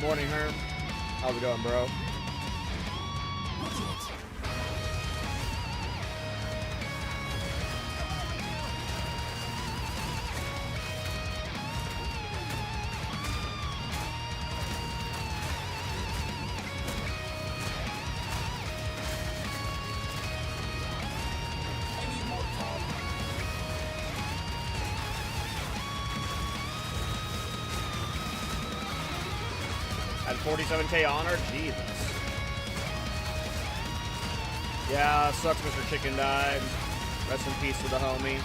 Morning, Herm. How's it going, bro? At 47k honor? Jesus. Yeah, sucks Mr. Chicken died. Rest in peace to the homie.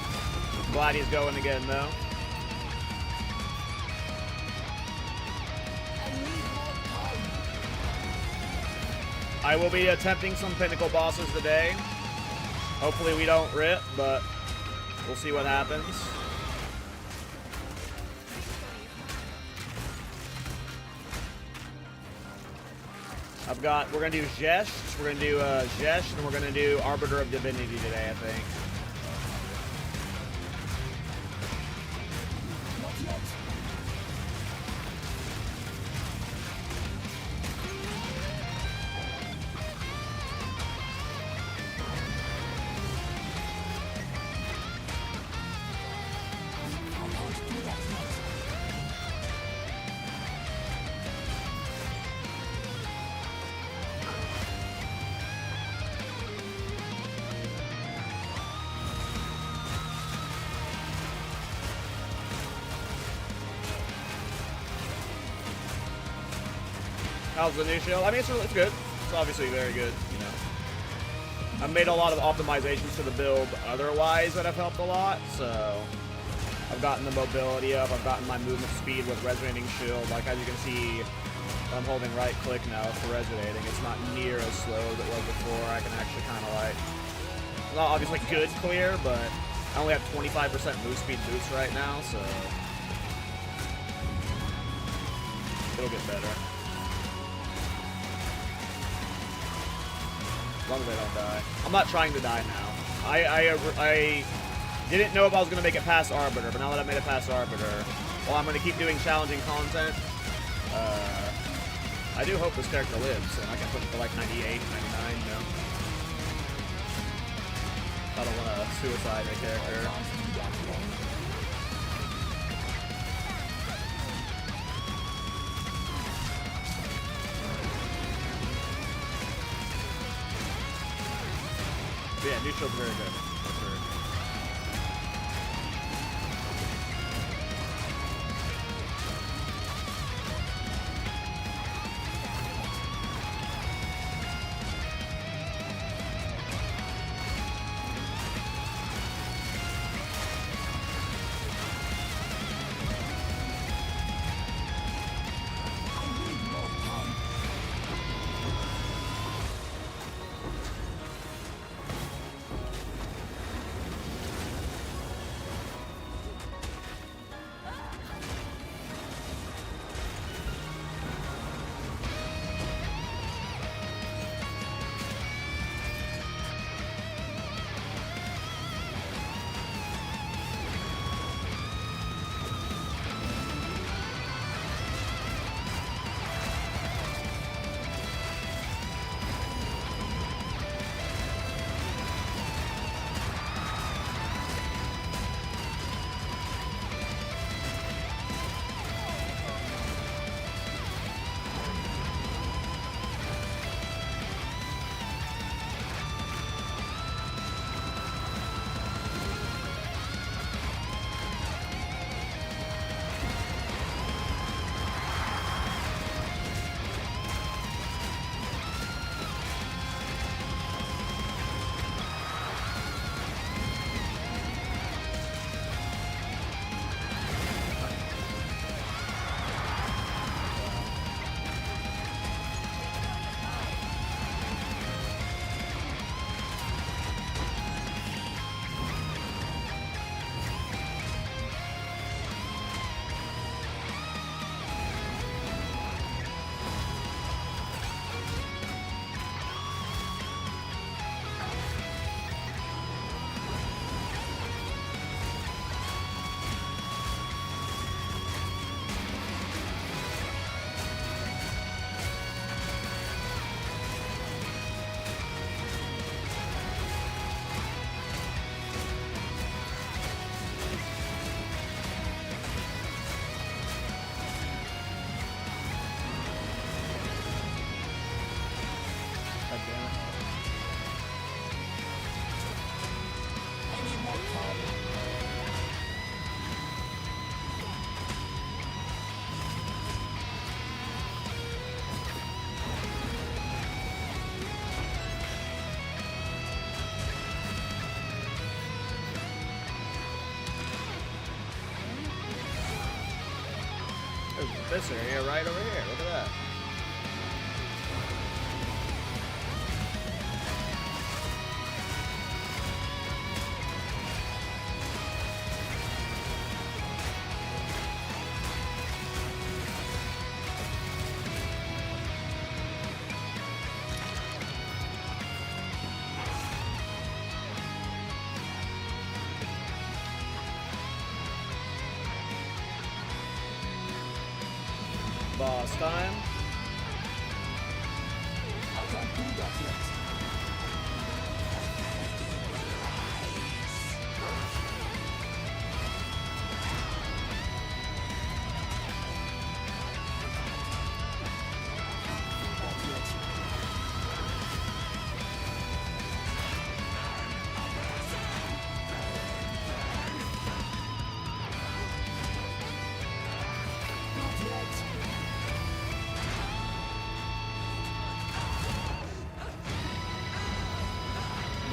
Glad he's going again, though. I will be attempting some Pinnacle bosses today. Hopefully we don't rip, but we'll see what happens. We're gonna do Zest, we're gonna do Zest, and we're gonna do Arbiter of Divinity today, I think. How's the new show? I mean, it's good. It's obviously very good, you know. I've made a lot of optimizations to the build otherwise that have helped a lot, so I've gotten the mobility up, I've gotten my movement speed with Resonating Shield. Like, as you can see, I'm holding right click now for resonating. It's not near as slow as it was before. I can actually kind of like, not obviously good clear, but I only have 25% move speed boost right now, so it'll get better. As long as I don't die. I'm not trying to die now. I didn't know if I was going to make it past Arbiter, but now that I've made it past Arbiter, well, I'm going to keep doing challenging content. I do hope this character lives, and I can put it to like 98, 99, you know? I don't want to suicide a character. But yeah, new shield's very good. For sure. This area right over here. Look at that. Boss time.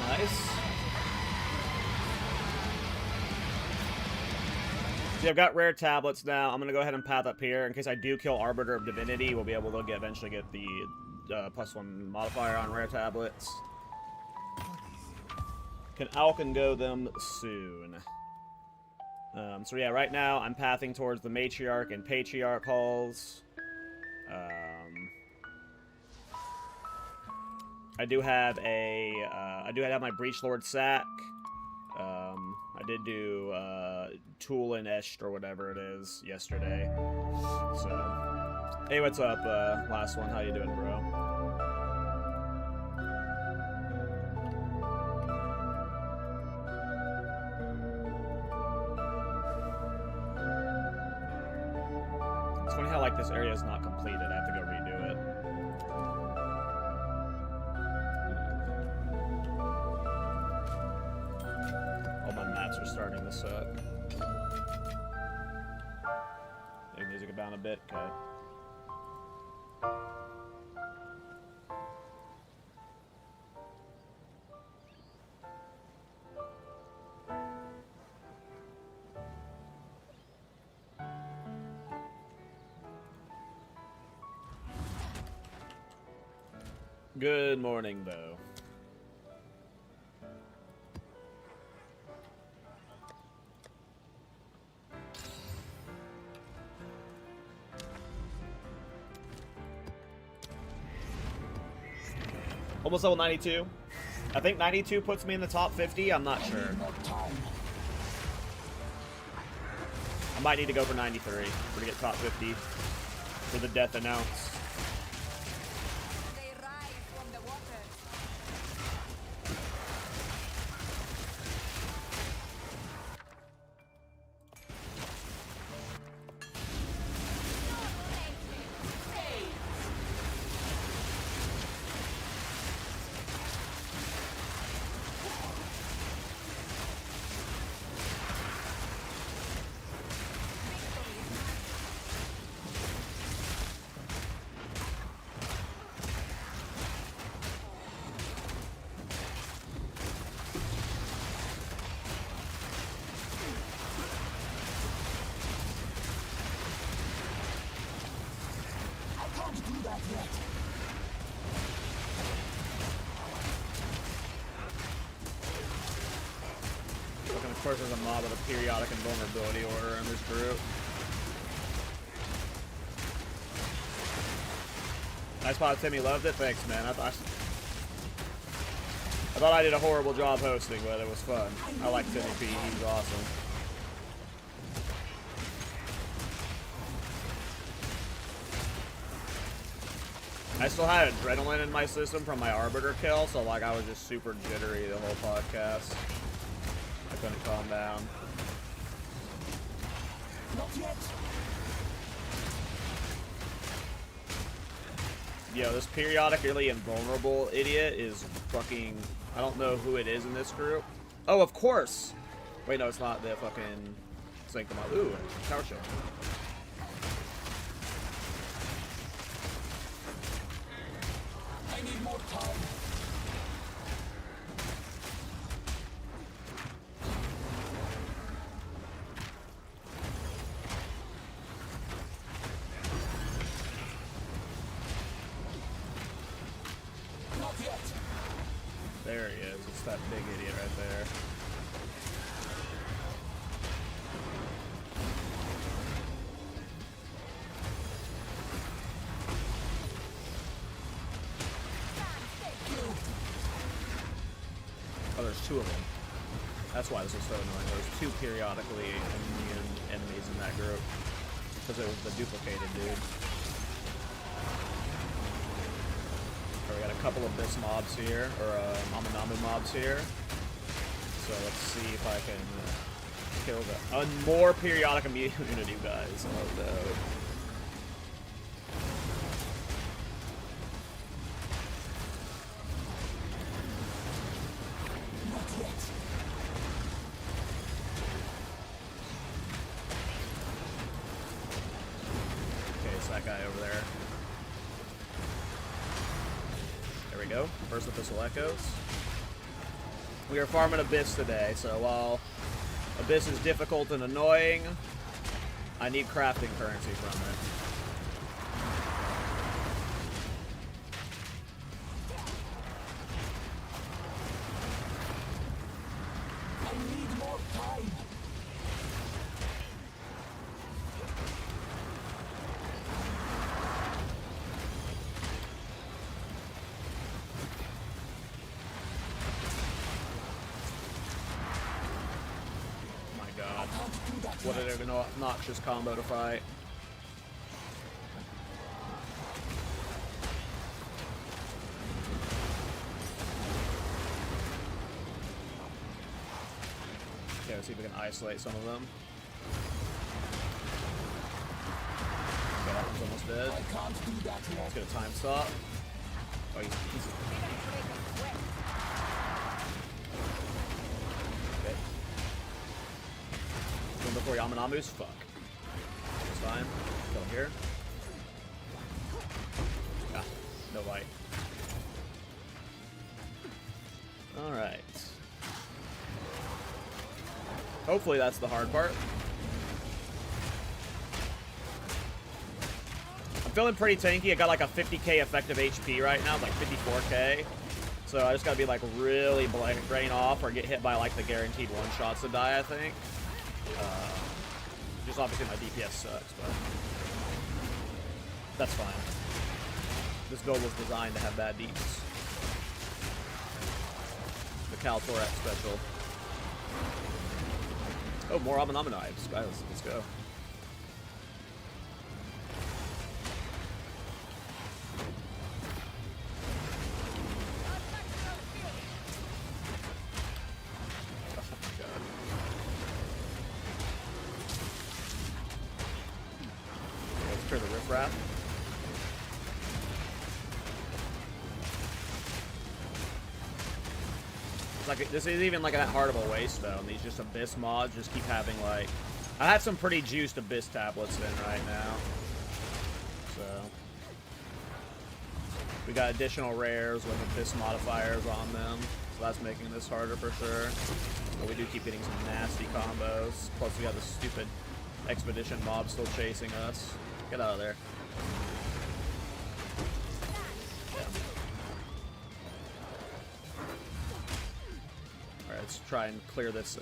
Nice. See, I've got rare tablets now. I'm gonna go ahead and path up here in case I do kill Arbiter of Divinity. We'll be able to eventually get the +1 modifier on rare tablets. Can Alkin go them soon? So yeah, right now I'm pathing towards the Matriarch and Patriarch halls. I do have my Breach Lord sack. I did do Tool and Esht or whatever it is yesterday. So, hey, what's up? Last one, how you doing, bro? It's funny how like this area is not completed. I have to go redo it. Are starting to suck. The music down a bit, okay. Good morning, though. Almost level 92. I think 92 puts me in the top 50. I'm not sure. I might need to go for 93 to get top 50 for the death announce. Of course, there's a mob with a periodic invulnerability order in this group. Nice spot, Timmy. Loved it. Thanks, man. I thought I did a horrible job hosting, but it was fun. I like Timmy P. He's awesome. I still had adrenaline in my system from my Arbiter kill, so like I was just super jittery the whole podcast. I couldn't calm down. Not yet. Yo, this periodically invulnerable idiot is fucking... I don't know who it is in this group. Oh, of course! Wait, no, it's not the fucking... Sanctum. Ooh, tower shield. I need more time. There he is. It's that big idiot right there. Oh, there's two of them. That's why this is so annoying. There's two periodically immune enemies in that group. Because it was the duplicated dude. So we got a couple of Abyss mobs here, or Amanamu mobs here. So let's see if I can kill the more periodic immunity guys. Oh no. That guy over there. There we go. First Abyssal Echoes. We are farming Abyss today, so while Abyss is difficult and annoying, I need crafting currency from it. What an obnoxious combo to fight. Okay, let's see if we can isolate some of them. Okay, that one's almost dead. Let's get a time stop. Oh, he's before Yamanamu's? Fuck. It's fine. Kill him here. Ah, no light. Alright. Hopefully that's the hard part. I'm feeling pretty tanky. I got like a 50k effective HP right now, like 54k. So I just gotta be like really brain off or get hit by like the guaranteed one-shots to die, I think. Just obviously my DPS sucks, but that's fine. This build was designed to have bad deeps. The Kaltorak special. Oh, more Amanamu knives. Guys, let's go. The riffraff. Like this is even like that hard of a waste though, and these just Abyss mods just keep having like I have some pretty juiced Abyss tablets in right now. So we got additional rares with Abyss modifiers on them, so that's making this harder for sure. But we do keep getting some nasty combos. Plus we got this stupid expedition mob still chasing us. Get out of there. Yeah. Alright, let's try and clear this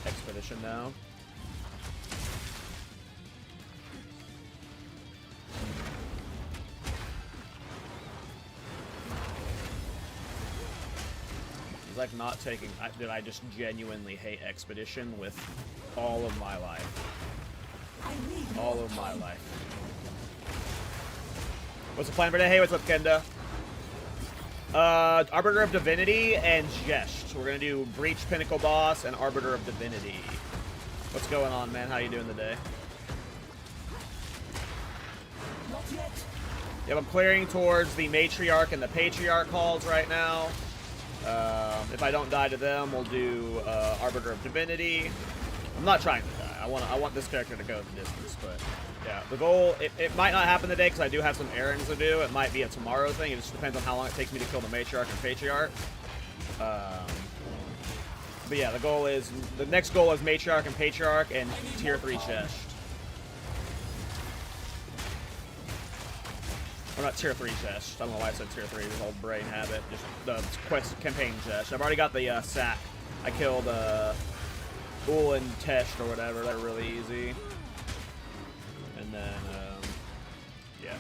expedition now. It's like not taking... Did I just genuinely hate expedition with all of my life? All of my life. What's the plan for today? Hey, what's up, Kenda? Arbiter of Divinity and Jesh. We're gonna do Breach Pinnacle Boss and Arbiter of Divinity. What's going on, man? How you doing today? Yep, I'm clearing towards the Matriarch and the Patriarch halls right now. If I don't die to them, we'll do Arbiter of Divinity. I'm not trying to die. I want this character to go the distance, but yeah, the goal, it might not happen today because I do have some errands to do. It might be a tomorrow thing. It just depends on how long it takes me to kill the Matriarch and Patriarch. But yeah, the next goal is Matriarch and Patriarch and tier 3 chest. Or not tier 3 chest. I don't know why I said tier 3. This old brain habit. Just the quest campaign chest. I've already got the sack. I killed Ul and Tesh or whatever. They're really easy. And then, yeah.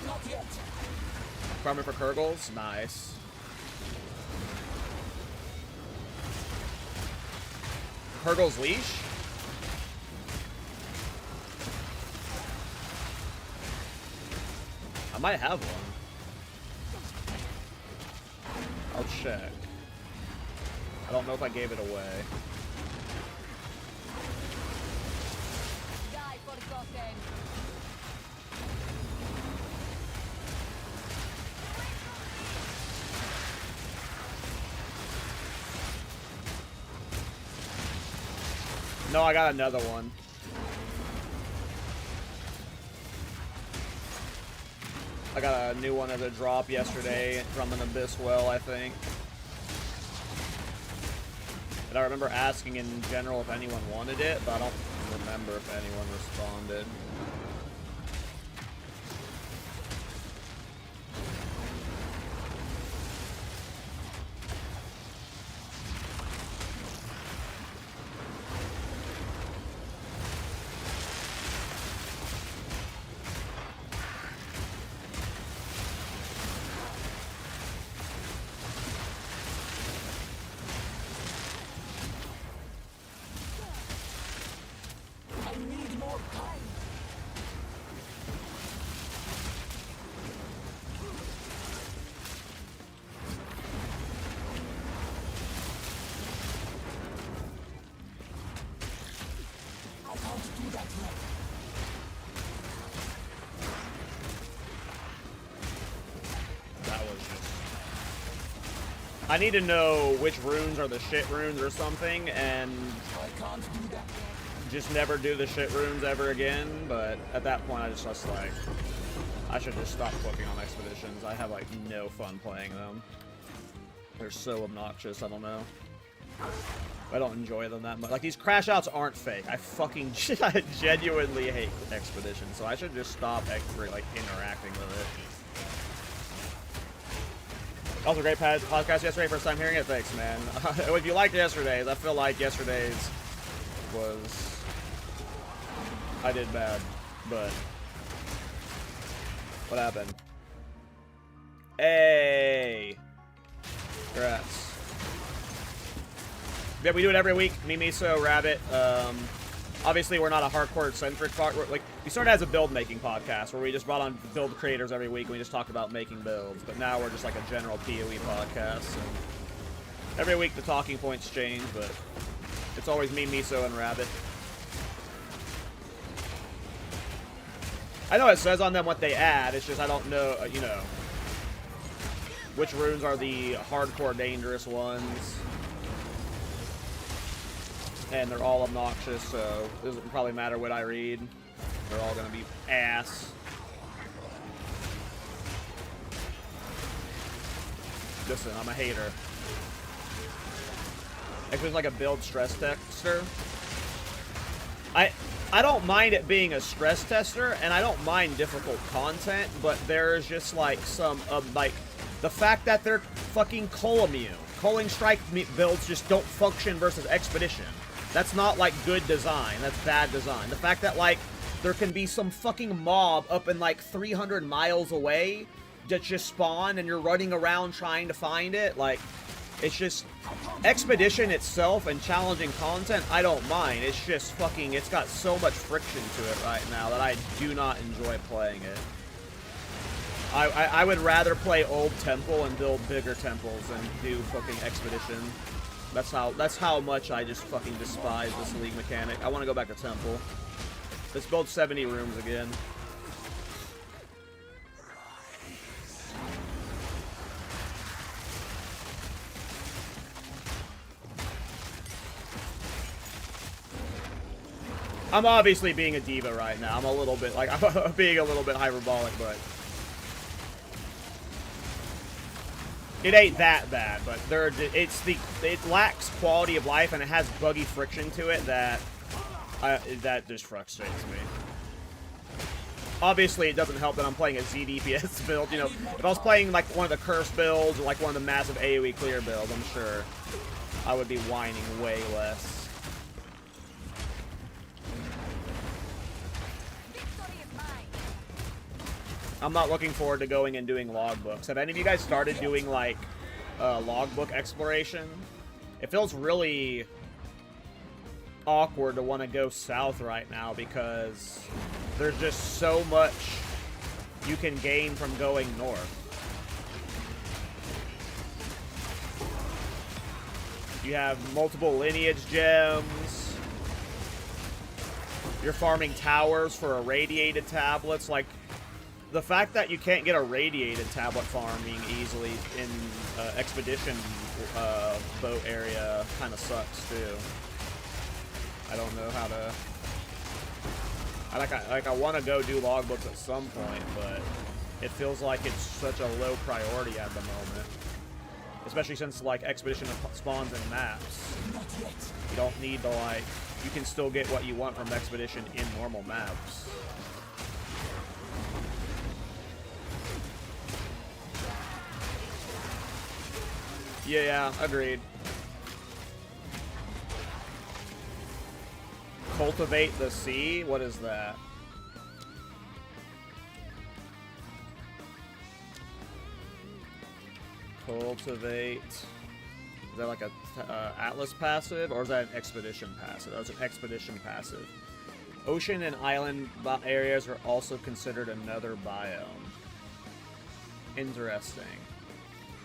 Farming for Kurgles. Nice. Kurgle's leash? I might have one. I'll check. I don't know if I gave it away. Die for Gotham. No, I got another one. I got a new one as a drop yesterday from an Abyss well, I think. And I remember asking in general if anyone wanted it, but I don't remember if anyone responded. I need to know which runes are the shit runes or something, and just never do the shit runes ever again, but at that point I just like, I should just stop clicking on expeditions. I have like no fun playing them. They're so obnoxious, I don't know. I don't enjoy them that much. Like, these crash outs aren't fake. I fucking I genuinely hate expeditions, so I should just stop like interacting with it. Also, great podcast yesterday. First time hearing it. Thanks, man. If you liked yesterday's, I feel like yesterday's was... I did bad, but... What happened? Hey! Congrats. Yeah, we do it every week. Me, Miso, Rabbit. Obviously, we're not a hardcore-centric podcast. Like, we started as a build-making podcast where we just brought on build creators every week and we just talked about making builds. But now we're just like a general PoE podcast. And every week the talking points change, but it's always me, Miso, and Rabbit. I know it says on them what they add. It's just I don't know, you know, which runes are the hardcore dangerous ones. And they're all obnoxious, so it doesn't probably matter what I read. They're all gonna be ass. Listen, I'm a hater. If it's like a build stress tester, I don't mind it being a stress tester, and I don't mind difficult content, but there's just like some like the fact that they're fucking coal immune. Culling strike builds just don't function versus expedition. That's not, like, good design. That's bad design. The fact that, like, there can be some fucking mob up in, like, 300 miles away that just spawn and you're running around trying to find it, like, it's just... Expedition itself and challenging content, I don't mind. It's just fucking... It's got so much friction to it right now that I do not enjoy playing it. I would rather play Old Temple and build bigger temples than do fucking Expedition. That's how much I just fucking despise this league mechanic. I want to go back to Temple. Let's build 70 rooms again. I'm obviously being a diva right now. I'm a little bit, like, I'm being a little bit hyperbolic, but... It ain't that bad, but it lacks quality of life and it has buggy friction to it that just frustrates me. Obviously, it doesn't help that I'm playing a ZDPS build. You know, if I was playing like one of the curse builds or like one of the massive AoE clear builds, I'm sure I would be whining way less. I'm not looking forward to going and doing logbooks. Have any of you guys started doing like logbook exploration? It feels really awkward to want to go south right now because there's just so much you can gain from going north. You have multiple lineage gems. You're farming towers for irradiated tablets. Like, the fact that you can't get irradiated tablet farming easily in expedition boat area kind of sucks too. I don't know how to. I want to go do logbooks at some point, but it feels like it's such a low priority at the moment. Especially since like expedition spawns in maps. You don't need to like. You can still get what you want from expedition in normal maps. Yeah, agreed. Cultivate the sea? What is that? Cultivate. Is that like a Atlas passive, or is that an expedition passive? That's an expedition passive. Ocean and island areas are also considered another biome. Interesting.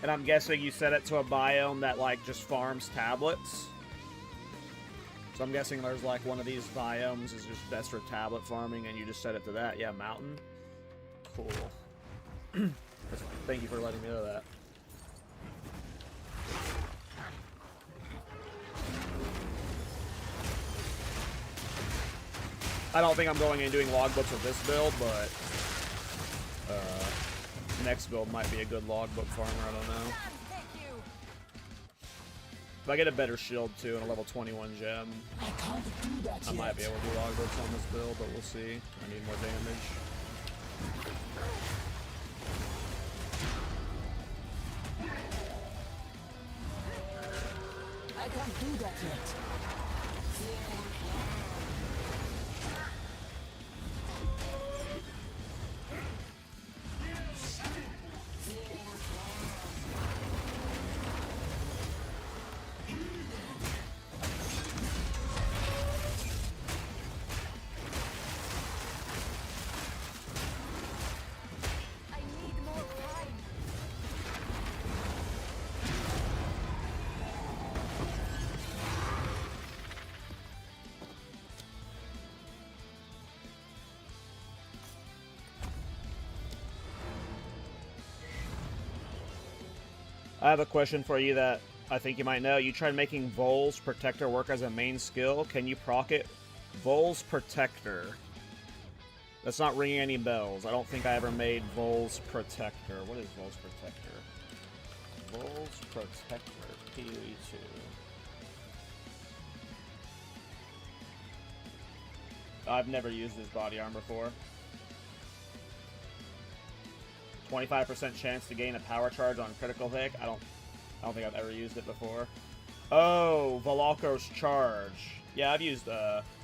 And I'm guessing you set it to a biome that like just farms tablets. So I'm guessing there's like one of these biomes is just best for tablet farming, and you just set it to that. Yeah, mountain. Cool. Thank you for letting me know that. I don't think I'm going and doing logbooks with this build, but next build might be a good logbook farmer, I don't know. If I get a better shield too and a level 21 gem, I might be able to do logbooks on this build, but we'll see. I need more damage. I can't do that yet. I have a question for you that I think you might know. You tried making Vol's Protector work as a main skill. Can you proc it? Vol's Protector. That's not ringing any bells. I don't think I ever made Vol's Protector. What is Vol's Protector? Vol's Protector. PoE2. I've never used his body armor before. 25% chance to gain a power charge on critical hit. I don't think I've ever used it before. Oh, Volokro's charge. Yeah, I've used.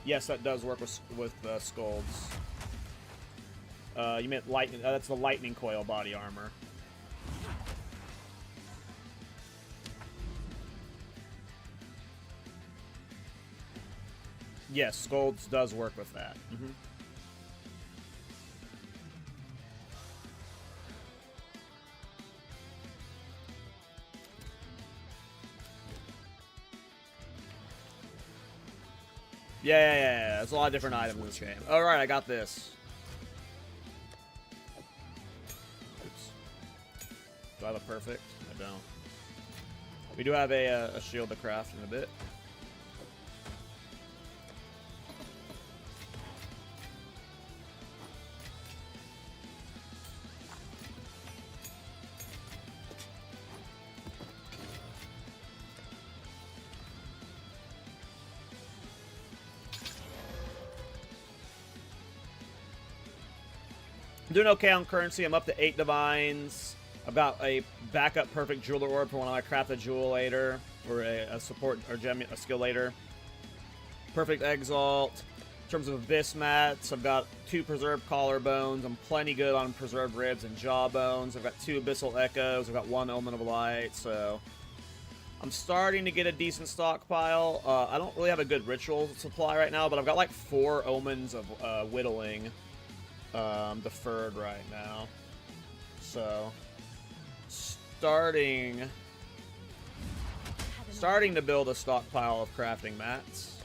Yes, that does work with Scolds. You meant lightning. That's the lightning coil body armor. Yes, Scolds does work with that. Mm-hmm. Yeah. There's a lot of different items in this game. Alright, I got this. Oops. Do I look perfect? I don't. We do have a shield to craft in a bit. I'm doing okay on currency. I'm up to 8 divines. I've got a backup perfect jeweler orb for when I craft a jewel later, or a support or gem, a skill later. Perfect exalt. In terms of abyss mats, I've got 2 preserved collarbones. I'm plenty good on preserved ribs and jawbones. I've got 2 abyssal echoes. I've got 1 omen of light. So I'm starting to get a decent stockpile. I don't really have a good ritual supply right now, but I've got like 4 omens of whittling deferred right now. So starting to build a stockpile of crafting mats.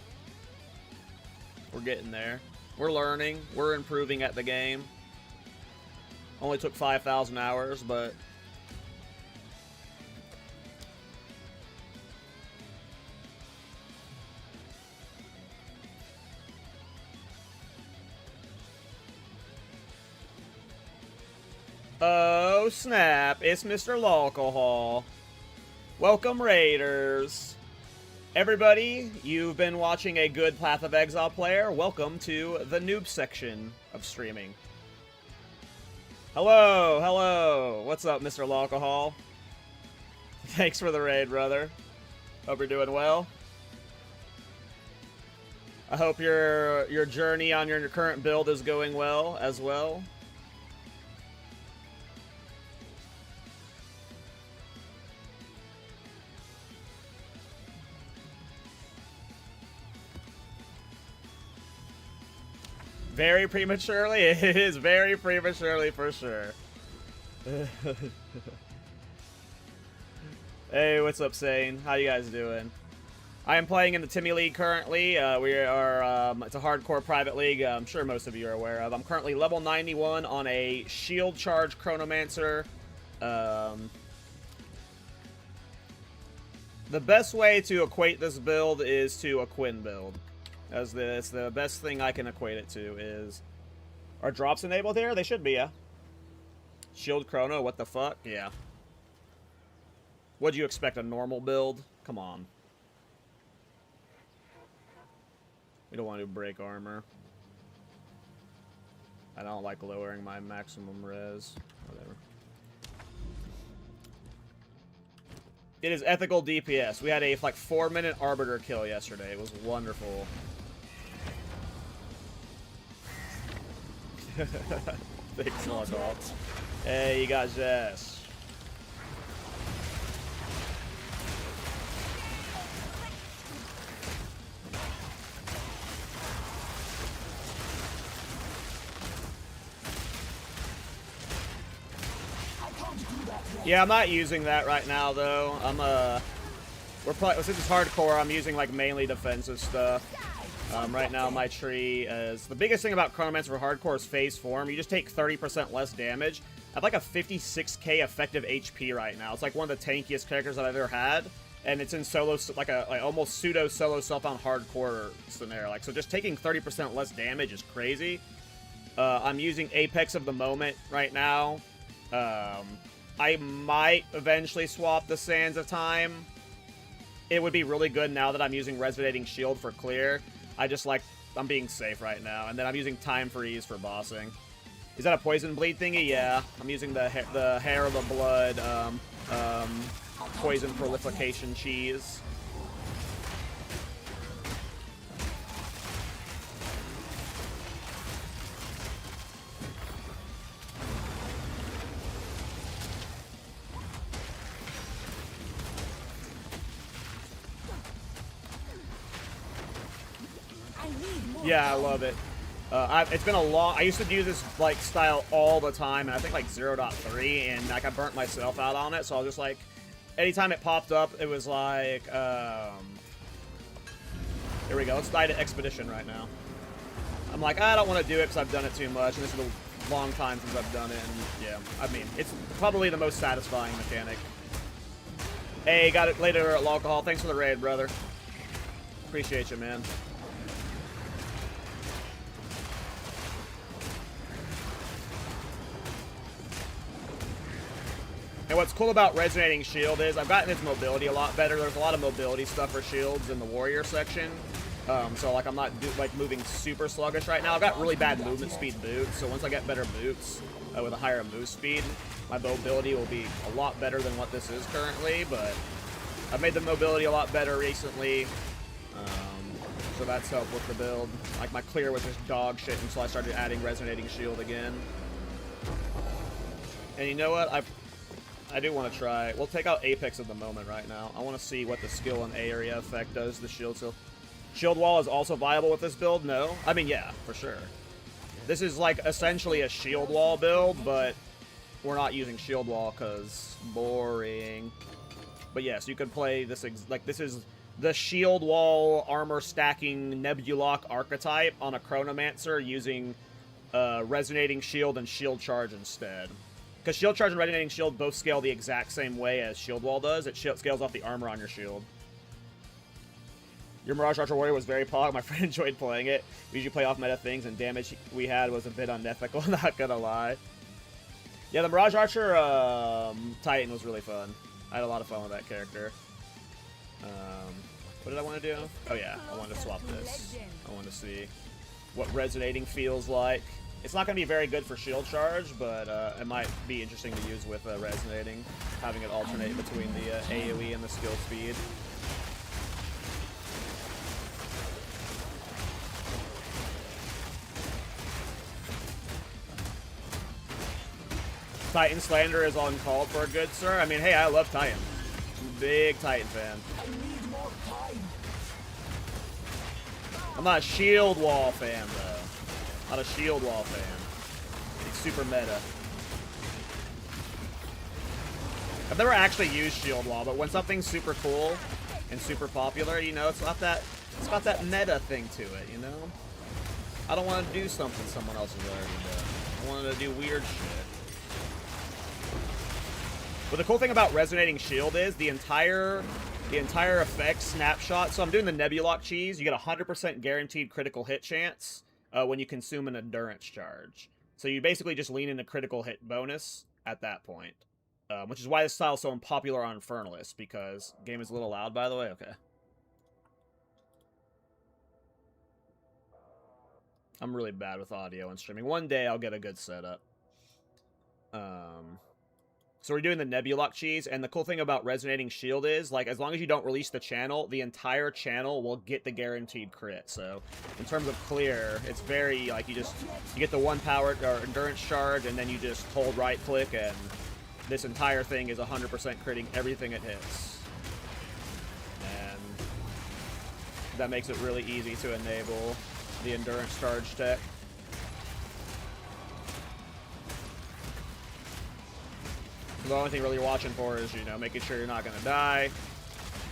We're getting there. We're learning. We're improving at the game. Only took 5,000 hours, but oh snap, it's Mr. Alcohol. Welcome, Raiders. Everybody, you've been watching a good Path of Exile player. Welcome to the noob section of streaming. Hello, hello. What's up, Mr. Alcohol? Thanks for the raid, brother. Hope you're doing well. I hope your journey on your current build is going well as well. Very prematurely? It is very prematurely for sure. Hey, what's up, Sane? How you guys doing? I am playing in the Timmy League currently. We are, it's a hardcore private league. I'm sure most of you are aware of. I'm currently level 91 on a shield charge Chronomancer. The best way to equate this build is to a Quinn build. It's the best thing I can equate it to is... Are drops enabled here? They should be, yeah. Shield Chrono, what the fuck? Yeah. What'd you expect, a normal build? Come on. We don't want to break armor. I don't like lowering my maximum res. Whatever. It is ethical DPS. We had a, like, 4-minute Arbiter kill yesterday. It was wonderful. Thanks a lot, dog. Hey, you got Jess. Yeah, I'm not using that right now though. We're playing since it's hardcore. I'm using like mainly defensive stuff. Right now, my tree is... The biggest thing about Chronomancer for hardcore is phase form. You just take 30% less damage. I have like a 56k effective HP right now. It's like one of the tankiest characters that I've ever had. And it's in solo, like almost pseudo solo self-on hardcore scenario. Like, so just taking 30% less damage is crazy. I'm using Apex of the Moment right now. I might eventually swap the Sands of Time. It would be really good now that I'm using Resonating Shield for clear. I'm being safe right now. And then I'm using Time Freeze for bossing. Is that a Poison Bleed thingy? Yeah. I'm using the Hair of the Blood, Poison Prolification cheese. Yeah, I love it. It's been a long... I used to do this, like, style all the time, and I think, like, 0.3, and, like, I burnt myself out on it, so I was just, like... Anytime it popped up, it was, like, Here we go. Let's die to Expedition right now. I'm like, I don't want to do it because I've done it too much, and this is a long time since I've done it, and, yeah. I mean, it's probably the most satisfying mechanic. Hey, got it later at Alcohol. Thanks for the raid, brother. Appreciate you, man. And what's cool about Resonating Shield is I've gotten its mobility a lot better. There's a lot of mobility stuff for shields in the warrior section. So like I'm not like moving super sluggish right now. I've got really bad movement speed boots, so once I get better boots with a higher move speed, my mobility will be a lot better than what this is currently. But I've made the mobility a lot better recently, so that's helped with the build. Like my clear was just dog shit until I started adding resonating shield again. And you know what? I do want to try. We'll take out Apex at the moment right now. I want to see what the skill and area effect does to the shield. So shield wall is also viable with this build? No. I mean, yeah, for sure. This is like essentially a shield wall build, but we're not using shield wall because boring. But yes, you could play this, like this is the shield wall armor stacking Nebulock archetype on a Chronomancer using resonating shield and shield charge instead. Because shield charge and resonating shield both scale the exact same way as shield wall does. It scales off the armor on your shield. Your Mirage Archer Warrior was very pog. My friend enjoyed playing it. We usually play off meta things, and damage we had was a bit unethical, not gonna lie. Yeah, the Mirage Archer Titan was really fun. I had a lot of fun with that character. What did I want to do? Oh yeah, I wanted to swap this. I wanted to see what resonating feels like. It's not going to be very good for shield charge, but it might be interesting to use with resonating, having it alternate between the AoE and the skill speed. Titan slander is uncalled for, good sir. I mean, hey, I love Titan. I'm a big Titan fan. I'm not a shield wall fan, though. Not a shield wall fan. It's super meta. I've never actually used shield wall, but when something's super cool and super popular, you know, it's got that meta thing to it, you know? I don't want to do something someone else has already done. I wanted to do weird shit. But the cool thing about resonating shield is the entire effect snapshot. So I'm doing the Nebulock cheese. You get 100% guaranteed critical hit chance when you consume an endurance charge. So you basically just lean into critical hit bonus at that point. Which is why this style is so unpopular on Infernalist, because game is a little loud, by the way. Okay. I'm really bad with audio and streaming. One day I'll get a good setup. So we're doing the Nebulock cheese, and the cool thing about Resonating Shield is, like, as long as you don't release the channel, the entire channel will get the guaranteed crit. So, in terms of clear, it's very, like, you get the one power, or endurance charge, and then you just hold right-click, and this entire thing is 100% critting everything it hits. And that makes it really easy to enable the endurance charge tech. The only thing really you're watching for is, you know, making sure you're not going to die,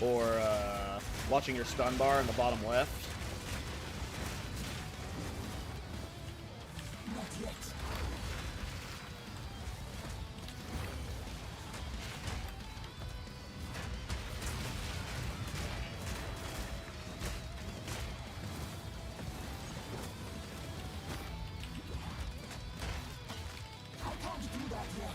or watching your stun bar in the bottom left. Not yet. I can't do that yet.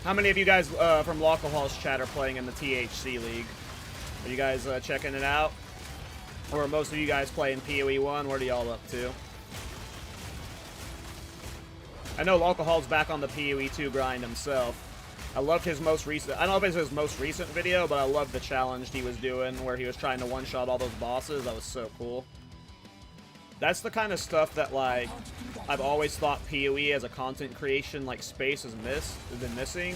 How many of you guys from Local Hall's chat are playing in the THC League? Are you guys checking it out? Or are most of you guys playing PoE 1? What are y'all up to? I know Local Hall's back on the PoE 2 grind himself. I loved his most recent... I don't know if it's his most recent video, but I loved the challenge he was doing where he was trying to one-shot all those bosses. That was so cool. That's the kind of stuff that, like, I've always thought PoE as a content creation, like, space has been missing.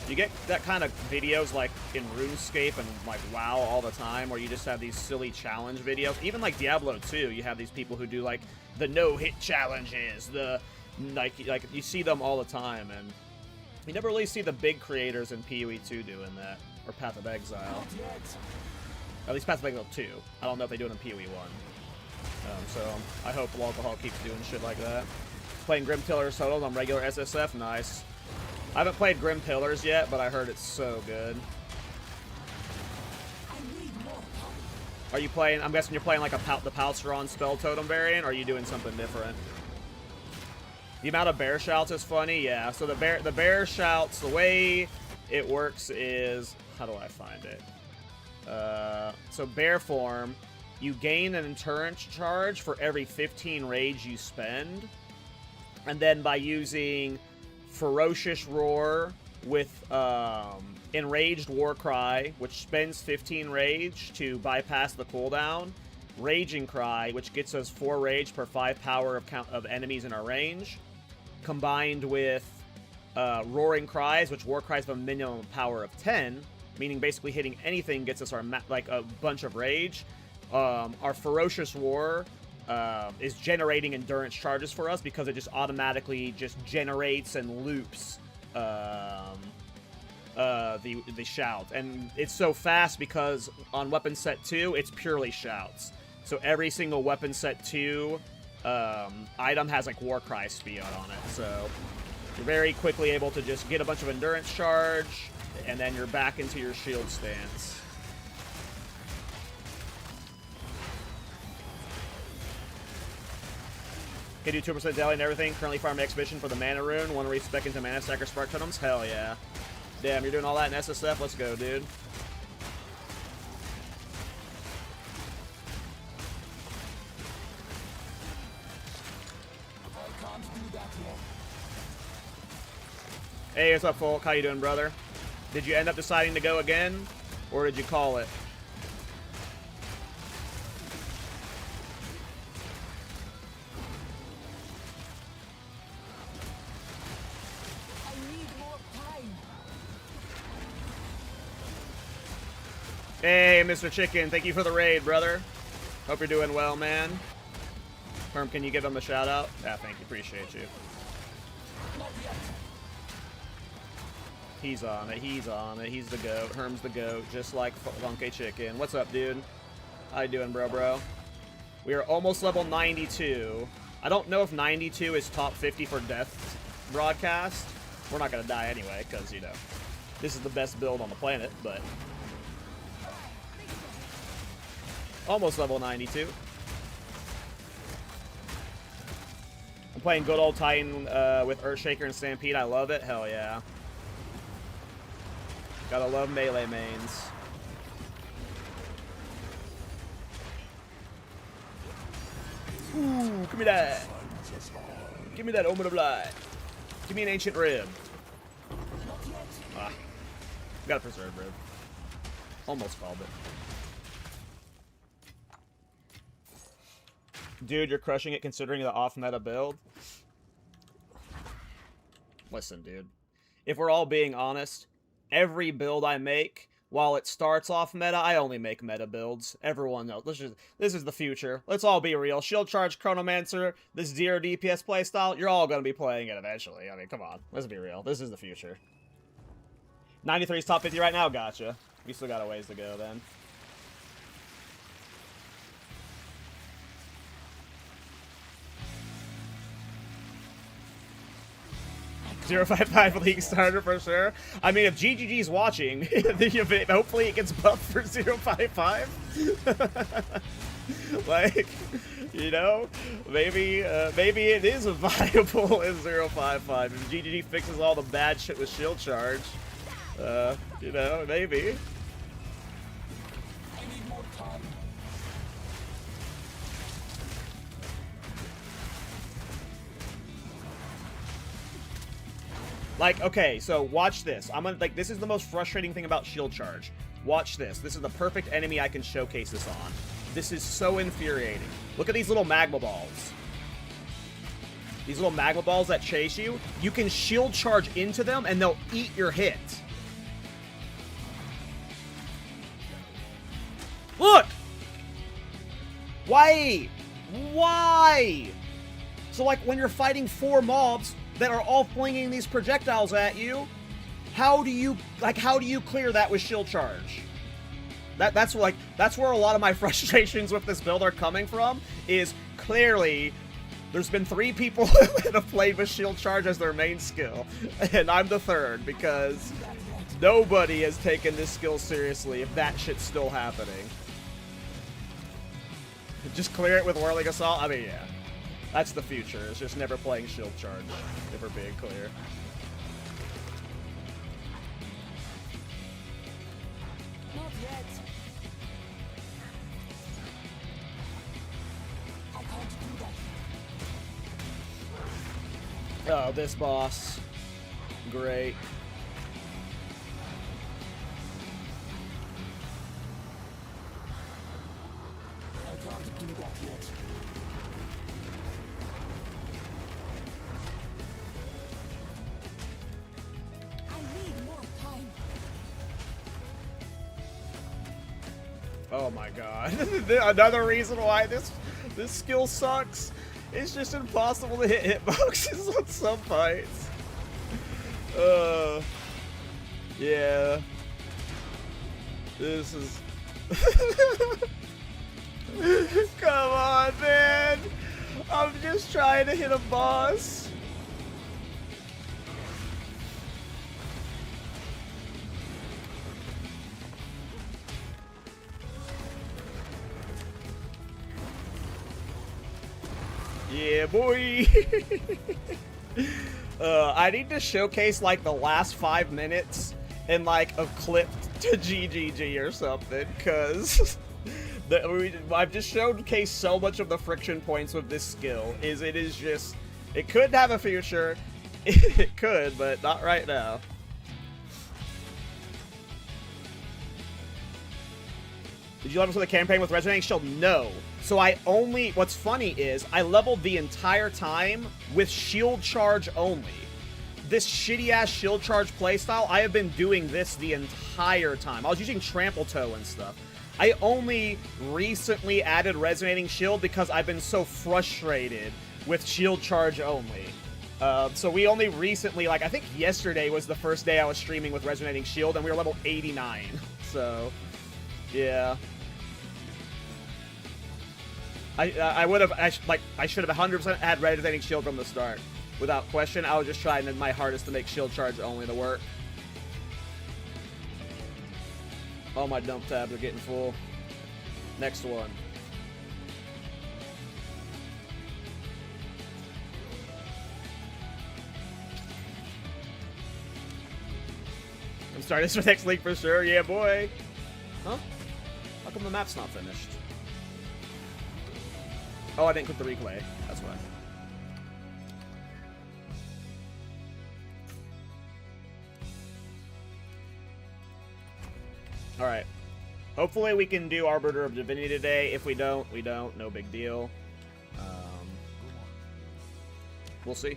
You get that kind of videos, like, in RuneScape and, like, WoW all the time, where you just have these silly challenge videos. Even, like, Diablo 2, you have these people who do, like, the no-hit challenges, the, like, you see them all the time, and you never really see the big creators in PoE 2 doing that, or Path of Exile. At least Path of Exile 2. I don't know if they do it in PoE 1. So I hope Local Hall keeps doing shit like that. Playing Grim Pillars totals on regular SSF, nice. I haven't played Grim Pillars yet, but I heard it's so good. Are you playing? I'm guessing you're playing like the Palsteron Spell Totem variant, or are you doing something different? The amount of bear shouts is funny, yeah. So the bear shouts, the way it works is, how do I find it? So bear form, you gain an endurance charge for every 15 rage you spend, and then by using Ferocious Roar with Enraged Warcry, which spends 15 rage to bypass the cooldown, Raging Cry, which gets us 4 rage per 5 power of enemies in our range, combined with Roaring Cries, which War Cries have a minimum power of 10, meaning basically hitting anything gets us our like a bunch of rage. Our Ferocious Roar is generating endurance charges for us because it just automatically just generates and loops the shout, and it's so fast because on weapon set 2 it's purely shouts, so every single weapon set 2 item has like War Cry speed on it, so you're very quickly able to just get a bunch of endurance charge and then you're back into your shield stance. Can do 2% daily and everything. Currently farming Exhibition for the Mana Rune. Want to respec into Mana Stacker Spark Totems? Hell yeah. Damn, you're doing all that in SSF? Let's go, dude. Hey, what's up, Folk? How you doing, brother? Did you end up deciding to go again? Or did you call it? Hey, Mr. Chicken, thank you for the raid, brother. Hope you're doing well, man. Herm, can you give him a shout out? Yeah, thank you, appreciate you. He's on it, he's on it, he's the goat. Herm's the goat, just like Funky Chicken. What's up, dude? How you doing, bro? We are almost level 92. I don't know if 92 is top 50 for death broadcast. We're not gonna die anyway, because, you know, this is the best build on the planet, but... almost level 92. I'm playing good old Titan with Earthshaker and Stampede. I love it. Hell yeah. Gotta love melee mains. Ooh, give me that. Give me that Omen of Light. Give me an Ancient Rib. Ah. Got a Preserved Rib. Almost called it. Dude, you're crushing it considering the off-meta build. Listen, dude. If we're all being honest, every build I make, while it starts off meta, I only make meta builds. Everyone knows. This is the future. Let's all be real. Shield Charge, Chronomancer, this 0 DPS playstyle, you're all going to be playing it eventually. I mean, come on. Let's be real. This is the future. 93 is top 50 right now? Gotcha. We still got a ways to go, then. 055 league starter for sure. I mean, if GGG's watching, hopefully it gets buffed for 055. Like, you know, maybe it is a viable in 055. If GGG fixes all the bad shit with shield charge, you know, maybe. Like, okay, so watch this. Like, this is the most frustrating thing about shield charge. Watch this. This is the perfect enemy I can showcase this on. This is so infuriating. Look at these little magma balls. These little magma balls that chase you. You can shield charge into them and they'll eat your hit. Look! Why? Why? So, like, when you're fighting 4 mobs that are all flinging these projectiles at you, how do you clear that with shield charge? That's where a lot of my frustrations with this build are coming from, is clearly there's been 3 people that have played with shield charge as their main skill, and I'm the 3rd, because nobody has taken this skill seriously if that shit's still happening. Just clear it with Whirling Assault? I mean, yeah. That's the future. It's just never playing Shield Charge, if we're being clear. Not yet. I can't do that. Oh, this boss. Great. I can't do that yet. I need more time. Oh my god. Another reason why this skill sucks. It's just impossible to hit hitboxes on some fights. Yeah. This is... Come on, man. I'm just trying to hit a boss. Yeah, boy. I need to showcase like the last 5 minutes in like a clip to GGG or something, cause I've just showcased so much of the friction points with this skill. It could have a future, it could, but not right now. Did you level for the campaign with Resonating Shield? No. So what's funny is, I leveled the entire time with Shield Charge only. This shitty-ass Shield Charge playstyle, I have been doing this the entire time. I was using Trample Toe and stuff. I only recently added Resonating Shield because I've been so frustrated with Shield Charge only. So we only recently, like, I think yesterday was the first day I was streaming with Resonating Shield, and we were level 89. So, yeah. I should have 100% had Resonating Shield from the start. Without question, I was just trying my hardest to make Shield Charge only to work. All my dump tabs are getting full. Next one. I'm starting this for next league for sure. Yeah, boy. Huh? How come the map's not finished? Oh, I didn't click the replay. That's why. Alright. Hopefully we can do Arbiter of Divinity today. If we don't, we don't. No big deal. We'll see.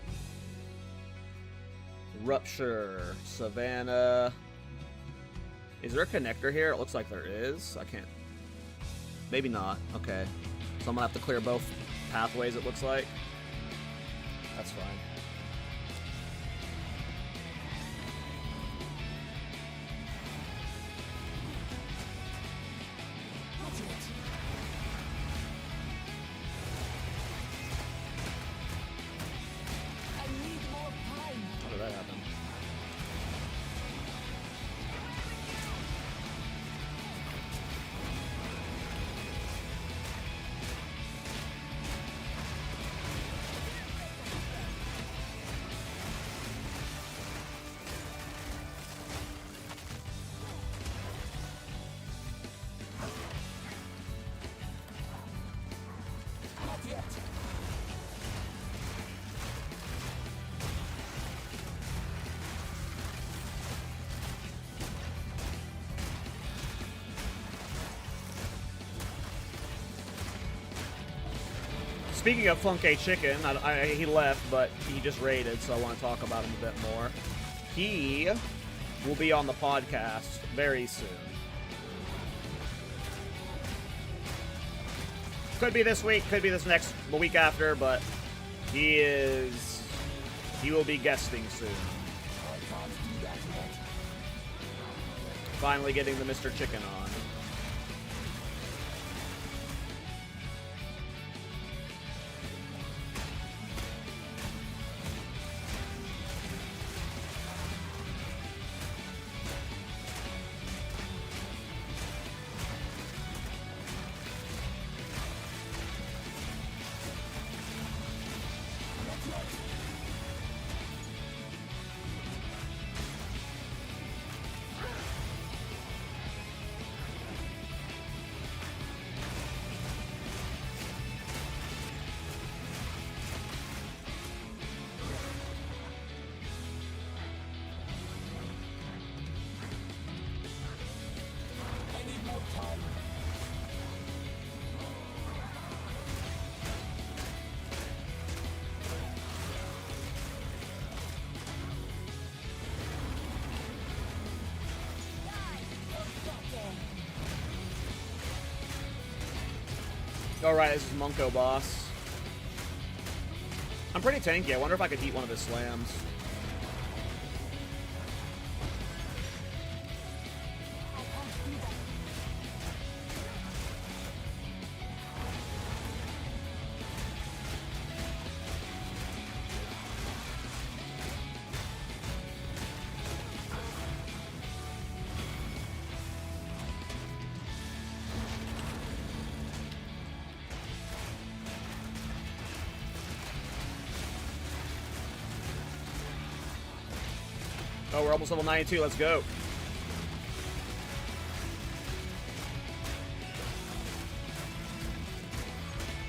Rupture. Savannah. Is there a connector here? It looks like there is. I can't. Maybe not. Okay. So I'm gonna have to clear both pathways, it looks like. That's fine. I need more time. How did that happen? Not yet. Speaking of Funky Chicken, he left, but he just raided, so I want to talk about him a bit more. He will be on the podcast very soon. Could be this week, could be the week after, but he will be guesting soon. I can't do that yet. Finally getting the Mr. Chicken on. Oh, right, this is Munko boss. I'm pretty tanky. I wonder if I could eat one of his slams. Oh, we're almost level 92. Let's go.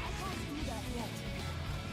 I can't do that yet. Not yet.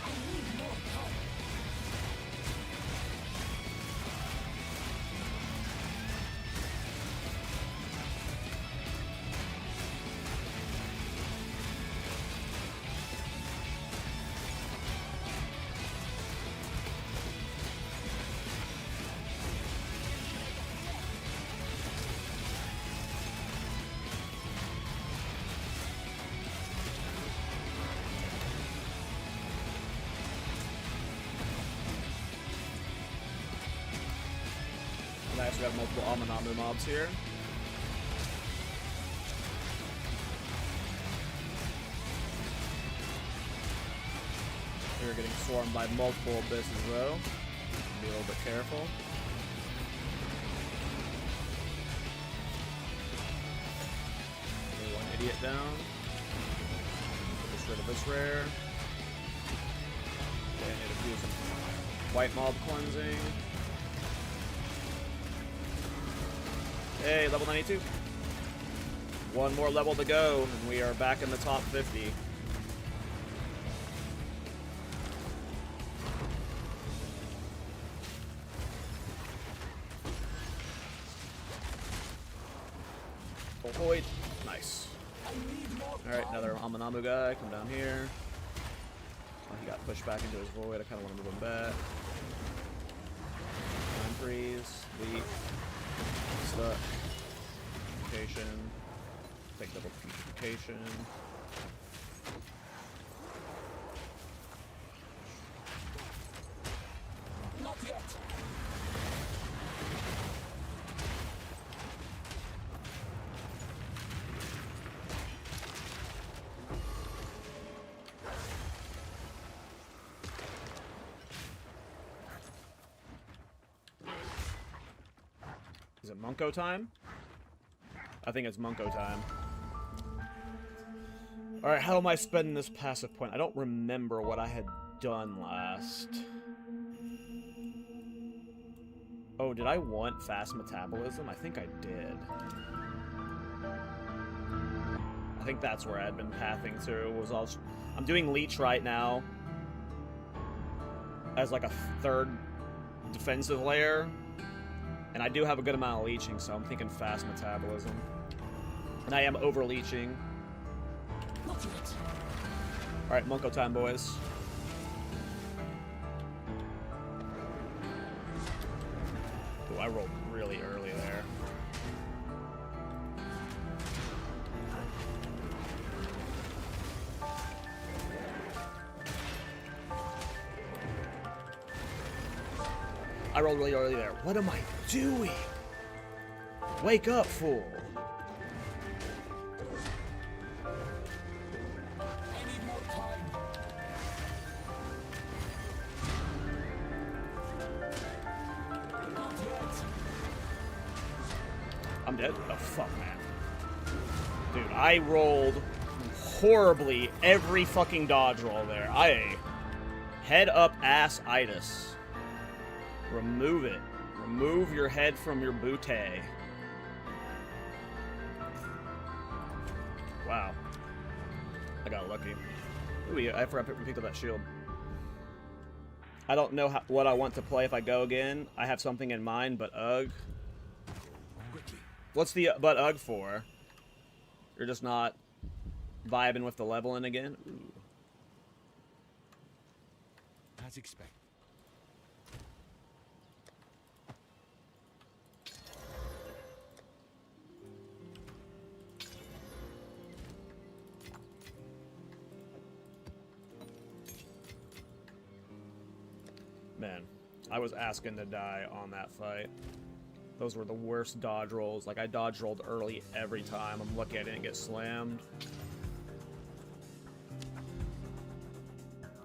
I need more time. Nice, we have multiple Amanamu mobs here. We're getting swarmed by multiple abysses though. Be a little bit careful. Get one idiot down. Get rid of this rare. Okay, I need to do some white mob cleansing. Hey, level 92. One more level to go, and we are back in the top 50. Void. Nice. Alright, another Amanamu guy. Come down here. Oh, he got pushed back into his void. I kind of want to move him back. Time freeze. Leap. Stuck. Putrefaction. Take double putrefaction. Not yet. Is it Munko time? I think it's Munko time. Alright, how am I spending this passive point? I don't remember what I had done last. Oh, did I want fast metabolism? I think I did. I think that's where I'd been pathing to. I'm doing Leech right now as like a third defensive layer. And I do have a good amount of leeching, so I'm thinking fast metabolism. And I am over-leeching. Not yet. Alright, Munko time, boys. Ooh, I rolled really early there. I rolled really early there. What am I doing? Wake up, fool. I need more time. Not yet. I'm dead? Oh, fuck, man. Dude, I rolled horribly every fucking dodge roll there. Head up ass-itis. Remove it. Remove your head from your bootay. Wow. I got lucky. Ooh, I forgot to pick up that shield. I don't know what I want to play if I go again. I have something in mind, but ugh. What's the but ugh for? You're just not vibing with the leveling again? Ooh. As expected. Man, I was asking to die on that fight. Those were the worst dodge rolls. Like, I dodge rolled early every time. I'm lucky I didn't get slammed.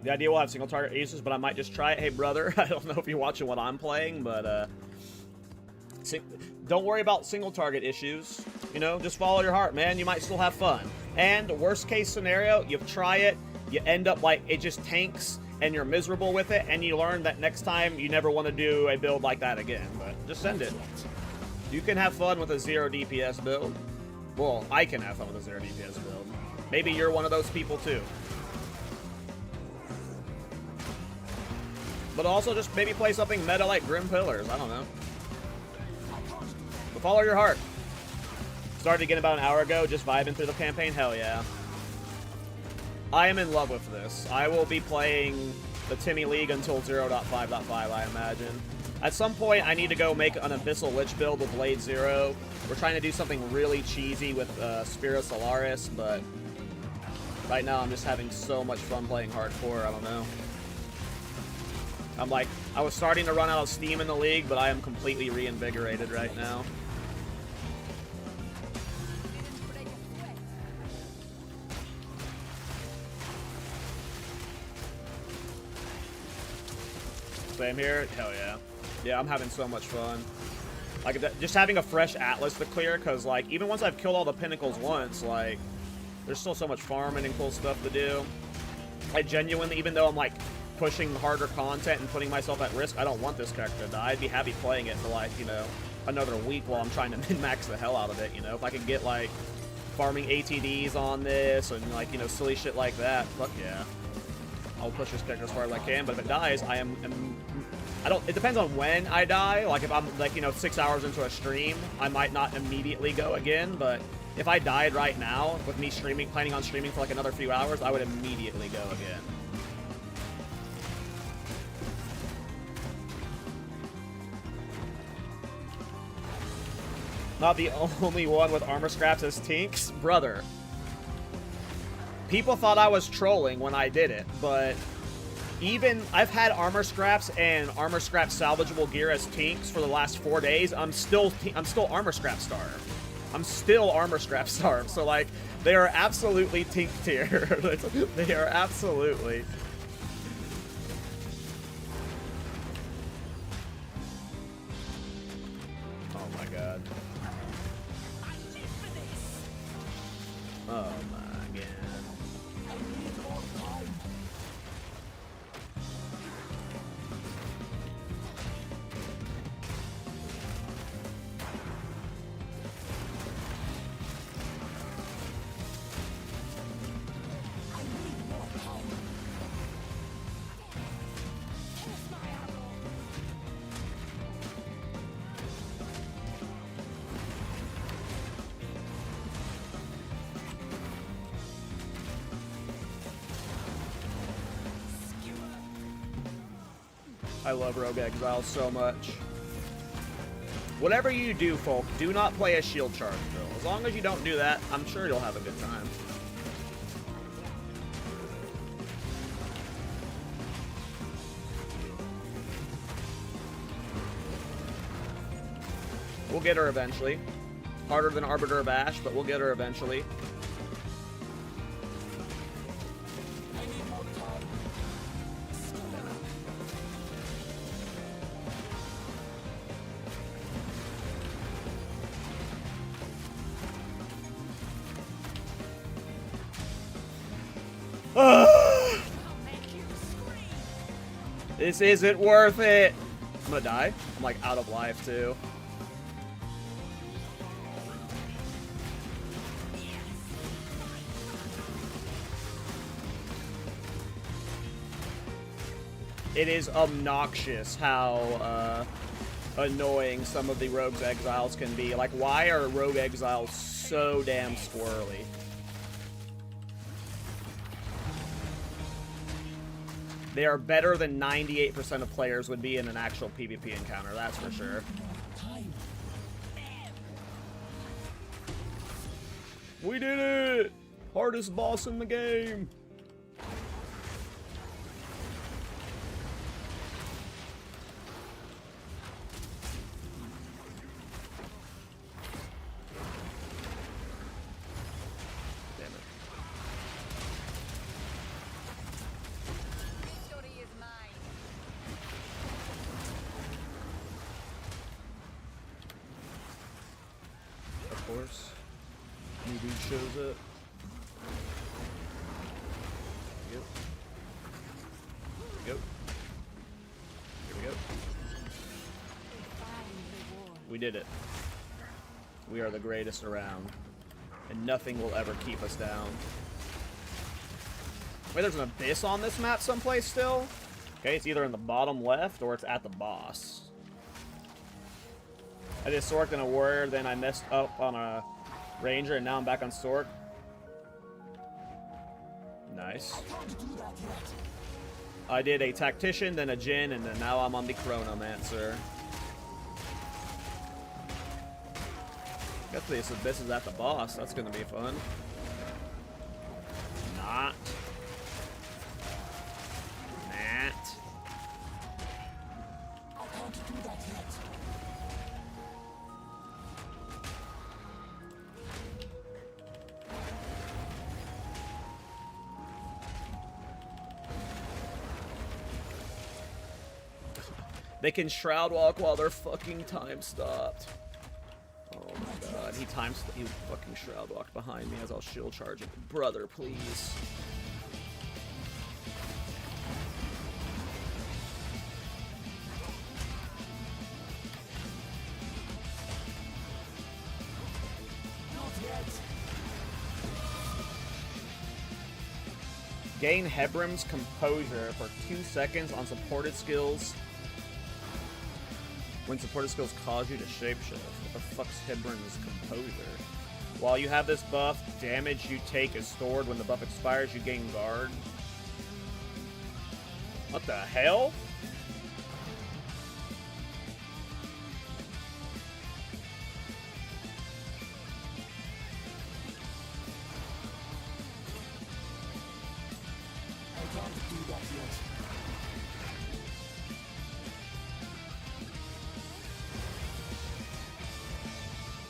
The idea will have single target aces, but I might just try it. Hey, brother, I don't know if you're watching what I'm playing, but don't worry about single target issues. You know, just follow your heart, man. You might still have fun. And worst case scenario, you try it, you end up like it just tanks, and you're miserable with it, and you learn that next time you never want to do a build like that again. But just send it. You can have fun with a 0 DPS build. Well, I can have fun with a 0 DPS build. Maybe you're one of those people too. But also just maybe play something meta like Grim Pillars. I don't know. But follow your heart. Started again about an hour ago, just vibing through the campaign. Hell yeah. I am in love with this. I will be playing the Timmy League until 0.5.5, I imagine. At some point, I need to go make an Abyssal Lich build with Blade Zero. We're trying to do something really cheesy with Spira Solaris, but right now I'm just having so much fun playing hardcore. I don't know. I'm like, I was starting to run out of steam in the league, but I am completely reinvigorated right now. Same here. Hell yeah. Yeah, I'm having so much fun. Like, just having a fresh Atlas to clear, because, like, even once I've killed all the pinnacles once, like, there's still so much farming and cool stuff to do. I genuinely, even though I'm, like, pushing harder content and putting myself at risk, I don't want this character to die. I'd be happy playing it for, like, you know, another week while I'm trying to min-max the hell out of it, you know? If I could get, like, farming ATDs on this and, like, you know, silly shit like that, fuck yeah. I'll push this character as far as I can, but if it dies, I don't, it depends on when I die. Like, if I'm, like, you know, 6 hours into a stream, I might not immediately go again, but if I died right now, with me streaming, planning on streaming for, like, another few hours, I would immediately go again. Not the only one with armor scraps as Tinks? Brother. People thought I was trolling when I did it, but even I've had armor scraps and armor scrap salvageable gear as Tinks for the last 4 days. I'm still armor scrap starved. I'm still armor scrap starved. So, like, they are absolutely Tink tier. They are absolutely. Oh my god. Oh my god. I love Rogue Exile so much. Whatever you do, folk, do not play a shield charge drill. As long as you don't do that, I'm sure you'll have a good time. We'll get her eventually. Harder than Arbiter of Ash, but we'll get her eventually. This isn't worth it. I'm gonna die. I'm like out of life too. It is obnoxious how annoying some of the Rogue's Exiles can be. Like, why are Rogue Exiles so damn squirrely? They are better than 98% of players would be in an actual PvP encounter, that's for sure. We did it! Hardest boss in the game! Course. New dude shows up. Yep. Here we go. Here we go. We did it. We are the greatest around. And nothing will ever keep us down. Wait, there's an abyss on this map someplace still? Okay, it's either in the bottom left or it's at the boss. I did Sork and a Warrior, then I messed up on a Ranger, and now I'm back on Sork. Nice. I did a Tactician, then a Jin, and then now I'm on the Chronomancer. Guess this abyss is at the boss. That's gonna be fun. Not. They can Shroud Walk while their fucking time stopped. Oh my god, he fucking Shroud Walked behind me as I was shield charging. Brother, please. Gain Hebrim's Composure for 2 seconds on supported skills. When supported skills cause you to shapeshift. What the fuck's Hebrim's Composure? While you have this buff, damage you take is stored. When the buff expires, you gain guard. What the hell?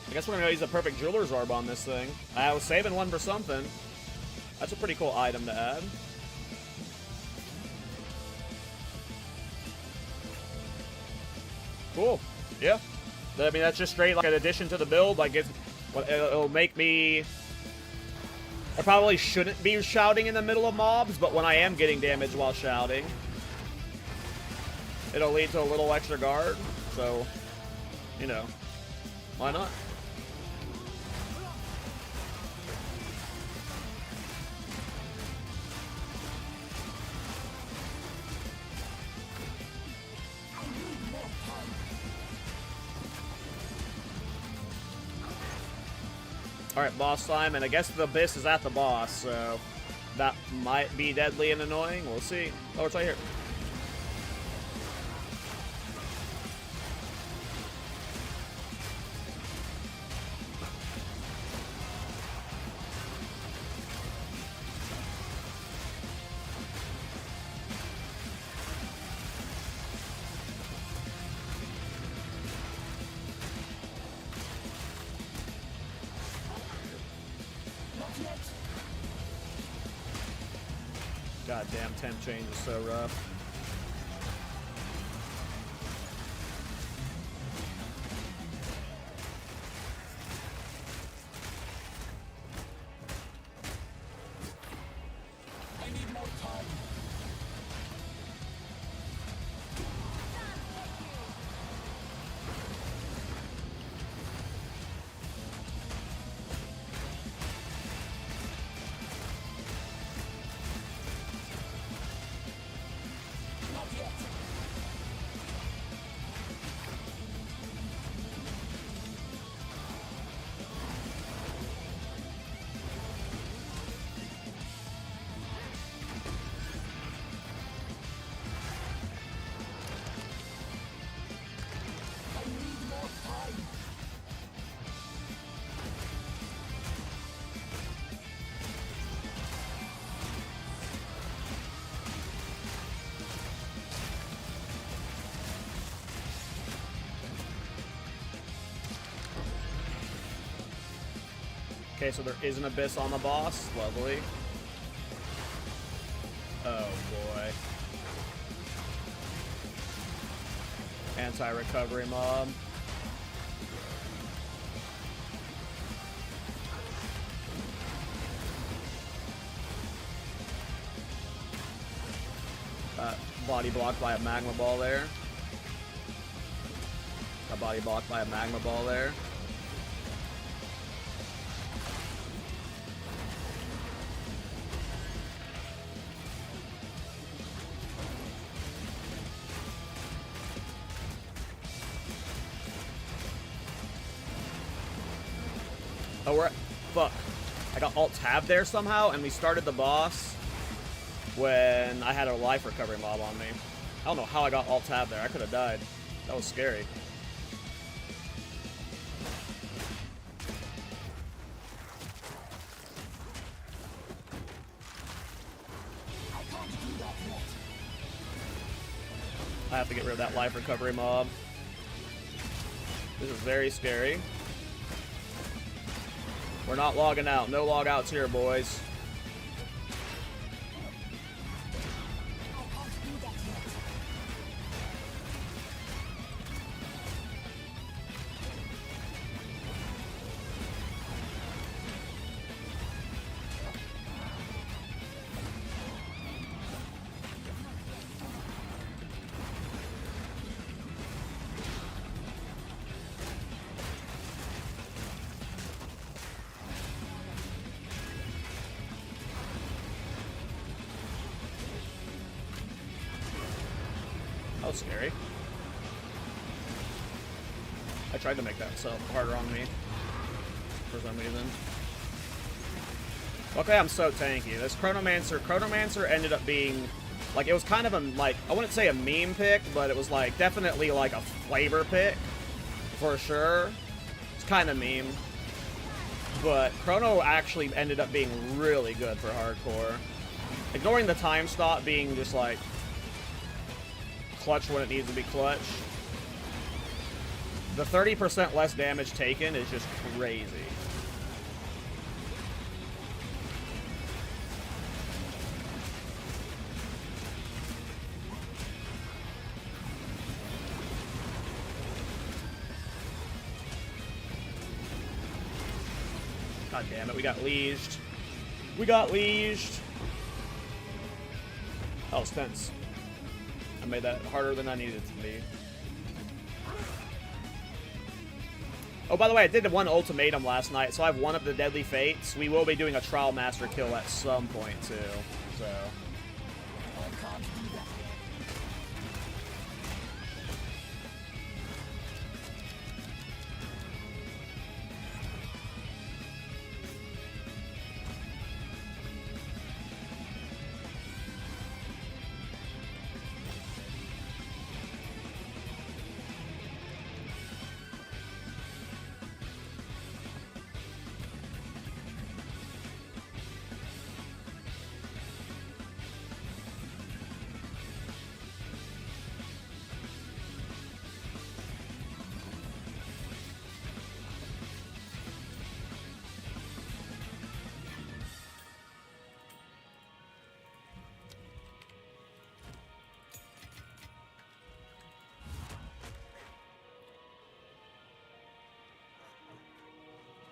I guess we're gonna use a perfect jeweler's orb on this thing. I was saving one for something. That's a pretty cool item to add. Cool. Yeah. I mean, that's just straight like an addition to the build. Like it'll make me. I probably shouldn't be shouting in the middle of mobs, but when I am getting damage while shouting, it'll lead to a little extra guard. So, you know, why not? Alright, boss time, and I guess the abyss is at the boss, so that might be deadly and annoying. We'll see. Oh, it's right here. Goddamn temp change is so rough. I need more time. Okay, so there is an abyss on the boss. Lovely. Oh boy. Anti-recovery mob. Body blocked by a magma ball there. Got body blocked by a magma ball there. Oh, we're... Fuck. I got alt-tab there somehow, and we started the boss when I had a life recovery mob on me. I don't know how I got alt-tab there. I could have died. That was scary. I have to get rid of that life recovery mob. This is very scary. We're not logging out. No log outs here, boys. That was scary. I tried to make that so harder on me for some reason. Okay, I'm so tanky. This Chronomancer ended up being, like, it was kind of a, like, I wouldn't say a meme pick, but it was, like, definitely, like, a flavor pick, for sure. It's kind of meme. But Chrono actually ended up being really good for hardcore. Ignoring the time stop being just, like, clutch when it needs to be clutch. The 30% less damage taken is just crazy. God damn it, we got lieged. We got lieged. That was tense. I made that harder than I needed it to be. Oh, by the way, I did one ultimatum last night, so I have one of the Deadly Fates. We will be doing a Trial Master kill at some point, too. So...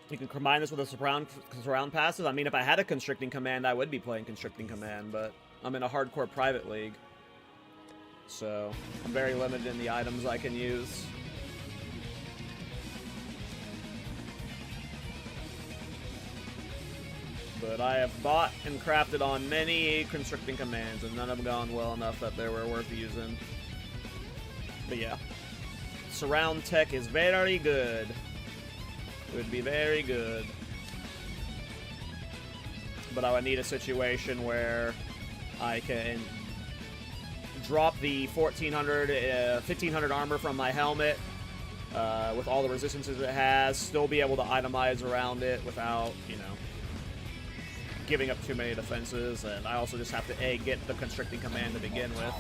You can combine this with a surround passive. I mean, if I had a Constricting Command, I would be playing Constricting Command, but I'm in a hardcore private league. So, I'm very limited in the items I can use. But I have bought and crafted on many Constricting Commands, and none of them gone well enough that they were worth using. But yeah. Surround tech is very good. Would be very good. But I would need a situation where I can drop the 1500 armor from my helmet with all the resistances it has, still be able to itemize around it without, you know, giving up too many defenses, and I also just have to get the Constricting Command to begin with.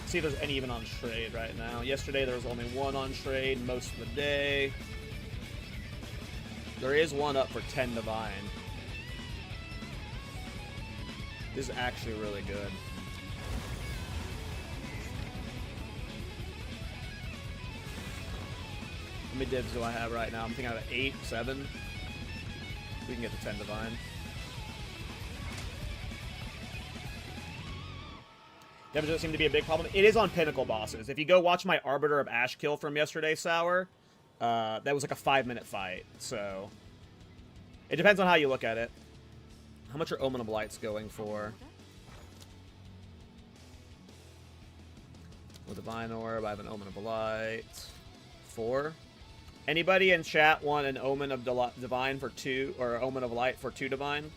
See if there's any even on trade right now. Yesterday there was only one on trade most of the day. There is one up for 10 Divine. This is actually really good. How many divs do I have right now? I'm thinking I have 8, 7. We can get to 10 Divine. Damage doesn't seem to be a big problem. It is on Pinnacle bosses. If you go watch my Arbiter of Ash kill from yesterday, Sour, that was like a 5-minute fight. So, it depends on how you look at it. How much are Omen of Light's going for? With Divine Orb, I have an Omen of Light. 4. Anybody in chat want an Omen of Divine for 2, or Omen of Light for 2 Divine?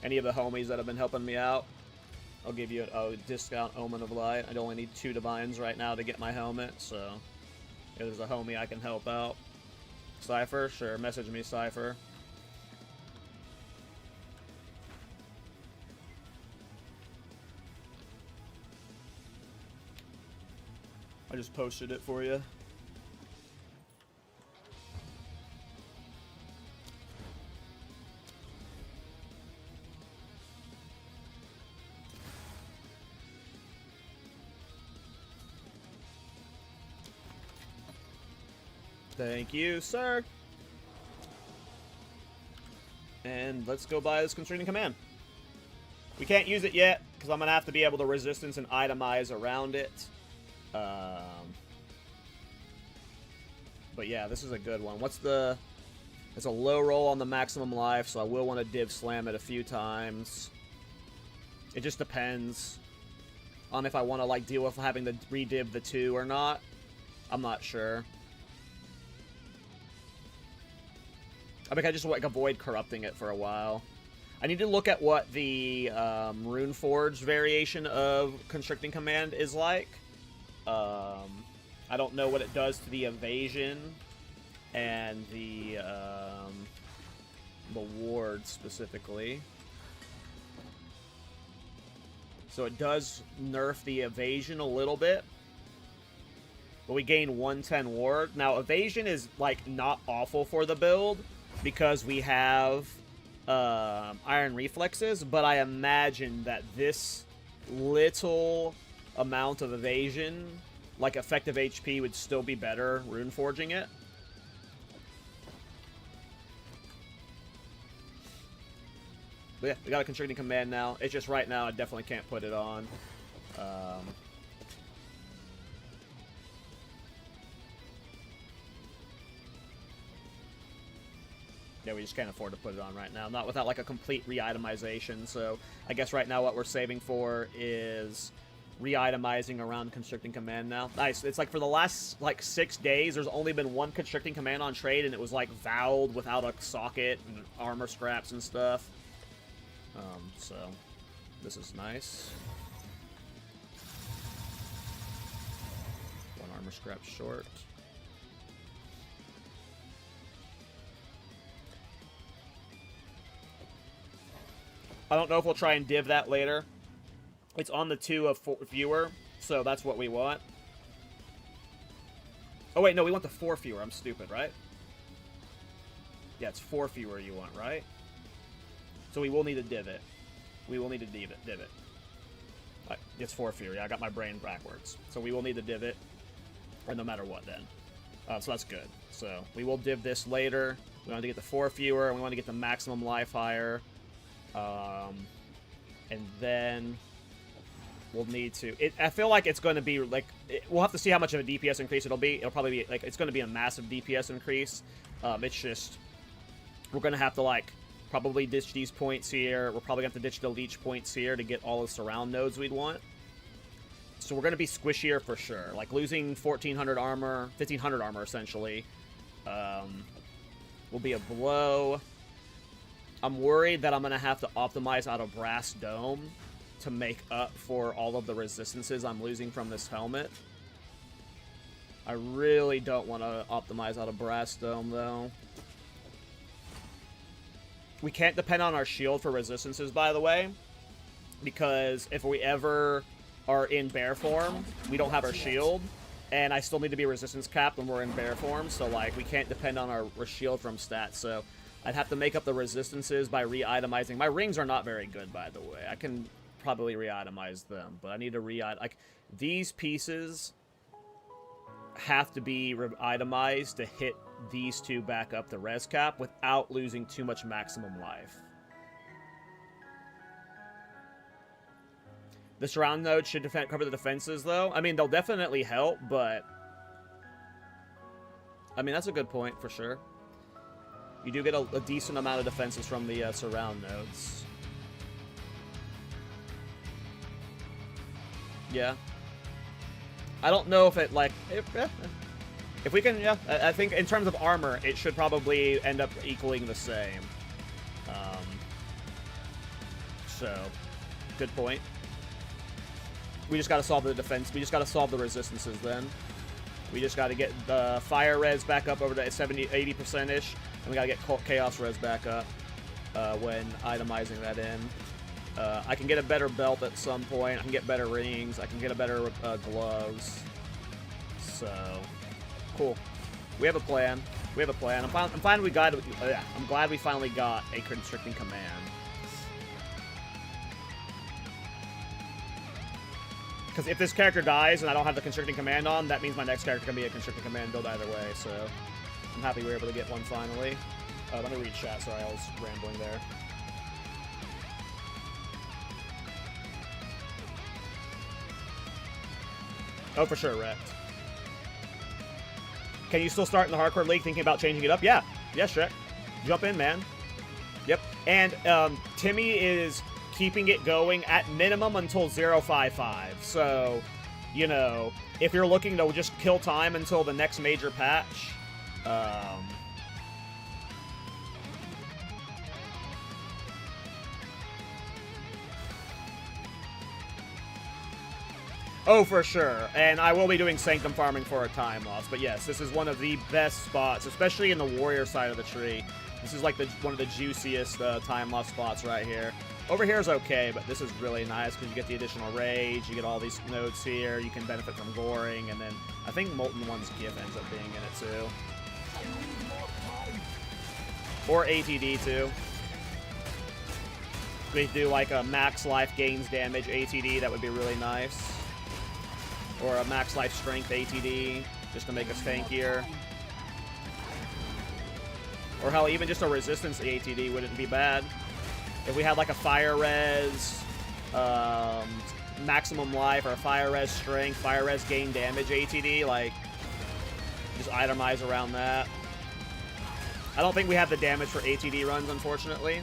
Any of the homies that have been helping me out? I'll give you a discount Omen of Light. I only need 2 Divines right now to get my helmet, so if there's a homie I can help out. Cypher? Sure, message me, Cypher. I just posted it for you. Thank you, sir. And let's go buy this Constraining Command. We can't use it yet, because I'm going to have to be able to resistance and itemize around it. But yeah, this is a good one. What's the... It's a low roll on the maximum life, so I will want to div slam it a few times. It just depends on if I want to like deal with having to re-div the 2 or not. I'm not sure. I think I just like avoid corrupting it for a while. I need to look at what the Runeforge variation of Constricting Command is like. I don't know what it does to the evasion and the ward specifically. So it does nerf the evasion a little bit. But we gain 110 ward. Now evasion is like not awful for the build because we have iron reflexes, but I imagine that this little amount of evasion, like effective HP, would still be better runeforging it. But yeah, we got a Constricting Command now. It's just right now I definitely can't put it on. Yeah, we just can't afford to put it on right now. Not without like a complete re-itemization. So I guess right now what we're saving for is re-itemizing around Constricting Command now. Nice. It's like for the last like 6 days, there's only been one Constricting Command on trade, and it was like vowed without a socket and armor scraps and stuff. So this is nice. One armor scrap short. I don't know if we'll try and div that later. It's on the 2 of viewer, so that's what we want. Oh wait, no, we want the 4 viewer. I'm stupid, right? Yeah, it's 4 viewer you want, right? So we will need to div it. We will need to div it. It's 4 viewer. Yeah, I got my brain backwards. So we will need to div it, or no matter what then. So that's good. So we will div this later. We want to get the 4 viewer, and we want to get the maximum life higher. And then we'll need to... I feel like it's going to be, like... we'll have to see how much of a DPS increase it'll be. It'll probably be, like... It's going to be a massive DPS increase. It's just... We're going to have to, like, probably ditch these points here. We're probably going to have to ditch the leech points here to get all the surround nodes we'd want. So we're going to be squishier for sure. Like, losing 1,400 armor... 1,500 armor, essentially. Will be a blow. I'm worried that I'm going to have to optimize out of Brass Dome to make up for all of the resistances I'm losing from this helmet. I really don't want to optimize out of Brass Dome, though. We can't depend on our shield for resistances, by the way, because if we ever are in bear form, we don't have our shield, and I still need to be resistance capped when we're in bear form, so like we can't depend on our shield from stats, so I'd have to make up the resistances by re-itemizing. My rings are not very good, by the way. I can probably re-itemize them, but I need to like these pieces have to be itemized to hit these two back up the res cap without losing too much maximum life. The surround nodes should cover the defenses, though. I mean, they'll definitely help, but I mean, that's a good point for sure. You do get a decent amount of defenses from the surround nodes. Yeah. I don't know if it, like... If we can, yeah. I think in terms of armor, it should probably end up equaling the same. So, good point. We just gotta solve the defense. We just gotta solve the resistances then. We just gotta get the fire res back up over to 70-80%-ish. And we gotta get chaos res back up when itemizing that in. I can get a better belt at some point. I can get better rings. I can get a better gloves. So, cool. We have a plan. We have a plan. I'm fine. I'm glad we finally got a constricting command. Because if this character dies and I don't have the constricting command on, that means my next character can be a constricting command build either way. So, I'm happy we were able to get one finally. Let me read chat. Sorry, I was rambling there. Oh, for sure, wrecked. Can you still start in the hardcore league thinking about changing it up? Yeah. Yeah, Shrek. Jump in, man. Yep. And Timmy is keeping it going at minimum until 055. So, you know, if you're looking to just kill time until the next major patch, oh, for sure. And I will be doing Sanctum farming for a time loss. But yes, this is one of the best spots, especially in the warrior side of the tree. This is like one of the juiciest time loss spots right here. Over here is okay, but this is really nice because you get the additional rage, you get all these nodes here, you can benefit from goring, and then I think Molten One's gift ends up being in it too. Or ATD too. We do like a max life gains damage ATD, that would be really nice. Or a max life strength ATD, just to make us tankier. Or hell, even just a resistance ATD wouldn't be bad. If we had like a fire res, maximum life, or fire res strength, fire res gain damage ATD, like, just itemize around that. I don't think we have the damage for ATD runs, unfortunately.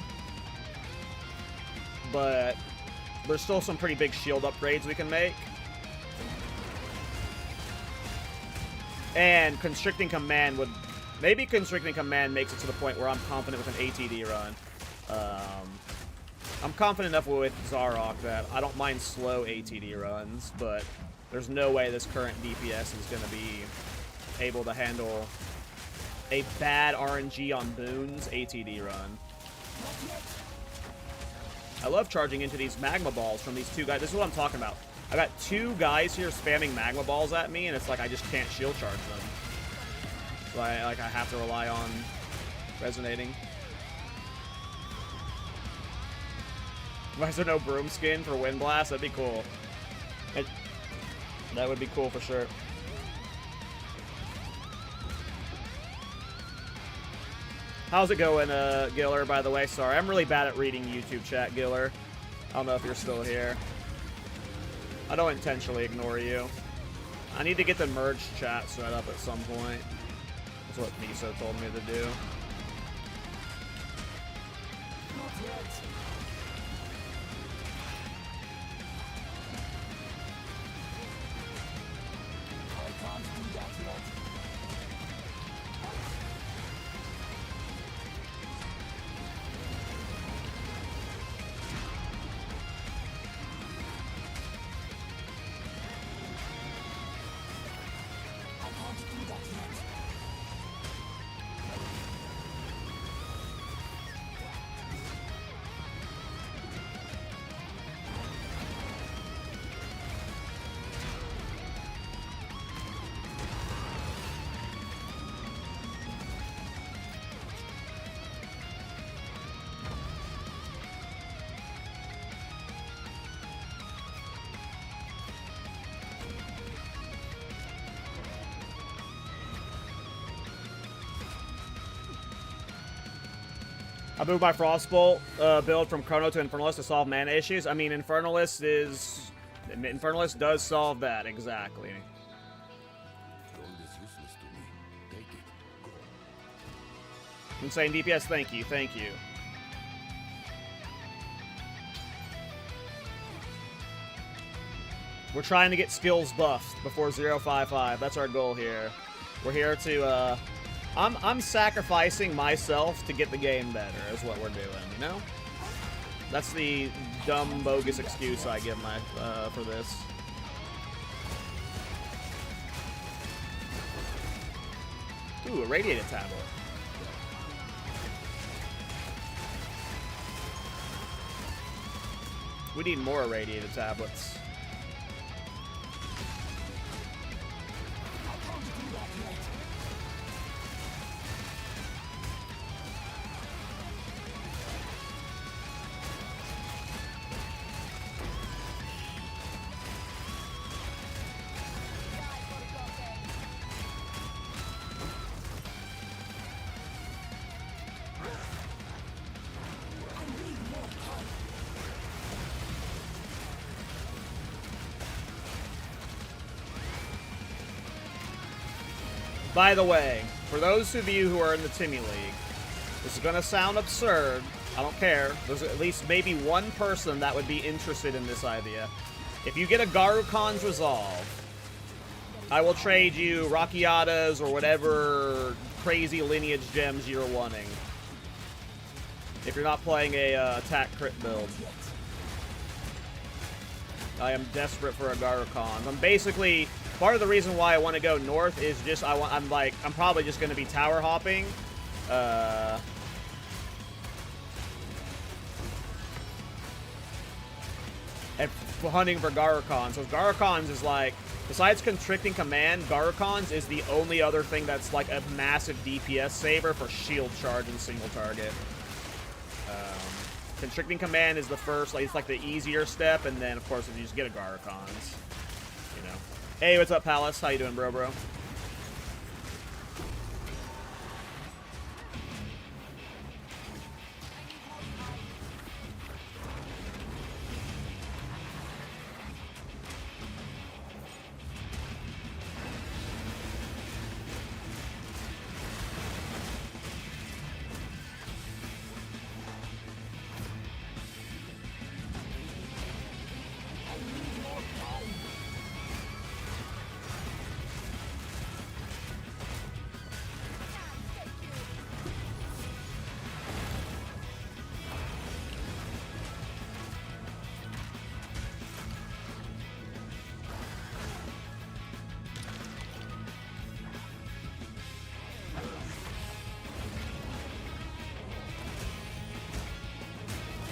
But there's still some pretty big shield upgrades we can make. And Constricting Command would... Maybe Constricting Command makes it to the point where I'm confident with an ATD run. I'm confident enough with Zarok that I don't mind slow ATD runs, but there's no way this current DPS is going to be able to handle a bad RNG on Boons ATD run. I love charging into these magma balls from these two guys. This is what I'm talking about. I got two guys here spamming magma balls at me, and it's like I just can't shield charge them. So I have to rely on resonating. Why is there no broom skin for Wind Blast? That'd be cool. That would be cool for sure. How's it going, Giller, by the way? Sorry, I'm really bad at reading YouTube chat, Giller. I don't know if you're still here. I don't intentionally ignore you. I need to get the merge chat set up at some point. That's what Miso told me to do. I moved my Frostbolt build from Chrono to Infernalist to solve mana issues. I mean, Infernalist does solve that, exactly. Gold is useless to me. Take it. Go. Insane DPS, thank you, thank you. We're trying to get skills buffed before 055. That's our goal here. We're here to, I'm sacrificing myself to get the game better, is what we're doing, you know? That's the dumb, bogus excuse I give for this. Ooh, a radiated tablet. We need more irradiated tablets. By the way, for those of you who are in the Timmy League, this is going to sound absurd. I don't care. There's at least maybe one person that would be interested in this idea. If you get a Garukan's Resolve, I will trade you Rakiatas or whatever crazy lineage gems you're wanting. If you're not playing a attack crit build. I am desperate for a Garukan's. I'm basically... Part of the reason why I want to go north is just I'm probably just going to be tower hopping, and hunting for Garukons. So Garukons is like, besides Constricting Command, Garukons is the only other thing that's like a massive DPS saver for shield charge and single target. Constricting Command is the first, like it's like the easier step, and then of course if you just get a Garukons, you know. Hey, what's up, Palace? How you doing, bro?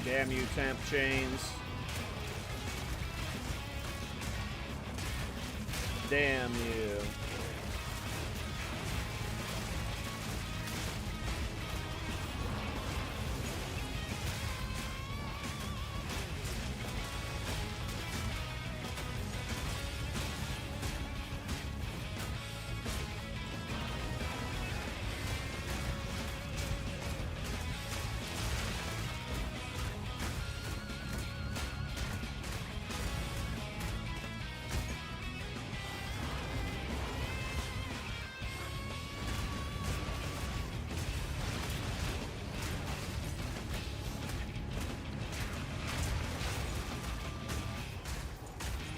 Damn you, temp chains. Damn you.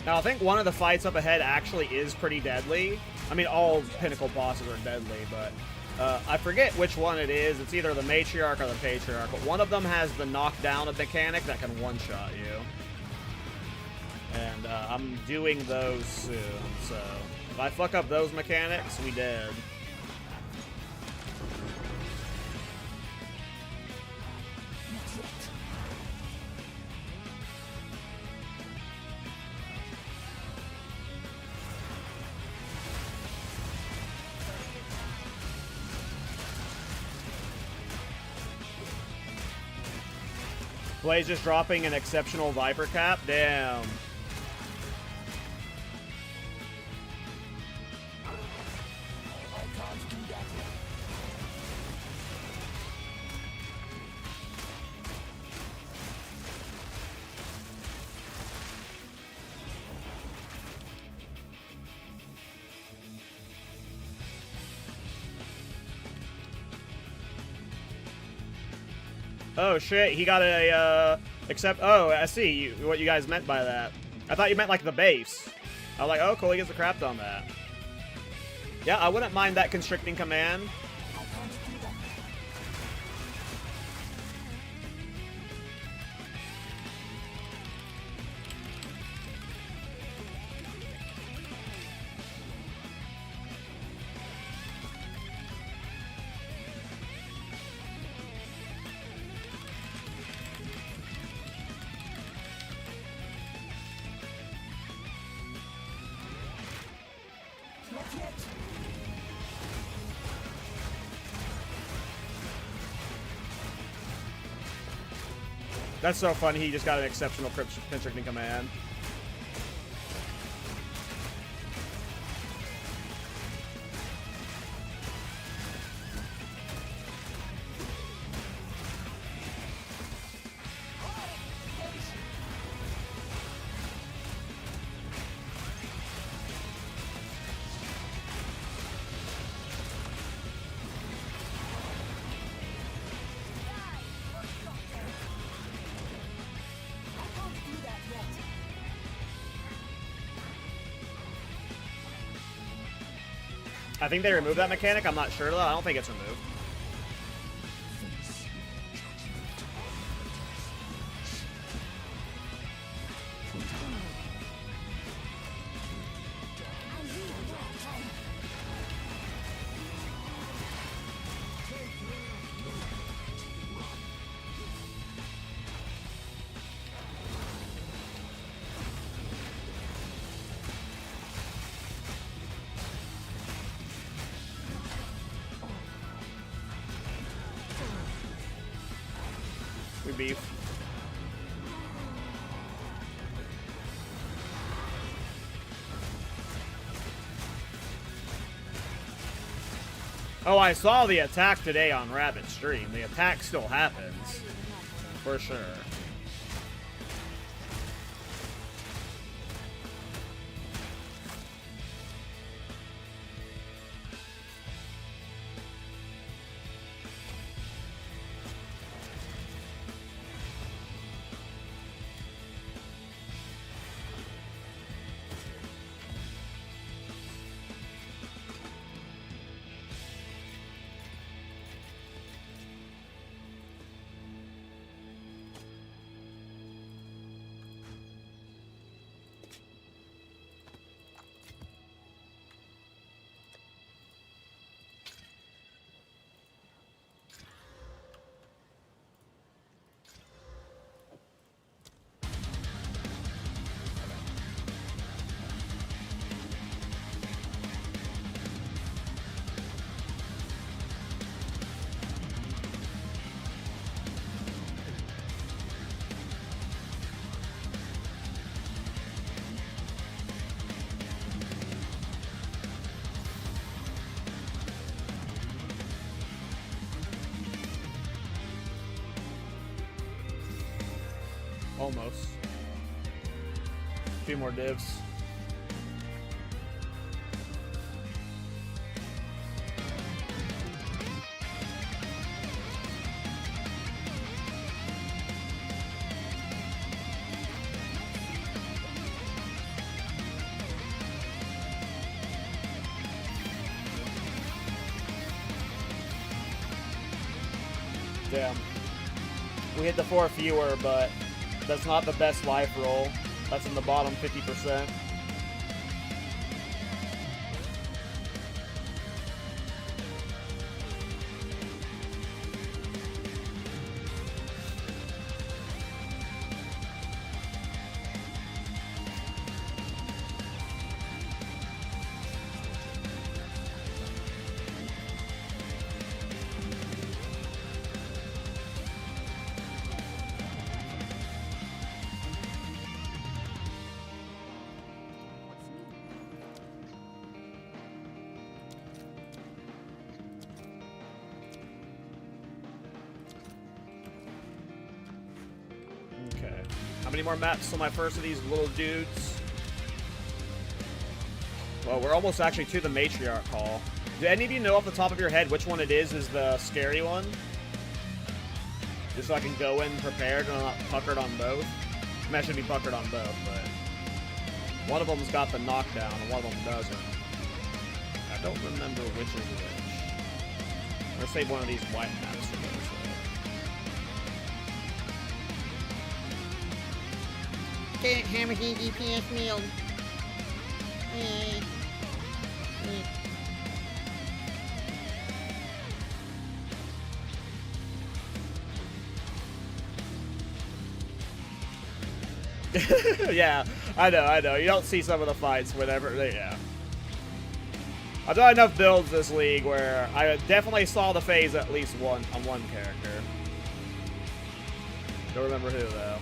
Now, I think one of the fights up ahead actually is pretty deadly. I mean, all Pinnacle bosses are deadly, but I forget which one it is. It's either the Matriarch or the Patriarch, but one of them has the knockdown mechanic that can one-shot you. And I'm doing those soon, so if I fuck up those mechanics, we dead. Blaze just dropping an exceptional Viper cap? Damn. Oh shit, he got a, except, oh, I see what you guys meant by that. I thought you meant like the base. I was like, oh cool, he gets a craft on that. Yeah, I wouldn't mind that constricting command. That's so funny, he just got an exceptional constricting command. I think they removed that mechanic. I'm not sure though. I don't think it's removed. Beef. Oh, I saw the attack today on Rabbit stream. The attack still happens. For sure. Almost. A few more divs. Damn. We hit the 4 fewer, but that's not the best life roll. That's in the bottom 50%. How many more maps till my first of these little dudes? Well, we're almost actually to the Matriarch Hall. Do any of you know off the top of your head which one it is the scary one? Just so I can go in prepared and I'm not puckered on both. I mean, I should be puckered on both, but one of them's got the knockdown and one of them doesn't. I don't remember which is which. I'm gonna save one of these white maps for those. Can't hammer any DPS meal. Yeah, I know. You don't see some of the fights whenever yeah. I've done enough builds this league where I definitely saw the phase at least on one character. Don't remember who though.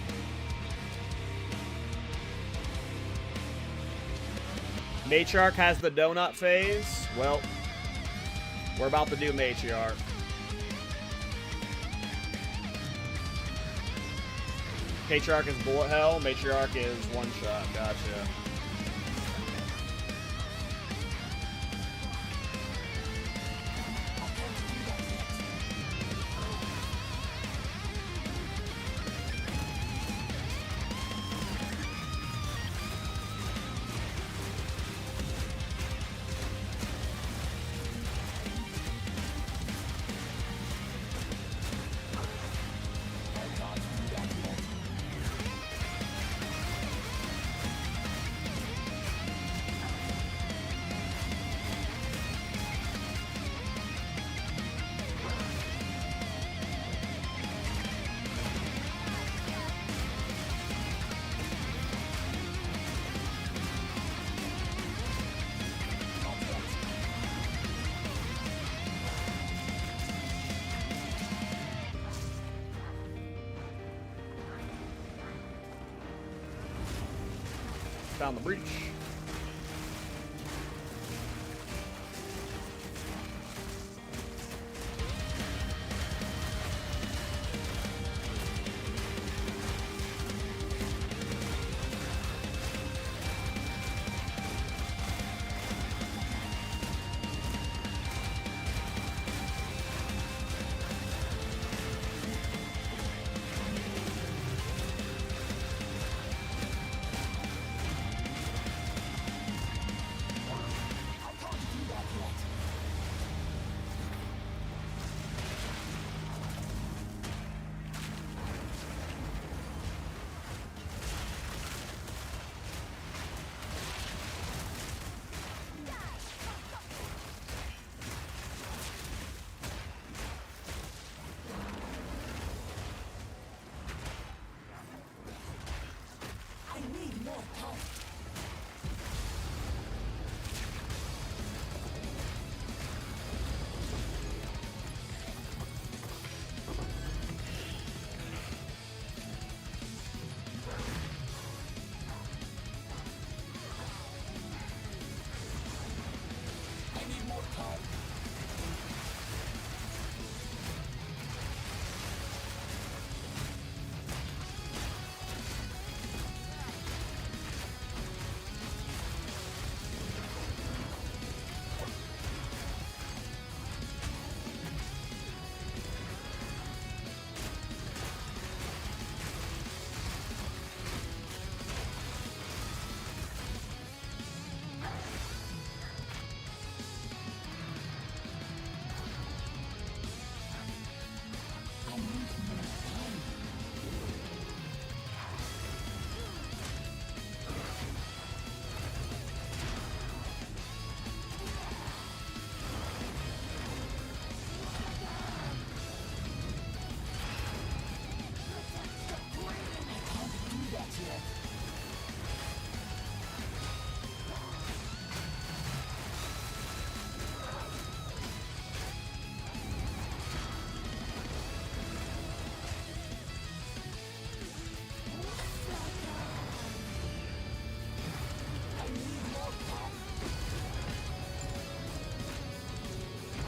Matriarch has the donut phase. Well, we're about to do Matriarch. Patriarch is bullet hell, Matriarch is one shot. Gotcha. Found the breach.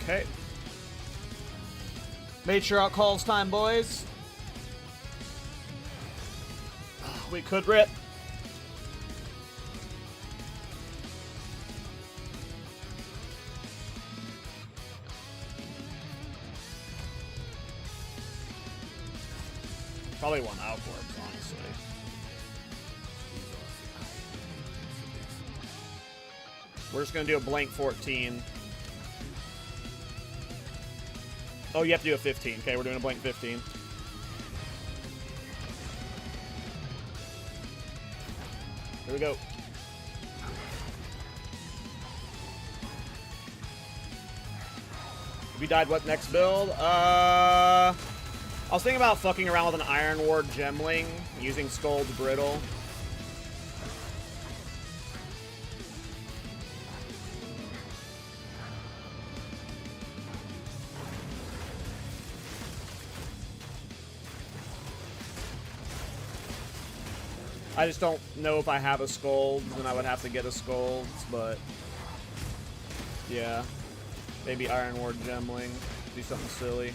Okay. Matriarch calls time, boys. We could rip. Probably one Alcorp, honestly. We're just gonna do a blank 14. Oh, you have to do a 15. Okay, we're doing a blank 15. Here we go. If you died, what next build? I was thinking about fucking around with an Iron Ward Gemling, using Scold's Brittle. I just don't know if I have a Scold, then I would have to get a Scold, but yeah. Maybe Iron Ward Gemling, do something silly.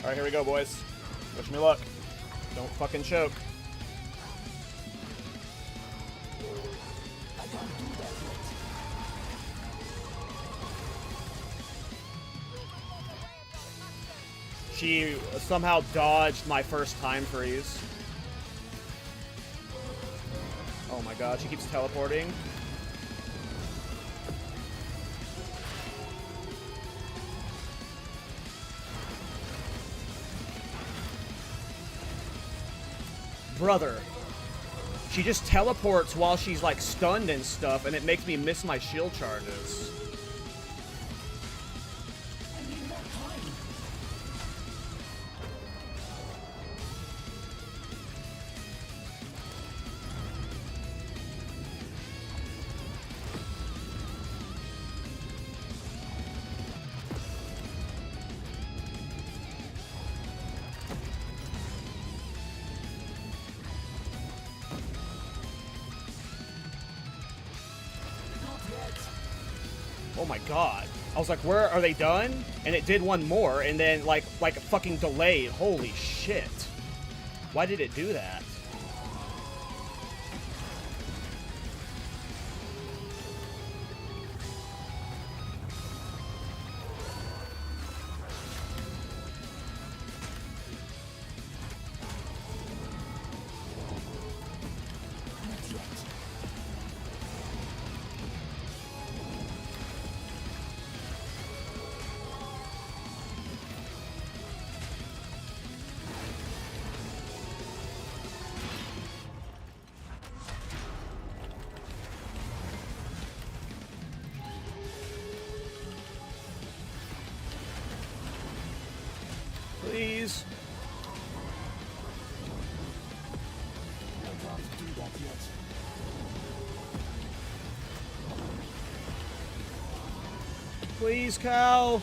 Alright, here we go, boys. Wish me luck. Don't fucking choke. She somehow dodged my first time freeze. Oh my god, she keeps teleporting. Brother, she just teleports while she's like stunned and stuff, and it makes me miss my shield charges. Oh my god. I was like, where are they done? And it did one more, and then like fucking delayed. Holy shit. Why did it do that? Please. Please, Cal.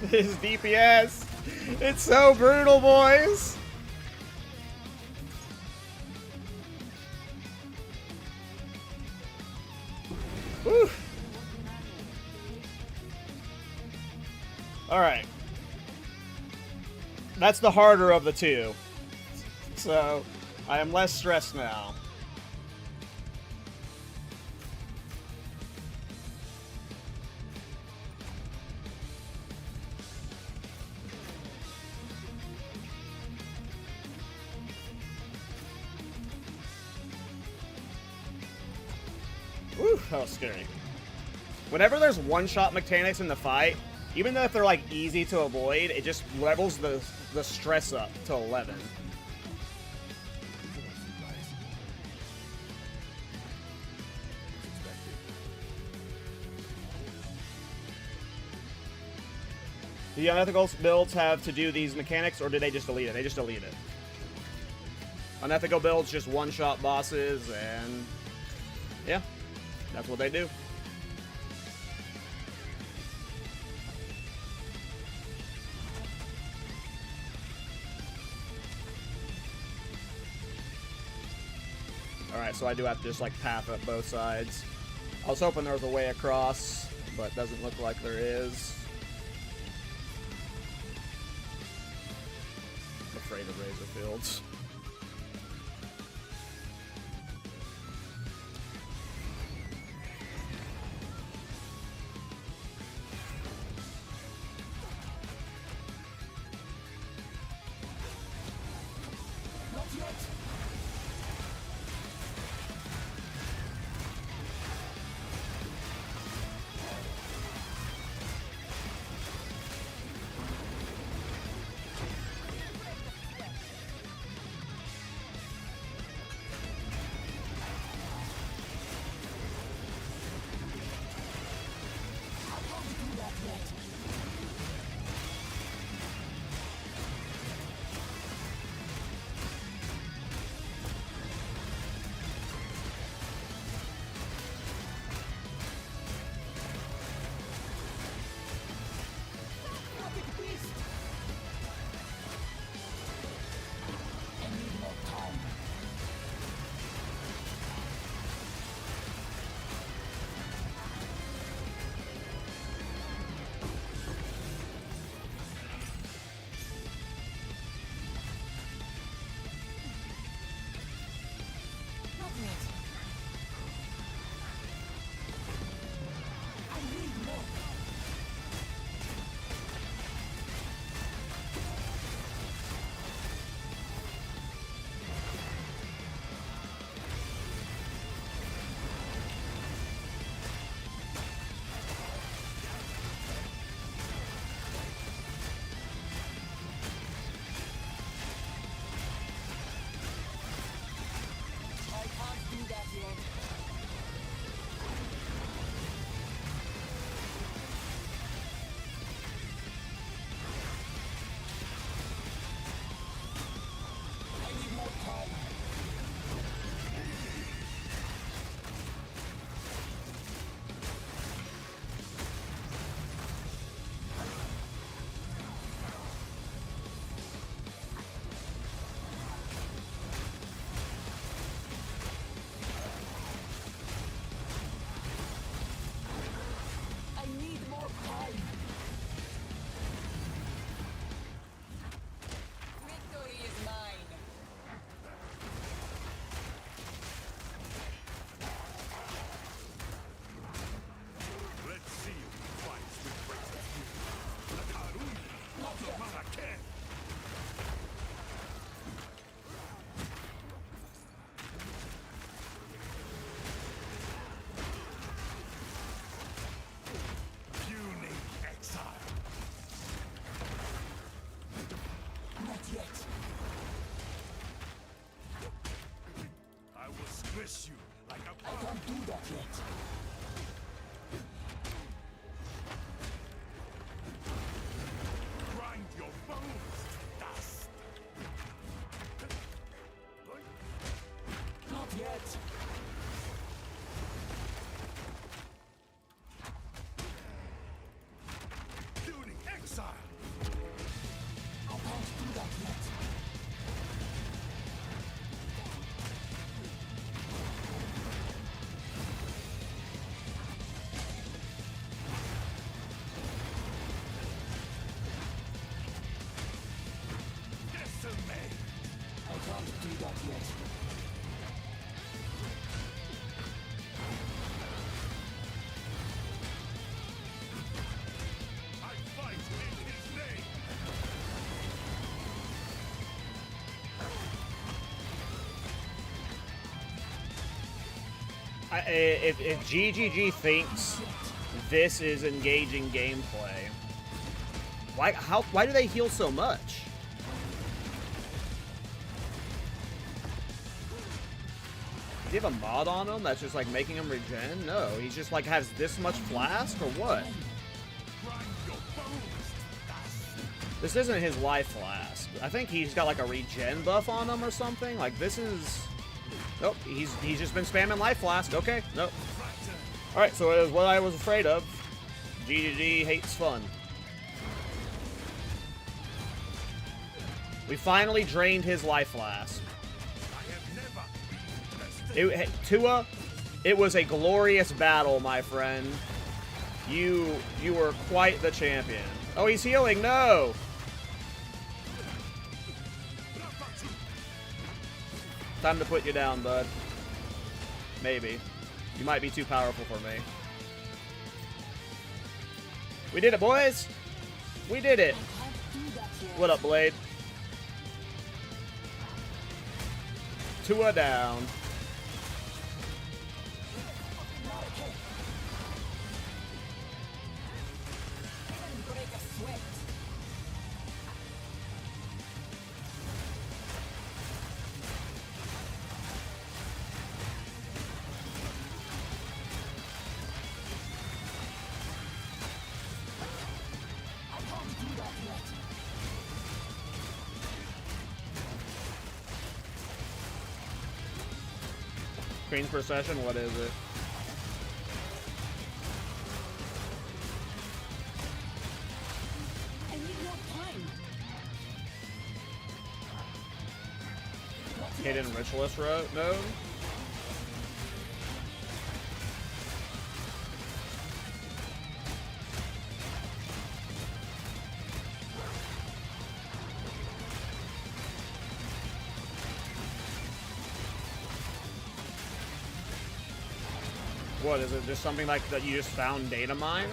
This DPS. It's so brutal, boys. Whew. Alright. That's the harder of the two. So, I am less stressed now. Whew, that was scary. Whenever there's one-shot mechanics in the fight, even though if they're like easy to avoid, it just levels the stress up to 11. Do the unethical builds have to do these mechanics, or did they just delete it? They just delete it. Unethical builds just one-shot bosses, and yeah, that's what they do. Alright, so I do have to just, like, path up both sides. I was hoping there was a way across, but doesn't look like there is. I'm afraid of Razor Fields. Squish you like a I can't do that yet. Grind your bones to dust. Not yet. Tuning Exile. I can't do that yet. If GGG thinks this is engaging gameplay, why do they heal so much? Do you have a mod on him that's just like making him regen? No, he's just like has this much flask or what? This isn't his life flask. I think he's got like a regen buff on him or something. Like this is. Nope, he's just been spamming life flask. Okay, nope. Alright, so it is what I was afraid of. GGG hates fun. We finally drained his life flask. I have never been Tua, it was a glorious battle, my friend. You were quite the champion. Oh, he's healing. No. Time to put you down, bud. Maybe. You might be too powerful for me. We did it, boys. We did it. What up, Blade? Tua down. Queens per session, what is it? I need more time. Hidden Ritualist node? What, is it just something like that you just found data mine?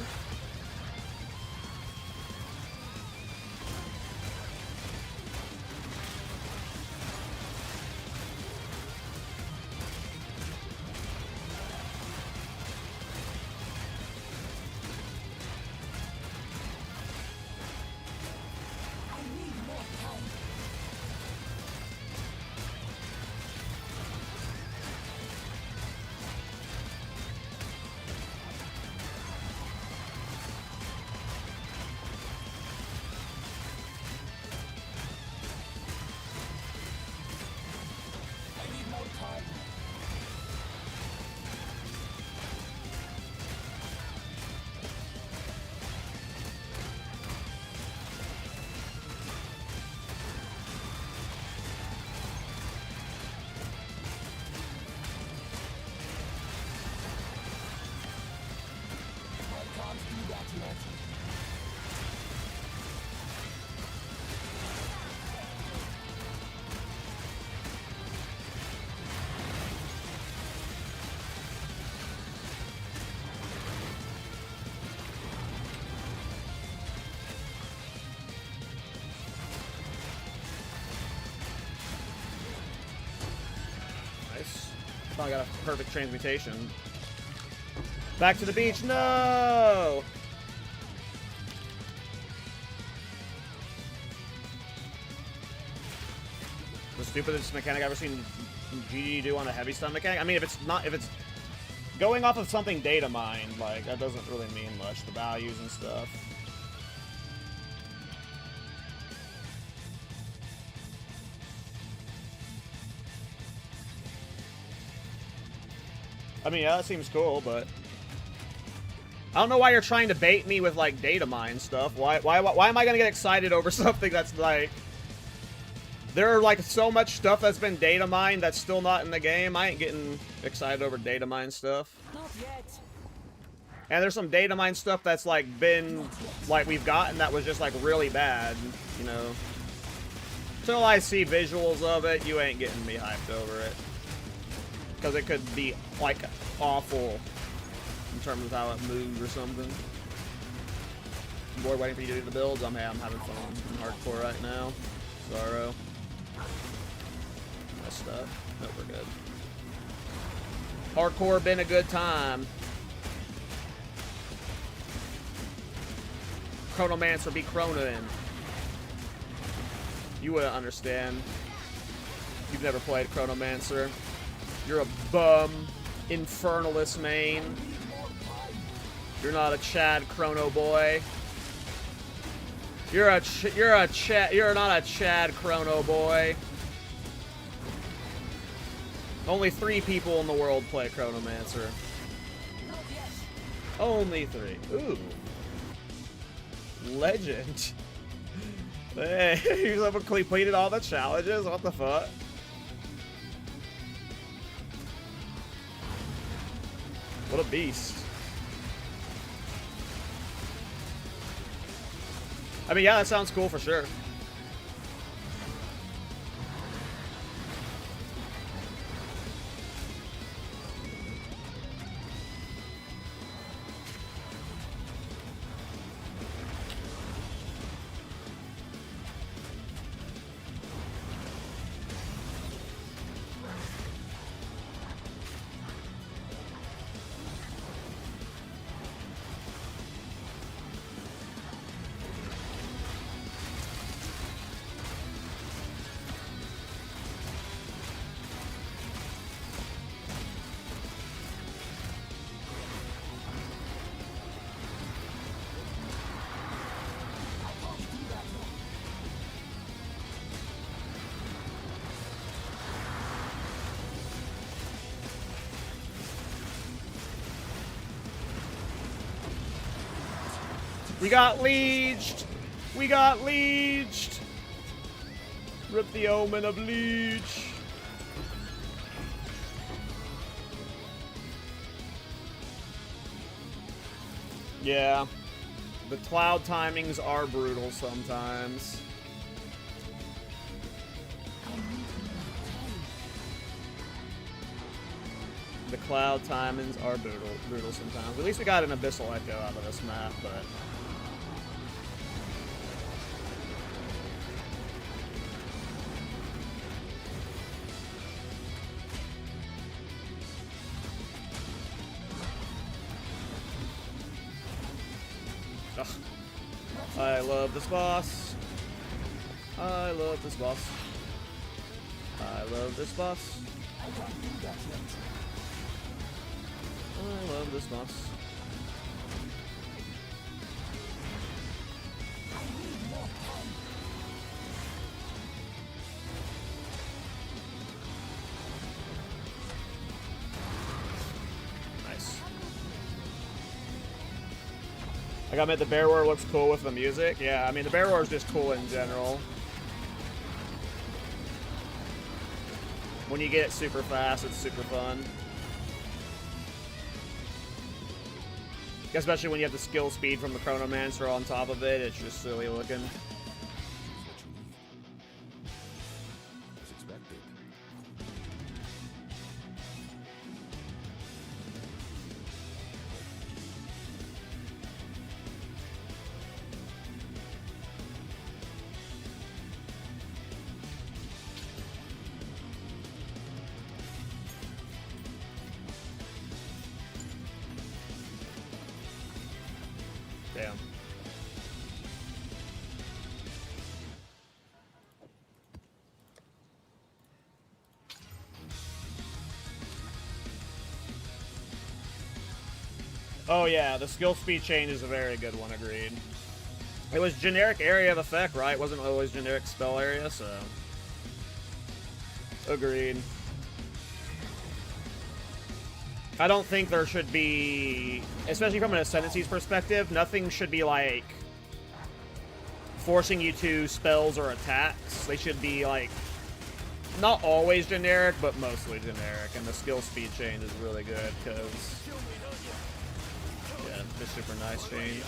I got a perfect transmutation. Back to the beach. No! The stupidest mechanic I've ever seen GG do on a heavy stun mechanic. I mean, if it's going off of something data mined, like, that doesn't really mean much. The values and stuff. I mean, yeah, that seems cool, but I don't know why you're trying to bait me with, like, data mine stuff. Why am I gonna get excited over something that's, like... There are, like, so much stuff that's been data mined that's still not in the game. I ain't getting excited over data mine stuff. Not yet. And there's some data mine stuff that's, like, been... Like, we've gotten that was just, like, really bad, you know. Until I see visuals of it, you ain't getting me hyped over it. Because it could be, like, awful in terms of how it moves or something. Boy, waiting for you to do the builds. I'm having fun in hardcore right now. Sorrow. Messed up. Nope, we're good. Hardcore been a good time. Chronomancer be chronoing. You wouldn't understand. You've never played Chronomancer. You're a bum, infernalist main. You're not a Chad Chrono boy. You're not a Chad Chrono boy. Only 3 people in the world play Chronomancer. Only 3. Ooh. Legend. Hey, you've completed all the challenges? What the fuck? What a beast. I mean, yeah, that sounds cool for sure. We got leeched! We got leeched! Rip the omen of leech. Yeah. The cloud timings are brutal sometimes. The cloud timings are brutal sometimes. At least we got an Abyssal Echo out of this map, but... Ugh. I love this boss. I love this boss. I love this boss. I love this boss. Nice. I gotta admit, the Bear Roar looks cool with the music. Yeah, I mean, the Bear Roar is just cool in general. When you get it super fast, it's super fun. Especially when you have the skill speed from the Chronomancer on top of it, it's just silly looking. As expected. Damn. Oh yeah, the skill speed change is a very good one, agreed. It was generic area of effect, right? It wasn't always generic spell area, so... Agreed. I don't think there should be, especially from an Ascendancy's perspective, nothing should be like forcing you to spells or attacks. They should be like, not always generic, but mostly generic. And the skill speed change is really good because, yeah, it's a super nice change.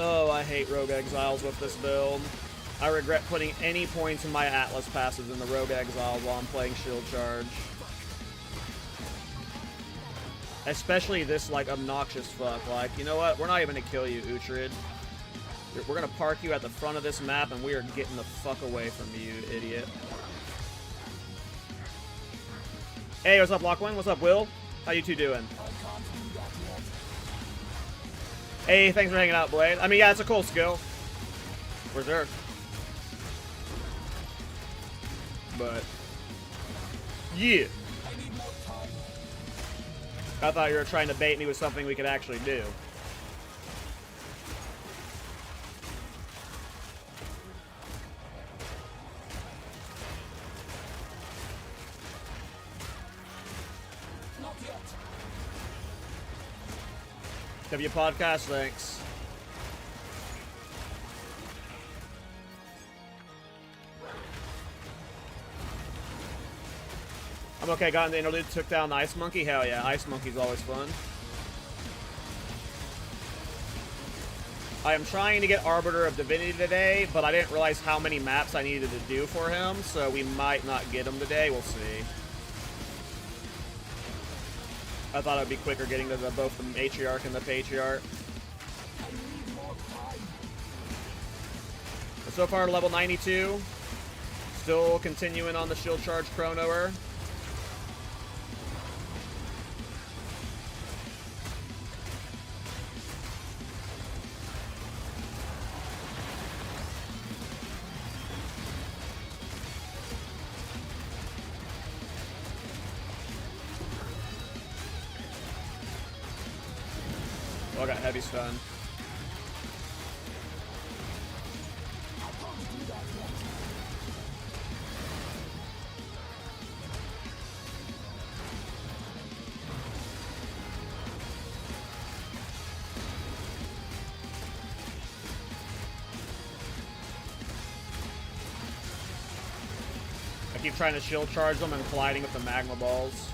Oh, I hate Rogue Exiles with this build. I regret putting any points in my Atlas passes in the Rogue Exiles while I'm playing Shield Charge. Especially this, like, obnoxious fuck. Like, you know what? We're not even gonna kill you, Uhtred. We're gonna park you at the front of this map, and we are getting the fuck away from you, idiot. Hey, what's up, Lachlan? What's up, Will? How you two doing? Hey, thanks for hanging out, Blade. I mean, yeah, it's a cool skill. Berserk. But yeah. I thought you were trying to bait me with something we could actually do. W Podcast, thanks. I'm okay, got in the interlude, took down the Ice Monkey. Hell yeah, Ice Monkey's always fun. I am trying to get Arbiter of Divinity today, but I didn't realize how many maps I needed to do for him, so we might not get him today. We'll see. I thought it would be quicker getting to both the Matriarch and the Patriarch. But so far, level 92. Still continuing on the shield charge chronoer. Oh, I got heavy stun. I keep trying to shield charge them and colliding with the magma balls.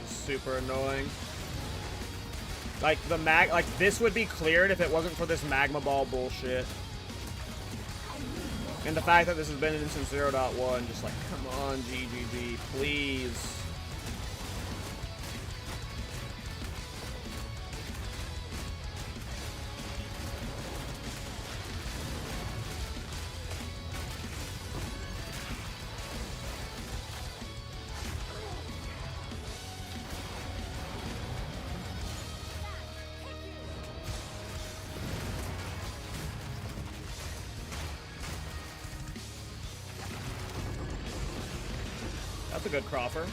Super annoying. Like this would be cleared if it wasn't for this magma ball bullshit. And the fact that this has been in since 0.1, just like, come on, GGG, please. That's a good Crawford.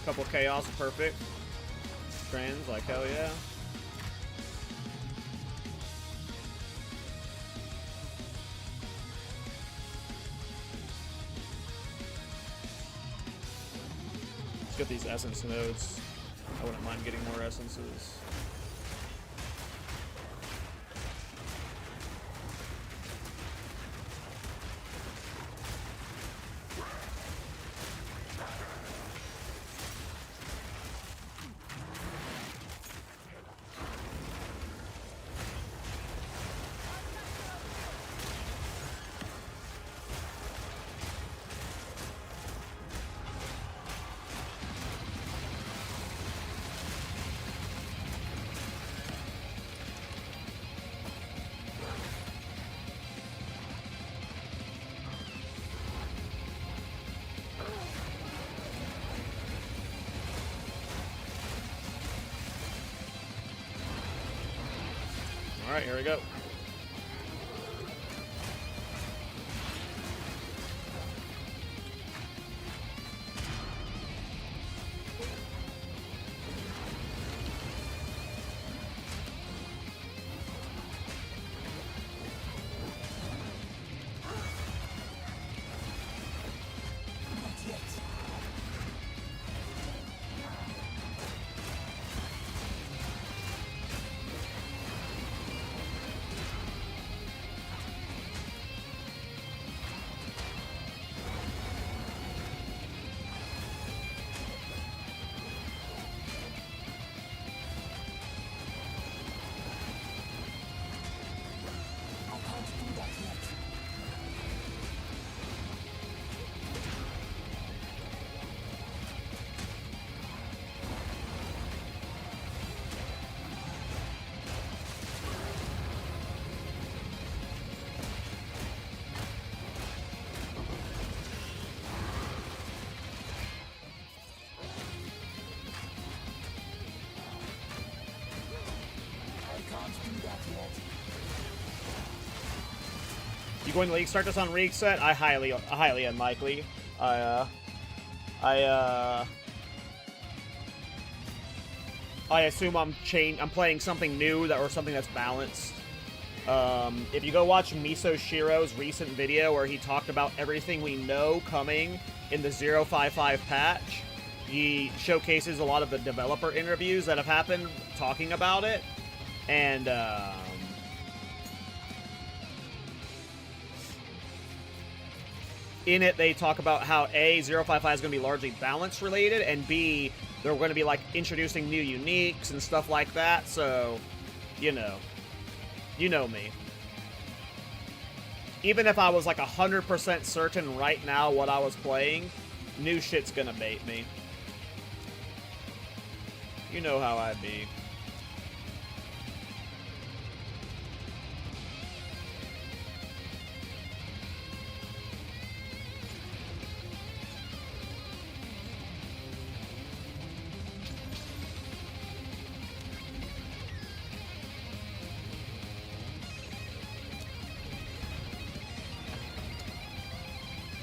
Couple Chaos, perfect. Strands, like hell yeah. Let's get these essence nodes. I wouldn't mind getting more essences. All right, here we go. You going to league? Start this on reset? Highly unlikely. I assume I'm playing something new or something that's balanced. If you go watch Miso Shiro's recent video where he talked about everything we know coming in the 0.55 patch, he showcases a lot of the developer interviews that have happened talking about it, and in it they talk about how A, 0.55 is going to be largely balance related, and B, they're going to be like introducing new uniques and stuff like that, so, you know me. Even if I was like 100% certain right now what I was playing, new shit's gonna bait me. You know how I be.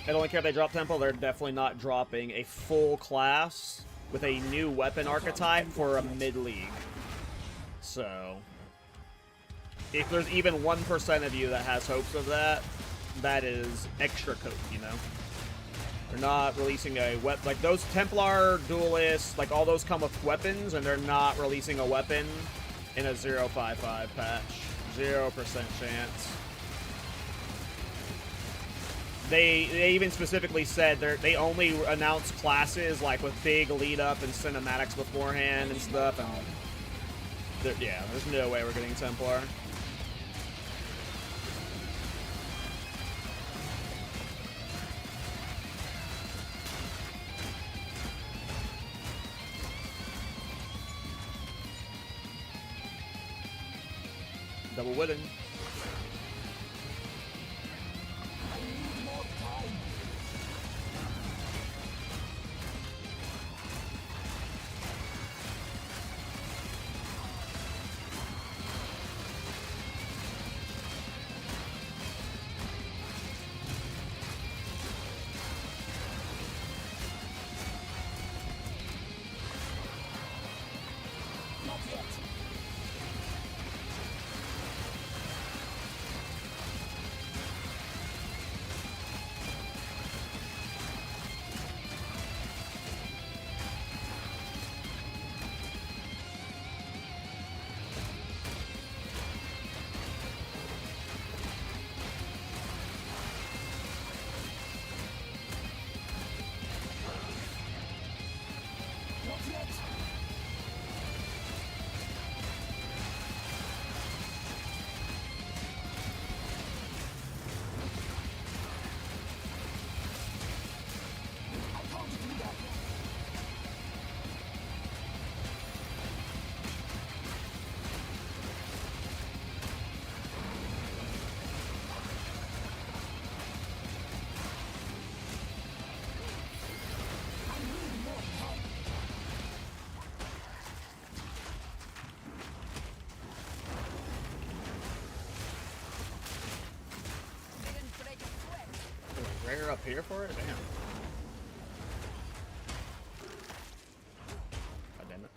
I don't care if they drop Temple, they're definitely not dropping a full class with a new weapon archetype for a mid-league. So, if there's even 1% of you that has hopes of that, that is extra coke, you know? They're not releasing a weapon. Like, those Templar, Duelists, like, all those come with weapons, and they're not releasing a weapon in a 0.55 patch. 0% chance. They even specifically said they only announce classes like with big lead up and cinematics beforehand and stuff. And yeah, there's no way we're getting Templar. Double wooden. Rare up here for it? Damn. God damn it.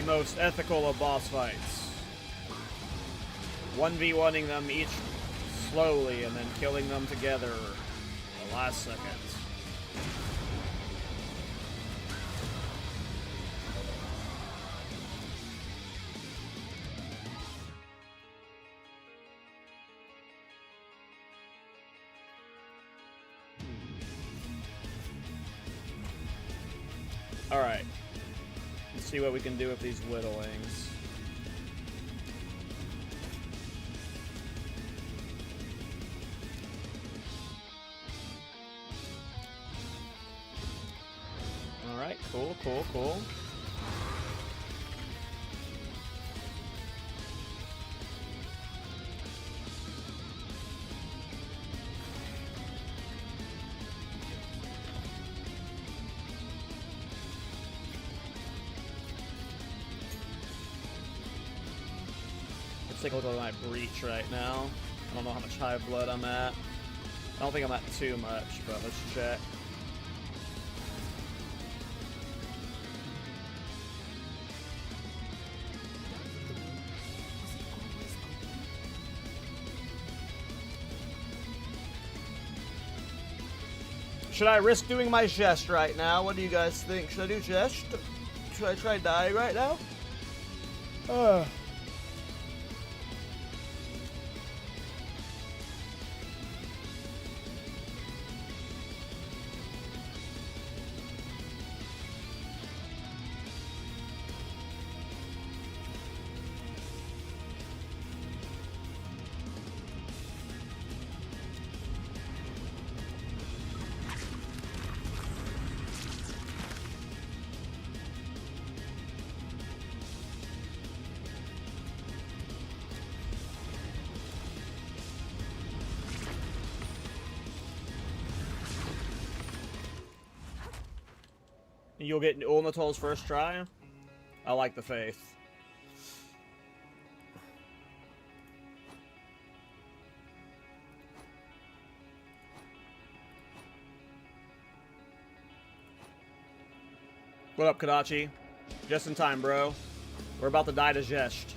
the most ethical of boss fights. 1v1ing them each slowly and then killing them together the last second. Alright. Let's see what we can do with these whittlings. Alright, cool, cool, cool. Let's take a look at my breach right now. I don't know how much high blood I'm at. I don't think I'm at too much, but let's check. Should I risk doing my gest right now? What do you guys think? Should I do gest? Should I try die right now? You'll get Ulnatol's first try? I like the faith. What up, Kadachi? Just in time, bro. We're about to die to Zest.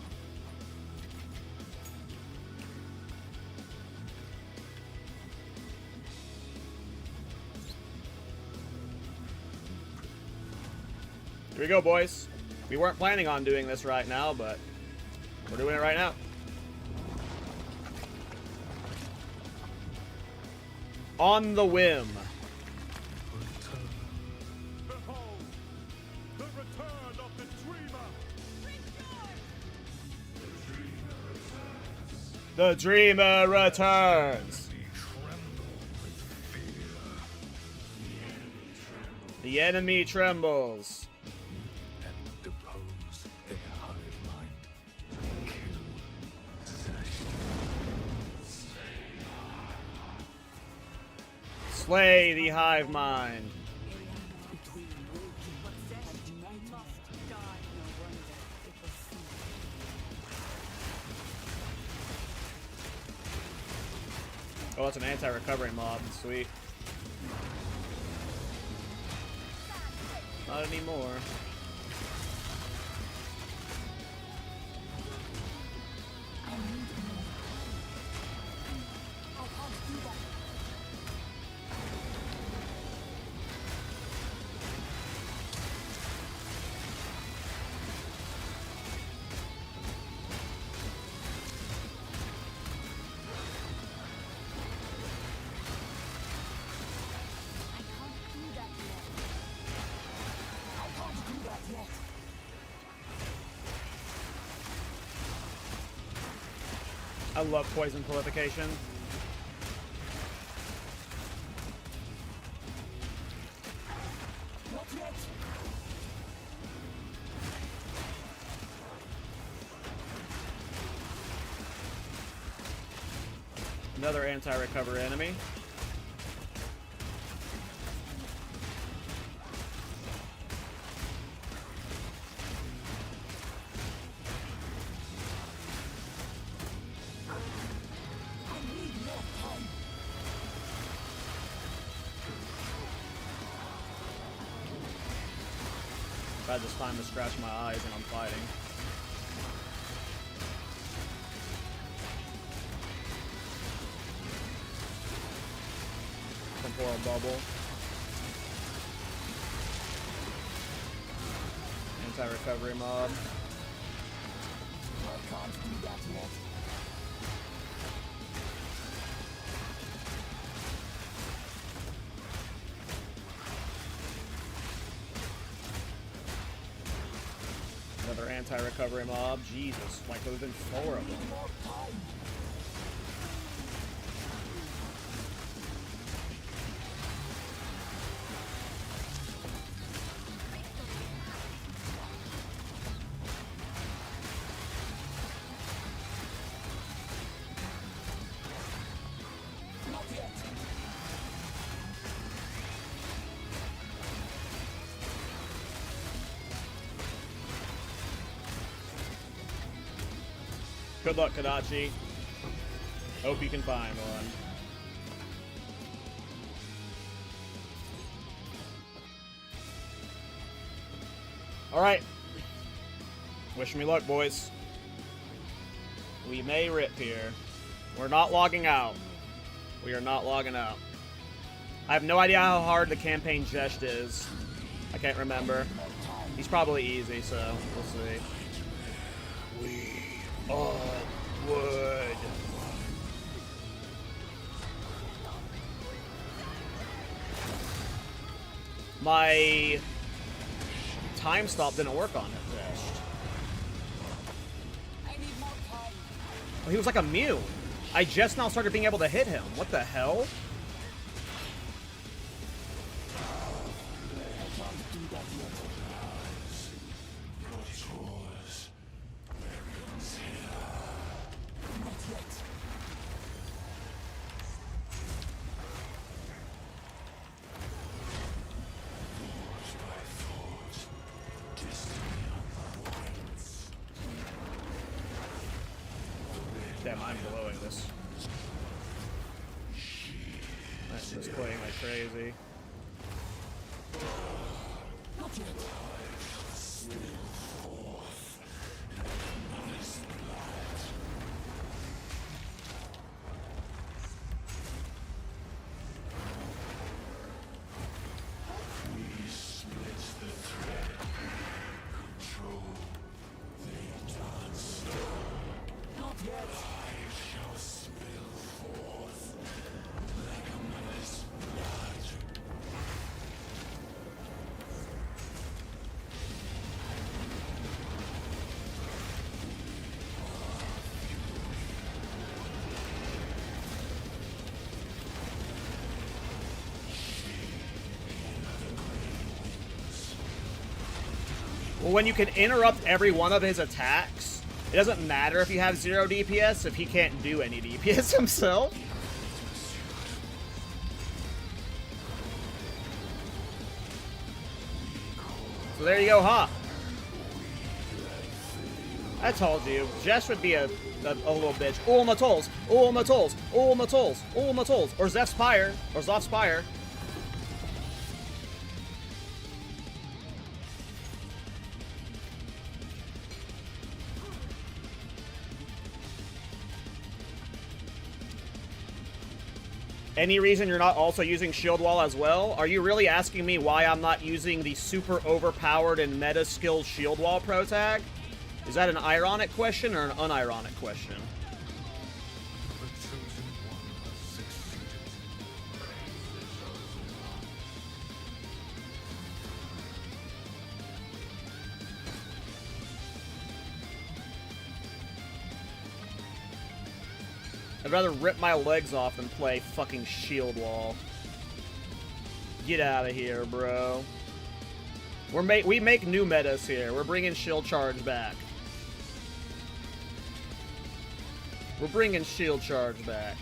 Here we go, boys. We weren't planning on doing this right now, but we're doing it right now. On the whim. Behold, the return of the dreamer. The dreamer returns. The enemy trembles. Slay the hive mind. Oh, it's an anti-recovery mob. Sweet. Not anymore. I love poison prolification. Another anti-recover enemy. I've had this time to scratch my eyes and I'm fighting. Temporal bubble. Anti-recovery mob. Another anti-recovery mob. Jesus, like there's been 4 of them. Good luck, Kadachi. Hope you can find one. Alright. Wish me luck, boys. We may rip here. We're not logging out. We are not logging out. I have no idea how hard the campaign gest is. I can't remember. He's probably easy, so we'll see. Onward. My time stop didn't work on it. Oh, he was like immune. I just now started being able to hit him. What the hell? Damn, I'm blowing this. That's just playing like crazy. Well, when you can interrupt every one of his attacks, it doesn't matter if you have 0 DPS if he can't do any DPS himself. So there you go, huh? I told you, Jess would be a little bitch. All my tolls, all my tolls, all my tolls, all my tolls. Or Zeph's Pyre, or Zoth's Pyre. Any reason you're not also using Shield Wall as well? Are you really asking me why I'm not using the super overpowered and meta skilled Shield Wall pro tag? Is that an ironic question or an unironic question? I'd rather rip my legs off than play fucking Shield Wall. Get out of here, bro. We make new metas here. We're bringing Shield Charge back. We're bringing Shield Charge back.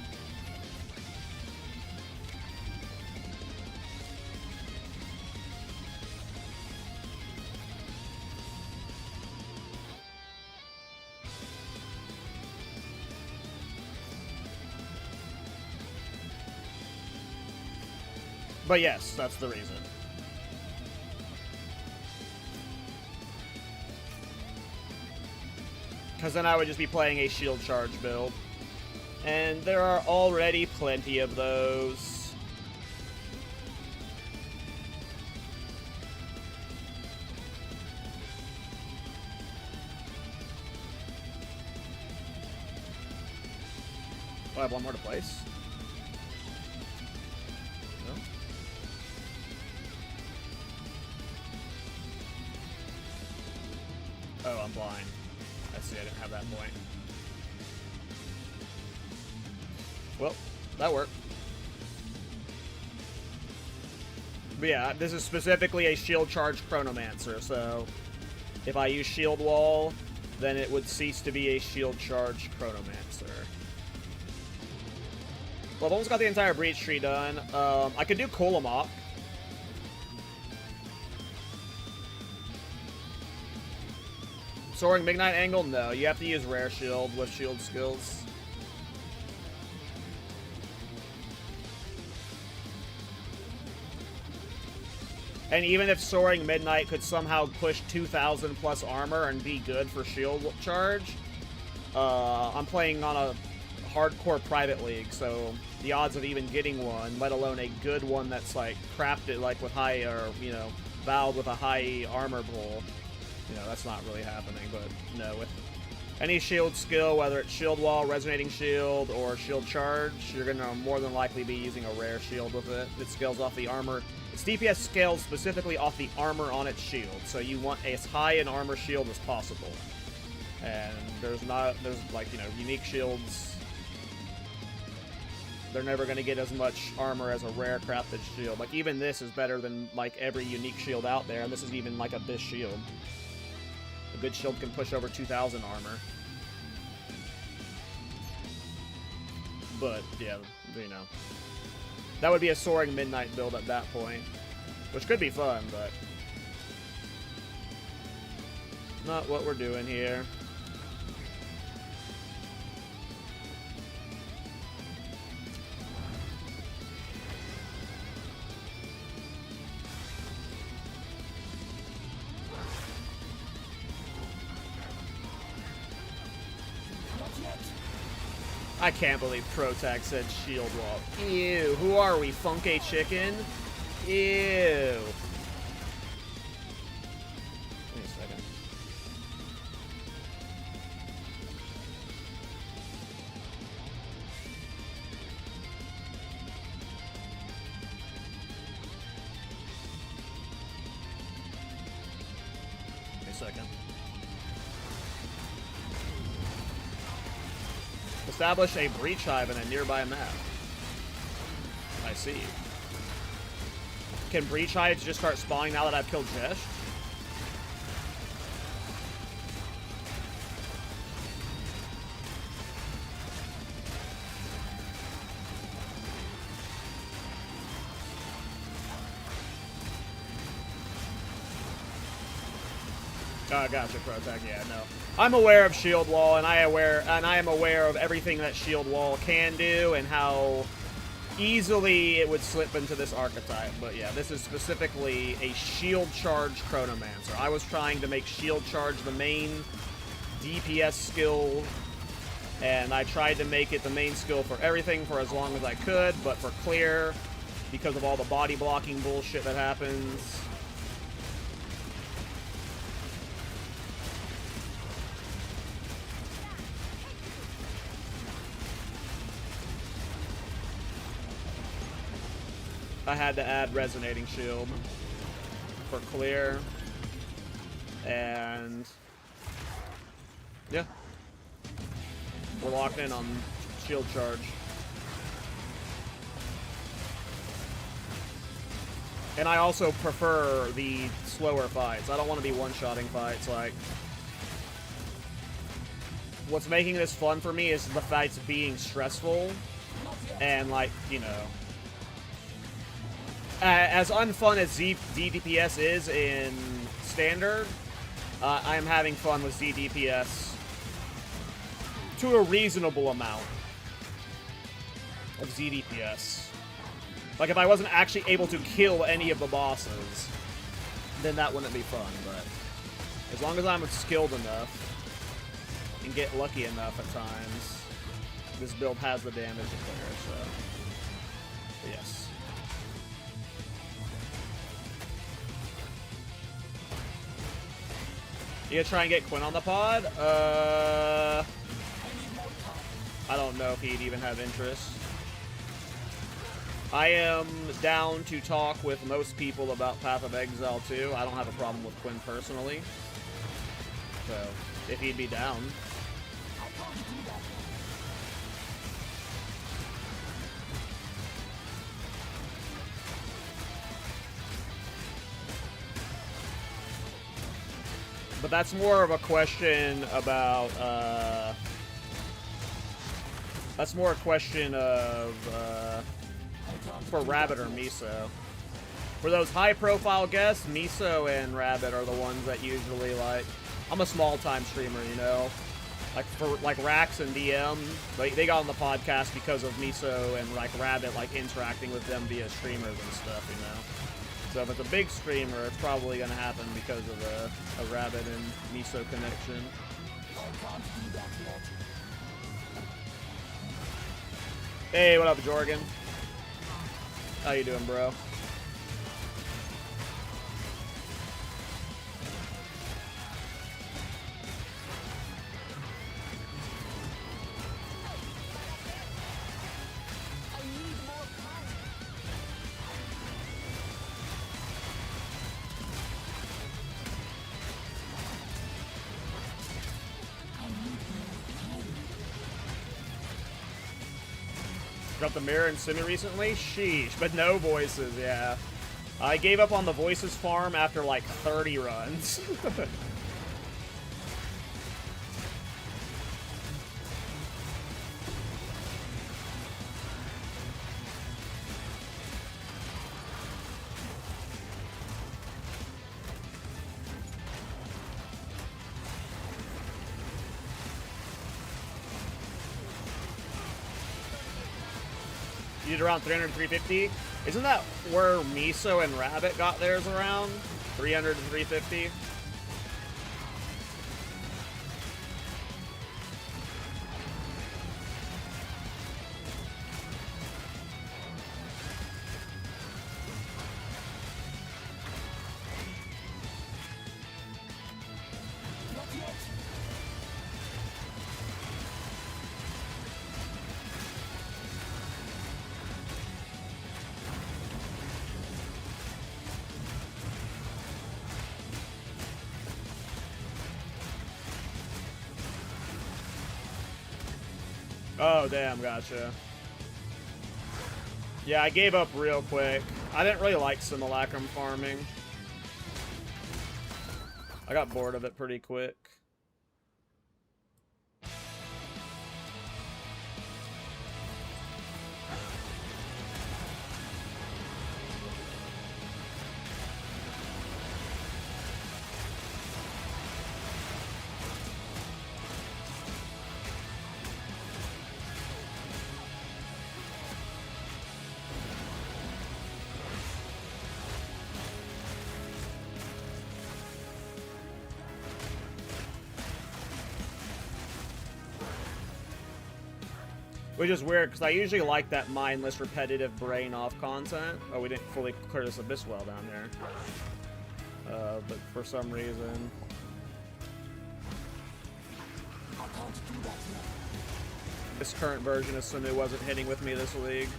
But yes, that's the reason. Because then I would just be playing a shield charge build. And there are already plenty of those. Oh, I have one more to place. No? Oh, I'm blind. I see, I didn't have that point. Well, that worked. But yeah, this is specifically a shield charge Chronomancer, so if I use shield wall, then it would cease to be a shield charge Chronomancer. Well, I've almost got the entire breach tree done. I could do Colamok. Soaring Midnight Angle? No, you have to use Rare Shield with shield skills. And even if Soaring Midnight could somehow push 2,000 plus armor and be good for shield charge, I'm playing on a hardcore private league, so the odds of even getting one, let alone a good one that's like crafted like with high, or you know, vowed with a high armor pull, you know, that's not really happening. But no, with any shield skill, whether it's shield wall, resonating shield, or shield charge, you're gonna more than likely be using a rare shield with it. It scales off the armor. Its DPS scales specifically off the armor on its shield, so you want as high an armor shield as possible. And there's like, you know, unique shields, they're never going to get as much armor as a rare crafted shield. Like, even this is better than, like, every unique shield out there, and this is even, like, a Bish shield. A good shield can push over 2,000 armor. But, yeah, you know. That would be a Soaring Midnight build at that point. Which could be fun, but not what we're doing here. I can't believe Protag said shield wall. Ew, who are we, Funky Chicken? Ew. Wait a second. Wait a second. Establish a breach hive in a nearby map. I see. Can breach hives just start spawning now that I've killed Jesh? Oh, gotcha, Protag. Yeah, no. I'm aware of Shield Wall, and I am aware of everything that Shield Wall can do, and how easily it would slip into this archetype. But yeah, this is specifically a Shield Charge Chronomancer. I was trying to make Shield Charge the main DPS skill, and I tried to make it the main skill for everything for as long as I could, but for clear, because of all the body blocking bullshit that happens, I had to add Resonating Shield for clear, and yeah, we're locked in on Shield Charge. And I also prefer the slower fights. I don't want to be one-shotting fights. Like, what's making this fun for me is the fights being stressful, and like, you know, as unfun as ZDPS is in Standard, I am having fun with ZDPS to a reasonable amount of ZDPS. Like, if I wasn't actually able to kill any of the bosses, then that wouldn't be fun, but as long as I'm skilled enough. and get lucky enough at times. This build has the damage to clear, so but yes. You gonna try and get Quinn on the pod? I don't know if he'd even have interest. I am down to talk with most people about Path of Exile too. I don't have a problem with Quinn personally. So, if he'd be down. But that's more of a question about, that's more a question of, for Rabbit or Miso. For those high-profile guests, Miso and Rabbit are the ones that usually, like, I'm a small-time streamer, you know? Like, for, like, Rax and DM, they got on the podcast because of Miso and, like, Rabbit, like, interacting with them via streamers and stuff, you know? So if it's a big streamer, it's probably going to happen because of a Rabbit and Miso connection. Hey, what up, Jorgen? How you doing, bro? Got the mirror and Simi recently? Sheesh, but no voices, yeah. I gave up on the voices farm after like 30 runs. You did around 300 to 350. Isn't that where Miso and Rabbit got theirs around? 300 to 350? Oh, damn, gotcha. Yeah, I gave up real quick. I didn't really like simulacrum farming. I got bored of it pretty quick. Which is weird, because I usually like that mindless, repetitive, brain-off content. Oh, we didn't fully clear this Abyss well down there. But for some reason... this current version of Sunu wasn't hitting with me this league.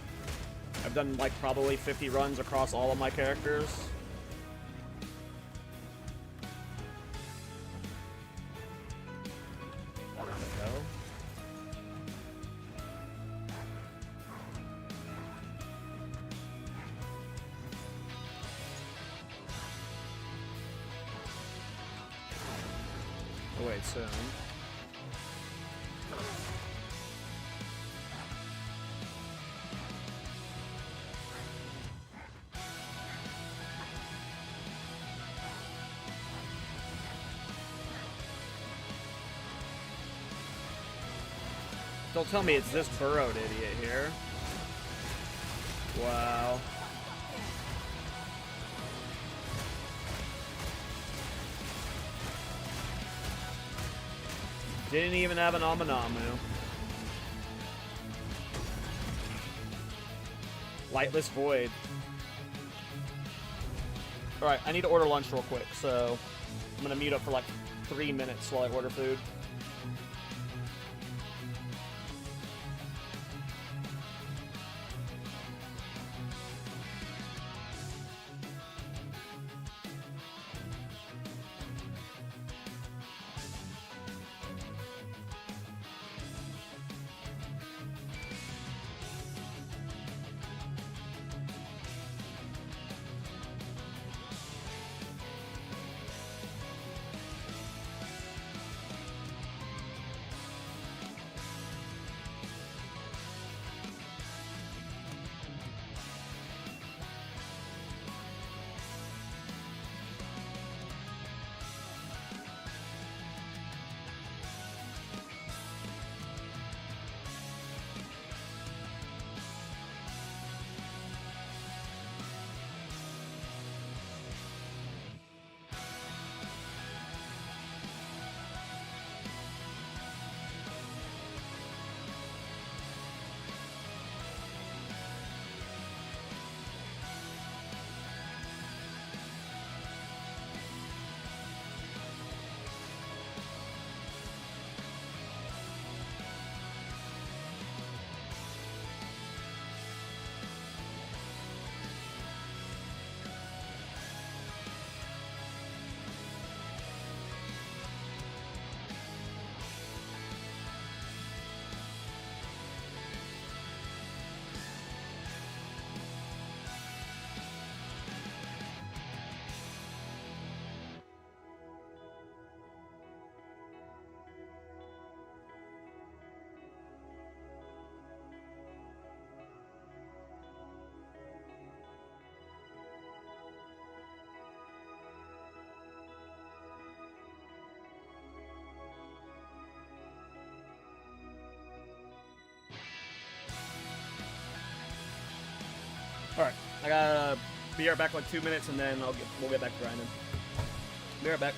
I've done, like, probably 50 runs across all of my characters. Wait, soon. Don't tell me it's this burrowed idiot here. Wow. Didn't even have an Amanamu. Lightless Void. Alright, I need to order lunch real quick, so I'm gonna mute up for like 3 minutes while I order food. Alright, I gotta be right back like 2 minutes and then we'll get back to grinding. Be right back.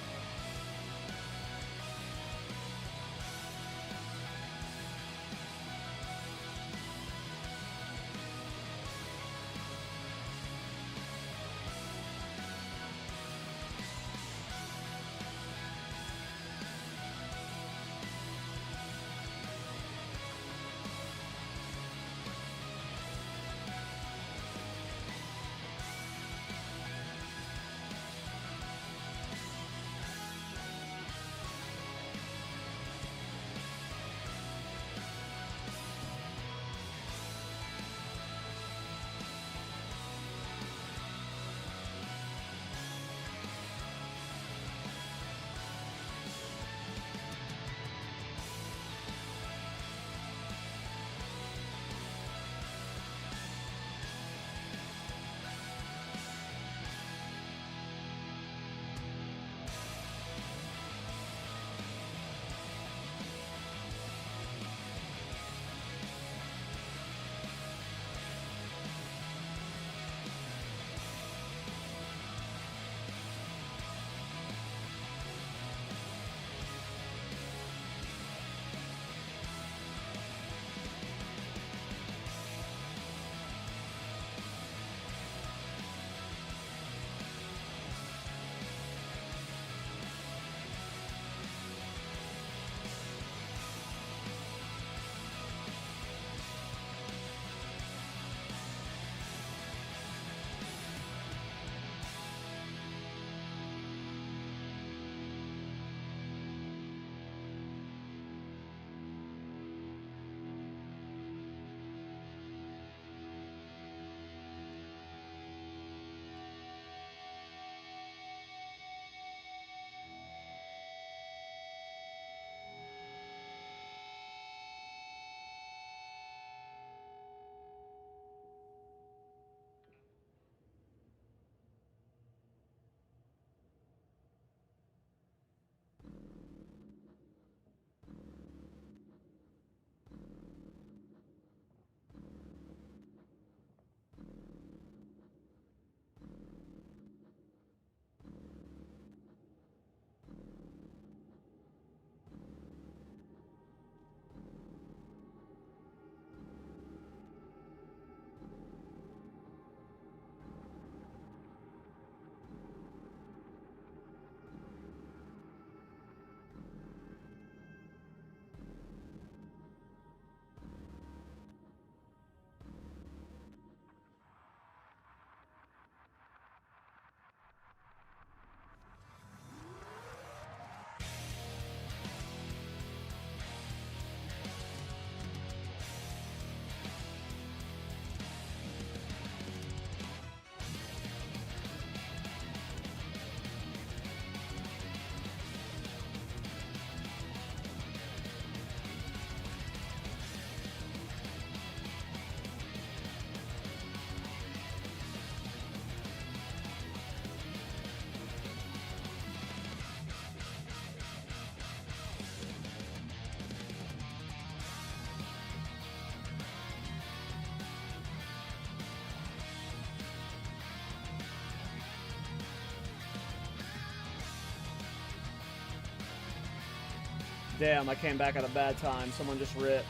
Damn, I came back at a bad time. Someone just ripped.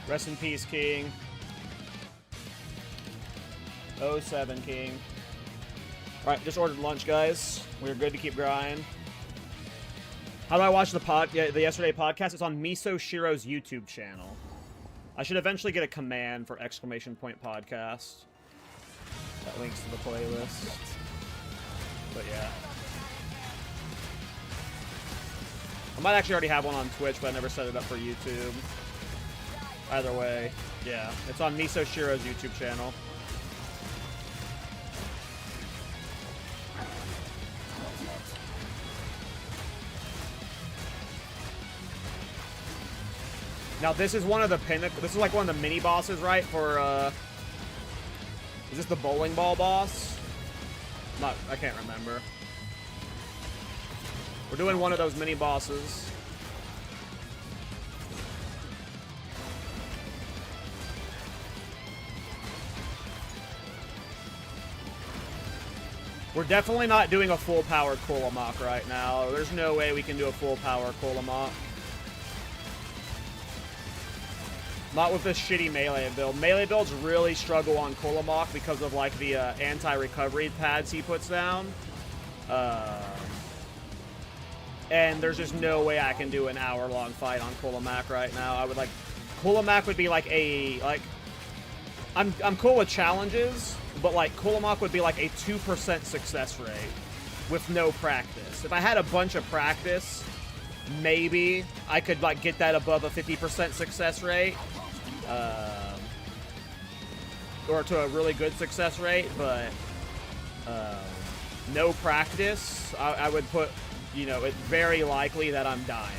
Rest in peace, King. 07, King. Alright, just ordered lunch, guys. We're good to keep grinding. How do I watch the yesterday podcast? It's on Miso Shiro's YouTube channel. I should eventually get a command for ! Podcast. That links to the playlist. But yeah. I might actually already have one on Twitch, but I never set it up for YouTube. Either way, yeah. It's on Miso Shiro's YouTube channel. Now this is one of the pinnacle. This is like one of the mini bosses, right? For is this the bowling ball boss? I can't remember. We're doing one of those mini bosses. We're definitely not doing a full powered Chronomancer right now. There's no way we can do a full power Chronomancer. Not with this shitty melee build. Melee builds really struggle on Chronomancer because of like the anti-recovery pads he puts down. And there's just no way I can do an hour-long fight on Chronomancer right now. I would like... Chronomancer would be like a... like, I'm cool with challenges, but like Chronomancer would be like a 2% success rate with no practice. If I had a bunch of practice, maybe I could like get that above a 50% success rate. Or to a really good success rate, but no practice, I would put... You know, it's very likely that I'm dying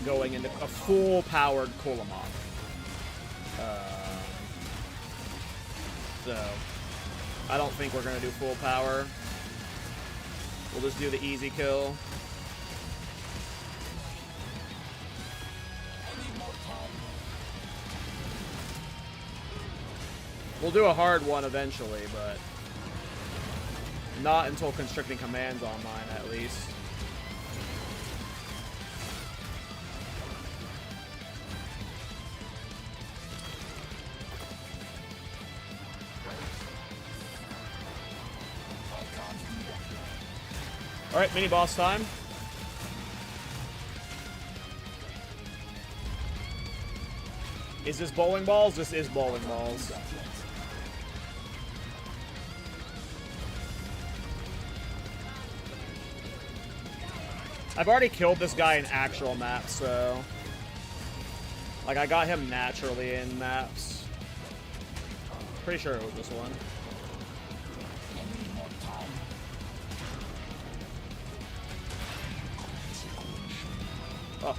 going into a full-powered Chronomancer. So, I don't think we're going to do full power. We'll just do the easy kill. We'll do a hard one eventually, but not until constricting command's online, at least. Alright, mini boss time. Is this bowling balls? This is bowling balls. I've already killed this guy in actual maps, so... Like, I got him naturally in maps. Pretty sure it was this one. Oh.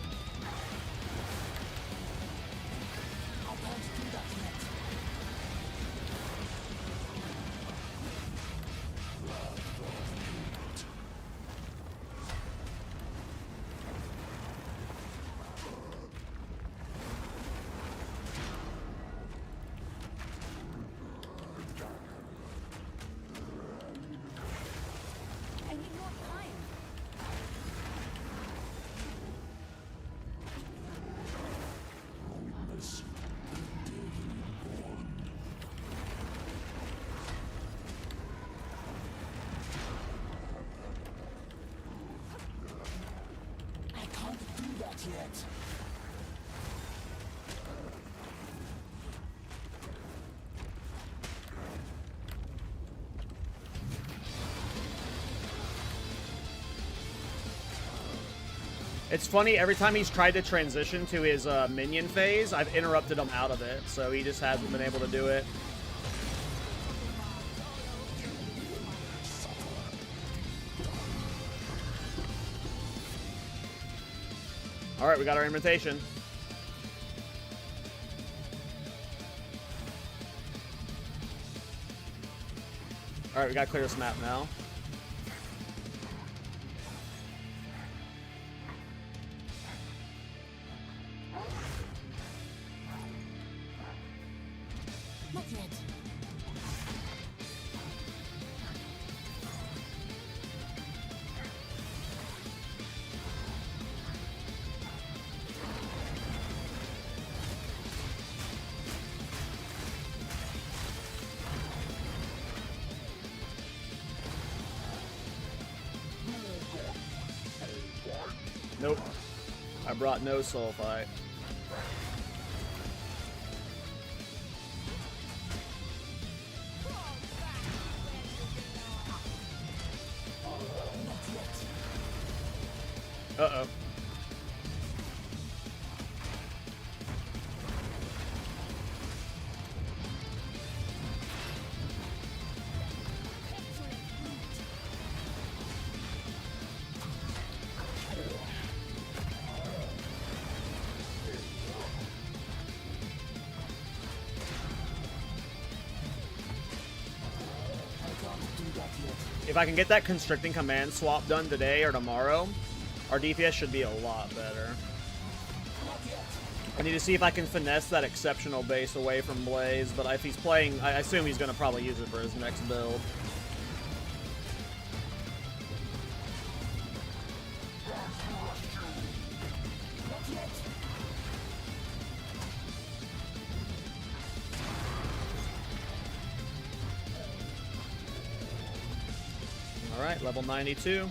It's funny, every time he's tried to transition to his minion phase, I've interrupted him out of it, so he just hasn't been able to do it. Alright, we got our invitation. Alright, we gotta clear this map now. Not yet. Nope. I brought no soul fight. Uh-oh. If I can get that constricting command swap done today or tomorrow, our DPS should be a lot better. I need to see if I can finesse that exceptional base away from Blaze, but if he's playing, I assume he's going to probably use it for his next build. Alright, level 92.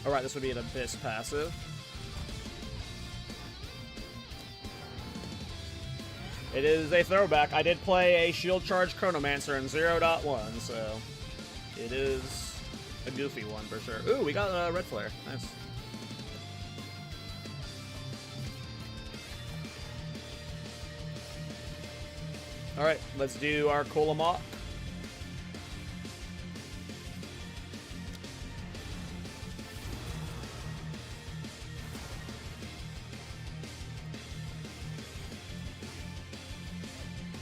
Alright, this would be an Abyss passive. It is a throwback. I did play a shield charge Chronomancer in 0.1, so it is a goofy one for sure. Ooh, we got a red flare. Nice. Alright, let's do our Kulamok.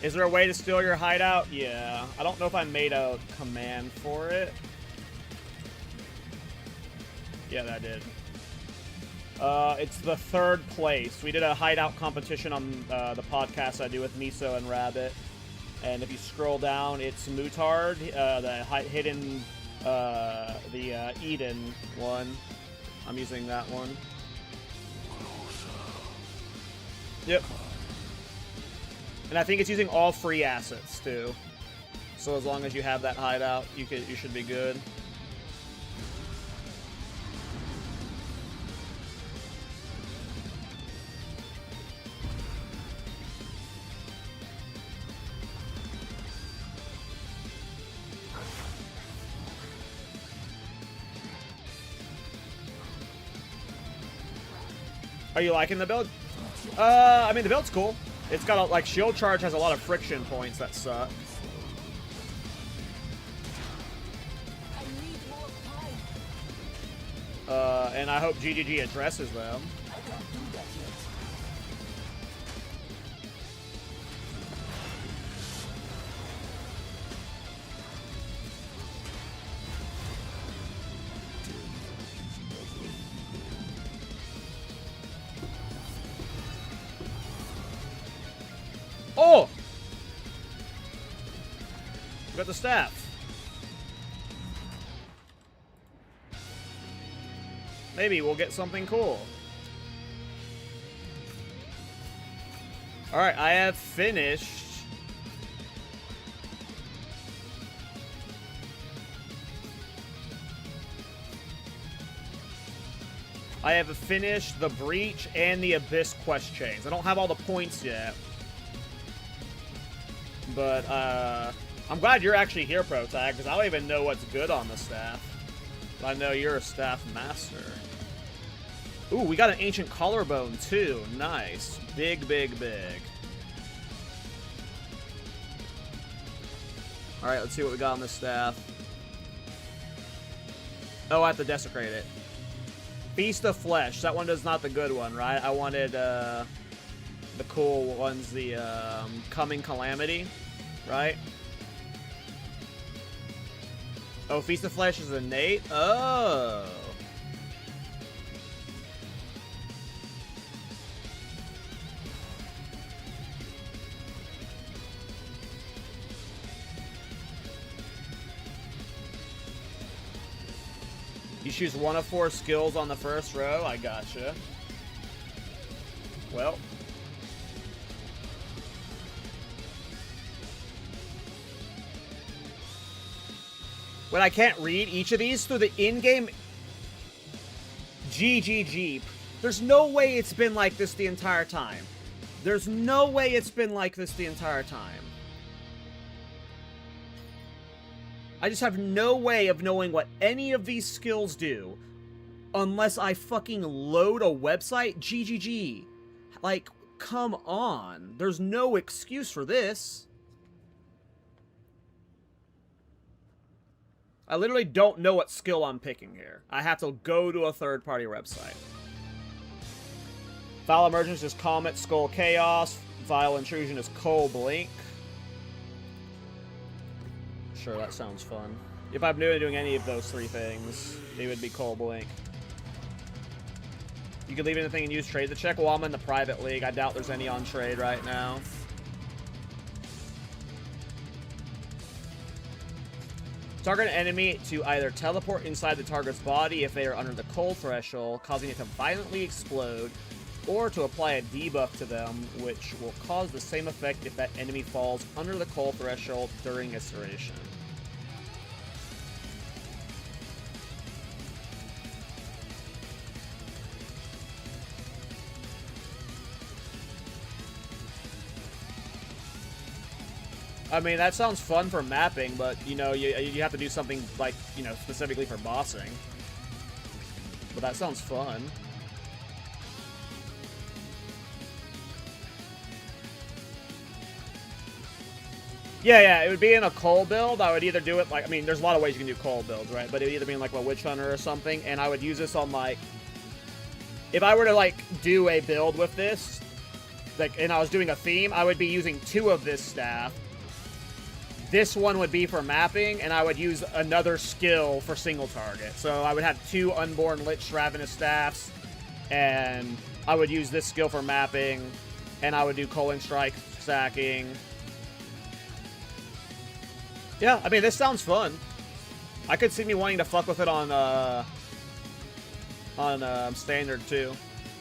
Is there a way to steal your hideout? Yeah. I don't know if I made a command for it. Yeah, that did. It's the 3rd place. We did a hideout competition on the podcast I do with Miso and Rabbit. And if you scroll down, it's Mutard, the hidden, the Eden one. I'm using that one. Yep. And I think it's using all free assets too. So as long as you have that hideout, you should be good. Are you liking the build? I mean, the build's cool. It's got a, like, shield charge has a lot of friction points that suck. And I hope GGG addresses them. Oh! Got the staff. Maybe we'll get something cool. Alright, I have finished. I have finished the Breach and the Abyss quest chains. I don't have all the points yet. But, I'm glad you're actually here, Protag, because I don't even know what's good on the staff. But I know you're a staff master. Ooh, we got an Ancient Collarbone, too. Nice. Big, big, big. Alright, let's see what we got on the staff. Oh, I have to desecrate it. Feast of Flesh. That one is not the good one, right? I wanted, the cool ones, the, Coming Calamity, right? Oh, Feast of Flesh is innate? Oh. You choose one of 4 skills on the first row? I gotcha. Well. when I can't read each of these through the in-game GG. There's no way it's been like this the entire time. There's no way it's been like this the entire time. I just have no way of knowing what any of these skills do unless I fucking load a website. GGG. Like, come on. There's no excuse for this. I literally don't know what skill I'm picking here. I have to go to a third-party website. Vile Emergence is Comet, Skull Chaos. Vile Intrusion is Coal Blink. Sure, that sounds fun. If I'm doing any of those three things, they would be Coal Blink. You can leave anything and use trade to check. Well, I'm in the private league. I doubt there's any on trade right now. Target an enemy to either teleport inside the target's body if they are under the coal threshold, causing it to violently explode, or to apply a debuff to them, which will cause the same effect if that enemy falls under the coal threshold during its duration. I mean, that sounds fun for mapping, but, you know, you have to do something, like, you know, specifically for bossing. But that sounds fun. Yeah, it would be in a coal build. I would either do it, like, I mean, there's a lot of ways you can do coal builds, right? But it would either be in, like, a Witch Hunter or something, and I would use this on, like, if I were to, like, do a build with this, like, and I was doing a theme, I would be using 2 of this staff. This one would be for mapping, and I would use another skill for single target. So I would have 2 Unborn Lich Ravenous Staffs, and I would use this skill for mapping, and I would do Culling Strike stacking. Yeah, I mean, this sounds fun. I could see me wanting to fuck with it on Standard, too.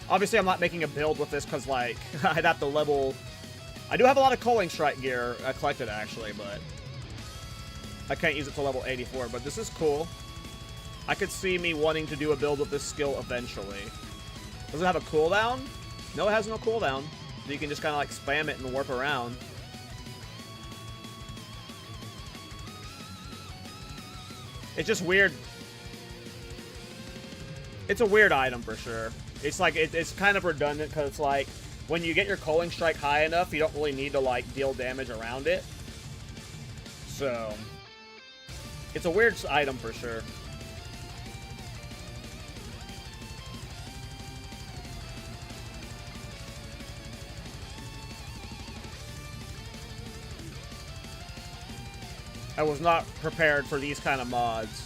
Obviously, I'm not making a build with this, because, like, I'd have to level... I do have a lot of Culling Strike gear collected, actually, but... I can't use it to level 84, but this is cool. I could see me wanting to do a build with this skill eventually. Does it have a cooldown? No, it has no cooldown. So you can just kind of like spam it and warp around. It's just weird. It's a weird item for sure. It's like, it's kind of redundant because it's like, when you get your Culling Strike high enough, you don't really need to like deal damage around it. So... it's a weird item for sure. I was not prepared for these kind of mods.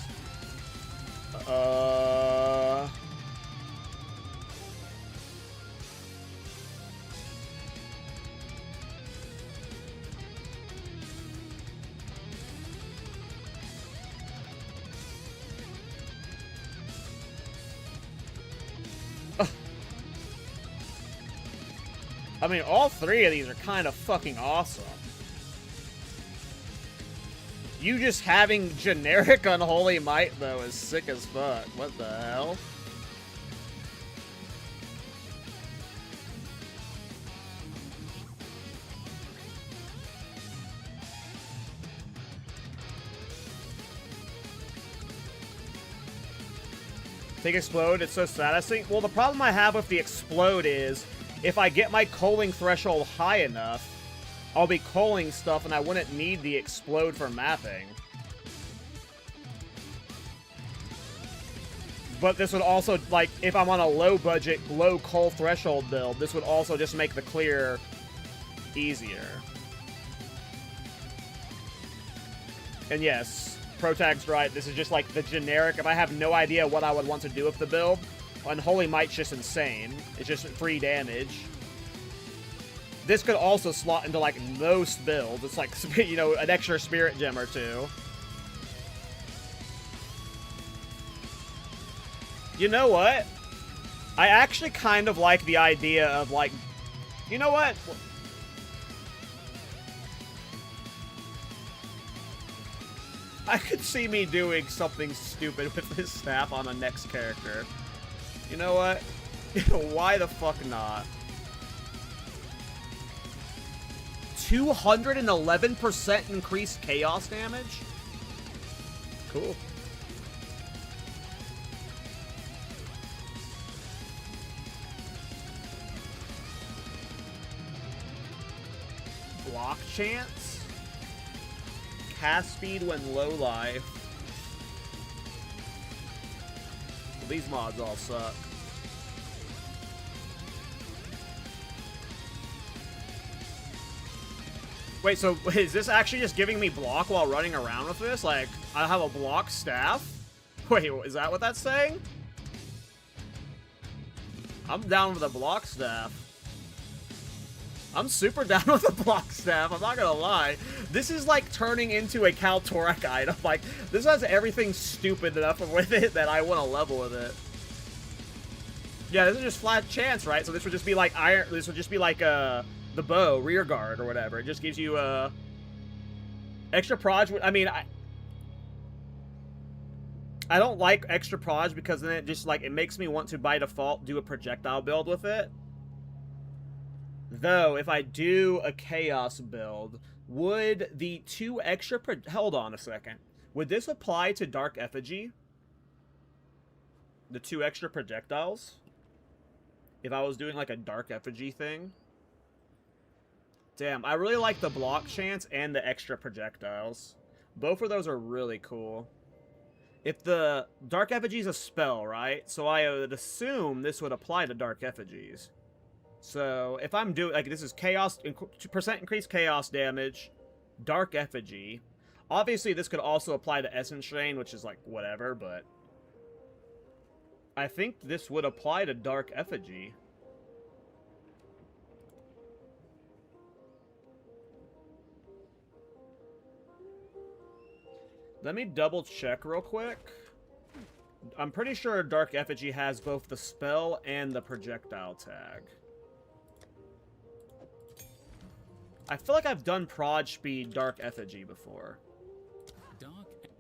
I mean, all 3 of these are kind of fucking awesome. You just having generic Unholy Might, though, is sick as fuck. What the hell? Take Explode, it's so satisfying. Well, the problem I have with the Explode is, if I get my culling threshold high enough, I'll be culling stuff and I wouldn't need the Explode for mapping. But this would also, like, if I'm on a low-budget, low-cull threshold build, this would also just make the clear easier. And yes, Protag's right, this is just, like, the generic, if I have no idea what I would want to do with the build, Unholy Might's just insane. It's just free damage. This could also slot into, like, most builds. It's like, you know, an extra Spirit Gem or 2. You know what? I actually kind of like the idea of, like... You know what? I could see me doing something stupid with this staff on the next character. You know what? Why the fuck not? 211% increased chaos damage? Cool. Block chance? Cast speed when low life. Well, these mods all suck. Wait, so is this actually just giving me block while running around with this? Like, I have a block staff? Wait, is that what that's saying? I'm down with a block staff. I'm super down with a block staff, I'm not gonna lie. This is like turning into a Kaltorek item. Like, this has everything stupid enough with it that I want to level with it. Yeah, this is just flat chance, right? So this would just be like iron. This would just be like the bow, rear guard, or whatever. It just gives you extra proj. I mean, I don't like extra proj because then it just like it makes me want to by default do a projectile build with it. Though, if I do a chaos build, would the 2 extra... Hold on a second. Would this apply to Dark Effigy? The 2 extra projectiles? If I was doing, like, a Dark Effigy thing? Damn, I really like the block chance and the extra projectiles. Both of those are really cool. If the Dark Effigy is a spell, right? So I would assume this would apply to Dark Effigies. So, if I'm doing, like, this is chaos, percent increased chaos damage, Dark Effigy. Obviously, this could also apply to Essence Strain, which is, like, whatever, but I think this would apply to Dark Effigy. Let me double check real quick. I'm pretty sure Dark Effigy has both the spell and the projectile tag. I feel like I've done proj speed Dark Effigy before.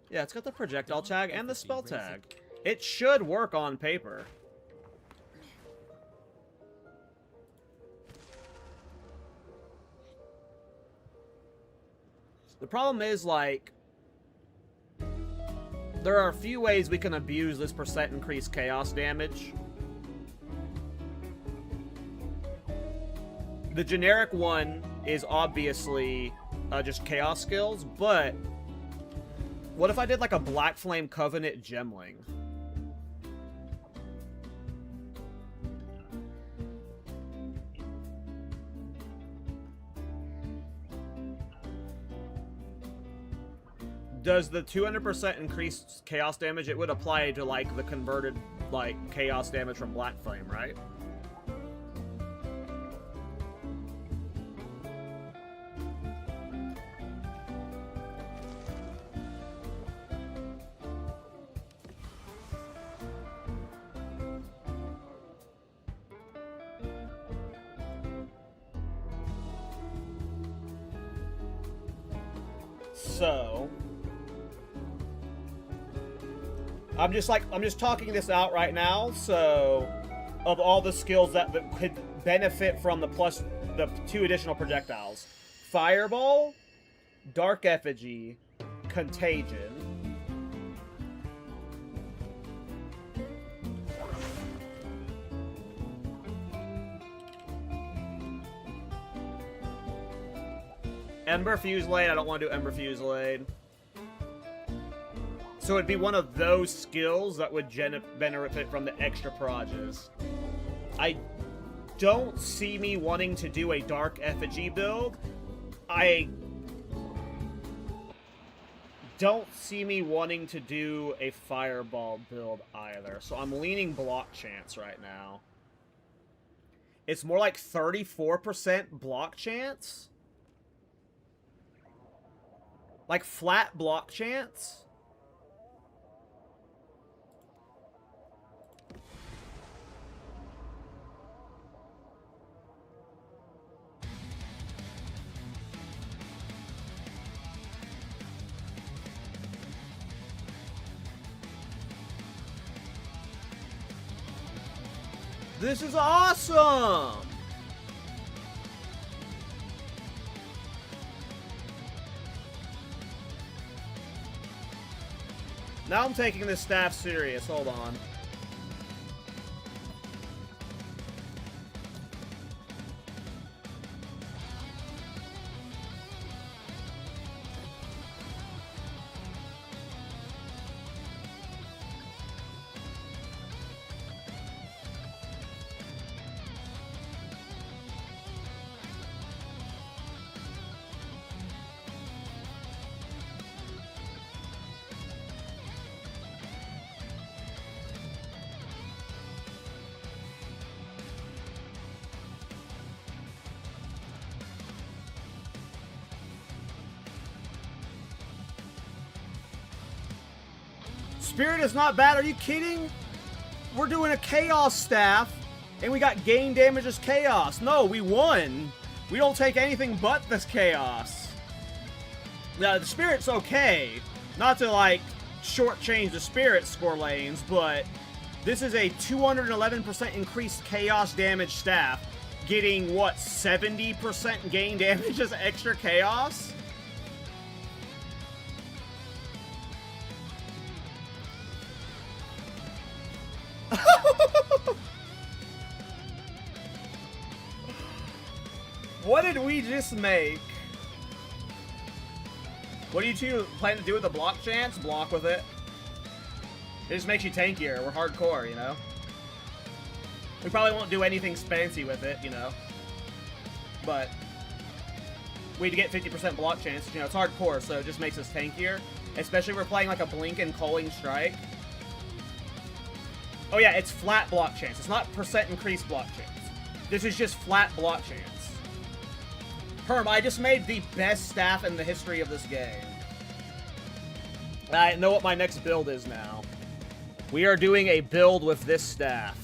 Yeah, it's got the projectile tag and the spell tag. It should work on paper. The problem is, like, there are a few ways we can abuse this percent increased chaos damage. The generic one is obviously just chaos skills, but what if I did like a Black Flame Covenant Gemling? Does the 200% increased chaos damage, it would apply to like the converted like chaos damage from Black Flame, right? So, I'm just talking this out right now. So, of all the skills that could benefit from the 2 additional projectiles: Fireball, Dark Effigy, Contagion. Ember Fusillade, I don't want to do Ember Fusillade. So it'd be one of those skills that would benefit from the extra proges. I don't see me wanting to do a Dark Effigy build. I don't see me wanting to do a Fireball build either. So I'm leaning Block Chance right now. It's more like 34% Block Chance. Like flat block chance? This is awesome! Now I'm taking this staff serious. Hold on. Spirit is not bad. Are you kidding? We're doing a Chaos Staff, and we got gain damage as Chaos. No, we won. We don't take anything but this Chaos. Now, the Spirit's okay. Not to, like, shortchange the Spirit score lanes, but this is a 211% increased Chaos damage Staff, getting, what, 70% gain damage as extra Chaos? What did we just make? What do you two plan to do with the block chance? Block with it. It just makes you tankier. We're hardcore, you know? We probably won't do anything fancy with it, you know? But we get 50% block chance. You know, it's hardcore, so it just makes us tankier. Especially if we're playing like a Blink and Culling Strike. Oh yeah, it's flat block chance. It's not percent increased block chance. This is just flat block chance. Herm, I just made the best staff in the history of this game. I know what my next build is now. We are doing a build with this staff.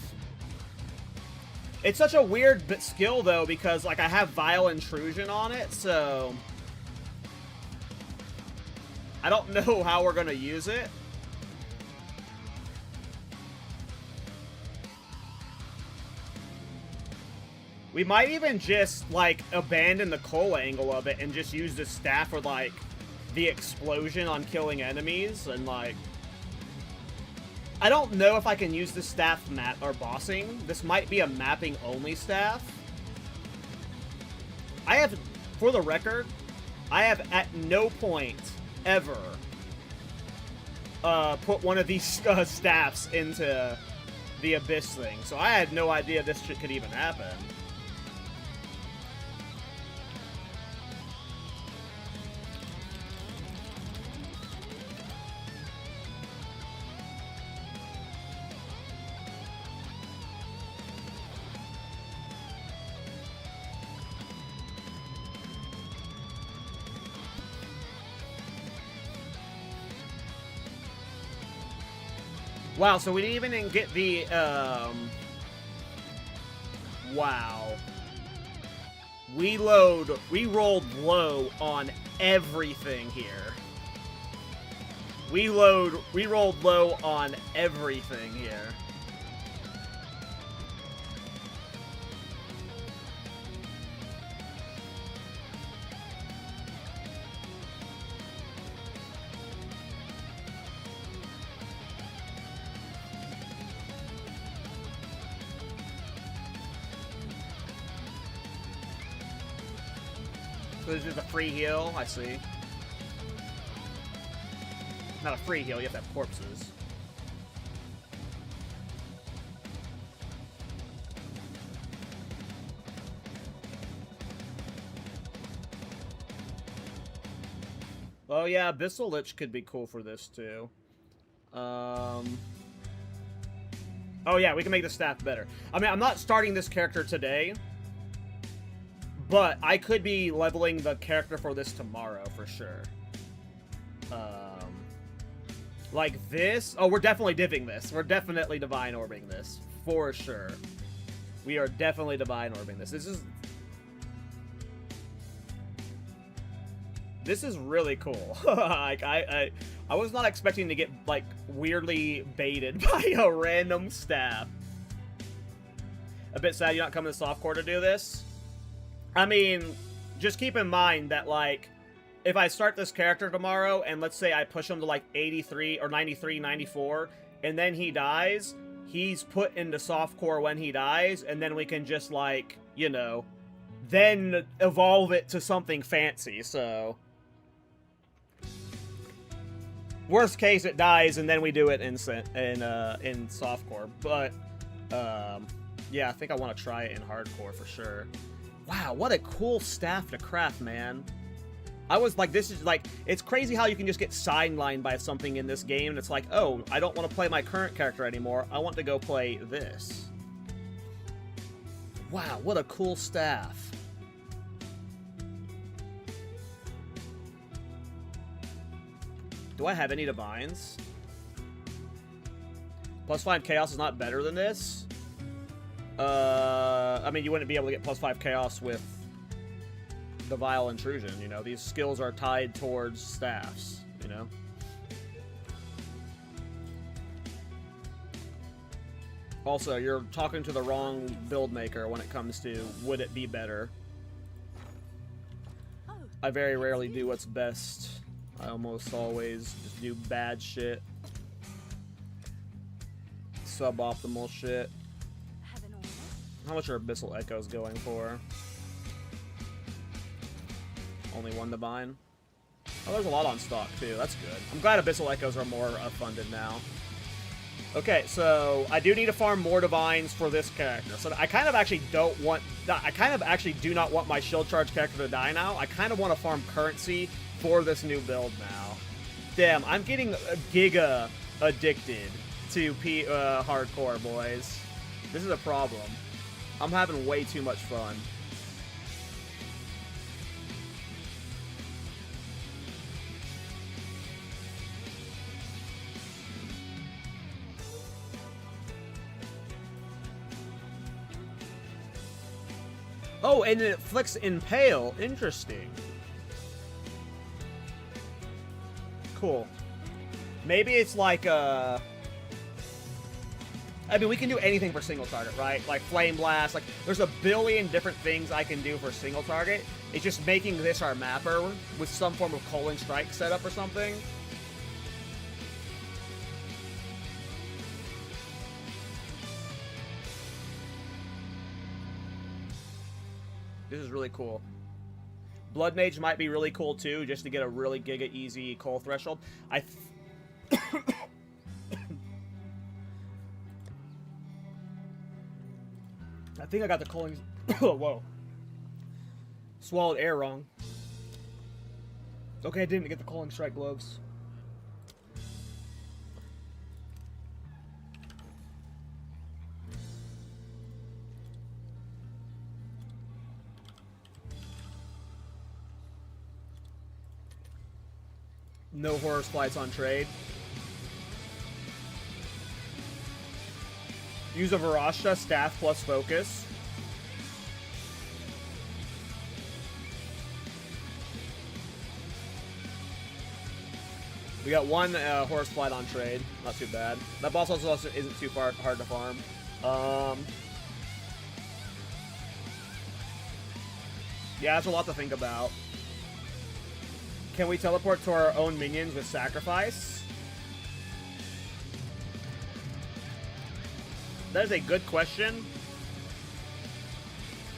It's such a weird skill, though, because, like, I have Vile Intrusion on it, so I don't know how we're going to use it. We might even just, like, abandon the Cole angle of it and just use this staff for, like, the explosion on killing enemies, and, like, I don't know if I can use this staff map or bossing. This might be a mapping-only staff. I have, for the record, I have at no point ever put one of these staffs into the Abyss thing, so I had no idea this shit could even happen. Wow, so we didn't even get the, wow. We rolled low on everything here. We rolled low on everything here. So this is a free heal, I see. Not a free heal, you have to have corpses. Oh yeah, Abyssal Lich could be cool for this too. Oh yeah, we can make the staff better. I mean, I'm not starting this character today, but I could be leveling the character for this tomorrow, for sure. Like this. Oh, we're definitely divvying this. We're definitely Divine Orbing this. For sure. We are definitely Divine Orbing this. This is really cool. Like, I was not expecting to get, like, weirdly baited by a random staff. A bit sad you're not coming to softcore to do this. I mean, just keep in mind that, like, if I start this character tomorrow, and let's say I push him to, like, 83 or 93, 94, and then he dies, he's put into softcore when he dies, and then we can just, like, you know, then evolve it to something fancy, so... Worst case, it dies, and then we do it in softcore. But, yeah, I think I want to try it in hardcore for sure. Wow, what a cool staff to craft, man. I was like, this is like, it's crazy how you can just get sidelined by something in this game, and it's like, oh, I don't want to play my current character anymore. I want to go play this. Wow, what a cool staff. Do I have any divines? +5 chaos is not better than this. I mean, you wouldn't be able to get +5 chaos with the vile intrusion, you know? These skills are tied towards staffs, you know? Also, you're talking to the wrong build maker when it comes to would it be better. I very rarely do what's best. I almost always just do bad shit. Suboptimal shit. How much are Abyssal Echoes going for? Only 1 divine? Oh, there's a lot on stock, too. That's good. I'm glad Abyssal Echoes are more funded now. Okay, so I do need to farm more divines for this character. So I kind of actually don't want... I kind of actually do not want my shield charge character to die now. I kind of want to farm currency for this new build now. Damn, I'm getting giga addicted to hardcore, boys. This is a problem. I'm having way too much fun. Oh, and it flicks Impale. Interesting. Cool. Maybe it's like I mean, we can do anything for single target, right? Like Flame Blast. Like, there's a billion different things I can do for single target. It's just making this our mapper with some form of Culling Strike setup or something. This is really cool. Blood Mage might be really cool too, just to get a really giga easy Coal Threshold. I think I got the Culling... Whoa. Swallowed air wrong. Okay, I didn't get the Culling Strike gloves. No Horror Splites on trade. Use a Varashta, staff plus focus. We got 1 Horror Splite on trade. Not too bad. That boss also isn't too hard to farm. Yeah, that's a lot to think about. Can we teleport to our own minions with sacrifice? That is a good question.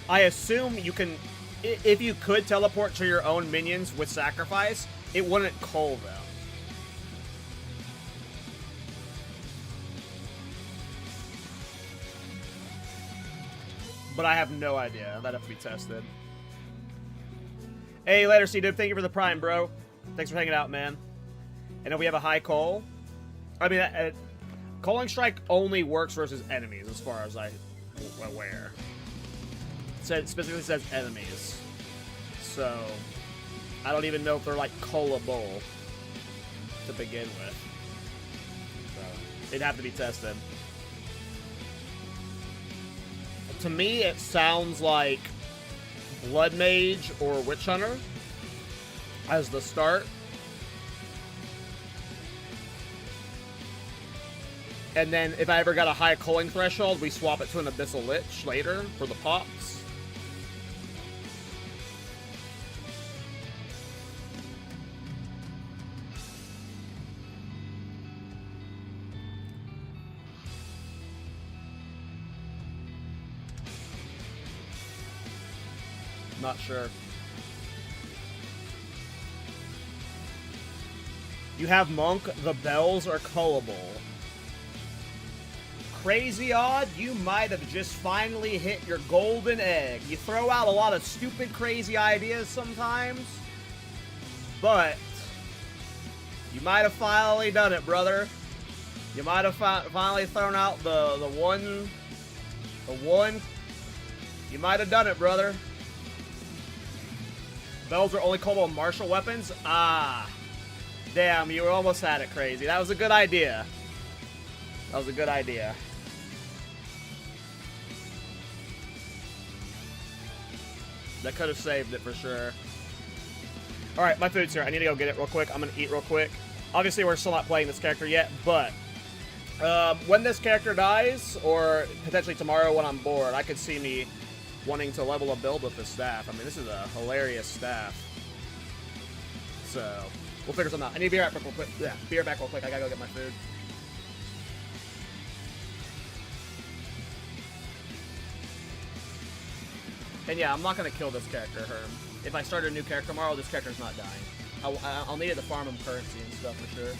I assume you can... If you could teleport to your own minions with sacrifice, it wouldn't cull them. But I have no idea. That'd have to be tested. Hey, later, C-Dub. Thank you for the prime, bro. Thanks for hanging out, man. And then we have a high call. I mean, Culling Strike only works versus enemies, as far as I'm aware. It specifically says enemies. So, I don't even know if they're, like, cullable to begin with. So, it'd have to be tested. To me, it sounds like Blood Mage or Witch Hunter as the start. And then if I ever got a high culling threshold, we swap it to an Abyssal Lich later for the pops. Not sure. You have Monk, the bells are cullable. Crazy Odd, you might have just finally hit your golden egg. You throw out a lot of stupid, crazy ideas sometimes, but you might have finally done it, brother. You might have finally thrown out the one. You might have done it, brother. Bells are only callable on martial weapons? Ah. Damn, you were almost at it, Crazy. That was a good idea. That was a good idea. That could have saved it for sure. Alright, my food's here. I need to go get it real quick. I'm going to eat real quick. Obviously, we're still not playing this character yet, but when this character dies, or potentially tomorrow when I'm bored, I could see me wanting to level a build with this staff. I mean, this is a hilarious staff. So, we'll figure something out. I need to be right back real quick. Yeah, be right back real quick. I gotta go get my food. And yeah, I'm not gonna kill this character, Herm. If I start a new character tomorrow, this character's not dying. I'll need it to farm him currency and stuff for sure.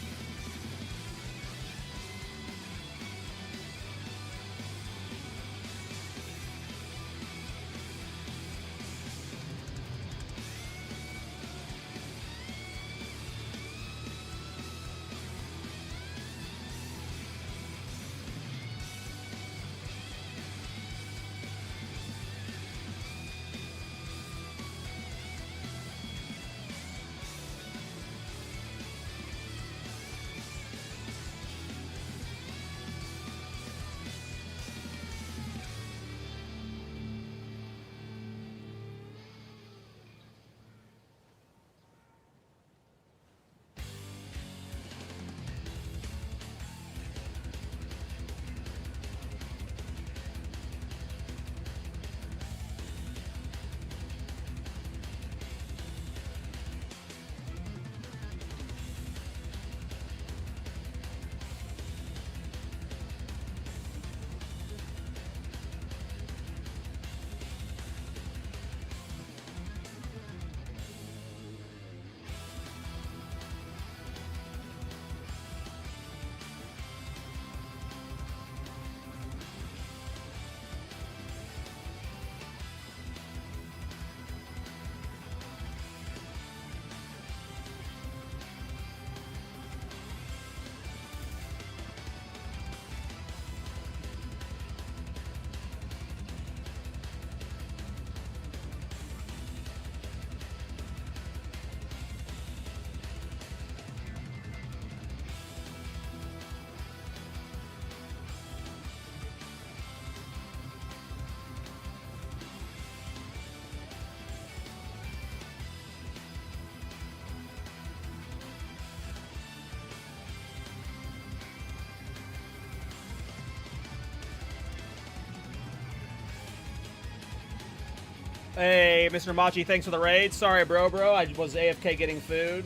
Hey, Mr. Machi, thanks for the raid. Sorry, bro. I was AFK getting food.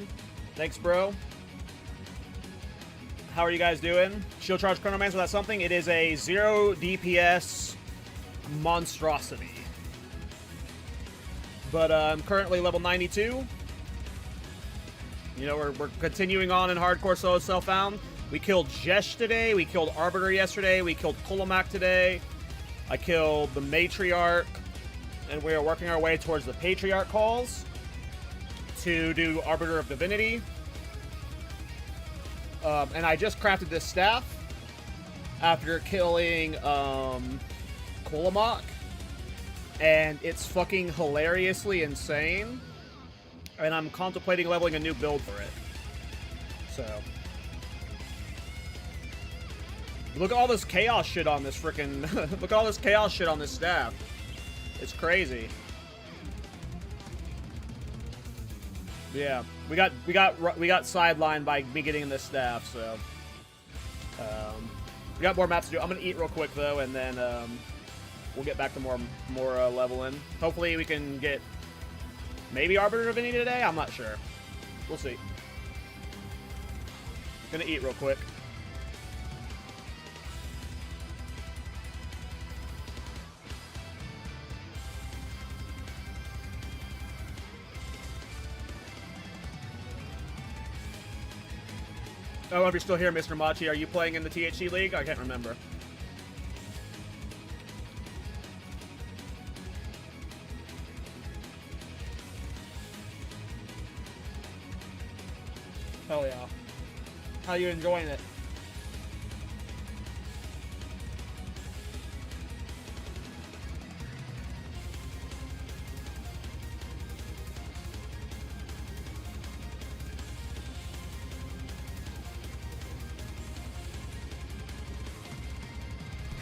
Thanks, bro. How are you guys doing? Shield Charge Chronomancer, that's something. It is a 0 DPS monstrosity. But I'm currently level 92. You know, we're continuing on in hardcore solo self-found. We killed Jesh today. We killed Arbiter yesterday. We killed Kolomak today. I killed the Matriarch. And we are working our way towards the Patriarch calls to do Arbiter of Divinity. And I just crafted this staff after killing Kolomak. And it's fucking hilariously insane. And I'm contemplating leveling a new build for it. So. Look at all this chaos shit on this frickin'... look at all this chaos shit on this staff. It's crazy. Yeah, we got sidelined by me getting this staff, so We got more maps to do. I'm gonna eat real quick though, and then we'll get back to more leveling. Hopefully we can get maybe Arbiter Divinity today. I'm not sure. We'll see. Gonna eat real quick. Oh, if you're still here, Mr. Machi, are you playing in the THC League? I can't remember. Hell yeah. How you enjoying it?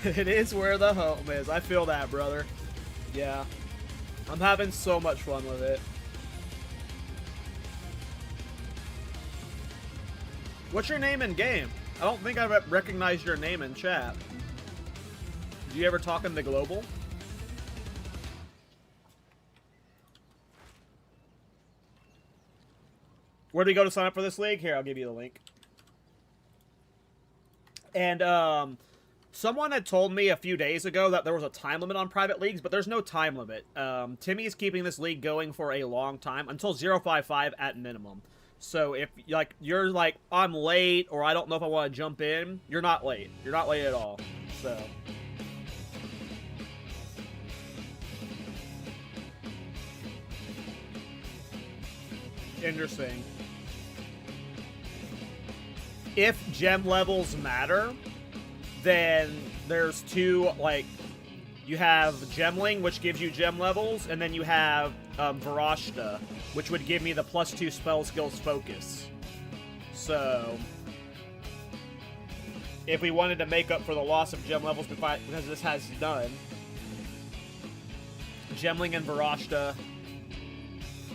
It is where the home is. I feel that, brother. Yeah. I'm having so much fun with it. What's your name in game? I don't think I've recognized your name in chat. Do you ever talk in the global? Where do we go to sign up for this league? Here, I'll give you the link. And, someone had told me a few days ago that there was a time limit on private leagues, but there's no time limit. Timmy's keeping this league going for a long time, until 055 at minimum. So if, like, you're like, I'm late, or I don't know if I want to jump in, you're not late. You're not late at all. So... Interesting. If gem levels matter, then there's two, like, you have Gemling, which gives you gem levels, and then you have Varashta, which would give me the +2 spell skills focus. So, if we wanted to make up for the loss of gem levels because this has none, Gemling and Varashta.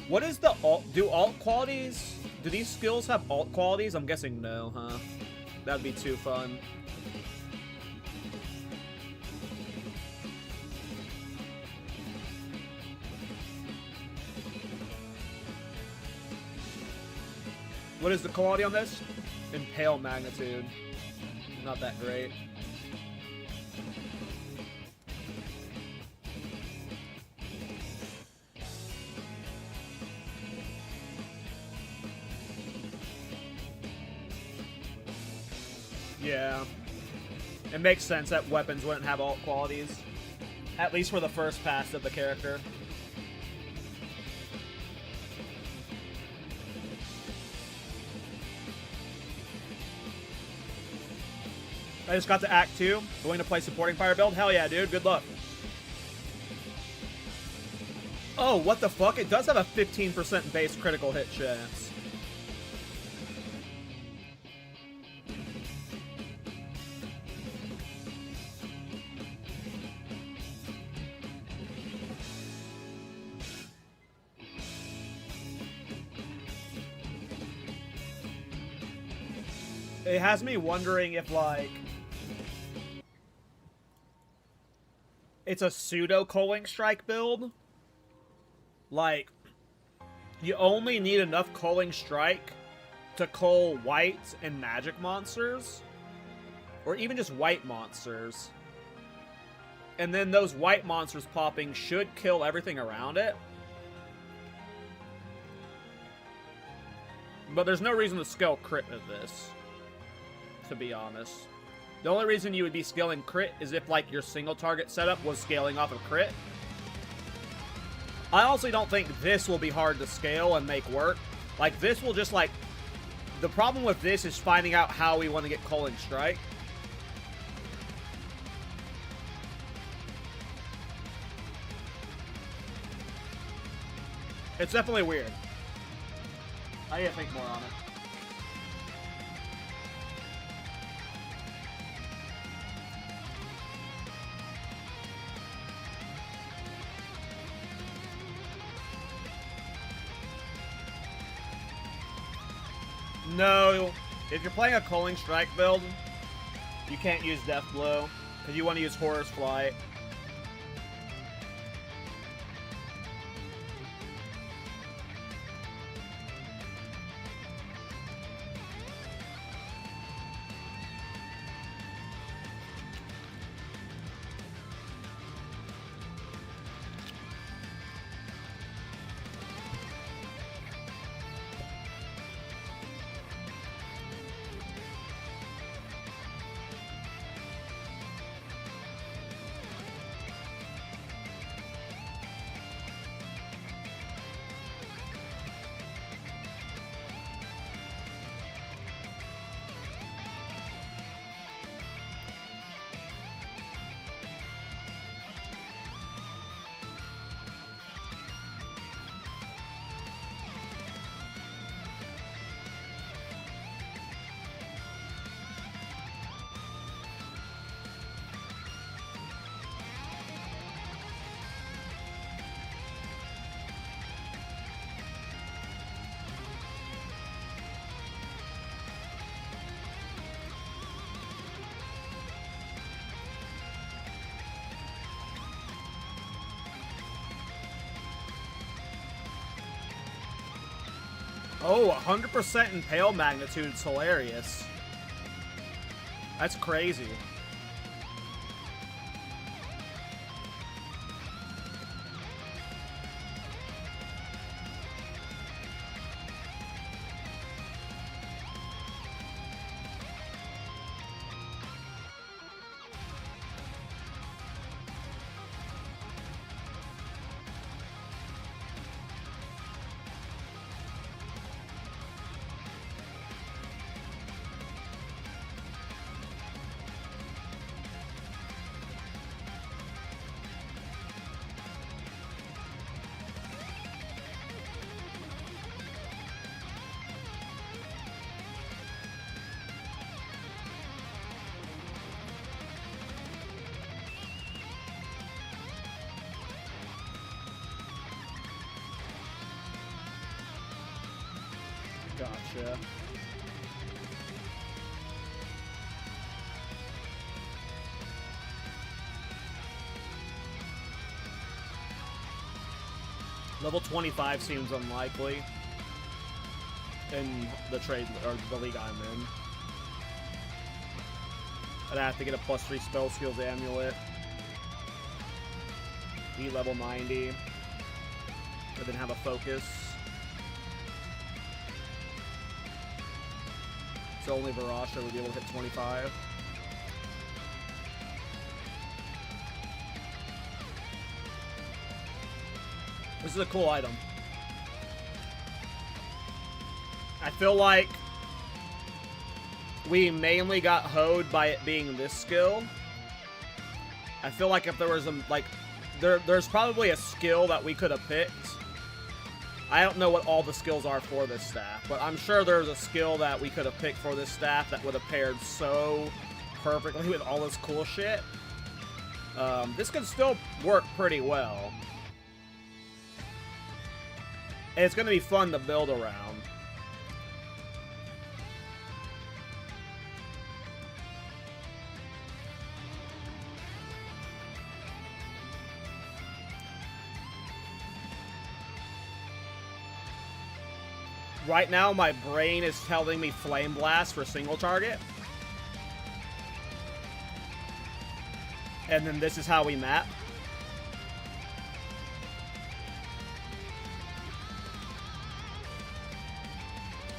What is the alt? Do alt qualities? Do these skills have alt qualities? I'm guessing no, huh? That'd be too fun. What is the quality on this? Impale magnitude. Not that great. Yeah. It makes sense that weapons wouldn't have alt qualities. At least for the first pass of the character. I just got to Act 2. Going to play supporting fire build? Hell yeah, dude. Good luck. Oh, what the fuck? It does have a 15% base critical hit chance. It has me wondering if, like, it's a pseudo culling strike build. Like, you only need enough culling strike to cull white and magic monsters, or even just white monsters. And then those white monsters popping should kill everything around it. But there's no reason to scale crit with this, to be honest. The only reason you would be scaling crit is if, like, your single target setup was scaling off of crit. I honestly don't think this will be hard to scale and make work. Like, this will just, like... The problem with this is finding out how we want to get Culling Strike. It's definitely weird. I need to think more on it. No, if you're playing a Culling Strike build, You can't use Death Blow, because you want to use Horror's Flight. Oh, 100% Impale Magnitude's hilarious. That's crazy. Gotcha. Level 25 seems unlikely in the trade or the league I'm in. I'd have to get a +3 spell skills amulet. Be level 90. But then have a focus. So only Varasha would be able to hit 25. This is a cool item. I feel like we mainly got hoed by it being this skill. I feel like if there was a, like, there's probably a skill that we could have picked. I don't know what all the skills are for this staff, but I'm sure there's a skill that we could have picked for this staff that would have paired so perfectly with all this cool shit. This could still work pretty well. And it's going to be fun to build around. Right now, my brain is telling me Flame Blast for single target. And then this is how we map.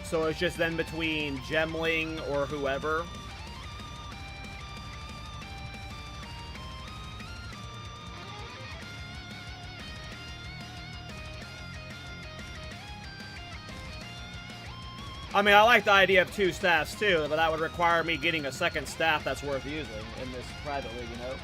So it's just then between Gemling or whoever. I mean, I like the idea of 2 staffs too, but that would require me getting a second staff that's worth using in this private league, you know?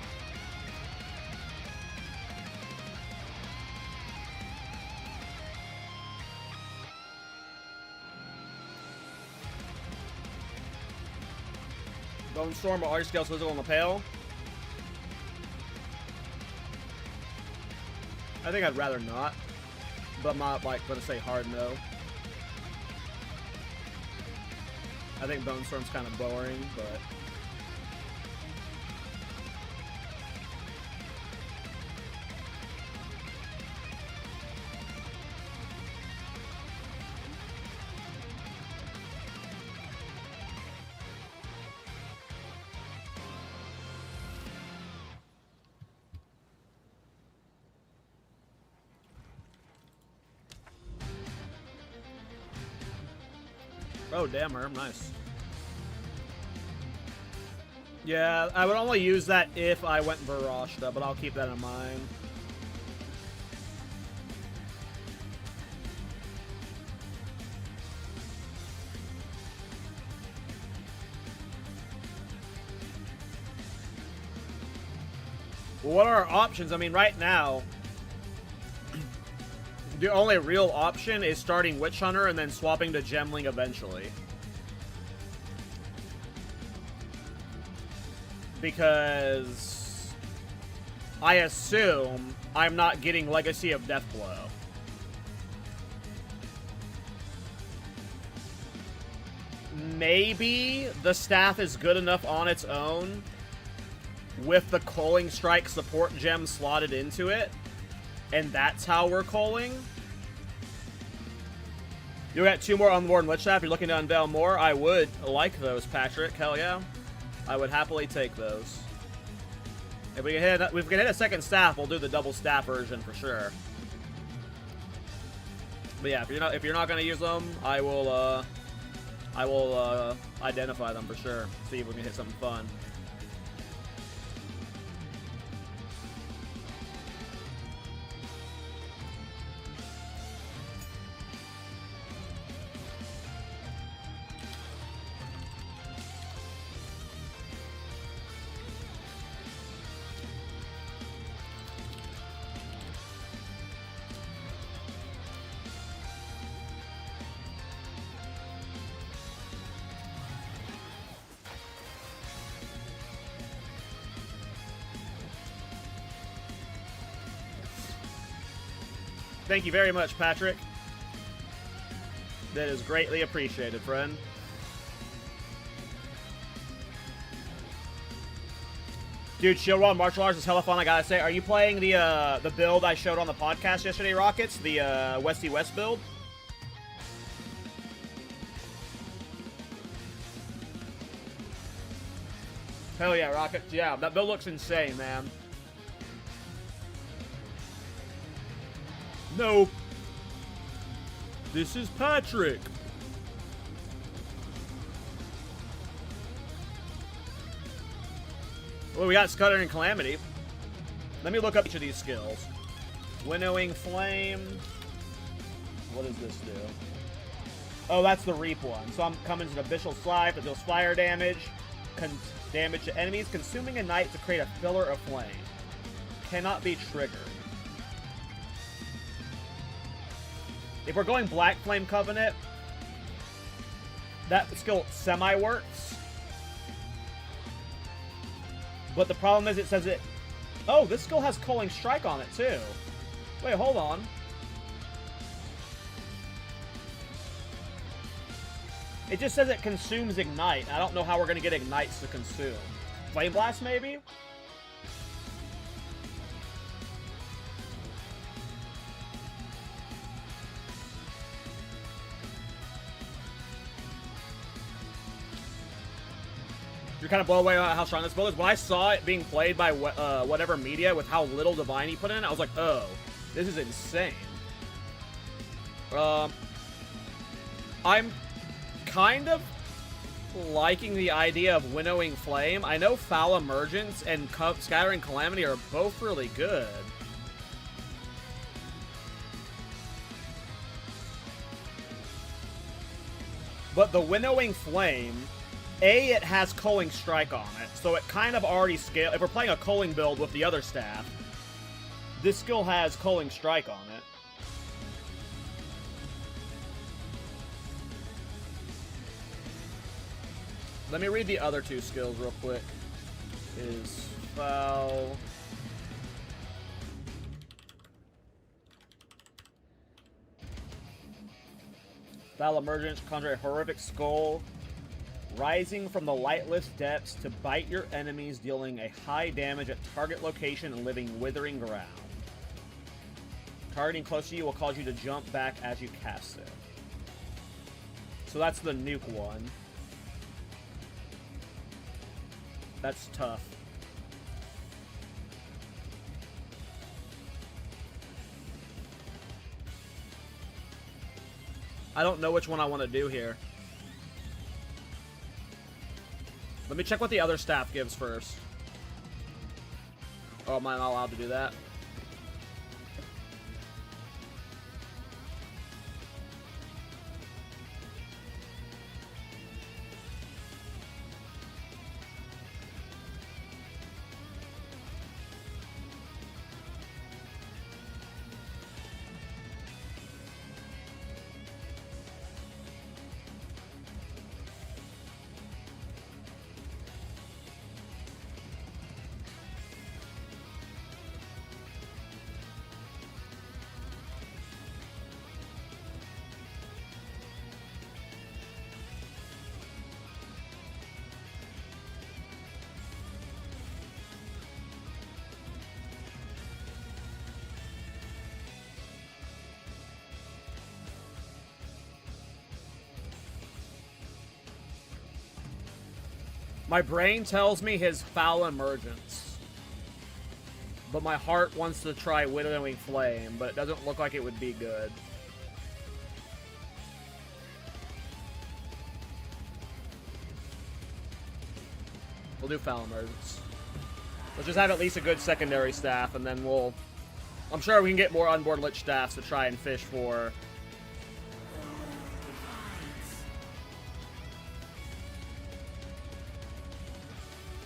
Bone Storm or large scale Swizzle on the Pale? I think I'd rather not, but I'm not like gonna say hard no. I think Bone Storm's kind of boring, but Oh, damn her. Nice. Yeah, I would only use that if I went Varashta, but I'll keep that in mind. Well, what are our options? I mean, right now, the only real option is starting Witch Hunter and then swapping to Gemling eventually. Because I assume I'm not getting Legacy of Deathblow. Maybe the staff is good enough on its own with the Culling Strike support gem slotted into it, and that's how we're culling. You got 2 more Unworn Lich Staff. You're looking to unveil more? I would like those, Patrick. Hell yeah. I would happily take those. If we can hit a second staff, we'll do the double staff version for sure. But yeah, if you're not gonna use them, I will identify them for sure. See if we can hit something fun. Thank you very much, Patrick. That is greatly appreciated, friend. Dude, Shield Wall Martial Arts is hella fun, I gotta say. Are you playing the build I showed on the podcast yesterday, Rockets? The Westy West build? Hell yeah, Rockets. Yeah, that build looks insane, man. Nope. This is Patrick. Well, we got Scudder and Calamity. Let me look up each of these skills. Winnowing Flame. What does this do? Oh, that's the rip1. So I'm coming to the Abyssal Slive that deals fire damage. Damage to enemies. Consuming a night to create a pillar of flame. Cannot be triggered. If we're going Black Flame Covenant, that skill semi-works. But the problem is it says it... Oh, this skill has Culling Strike on it, too. Wait, hold on. It just says it consumes Ignite. I don't know how we're going to get Ignites to consume. Flame Blast, maybe? You're kind of blown away by how strong this build is. When I saw it being played by whatever media with how little Divine he put in, I was like, oh, this is insane. I'm kind of liking the idea of Winnowing Flame. I know Foul Emergence and Scattering Calamity are both really good. But the Winnowing Flame... it has Culling Strike on it, so it kind of already scales. If we're playing a Culling build with the other staff, this skill has Culling Strike on it. Let me read the other 2 skills real quick. Is Foul... Foul Emergence, conjure a horrific skull. Rising from the lightless depths to bite your enemies, dealing a high damage at target location and leaving withering ground. Targeting close to you will cause you to jump back as you cast it. So that's the nuke one. That's tough. I don't know which one I want to do here. Let me check what the other staff gives first. Oh, am I not allowed to do that? My brain tells me his foul emergence. But my heart wants to try Winnowing Flame, but it doesn't look like it would be good. We'll do foul emergence. Let's just have at least a good secondary staff, and then we'll... I'm sure we can get more onboard lich staffs to try and fish for...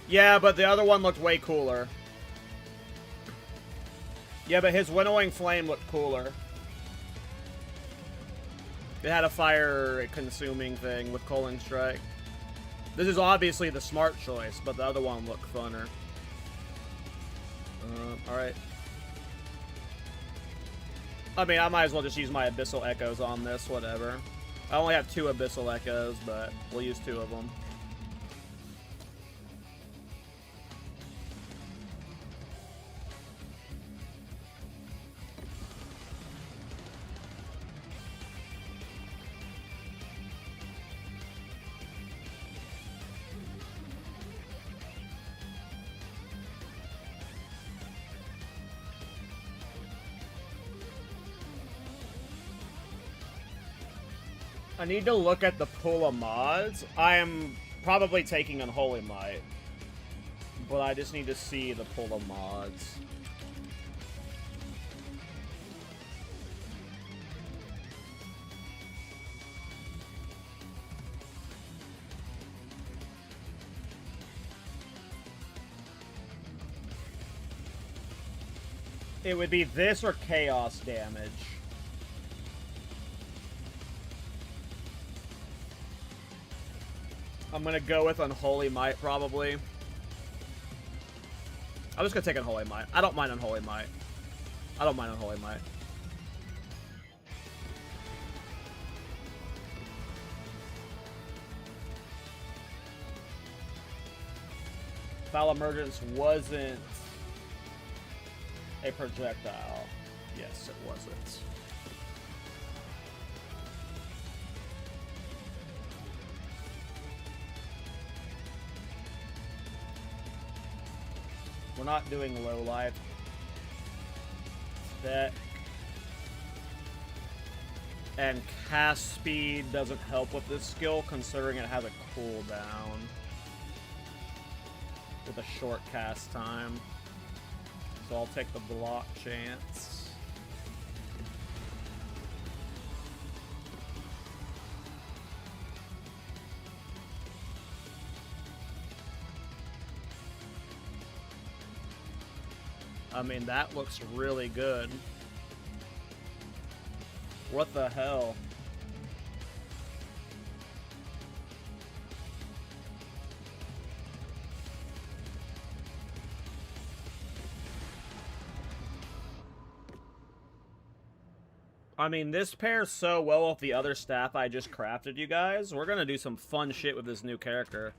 Yeah, but the other one looked way cooler. Yeah, but his Winnowing Flame looked cooler. It had a fire-consuming thing with Culling Strike. This is obviously the smart choice, but the other one looked funner. Alright. I mean, I might as well just use my Abyssal Echoes on this, whatever. I only have 2 Abyssal Echoes, but we'll use 2 of them. I need to look at the pool of mods. I am probably taking Unholy Might, but I just need to see the pool of mods. It would be this or chaos damage. I'm gonna go with Unholy Might, probably. I'm just gonna take Unholy Might. I don't mind Unholy Might. I don't mind Unholy Might. Foul Emergence wasn't a projectile. Yes, it wasn't. We're not doing low life. That and cast speed doesn't help with this skill, considering it has a cooldown with a short cast time. So I'll take the block chance. I mean, that looks really good. What the hell? I mean, this pairs so well with the other staff I just crafted, you guys. We're gonna do some fun shit with this new character.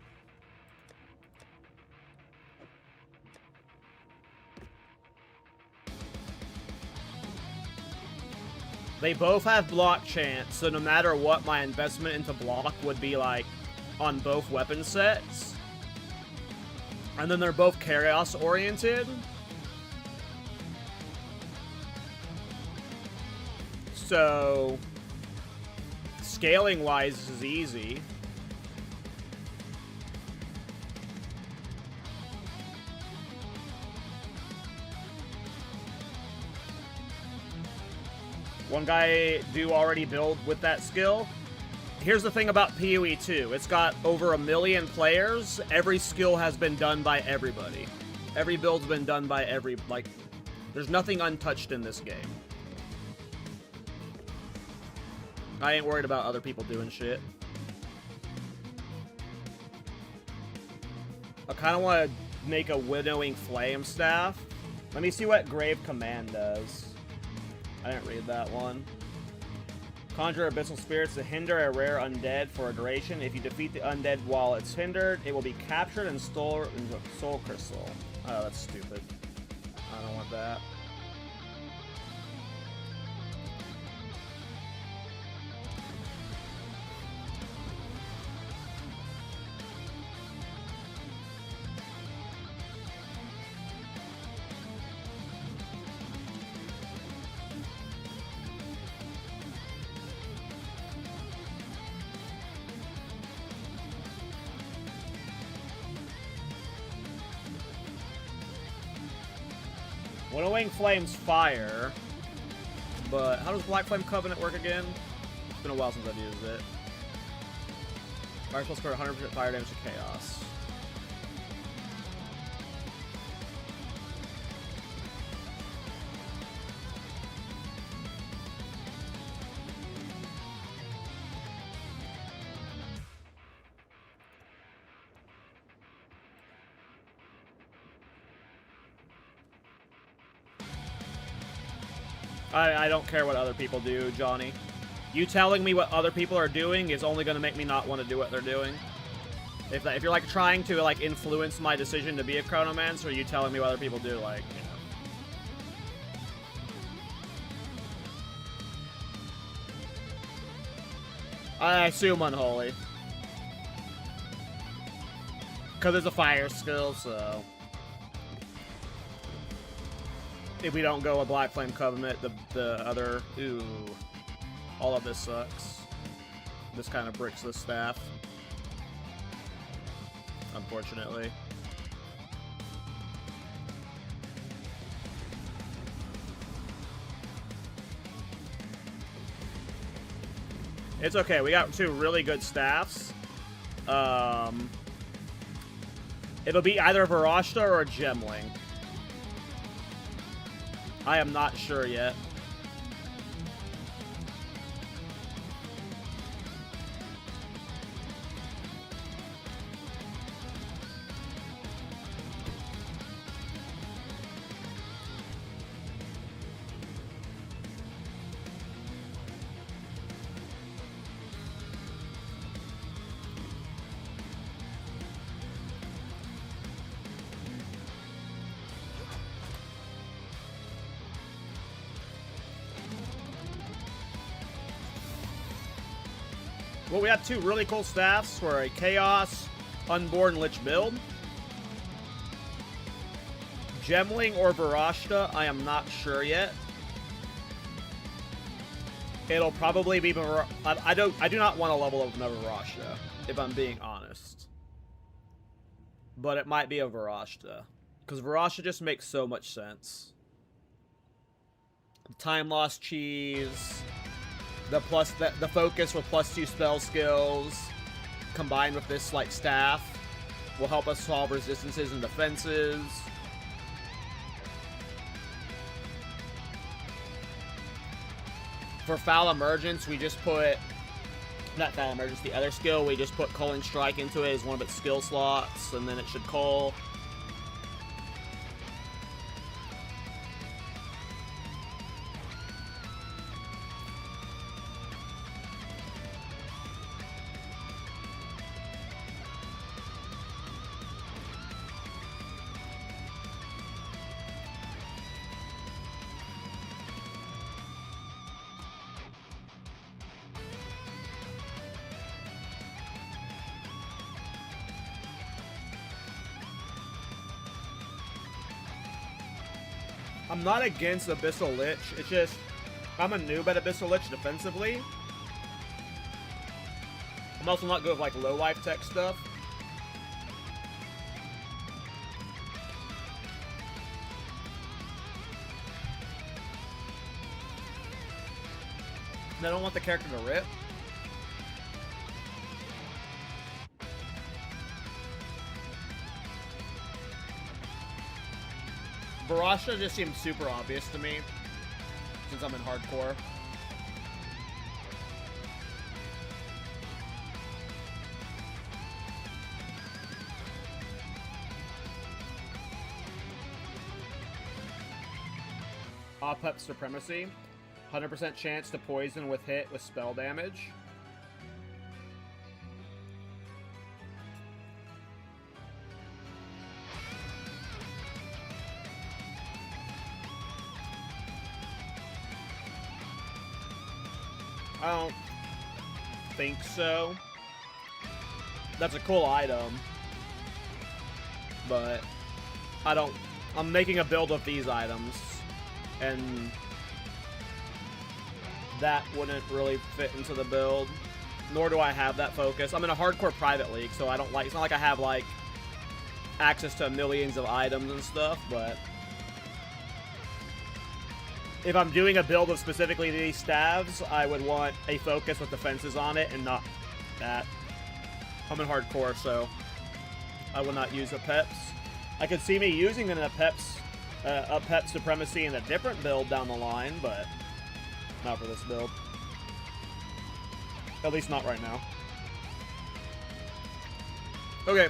They both have block chance, so no matter what, my investment into block would be like on both weapon sets. And then they're both chaos oriented. So scaling wise, this is easy. One guy do already build with that skill. Here's the thing about PoE 2. It's got over 1 million players. Every skill has been done by everybody. Every build's been done by there's nothing untouched in this game. I ain't worried about other people doing shit. I kind of want to make a Winnowing Flame Staff. Let me see what Grave Command does. I didn't read that one. Conjure Abyssal Spirits to hinder a rare undead for a duration. If you defeat the undead while it's hindered, it will be captured and stored into a soul crystal. Oh, that's stupid. I don't want that. Winnowing Flame's fire, but how does Black Flame Covenant work again? It's been a while since I've used it. Fire spells score 100% fire damage to chaos. I don't care what other people do, Johnny. You telling me what other people are doing is only going to make me not want to do what they're doing. If you're, like, trying to, like, influence my decision to be a Chronomancer, you telling me what other people do, like, you know. I assume Unholy. Because it's a fire skill, so... If we don't go with Black Flame Covenant, the other... Ooh. All of this sucks. This kind of bricks the staff. Unfortunately. It's okay. We got 2 really good staffs. It'll be either a Varashta or a Gemling. I am not sure yet. Well, we have 2 really cool staffs for a Chaos Unborn Lich build. Gemling or Varashta, I am not sure yet. It'll probably be... I do not want to level up another Varashta, if I'm being honest. But it might be a Varashta. Because Varashta just makes so much sense. Time loss cheese... The focus with +2 spell skills combined with this like staff will help us solve resistances and defenses. For Foul Emergence, we just put not Foul Emergence, the other skill, we just put Culling Strike into it as one of its skill slots, and then it should cull. I'm not against Abyssal Lich, it's just, I'm a noob at Abyssal Lich defensively. I'm also not good with, like, low life tech stuff. They don't want the character to rip. Barasha just seems super obvious to me, since I'm in hardcore. Op-Up Supremacy. 100% chance to poison with hit with spell damage. I don't think so. That's a cool item. But I don't... I'm making a build of these items. And that wouldn't really fit into the build. Nor do I have that focus. I'm in a hardcore private league, so I don't like... It's not like I have, like, access to millions of items and stuff, but... If I'm doing a build of specifically these staves, I would want a focus with defenses on it and not that. I'm in hardcore, so I will not use a Peps. I could see me using a Pep Supremacy in a different build down the line, but not for this build. At least not right now. Okay.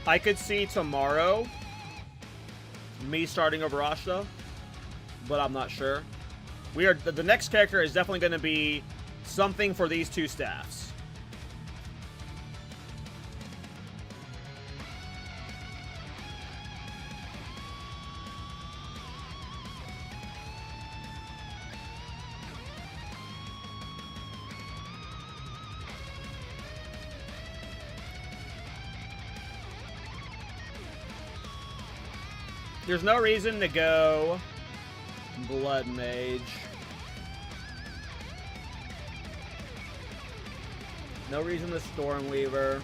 I could see tomorrow me starting over Ashta, but I'm not sure. The next character is definitely going to be something for these two staffs. There's no reason to go Blood Mage. No reason to Stormweaver.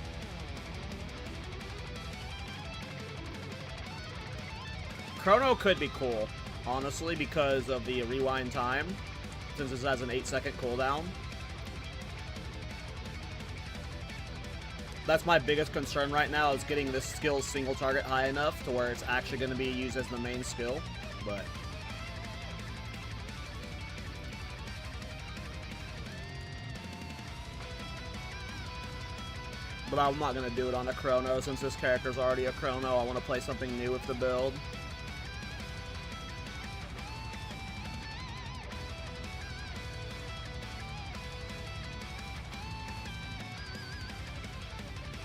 Chrono could be cool, honestly, because of the rewind time, since this has an 8-second cooldown. That's my biggest concern right now, is getting this skill's single target high enough to where it's actually going to be used as the main skill. But I'm not going to do it on a Chrono, since this character's already a Chrono. I want to play something new with the build.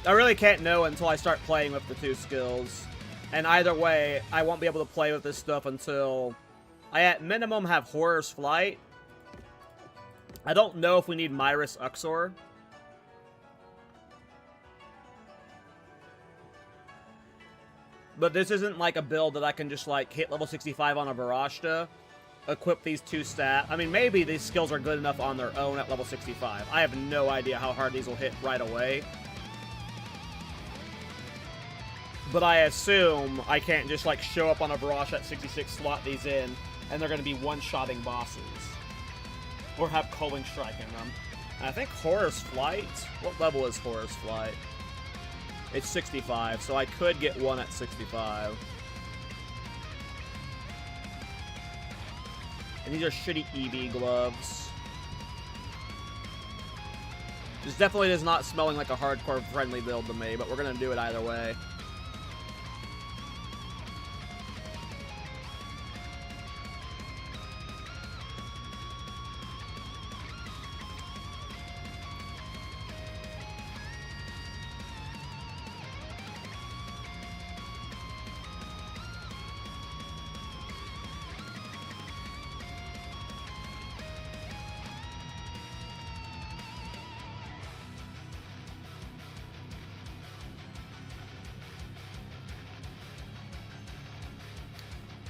I really can't know until I start playing with the two skills. And either way, I won't be able to play with this stuff until I at minimum have Horror's Flight. I don't know if we need Myris Uxor. But this isn't like a build that I can just like hit level 65 on a Barashta, equip these two stats. I mean, maybe these skills are good enough on their own at level 65. I have no idea how hard these will hit right away. But I assume I can't just, like, show up on a Barrage at 66, slot these in, and they're going to be one-shotting bosses. Or have Culling Strike in them. And I think Horror's Flight... What level is Horror's Flight? It's 65, so I could get one at 65. And these are shitty EB gloves. This definitely is not smelling like a hardcore friendly build to me, but we're going to do it either way.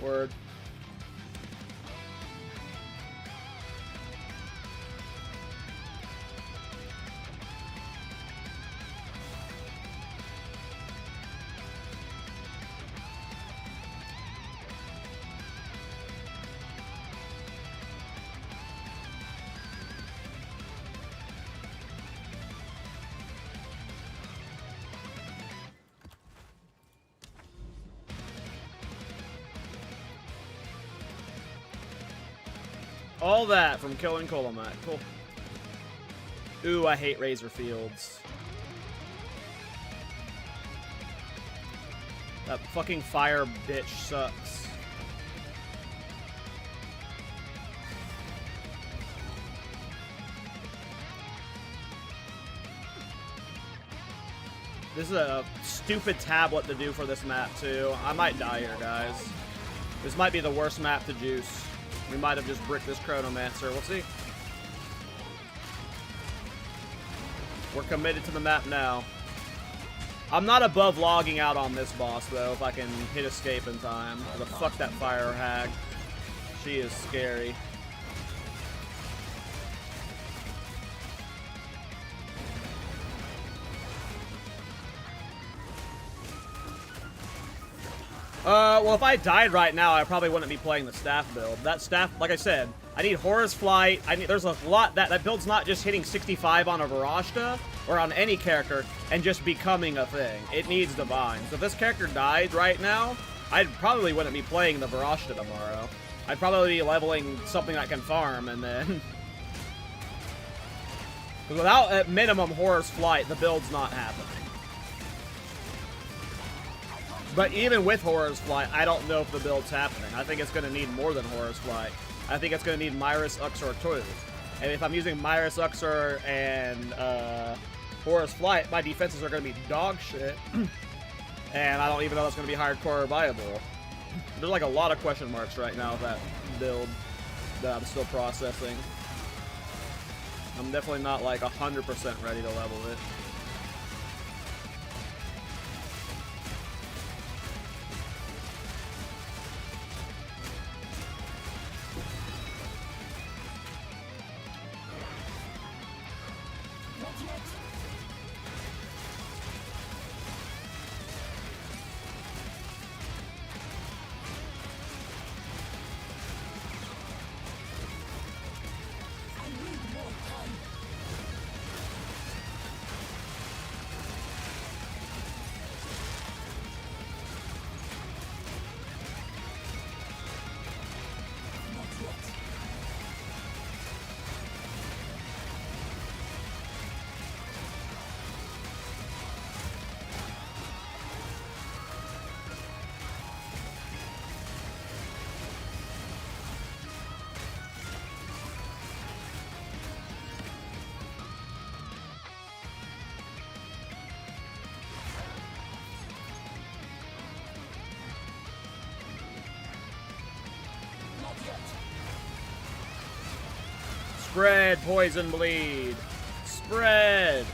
Word. All that from killing Chronomancer. Cool. Ooh, I hate Razor Fields. That fucking fire bitch sucks. This is a stupid tablet to do for this map, too. I might die here, guys. This might be the worst map to juice. We might have just bricked this Chronomancer. We'll see. We're committed to the map now. I'm not above logging out on this boss, though, if I can hit escape in time. The fuck that fire hag. She is scary. Well, if I died right now, I probably wouldn't be playing the staff build. That staff, like I said, I need Horus Flight. There's a lot that build's not just hitting 65 on a Varashta or on any character and just becoming a thing. It needs Divine. So if this character died right now, I probably wouldn't be playing the Varashta tomorrow. I'd probably be leveling something that can farm and then... Because without at minimum Horus Flight, the build's not happening. But even with Horus Flight, I don't know if the build's happening. I think it's going to need more than Horus Flight. I think it's going to need Myris, Uxor, too. And if I'm using Myris, Uxor, and Horus Flight, my defenses are going to be dog shit. And I don't even know that's going to be hardcore viable. There's like a lot of question marks right now with that build that I'm still processing. I'm definitely not like 100% ready to level it. Spread, poison bleed. Spread.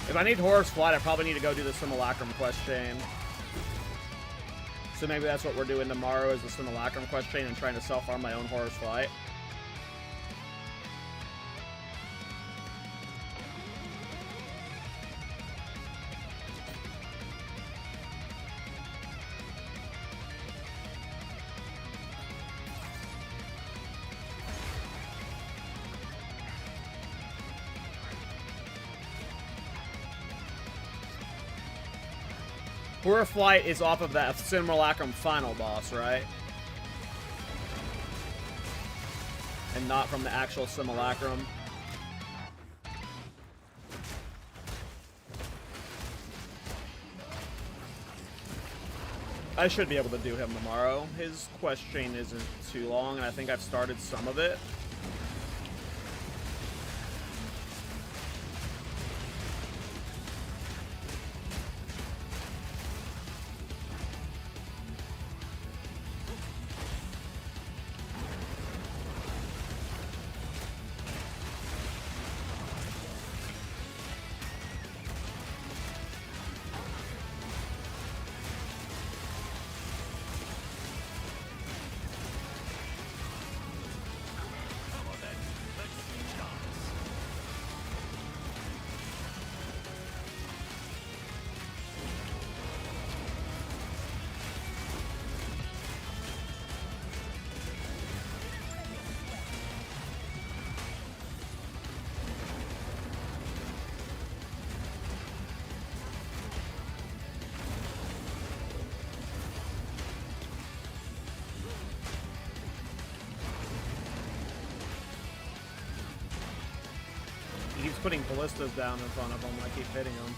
If I need Horus Flight, I probably need to go do the Simulacrum quest chain. So maybe that's what we're doing tomorrow, is the Simulacrum quest chain and trying to self-farm my own Horus Flight. Horus Flight is off of that Simulacrum final boss, right? And not from the actual Simulacrum. I should be able to do him tomorrow. His quest chain isn't too long, and I think I've started some of it. keeps putting ballistas down in front of him. I keep hitting him.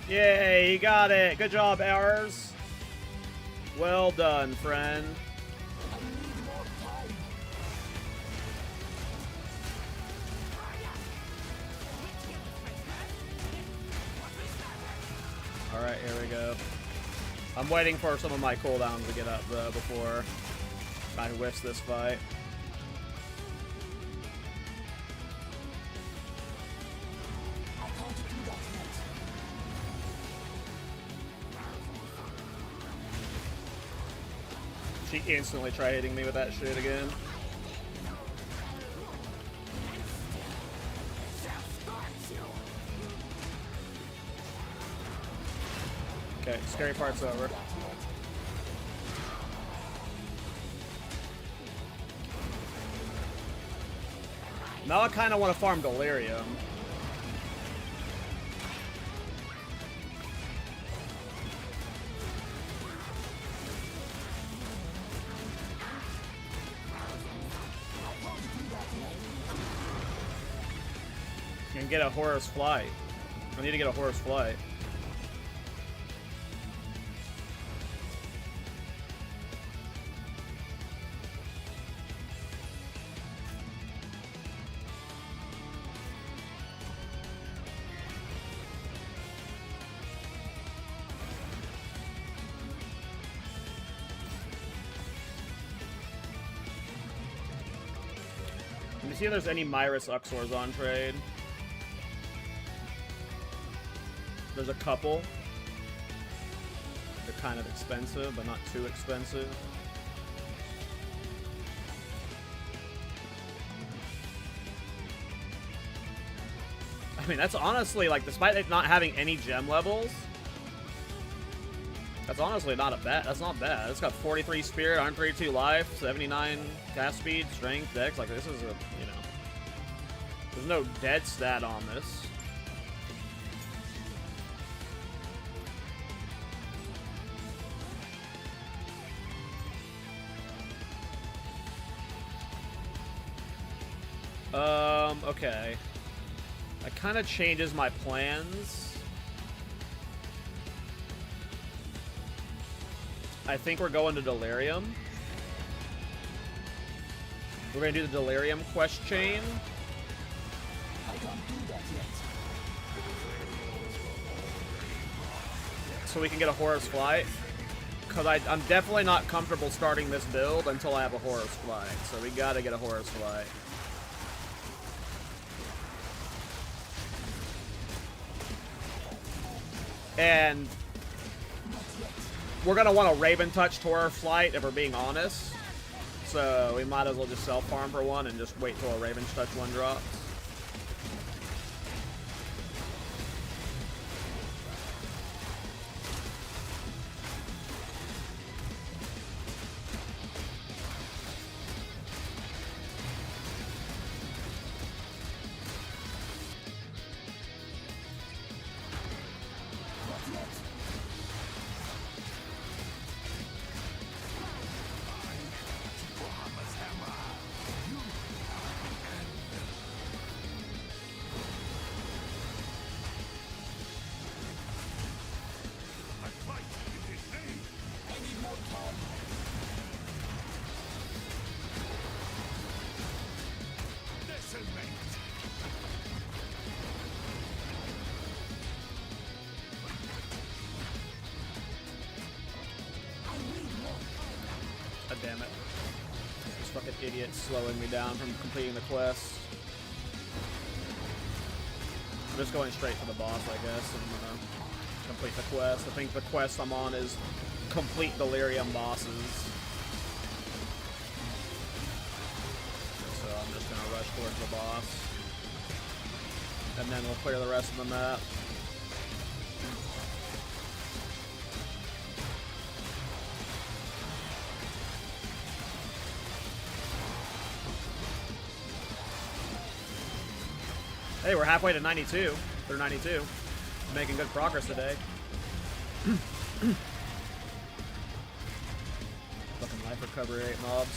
Yay, you got it. Good job, Errors. Well done, friend. Alright, here we go. I'm waiting for some of my cooldowns to get up, though, before I whiffs this fight. She instantly tried hitting me with that shit again. Okay, scary part's over. Now I kind of want to farm Delirium. And get a Horus Flight. I need to get a Horus Flight. Let me see if there's any Myris Uxors on trade. There's a couple. They're kind of expensive, but not too expensive. I mean, that's honestly, like, despite it not having any gem levels, that's honestly not a bad. That's not bad. It's got 43 spirit, 132 life, 79 cast speed, strength, dex. Like, this is a, you know, there's no dead stat on this. Okay. That kind of changes my plans. I think we're going to Delirium. We're going to do the Delirium quest chain. So we can get a Horus Flight. Because I'm definitely not comfortable starting this build until I have a Horus Flight. So we gotta get a Horus Flight. And we're gonna want a Raven Touch Horus Flight if we're being honest. So we might as well just self-farm for one and just wait till a Raven Touch one drops. God damn it. This fucking idiot's slowing me down from completing the quest. I'm just going straight for the boss, I guess, and I'm gonna complete the quest. I think the quest I'm on is complete Delirium bosses. So I'm just gonna rush towards the boss. And then we'll clear the rest of the map. Hey, we're halfway to 92. They're 92. Making good progress today. Fucking life recovery rate mobs.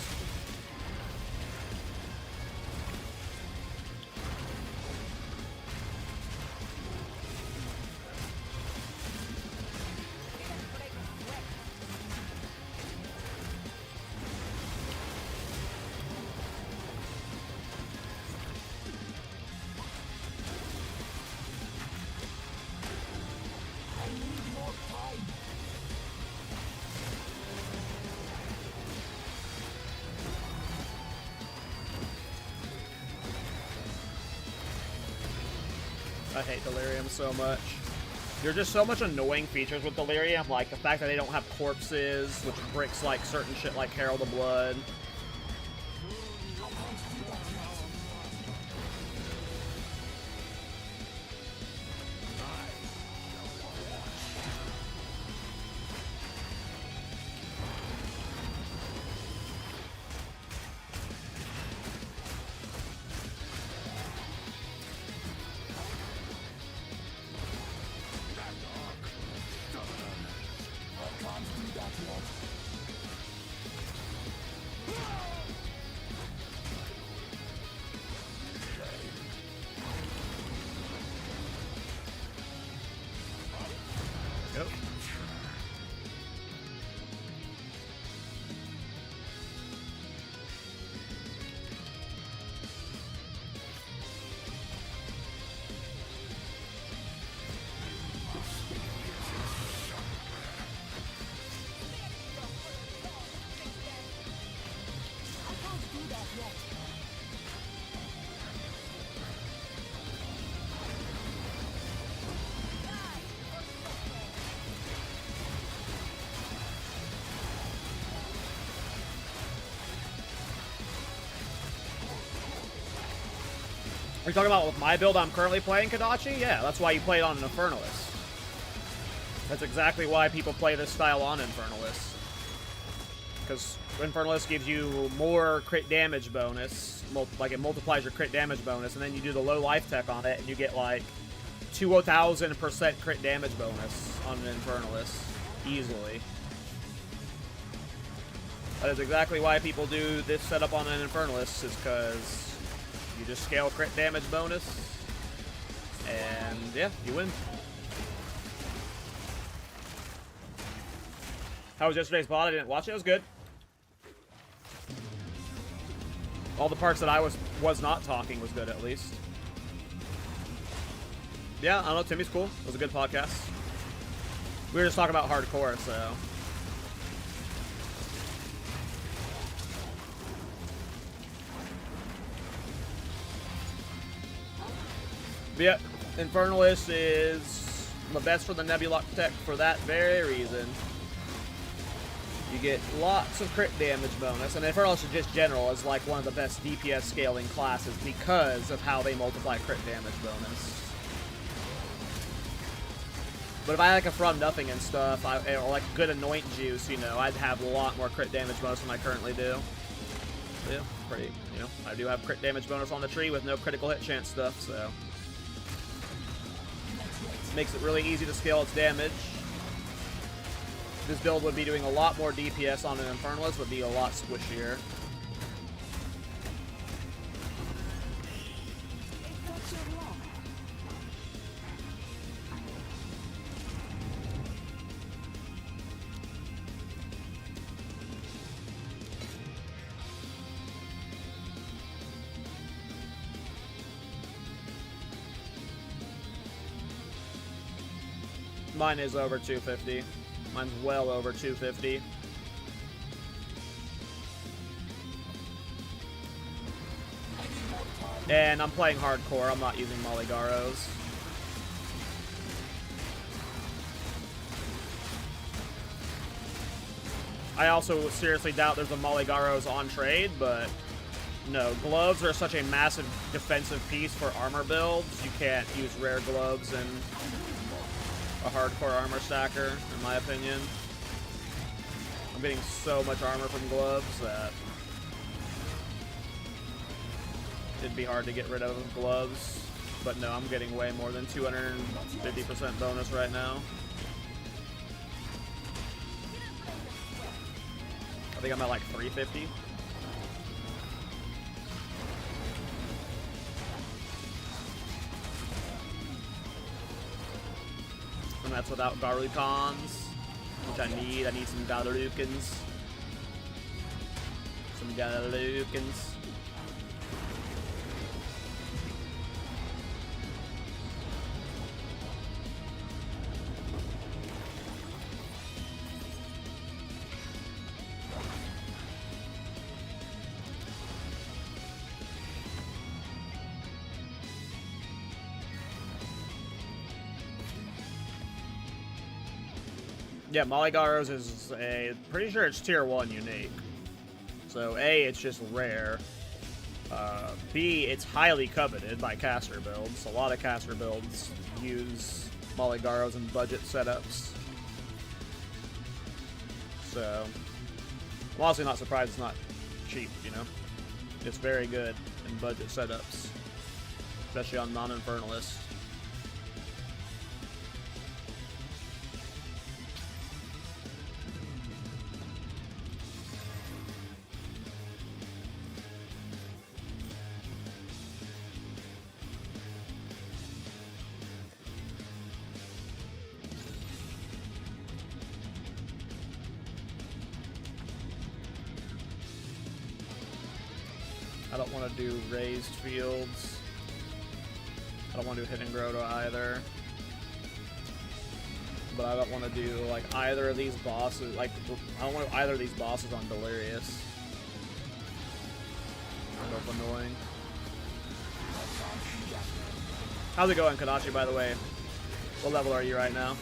I hate Delirium so much. There's just so much annoying features with Delirium, like the fact that they don't have corpses, which breaks like certain shit like Herald of Blood. Yep. Are you talking about with my build I'm currently playing, Kadachi? Yeah, that's why you play it on an Infernalist. That's exactly why people play this style on Infernalist. Because Infernalist gives you more crit damage bonus, like it multiplies your crit damage bonus, and then you do the low life tech on it, and you get like 2,000% crit damage bonus on an Infernalist, easily. That is exactly why people do this setup on an Infernalist, is because you just scale crit damage bonus, and yeah, you win. How was yesterday's bot? I didn't watch it. It was good. All the parts that I was not talking was good, at least. Yeah, I don't know. Timmy's cool. It was a good podcast. We were just talking about hardcore, so. But yeah, Infernalist is the best for the Nebula tech for that very reason. You get lots of crit damage bonus, and Infernalist in just general is like one of the best DPS scaling classes because of how they multiply crit damage bonus. But if I had like a From Nothing and stuff, or like good Anoint Juice, you know, I'd have a lot more crit damage bonus than I currently do. Yeah, pretty, you know, I do have crit damage bonus on the tree with no critical hit chance stuff, so. Makes it really easy to scale its damage. This build would be doing a lot more DPS on an Infernalist, would be a lot squishier. Mine is over 250. Mine's well over 250. And I'm playing hardcore. I'm not using Mollygaros. I also seriously doubt there's a Mollygaros on trade, but no. Gloves are such a massive defensive piece for armor builds. You can't use rare gloves in a hardcore armor stacker, in my opinion. I'm getting so much armor from gloves that it'd be hard to get rid of gloves. But no, I'm getting way more than 250% bonus right now. I think I'm at like 350. And that's without Garukons, which I need. I need some Garukins. Some Garukins. Yeah, Mollygaros is pretty sure it's tier 1 unique. So A, it's just rare. B, it's highly coveted by caster builds. A lot of caster builds use Mollygaros in budget setups. So, I'm honestly not surprised it's not cheap, you know? It's very good in budget setups. Especially on non-Infernalist. I don't want to do raised fields. I don't want to do hidden grotto either. But I don't want to do like either of these bosses. Like I don't want either of these bosses on Delirious. Both annoying. How's it going, Kadachi? By the way, what level are you right now?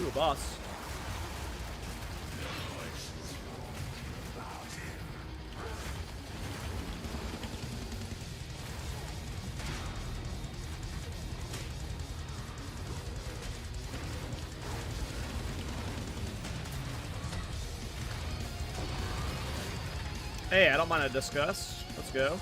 Ooh, a boss. Hey, I don't mind to discuss. Let's go.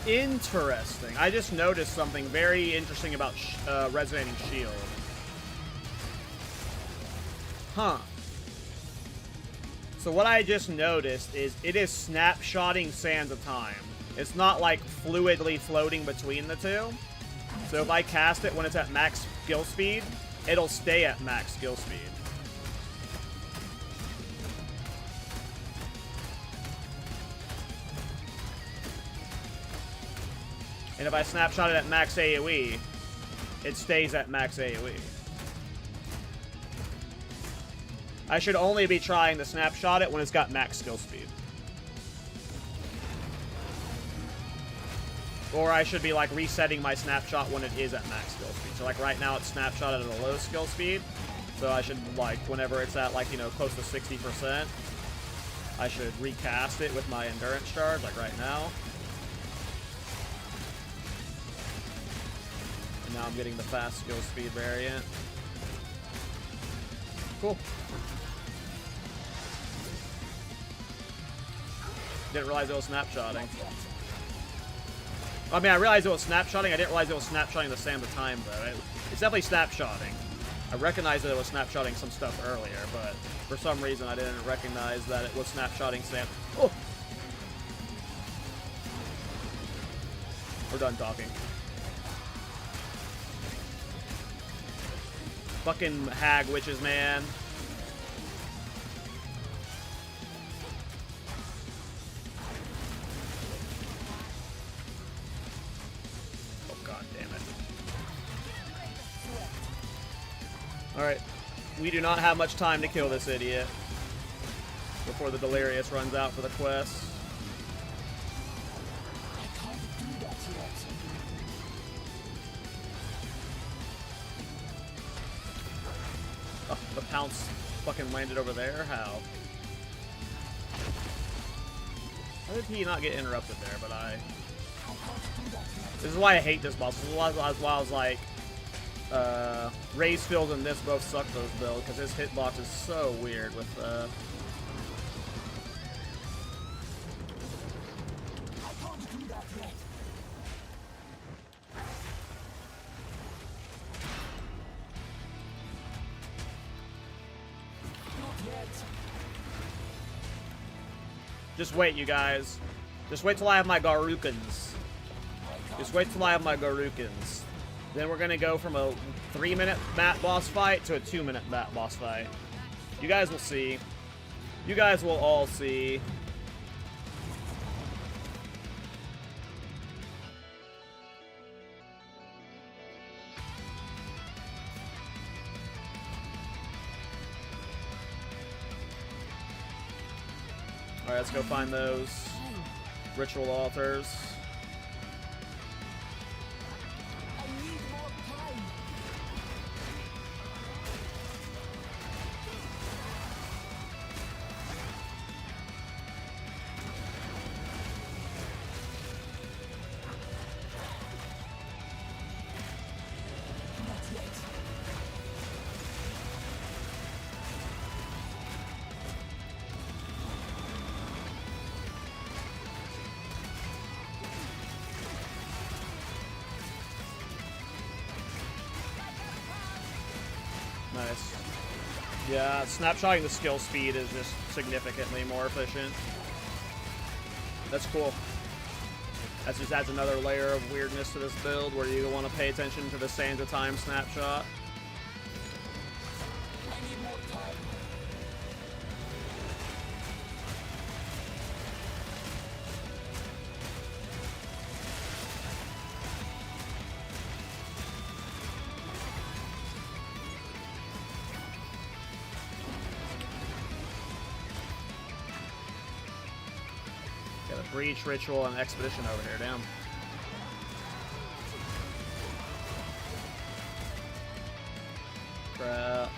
Interesting. I just noticed something very interesting about Resonating Shield. Huh. So what I just noticed is it is snapshotting Sands of Time. It's not like fluidly floating between the two. So if I cast it when it's at max skill speed, it'll stay at max skill speed. And if I snapshot it at max AoE, it stays at max AoE. I should only be trying to snapshot it when it's got max skill speed. Or I should be like resetting my snapshot when it is at max skill speed. So like right now it's snapshotted at a low skill speed. So I should like whenever it's at like, you know, close to 60%, I should recast it with my endurance charge like right now. And now I'm getting the fast skill speed variant. Cool. Didn't realize it was snapshotting. I mean, I realized it was snapshotting. I didn't realize it was snapshotting the Sands of Time, though. It's definitely snapshotting. I recognized that it was snapshotting some stuff earlier, but for some reason I didn't recognize that it was snapshotting Sands. Oh! We're done talking. Fucking hag witches, man. Alright, we do not have much time to kill this idiot before the Delirious runs out for the quest. Oh, the pounce fucking landed over there? How? How did he not get interrupted there, but I... This is why I hate this boss. This is why I was like... Raise Field and this both suck those builds because his hitbox is so weird with Just wait, you guys. Just wait till I have my Garukans. Just wait till I have my Garukans. Then we're gonna go from a 3-minute map boss fight to a 2-minute map boss fight. You guys will see. You guys will all see. Alright, let's go find those ritual altars. Nice. Yeah, snapshotting the skill speed is just significantly more efficient. That's cool. That just adds another layer of weirdness to this build where you want to pay attention to the Sands of Time snapshot. Breach, Ritual, and Expedition over here, damn. Crap.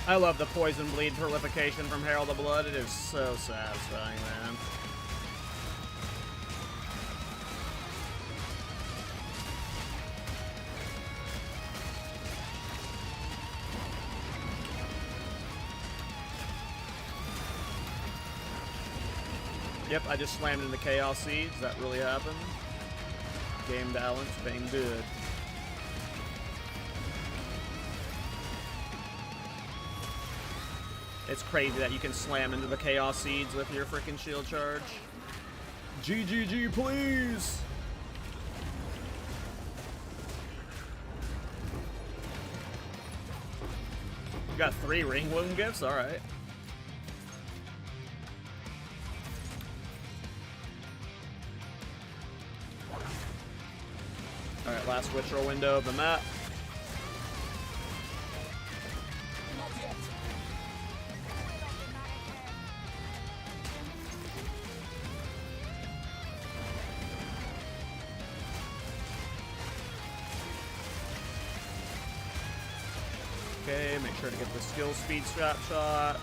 I love the poison bleed prolification from Herald of Blood. It is so satisfying, man. Yep, I just slammed into Chaos Seeds. That really happened. Game balance, being good. It's crazy that you can slam into the Chaos Seeds with your freaking shield charge. GGG, please! You got 3 ring wound gifts? Alright. Alright, last witcher window of the map. Okay, make sure to get the skill speed strap shot.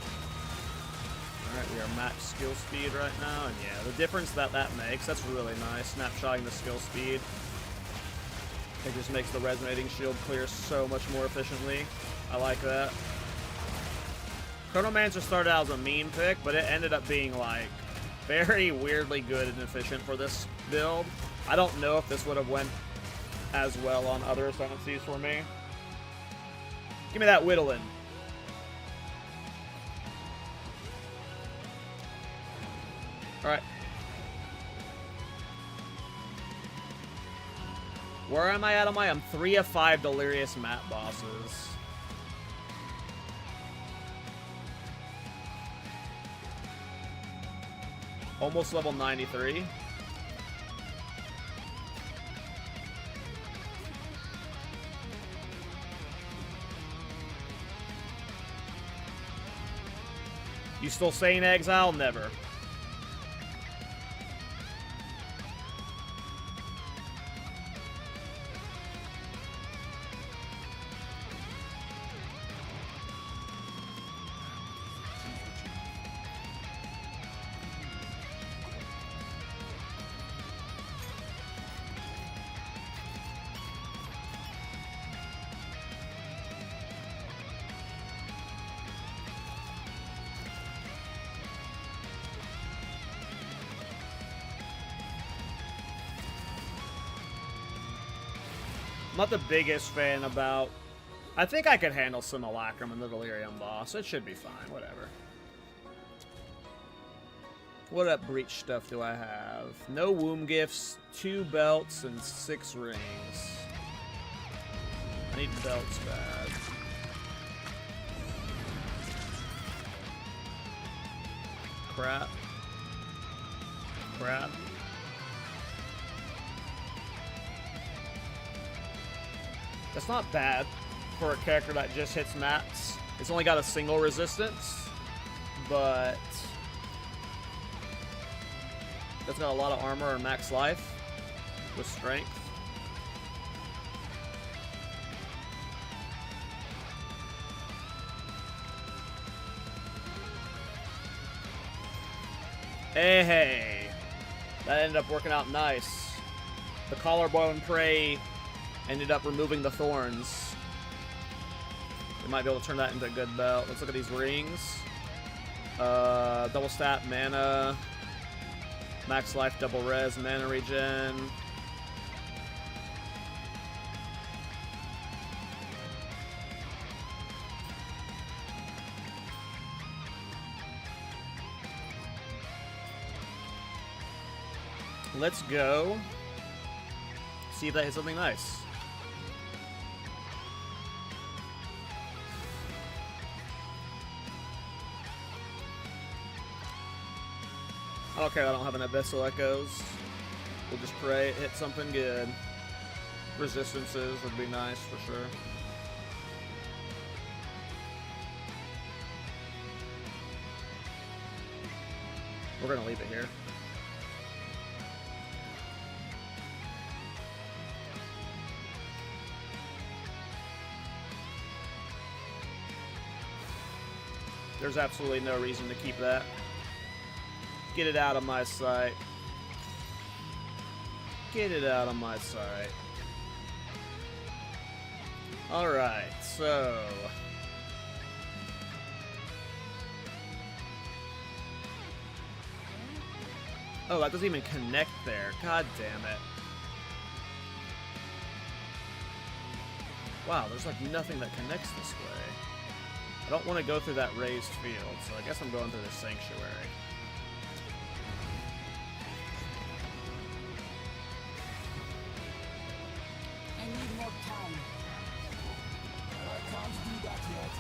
Alright, we are max skill speed right now, and yeah, the difference that makes, that's really nice, snapshotting the skill speed. It just makes the resonating shield clear so much more efficiently. I like that. Chronomancer started out as a meme pick, but it ended up being, like, very weirdly good and efficient for this build. I don't know if this would have went as well on other ascendancies for me. Give me that whittling. Alright. Where am I at? I'm 3 of 5 Delirious map bosses. Almost level 93. You still saying Exile? Never. I'm not the biggest fan about... I think I could handle Simulacrum and the Delirium boss. It should be fine, whatever. What up breach stuff do I have? No womb gifts, 2 belts, and 6 rings. I need belts bad. Crap. Crap. That's not bad for a character that just hits mats. It's only got a single resistance, but that's got a lot of armor and max life with strength. Hey, that ended up working out nice. The collarbone prey ended up removing the thorns. We might be able to turn that into a good belt. Let's look at these rings. Double stat mana. Max life, double res, mana regen. Let's go. See if that hits something nice. I don't care, I don't have an Abyssal Echoes. We'll just pray it hits something good. Resistances would be nice for sure. We're gonna leave it here. There's absolutely no reason to keep that. Get it out of my sight. Get it out of my sight. Alright, so... Oh, that doesn't even connect there. God damn it. Wow, there's like nothing that connects this way. I don't want to go through that raised field, so I guess I'm going through the sanctuary. I need more time. I can't do that yet.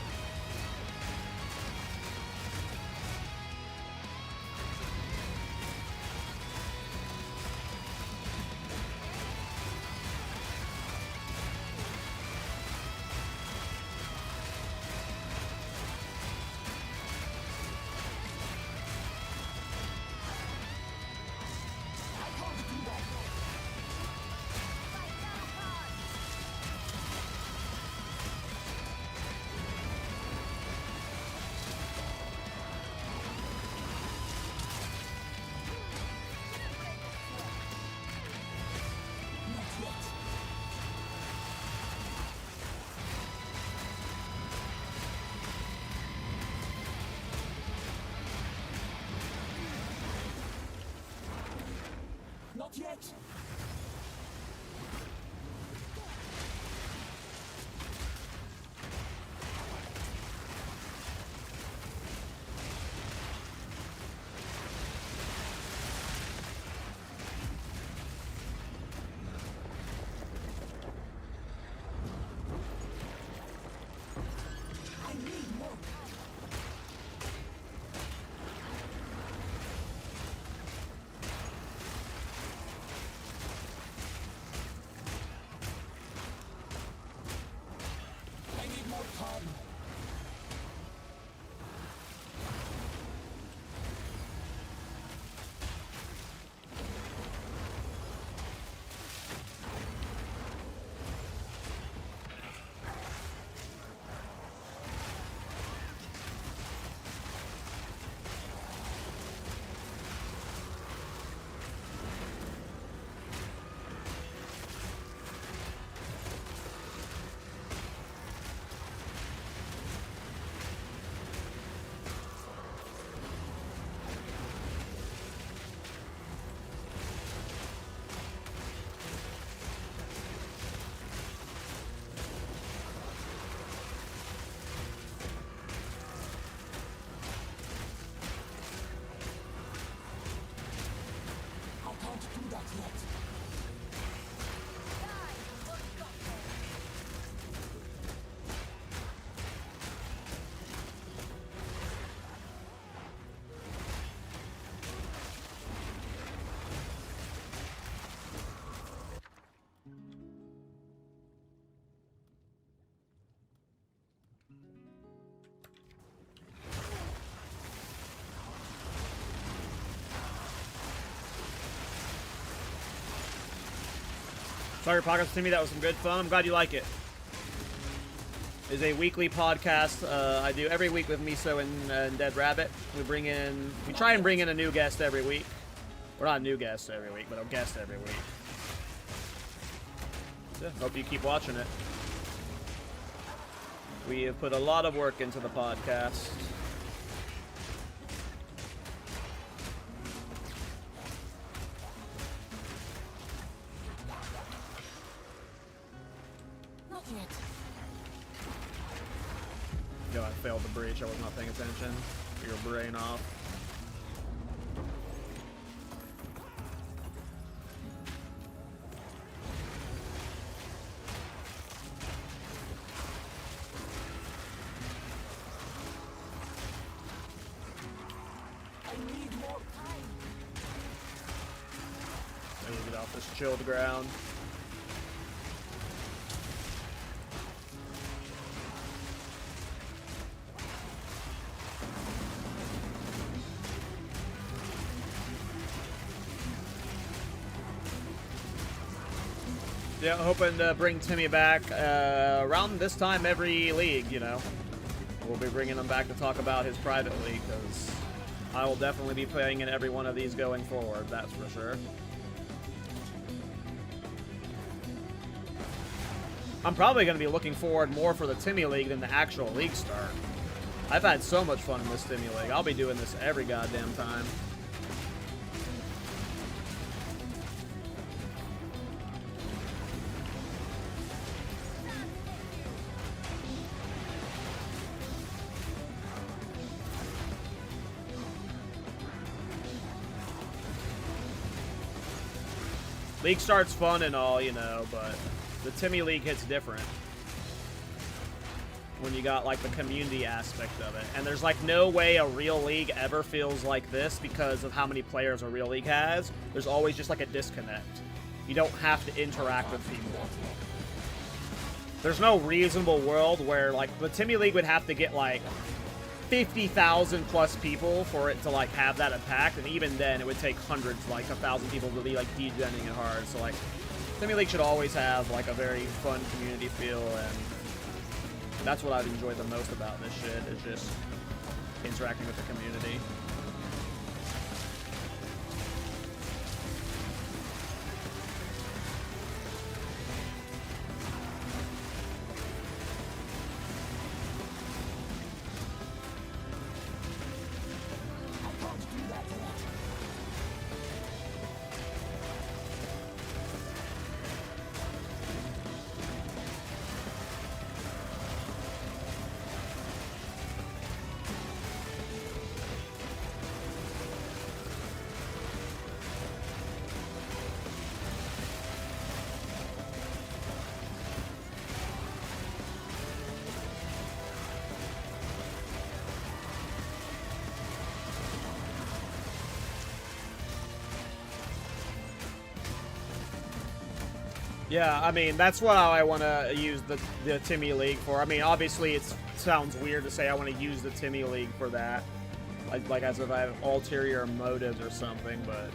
Not yet. I need more time. I need more time. I can't do that yet. Sorry, podcast Timmy, that was some good fun. I'm glad you like it. It's a weekly podcast I do every week with Miso and Dead Rabbit. We try and bring in a new guest every week. We're not a new guest every week, but a guest every week. So, hope you keep watching it. We have put a lot of work into the podcast. Not yet. No, I failed the breach. I was not paying attention. Get your brain off. I need more time. I need to get off this chilled ground. Yeah, hoping to bring Timmy back around this time every league, you know. We'll be bringing him back to talk about his private league, because I will definitely be playing in every one of these going forward, that's for sure. I'm probably going to be looking forward more for the Timmy League than the actual league start. I've had so much fun in this Timmy League. I'll be doing this every goddamn time. League start's fun and all, you know, but the Timmy League hits different when you got, like, the community aspect of it. And there's, like, no way a real league ever feels like this because of how many players a real league has. There's always just, like, a disconnect. You don't have to interact with people. There's no reasonable world where, like, the Timmy League would have to get, like, 50,000 plus people for it to, like, have that impact, and even then it would take hundreds, like 1,000 people to be, like, degening it hard. So, like, Timmy League should always have, like, a very fun community feel, and that's what I've enjoyed the most about this shit, is just interacting with the community. Yeah, I mean, that's what I want to use the Timmy League for. I mean, obviously, it sounds weird to say I want to use the Timmy League for that. Like as if I have ulterior motives or something, but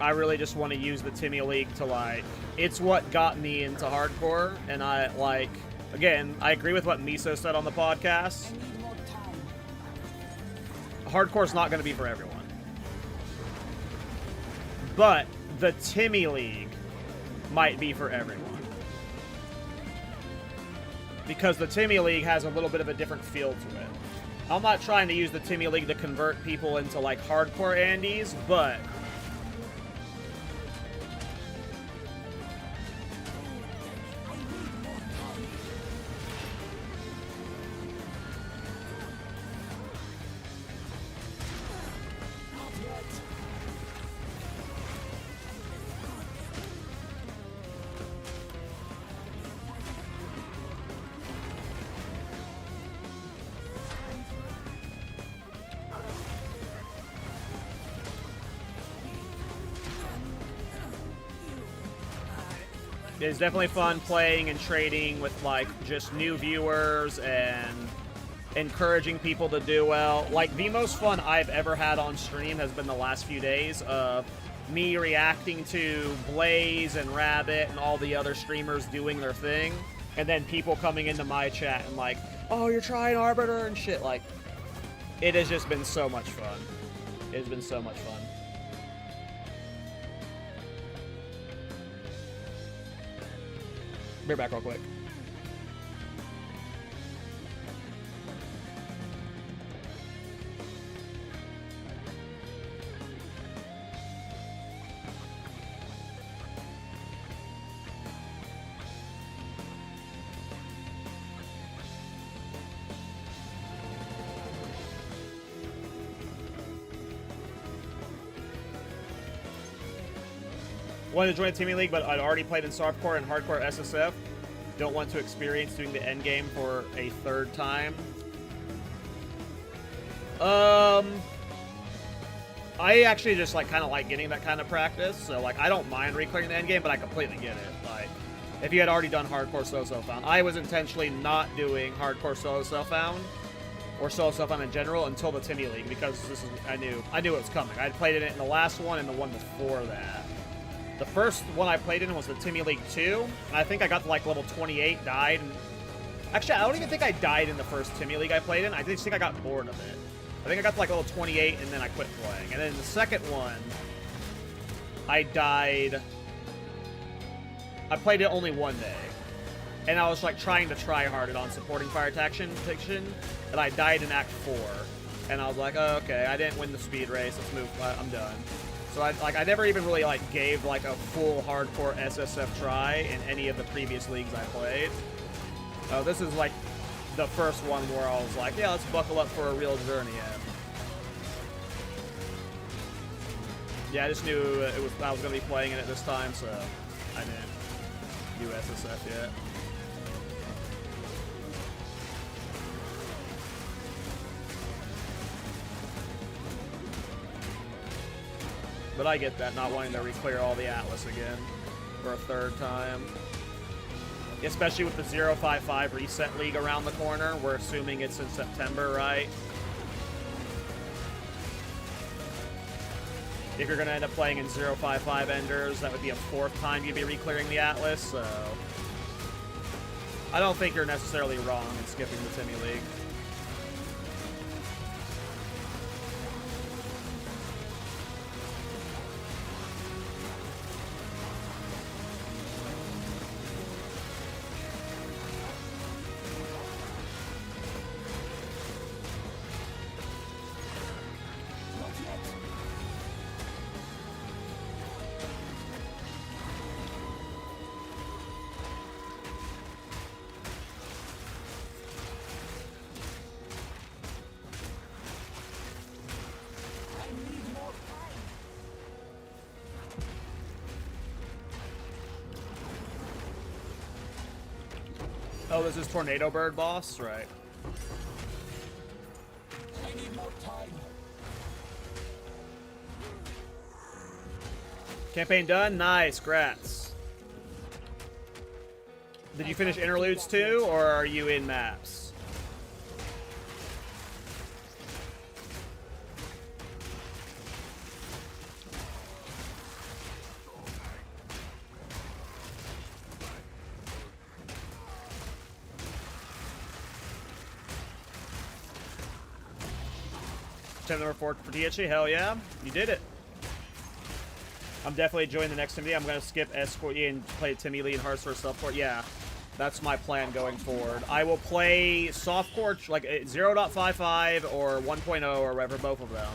I really just want to use the Timmy League to, like, it's what got me into hardcore, and I, like, again, I agree with what Miso said on the podcast. Hardcore's not going to be for everyone. But the Timmy League might be for everyone. Because the Timmy League has a little bit of a different feel to it. I'm not trying to use the Timmy League to convert people into, like, hardcore Andes, but it's definitely fun playing and trading with, like, just new viewers and encouraging people to do well. Like, the most fun I've ever had on stream has been the last few days of me reacting to Blaze and Rabbit and all the other streamers doing their thing, and then people coming into my chat and like, oh, you're trying Arbiter and shit. Like, it has just been so much fun. It has been so much fun. Be back real quick. Wanted to join a Timmy League, but I'd already played in softcore and hardcore SSF. Don't want to experience doing the end game for a third time. I actually just, like, kind of like getting that kind of practice. So, like, I don't mind reclearing the end game, but I completely get it. Like, if you had already done hardcore solo self-found, I was intentionally not doing hardcore solo self-found or solo self-found in general until the Timmy League, because this is I knew it was coming. I'd played in it in the last one and the one before that. The first one I played in was the Timmy League 2, and I think I got to, like, level 28, died, and Actually, I don't even think I died in the first Timmy League I played in. I just think I got bored of it. I think I got to like level 28 and then I quit playing. And then the second one, I died. I played it only one day. And I was like trying to try hard it on supporting fire protection, and I died in Act 4. And I was like, oh, okay, I didn't win the speed race. Let's move. I'm done. So I never even really like gave like a full hardcore SSF try in any of the previous leagues I played. This is like the first one where I was like, yeah, let's buckle up for a real journey. And yeah, I just knew I was gonna be playing in it this time, so I didn't do SSF yet. But I get that, not wanting to re-clear all the Atlas again for a third time. Especially with the 055 reset league around the corner. We're assuming it's in September, right? If you're going to end up playing in 055 Enders, that would be a fourth time you'd be re-clearing the Atlas, so... I don't think you're necessarily wrong in skipping the Timmy League. Oh, this is Tornado Bird boss? Right. I need more time. Campaign done? Nice, grats. Did you finish interludes too, or are you in maps? Number 4 for DHC, hell yeah, you did it. I'm definitely enjoying the next Timmy. I'm going to skip Escort and play Timmy Lee and Hardcore Self-Port. Yeah, that's my plan going forward. I will play Softcore, like 0.55 or 1.0 or whatever, both of them.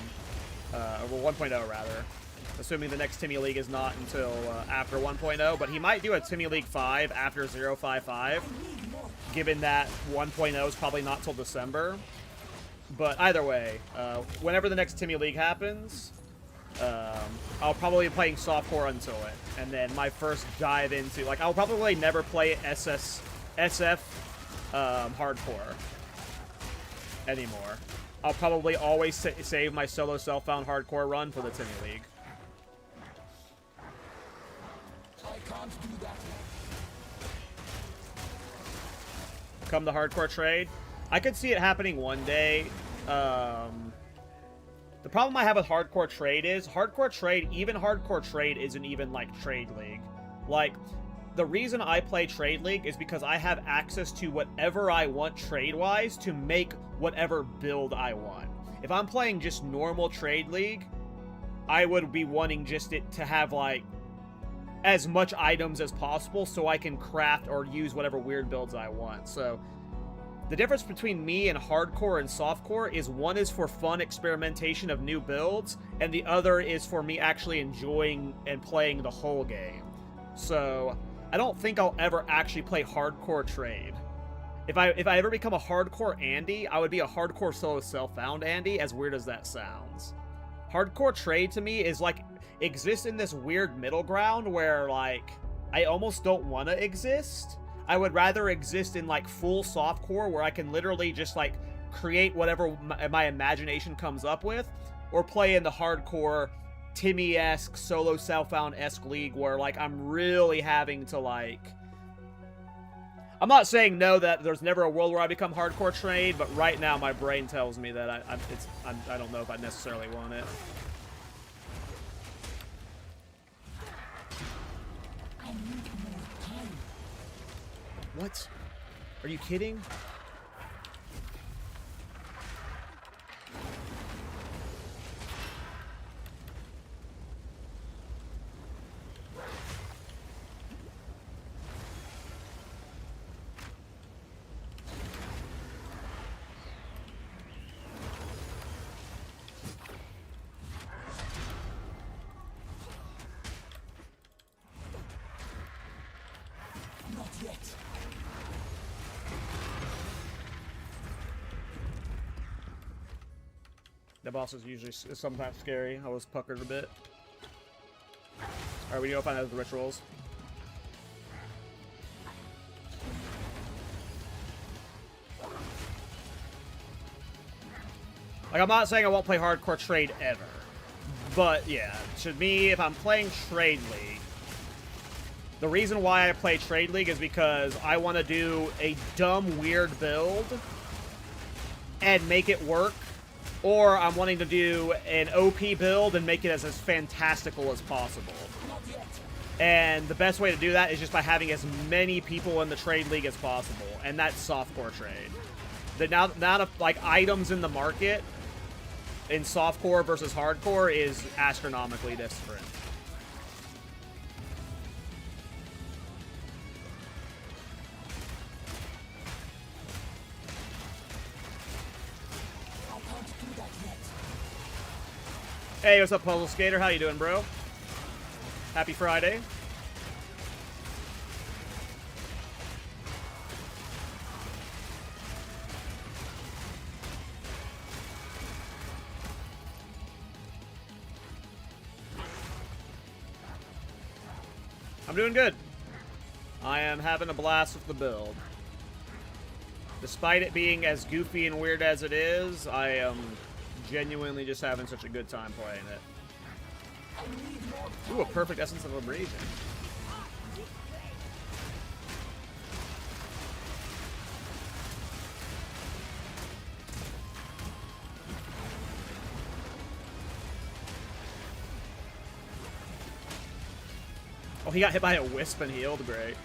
Or 1.0 rather. Assuming the next Timmy League is not until after 1.0, but he might do a Timmy League 5 after 0.55, given that 1.0 is probably not till December. But either way, whenever the next Timmy League happens, I'll probably be playing softcore until it. And then my first dive into, like, I'll probably never play SF hardcore anymore. I'll probably always save my solo self-found hardcore run for the Timmy League. I can't do that. Come the hardcore trade. I could see it happening one day. The problem I have with hardcore trade is even hardcore trade isn't even like trade league. Like, the reason I play trade league is because I have access to whatever I want trade-wise to make whatever build I want. If I'm playing just normal trade league, I would be wanting just it to have like as much items as possible so I can craft or use whatever weird builds I want. So the difference between me and hardcore and softcore is one is for fun experimentation of new builds, and the other is for me actually enjoying and playing the whole game. So I don't think I'll ever actually play hardcore trade. If I ever become a hardcore Andy, I would be a hardcore solo self-found Andy, as weird as that sounds. Hardcore trade to me is like exists in this weird middle ground where like I almost don't want to exist. I would rather exist in like full softcore where I can literally just like create whatever my imagination comes up with, or play in the hardcore Timmy-esque solo self-found-esque league where like I'm really having to like... I'm not saying no that there's never a world where I become hardcore trade, but right now my brain tells me that I don't know if I necessarily want it. What? Are you kidding? The boss is usually sometimes scary. I was puckered a bit. Alright, we need to find out the rituals. Like, I'm not saying I won't play hardcore trade ever. But, yeah, to me, if I'm playing Trade League, the reason why I play Trade League is because I want to do a dumb, weird build and make it work. Or I'm wanting to do an OP build and make it as fantastical as possible. And the best way to do that is just by having as many people in the trade league as possible. And that's softcore trade. The amount of like items in the market in softcore versus hardcore is astronomically different. Hey, what's up, Puzzle Skater? How you doing, bro? Happy Friday. I'm doing good. I am having a blast with the build. Despite it being as goofy and weird as it is, I am genuinely just having such a good time playing it. Ooh, a perfect Essence of Abrasion. Oh, he got hit by a wisp and healed. Great.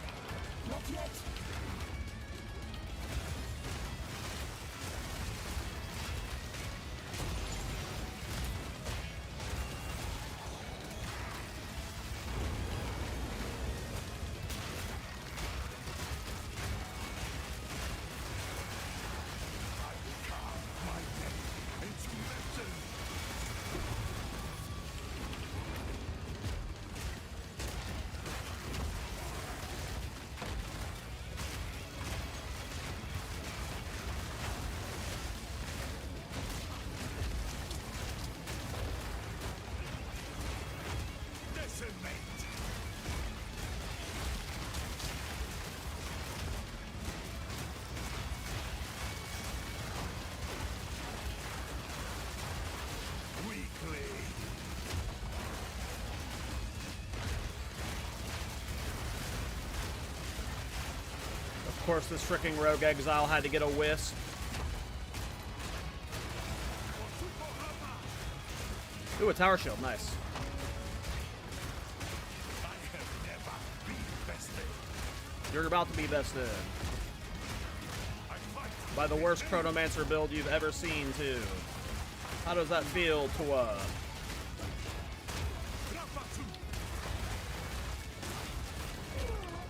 Of course, this freaking Rogue Exile had to get a wisp. Ooh, a tower shield. Nice. You're about to be bested. By the worst Chronomancer build you've ever seen, too. How does that feel to,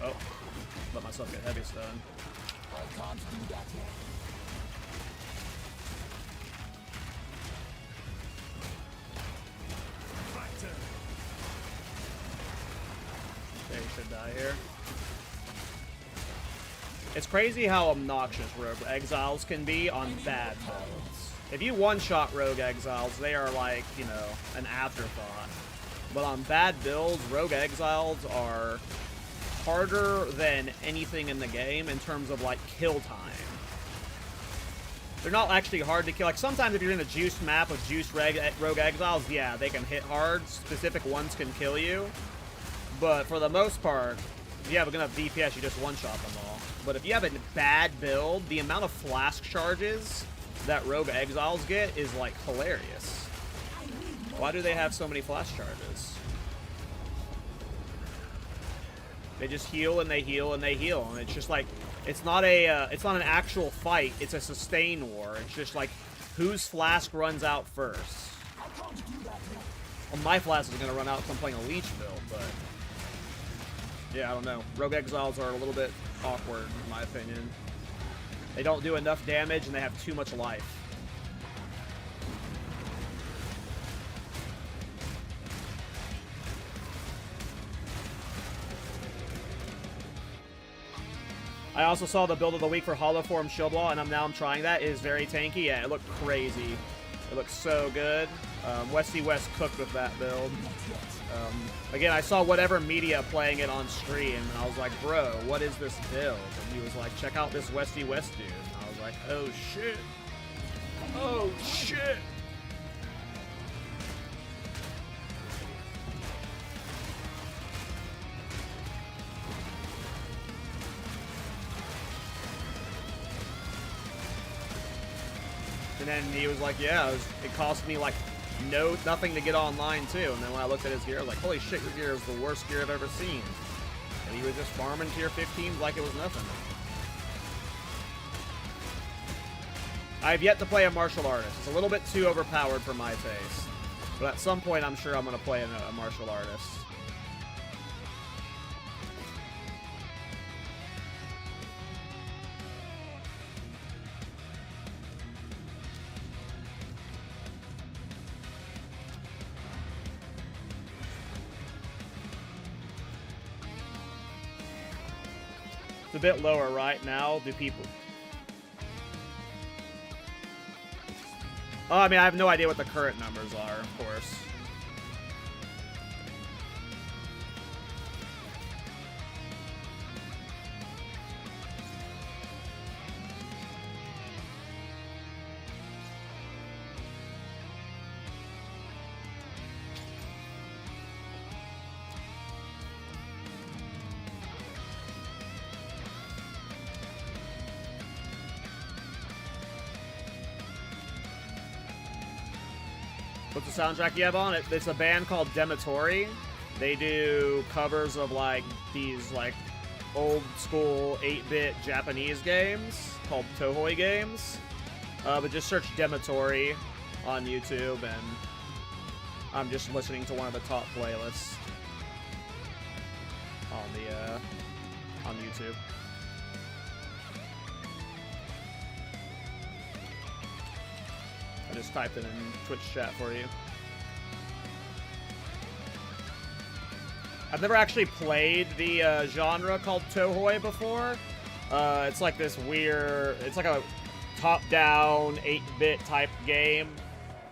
Oh. Let myself get heavy stun. I can't do that yet. They should die here. It's crazy how obnoxious Rogue Exiles can be on bad builds. If you one-shot Rogue Exiles, they are like, you know, an afterthought. But on bad builds, Rogue Exiles are harder than anything in the game in terms of, like, kill time. They're not actually hard to kill. Like, sometimes if you're in a juiced map with juiced Rogue Exiles, yeah, they can hit hard. Specific ones can kill you. But for the most part, if you have enough DPS, you just one-shot them all. But if you have a bad build, the amount of flask charges that Rogue Exiles get is, like, hilarious. Why do they have so many flash charges? They just heal and they heal and they heal, and it's just like it's not an actual fight. It's a sustain war. It's just like whose flask runs out first. Well, my flask is gonna run out because I'm playing a leech build, but yeah, I don't know. Rogue Exiles are a little bit awkward in my opinion. They don't do enough damage and they have too much life. I also saw the build of the week for Hollow Form Shield Wall, and I'm trying that. It is very tanky. Yeah, it looked crazy. It looks so good. Westy West cooked with that build. Again, I saw whatever media playing it on stream, and I was like, bro, what is this build? And he was like, check out this Westy West dude. And I was like, oh shit. Oh shit. And then he was like, yeah, it cost me like nothing to get online too. And then when I looked at his gear, I was like, holy shit, your gear is the worst gear I've ever seen. And he was just farming tier 15s like it was nothing. I've yet to play a martial artist. It's a little bit too overpowered for my taste. But at some point, I'm sure I'm going to play a martial artist. It's a bit lower right now. Do people... Oh, I mean, I have no idea what the current numbers are, of course. What's the soundtrack you have on it? It's a band called Dematori. They do covers of like these like old school 8-bit Japanese games called Tohoi games. But just search Dematori on YouTube, and I'm just listening to one of the top playlists on YouTube. I just typed it in Twitch chat for you. I've never actually played the genre called Tohoi before. It's like this weird, it's like a top-down 8-bit type game.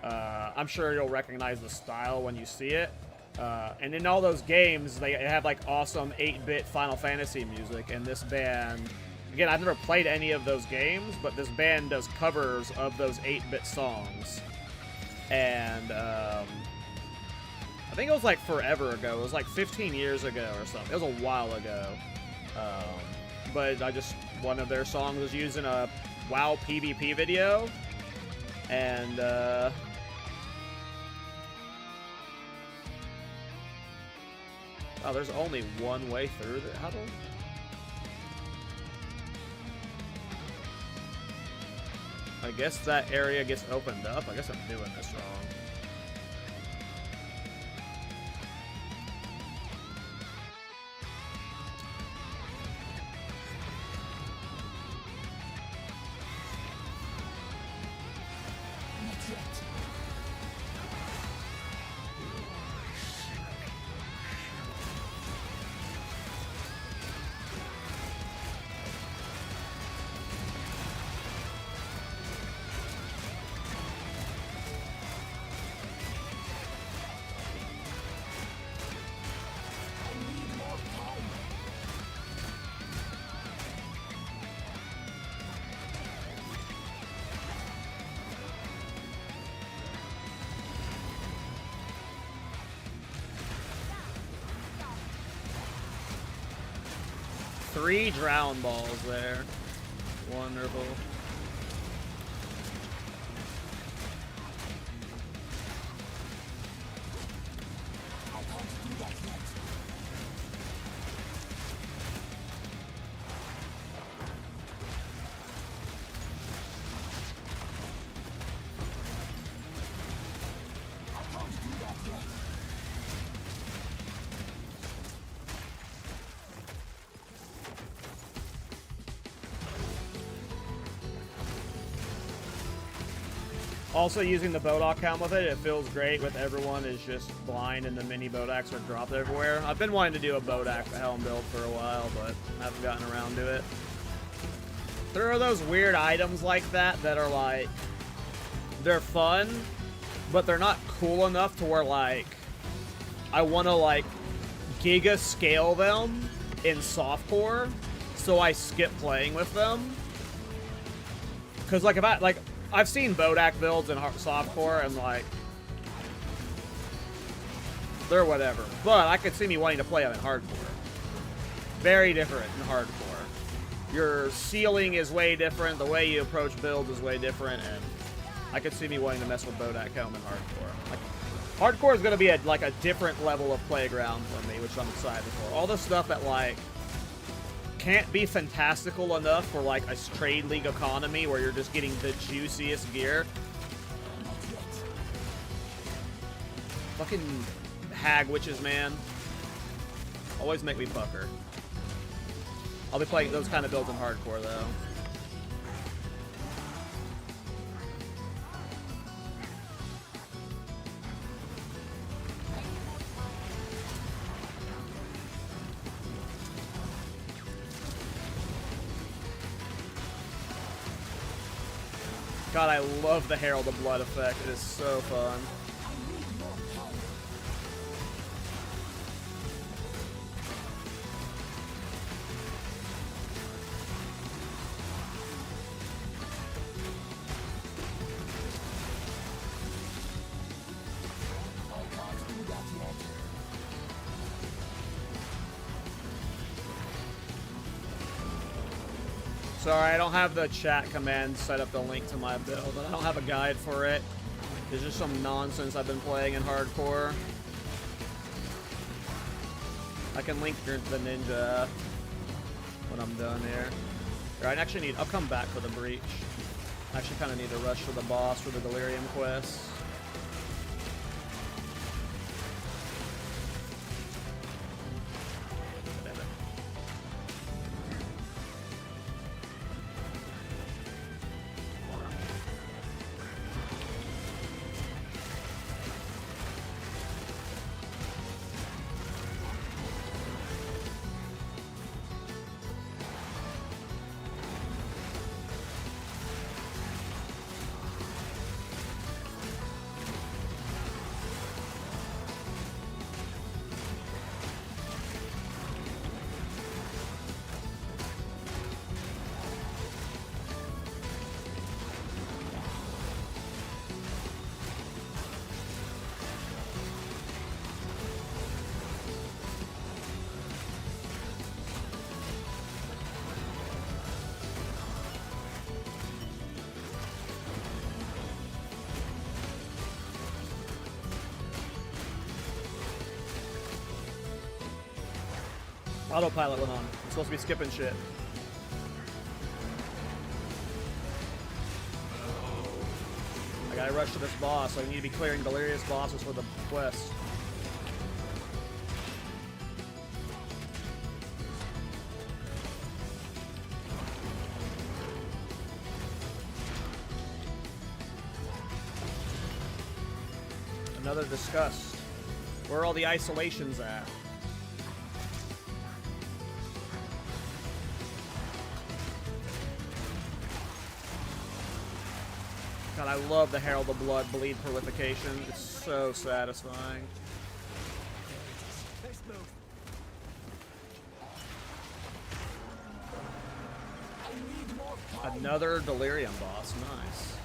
I'm sure you'll recognize the style when you see it. And in all those games, they have like awesome 8-bit Final Fantasy music, and this band... Again, I've never played any of those games, but this band does covers of those 8-bit songs. And, I think it was like forever ago. It was like 15 years ago or something. It was a while ago. But one of their songs was used in a WoW PvP video. And, oh, there's only one way through the... How do... I guess that area gets opened up. I guess I'm doing this wrong. Three drown balls there. Wonderful. Also, using the Bodak helm with it, it feels great with everyone is just blind and the mini Bodaks are dropped everywhere. I've been wanting to do a Bodak helm build for a while, but haven't gotten around to it. There are those weird items like that that are like, they're fun, but they're not cool enough to where like, I want to like giga scale them in softcore, so I skip playing with them. Cause like I've seen Bodak builds in softcore and like they're whatever, but I could see me wanting to play them in hardcore. Very different in hardcore. Your ceiling is way different. The way you approach builds is way different, and I could see me wanting to mess with Bodak helm in hardcore. Like, hardcore is going to be like a different level of playground for me, which I'm excited for. All the stuff that like can't be fantastical enough for like a trade league economy where you're just getting the juiciest gear. Fucking hag witches, man. Always make me fucker. I'll be playing those kind of builds in hardcore though. God, I love the Herald of Blood effect. It is so fun. Sorry, I don't have the chat command set up the link to my build, and I don't have a guide for it. It's just some nonsense I've been playing in hardcore. I can link the ninja when I'm done here. Alright, I'll come back for the breach. I actually kind of need to rush for the boss for the Delirium quest. Autopilot went on. I'm supposed to be skipping shit. I gotta rush to this boss, so I need to be clearing delirious bosses for the quest. Another disgust. Where are all the isolations at? God, I love the Herald of Blood bleed prolification. It's so satisfying. Another Delirium boss. Nice.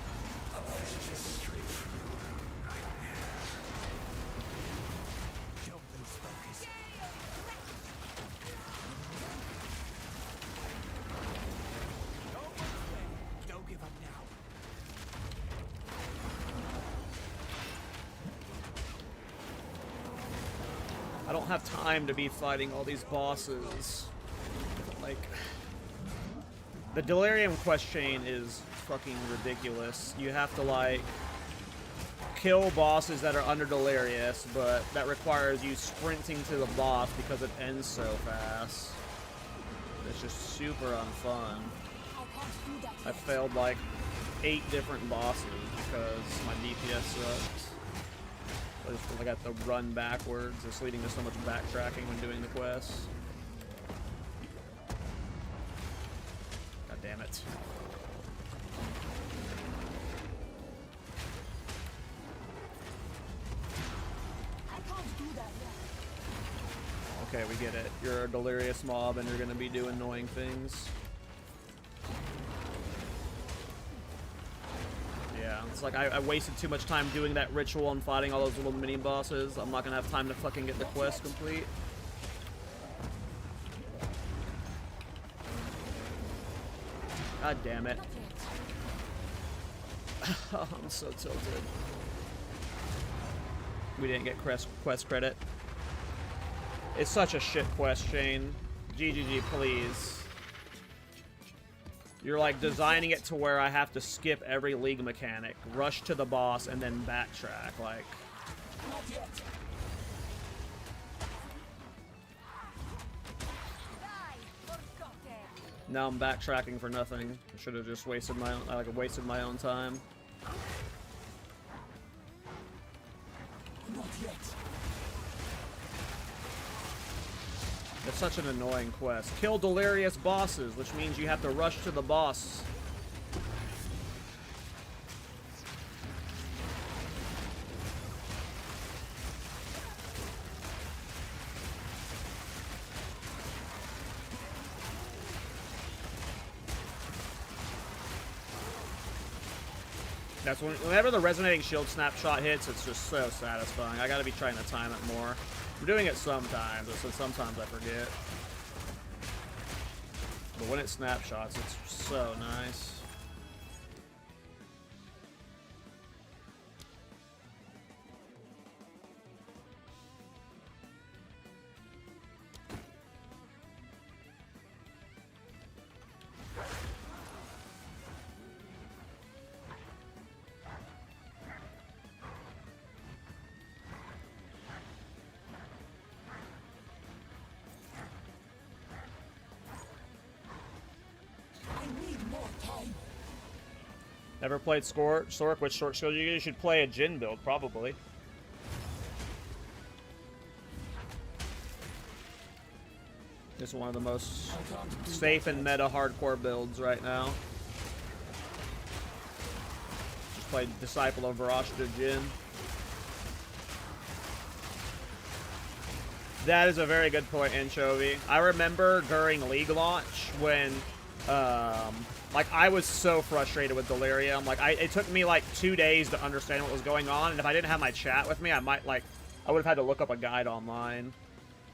I don't have time to be fighting all these bosses. Like, the Delirium quest chain is fucking ridiculous. You have to, like, kill bosses that are under Delirious, but that requires you sprinting to the boss because it ends so fast. It's just super unfun. I failed, like, 8 different bosses because my DPS sucks. I just feel like I have to run backwards. It's leading to so much backtracking when doing the quests. God damn it. I can't do that yet. Okay, we get it. You're a delirious mob and you're gonna be doing annoying things. Yeah, it's like I wasted too much time doing that ritual and fighting all those little mini bosses. I'm not gonna have time to fucking get the quest complete. God damn it. Oh, I'm so tilted. We didn't get quest credit. It's such a shit quest, Shane. GGG, please. You're like designing it to where I have to skip every league mechanic, rush to the boss, and then backtrack. Like, Not yet. now I'm backtracking for nothing. I should have just wasted my own time. Not yet. It's such an annoying quest. Kill delirious bosses, which means you have to rush to the boss. That's whenever the resonating shield snapshot hits, it's just so satisfying. I gotta be trying to time it more. I'm doing it sometimes, but sometimes I forget. But when it snapshots, it's so nice. Ever played Sork? Which short skill you should play a Jin build, probably. This is one of the most safe and meta hardcore builds right now. Just played Disciple of Varashta Jin. That is a very good point, Anchovy. I remember during League launch when like, I was so frustrated with Delirium. Like, it took me, like, 2 days to understand what was going on, and if I didn't have my chat with me, I would have had to look up a guide online.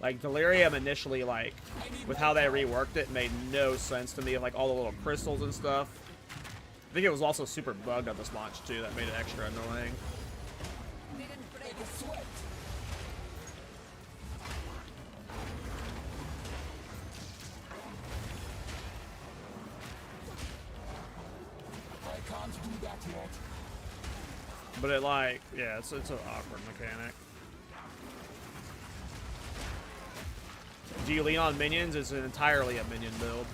Like, Delirium initially, like, with how they reworked it, made no sense to me, like, all the little crystals and stuff. I think it was also super bugged at this launch, too, that made it extra annoying. Didn't break a sweat. I can't do that yet. But it, like, yeah, it's an awkward mechanic. Do you lean on minions? It's entirely a minion build.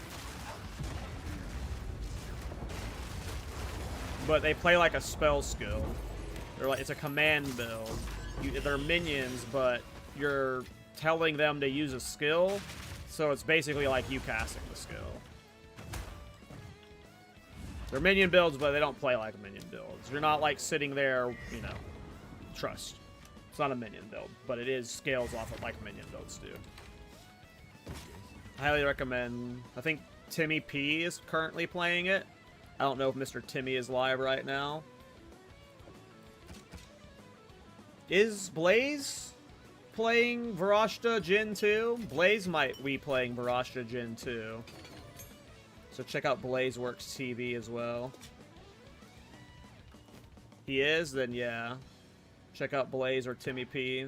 But they play like a spell skill. They're like, it's a command build. They're minions, but you're telling them to use a skill, so it's basically like you casting the skill. They're minion builds, but they don't play like minion builds. You're not like sitting there, you know, trust. It's not a minion build, but it is scales off of like minion builds do. I highly recommend. I think Timmy P is currently playing it. I don't know if Mr. Timmy is live right now. Is Blaze playing Varashta Jin 2? Blaze might be playing Varashta Jin 2. So check out Blaze Works TV as well. He is? Then yeah. Check out Blaze or Timmy P.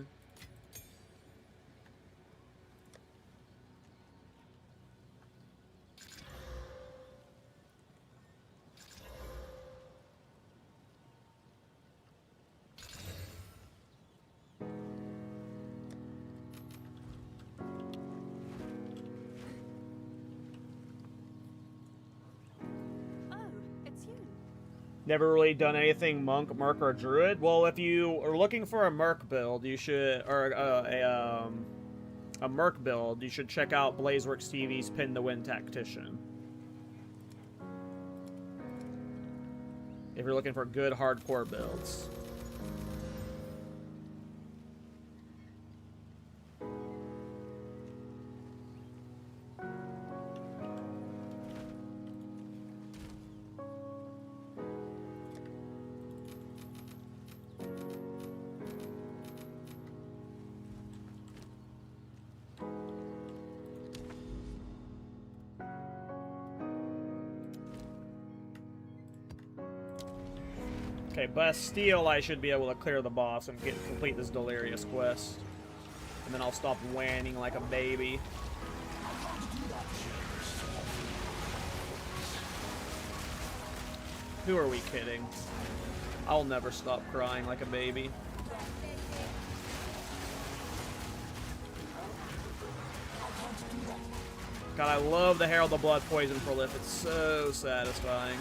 Never really done anything monk, merc, or druid. Well, if you are looking for a merc build, you should, or a merc build, you should check out Blazeworks TV's Pin to Win Tactician. If you're looking for good hardcore builds. Okay, Bastille, I should be able to clear the boss and complete this Delirious quest. And then I'll stop whining like a baby. Who are we kidding? I'll never stop crying like a baby. God, I love the Herald of Blood Poison Prolif. It's so satisfying.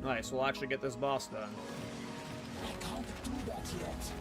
Nice, we'll actually get this boss done. I can't do that yet.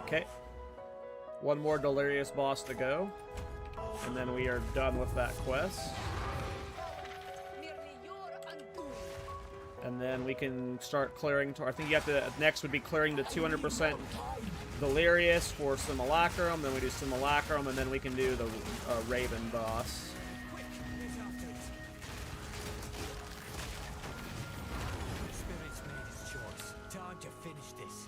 Okay. One more Delirious boss to go. And then we are done with that quest. And then we can start clearing. I think you have to. Next would be clearing the 200% Delirious for Simulacrum. Then we do Simulacrum, and then we can do the Raven boss. Spirit's made his choice. Time to finish this.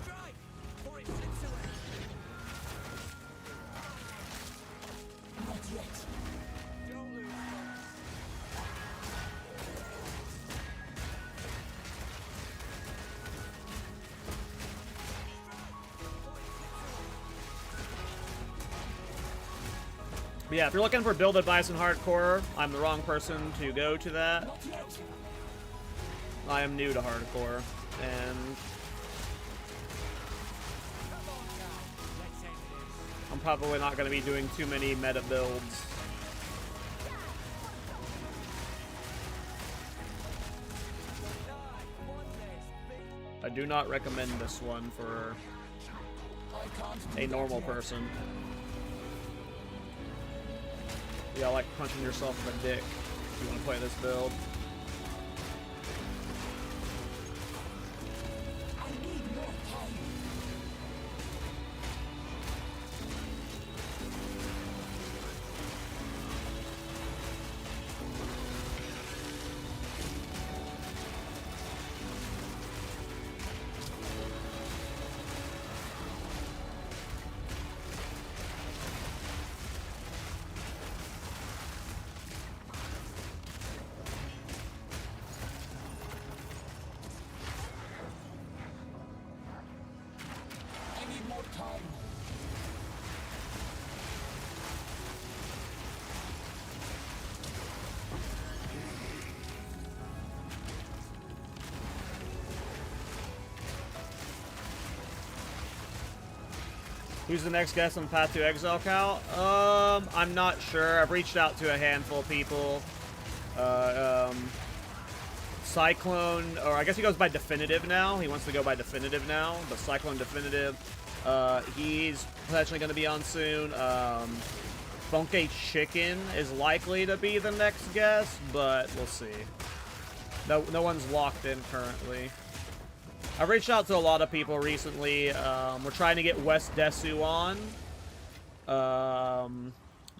Strike! For it slips away. Not yet. Don't lose focus. But yeah, if you're looking for build advice in hardcore, I'm the wrong person to go to that. Not yet. I am new to hardcore, and Let's end this. I'm probably not going to be doing too many meta builds. I do not recommend this one for a normal person. Yeah, like punching yourself in the dick if you want to play this build. I need more time. I need more time. Who's the next guest on Path to Exile, Cal? I'm not sure. I've reached out to a handful of people. Cyclone, or I guess he goes by Definitive now. He wants to go by Definitive now, but Cyclone Definitive. He's potentially going to be on soon. Funky Chicken is likely to be the next guest, but we'll see. No one's locked in currently. I've reached out to a lot of people recently. We're trying to get West Desu on.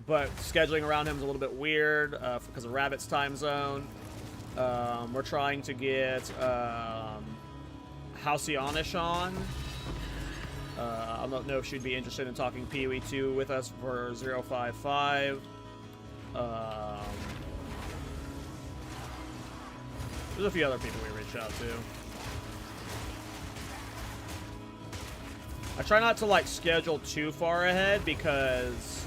But scheduling around him is a little bit weird because of Rabbit's time zone. We're trying to get Halcyonish on. I don't know if she'd be interested in talking PoE 2 with us for 055. There's a few other people we reached out to. I try not to like schedule too far ahead because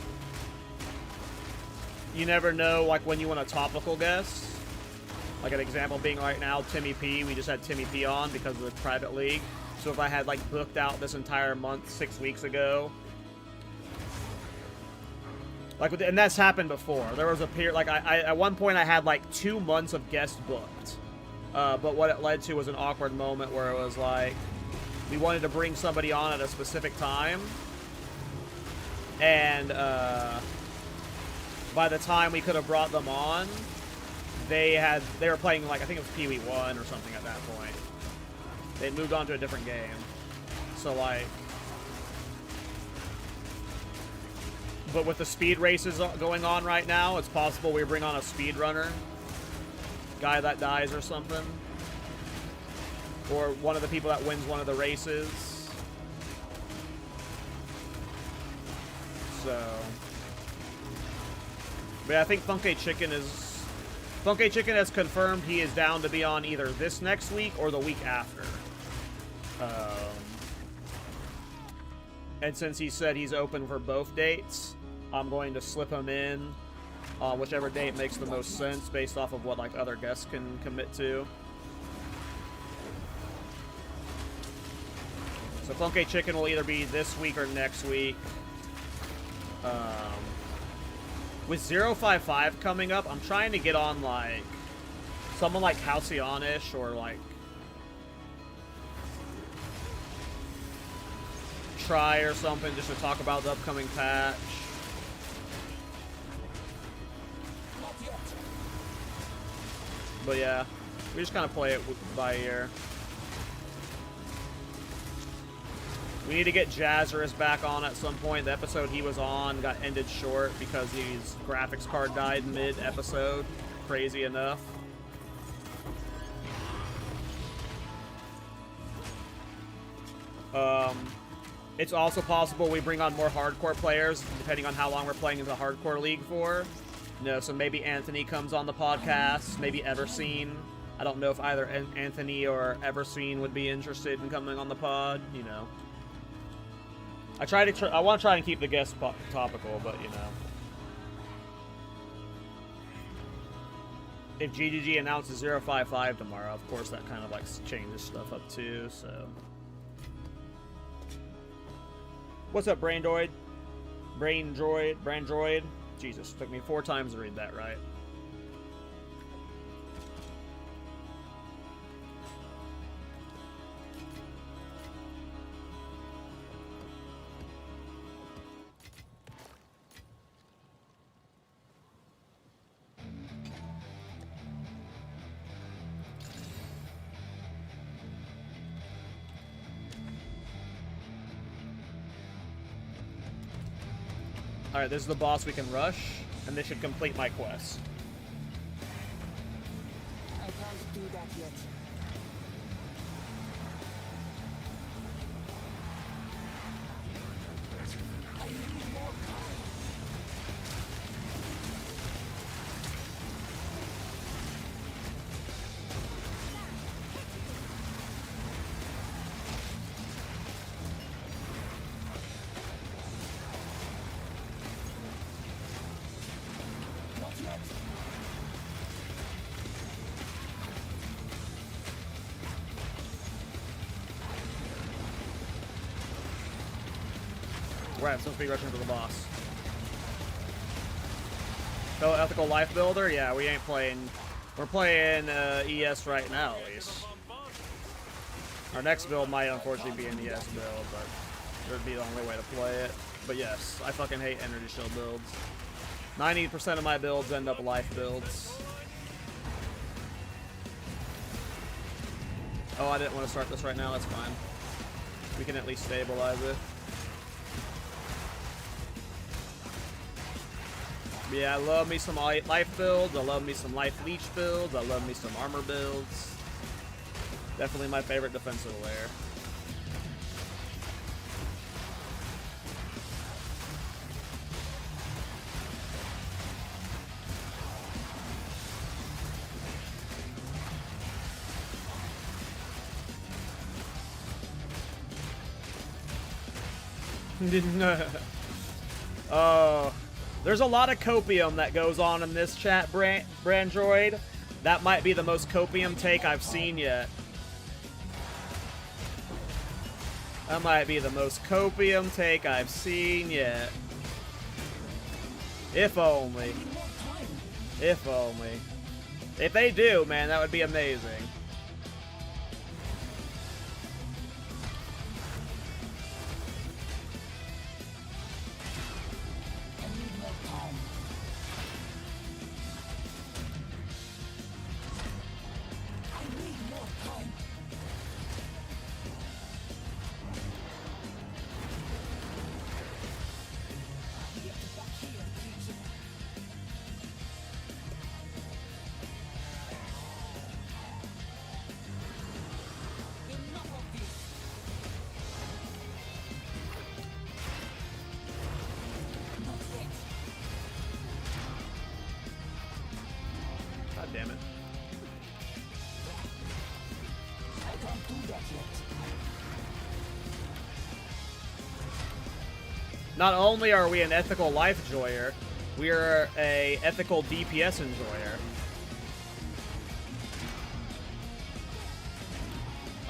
you never know like when you want a topical guest. Like an example being right now, Timmy P. We just had Timmy P on because of the private league. So if I had like booked out this entire month 6 weeks ago, like and that's happened before. There was a period like I at one point I had like 2 months of guests booked, but what it led to was an awkward moment where it was like we wanted to bring somebody on at a specific time, and by the time we could have brought them on, they were playing like I think it was PoE 1 or something at that point. They moved on to a different game. So like, but with the speed races going on right now, it's possible we bring on a speed runner, guy that dies or something, or one of the people that wins one of the races. So, but yeah, I think Funky Chicken has confirmed he is down to be on either this next week or the week after. And since he said he's open for both dates, I'm going to slip him in on whichever date makes the most sense based off of what like other guests can commit to. So Funky Chicken will either be this week or next week. With 055 coming up, I'm trying to get on like someone like Halcyonish or like Try or something just to talk about the upcoming patch. But yeah, we just kind of play it by ear. We need to get Jazzerus back on at some point. The episode he was on got ended short because his graphics card died mid-episode. Crazy enough. It's also possible we bring on more hardcore players, depending on how long we're playing in the hardcore league for. You know, so maybe Anthony comes on the podcast, maybe Everseen. I don't know if either Anthony or Everseen would be interested in coming on the pod, you know. I want to try and keep the guests topical, but, you know. If GGG announces 055 tomorrow, of course that kind of, like, changes stuff up, too, so... What's up, Braindroid? Brandroid? Jesus, took me 4 times to read that right. Alright, this is the boss we can rush, and this should complete my quest. I can't do that yet. I need more time. Not yet. Right, I'm supposed to be rushing to the boss. Fellow Ethical Life Builder? Yeah, we ain't playing... We're playing ES right now, at least. Our next build might unfortunately be an ES build, but it would be the only way to play it. But yes, I fucking hate energy shield builds. 90% of my builds end up life builds. Oh, I didn't want to start this right now. That's fine. We can at least stabilize it. Yeah, I love me some life builds. I love me some life leech builds. I love me some armor builds. Definitely my favorite defensive layer. Oh, there's a lot of copium that goes on in this chat, Brandroid. That might be the most copium take I've seen yet. That might be the most copium take I've seen yet. If only. If only. If they do, man, that would be amazing. Not only are we an ethical life enjoyer, we are a ethical DPS enjoyer.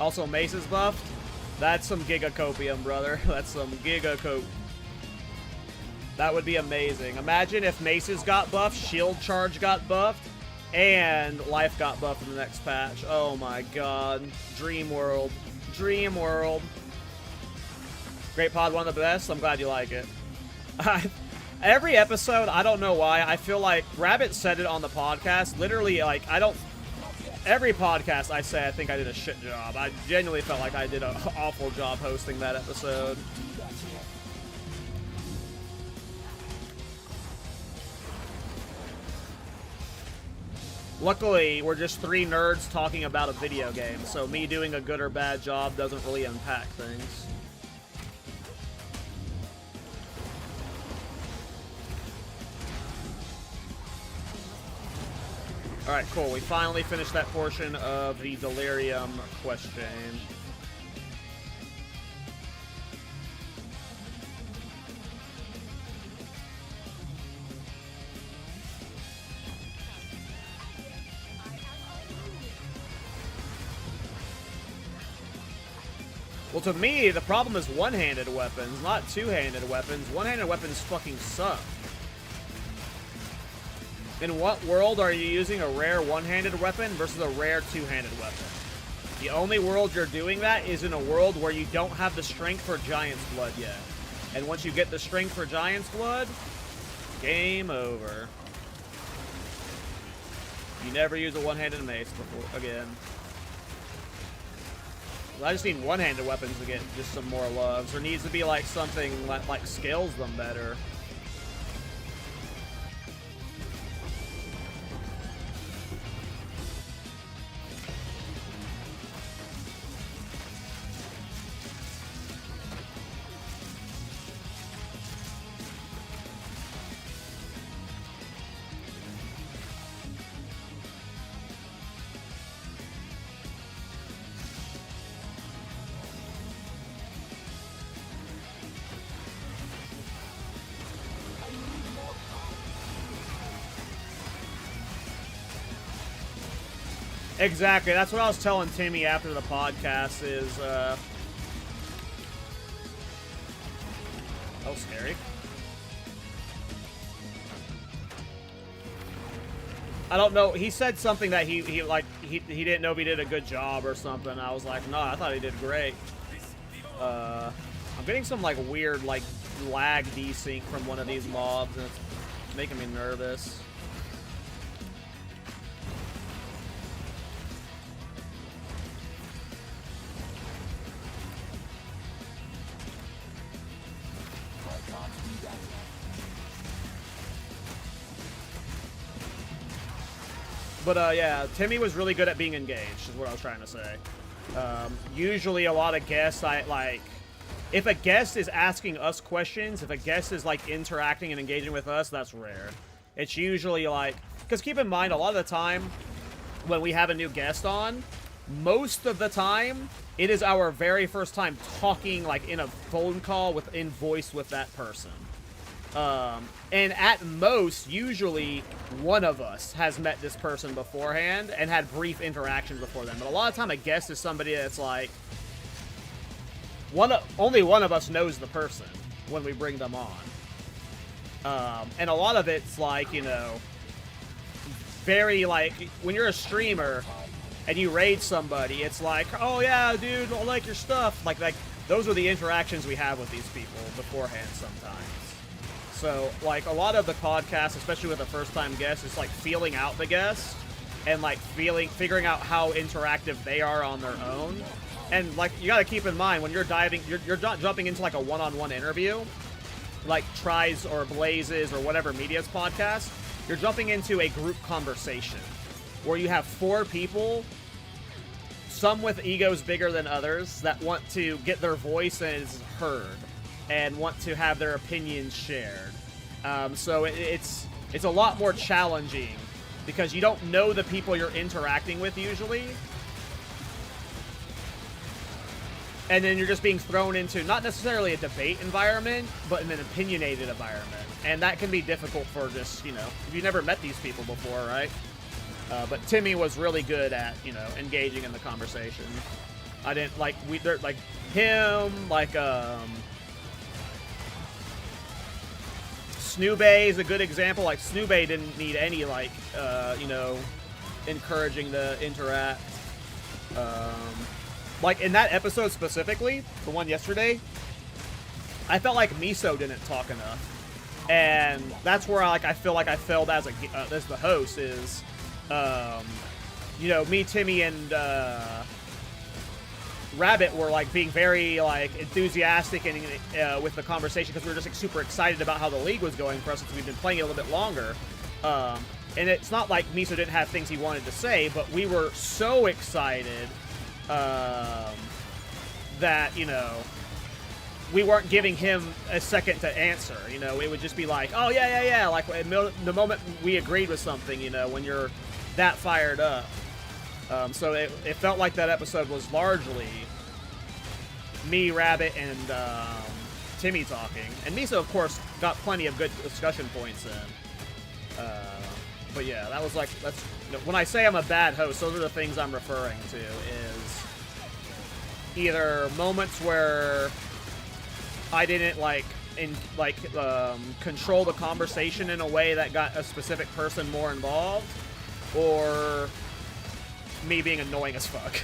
Also, Mace is buffed. That's some gigacopium, brother. That's some gigacope. That would be amazing. Imagine if Maces got buffed, Shield Charge got buffed, and Life got buffed in the next patch. Oh my god. Dream world. Dream world. Great pod, one of the best. I'm glad you like it. Every episode, I don't know why, I feel like Rabbit said it on the podcast. Literally, like, every podcast I say I think I did a shit job. I genuinely felt like I did an awful job hosting that episode. Luckily, we're just three nerds talking about a video game, so me doing a good or bad job doesn't really impact things. Alright, cool. We finally finished that portion of the Delirium question. Well, to me, the problem is one-handed weapons, not two-handed weapons. One-handed weapons fucking suck. In what world are you using a rare one-handed weapon versus a rare two-handed weapon? The only world you're doing that is in a world where you don't have the strength for Giant's Blood yet. And once you get the strength for Giant's Blood, game over. You never use a one-handed mace before again. Well, I just need one-handed weapons to get just some more loves. There needs to be like something that like scales them better. Exactly. That's what I was telling Timmy after the podcast is, that was scary. I don't know. He said something that he didn't know if he did a good job or something. I was like, no, I thought he did great. I'm getting some like weird like lag desync from one of these mobs, and making me nervous. But yeah, Timmy was really good at being engaged, is what I was trying to say. Usually a lot of guests, if a guest is asking us questions, if a guest is like interacting and engaging with us, that's rare. It's usually like, because keep in mind, a lot of the time when we have a new guest on, most of the time it is our very first time talking like in a phone call in voice with that person. And at most, usually, one of us has met this person beforehand and had brief interactions before them. But a lot of time, a guest is somebody that's like, only one of us knows the person when we bring them on. And a lot of it's like, you know, very like, when you're a streamer and you raid somebody, it's like, oh yeah, dude, I like your stuff. Like those are the interactions we have with these people beforehand sometimes. So, like, a lot of the podcasts, especially with a first-time guest, is, like, feeling out the guest and, like, figuring out how interactive they are on their own. And, like, you gotta keep in mind, when you're you're not jumping into, like, a one-on-one interview, like Tries or Blazes or whatever Media's podcast, you're jumping into a group conversation where you have 4 people, some with egos bigger than others, that want to get their voices heard and want to have their opinions shared. So it's a lot more challenging because you don't know the people you're interacting with usually. And then you're just being thrown into not necessarily a debate environment, but in an opinionated environment. And that can be difficult for just, you know, if you've never met these people before, right? But Timmy was really good at, you know, engaging in the conversation. I didn't like, like him, like, Snoobay is a good example. Like, Snoobay didn't need any, like, you know, encouraging to interact. Like, in that episode specifically, the one yesterday, I felt like Miso didn't talk enough. And that's where, I feel like I failed as the host is, you know, me, Timmy, and Rabbit were, like, being very, like, enthusiastic and with the conversation because we were just, like, super excited about how the league was going for us since we've been playing it a little bit longer. And it's not like Miso didn't have things he wanted to say, but we were so excited that, you know, we weren't giving him a second to answer. You know, it would just be like, oh, yeah, like, the moment we agreed with something, you know, when you're that fired up. So it felt like that episode was largely me, Rabbit, and Timmy talking. And Miso, of course, got plenty of good discussion points in. But yeah, that was like, that's, you know, when I say I'm a bad host, those are the things I'm referring to, is either moments where I didn't, control the conversation in a way that got a specific person more involved, or me being annoying as fuck.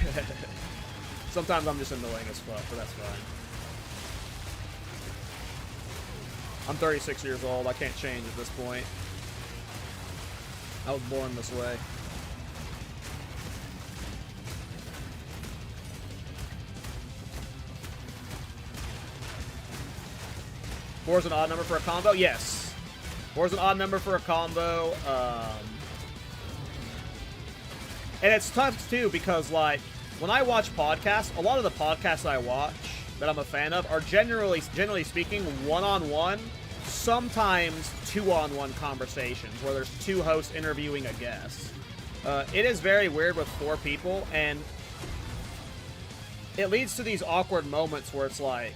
Sometimes I'm just annoying as fuck, but that's fine. I'm 36 years old. I can't change at this point. I was born this way. Four is an odd number for a combo? Yes. 4 is an odd number for a combo. And it's tough, too, because, like, when I watch podcasts, a lot of the podcasts I watch that I'm a fan of are generally speaking, one-on-one, sometimes two-on-one conversations where there's 2 hosts interviewing a guest. It is very weird with 4 people, and it leads to these awkward moments where it's like,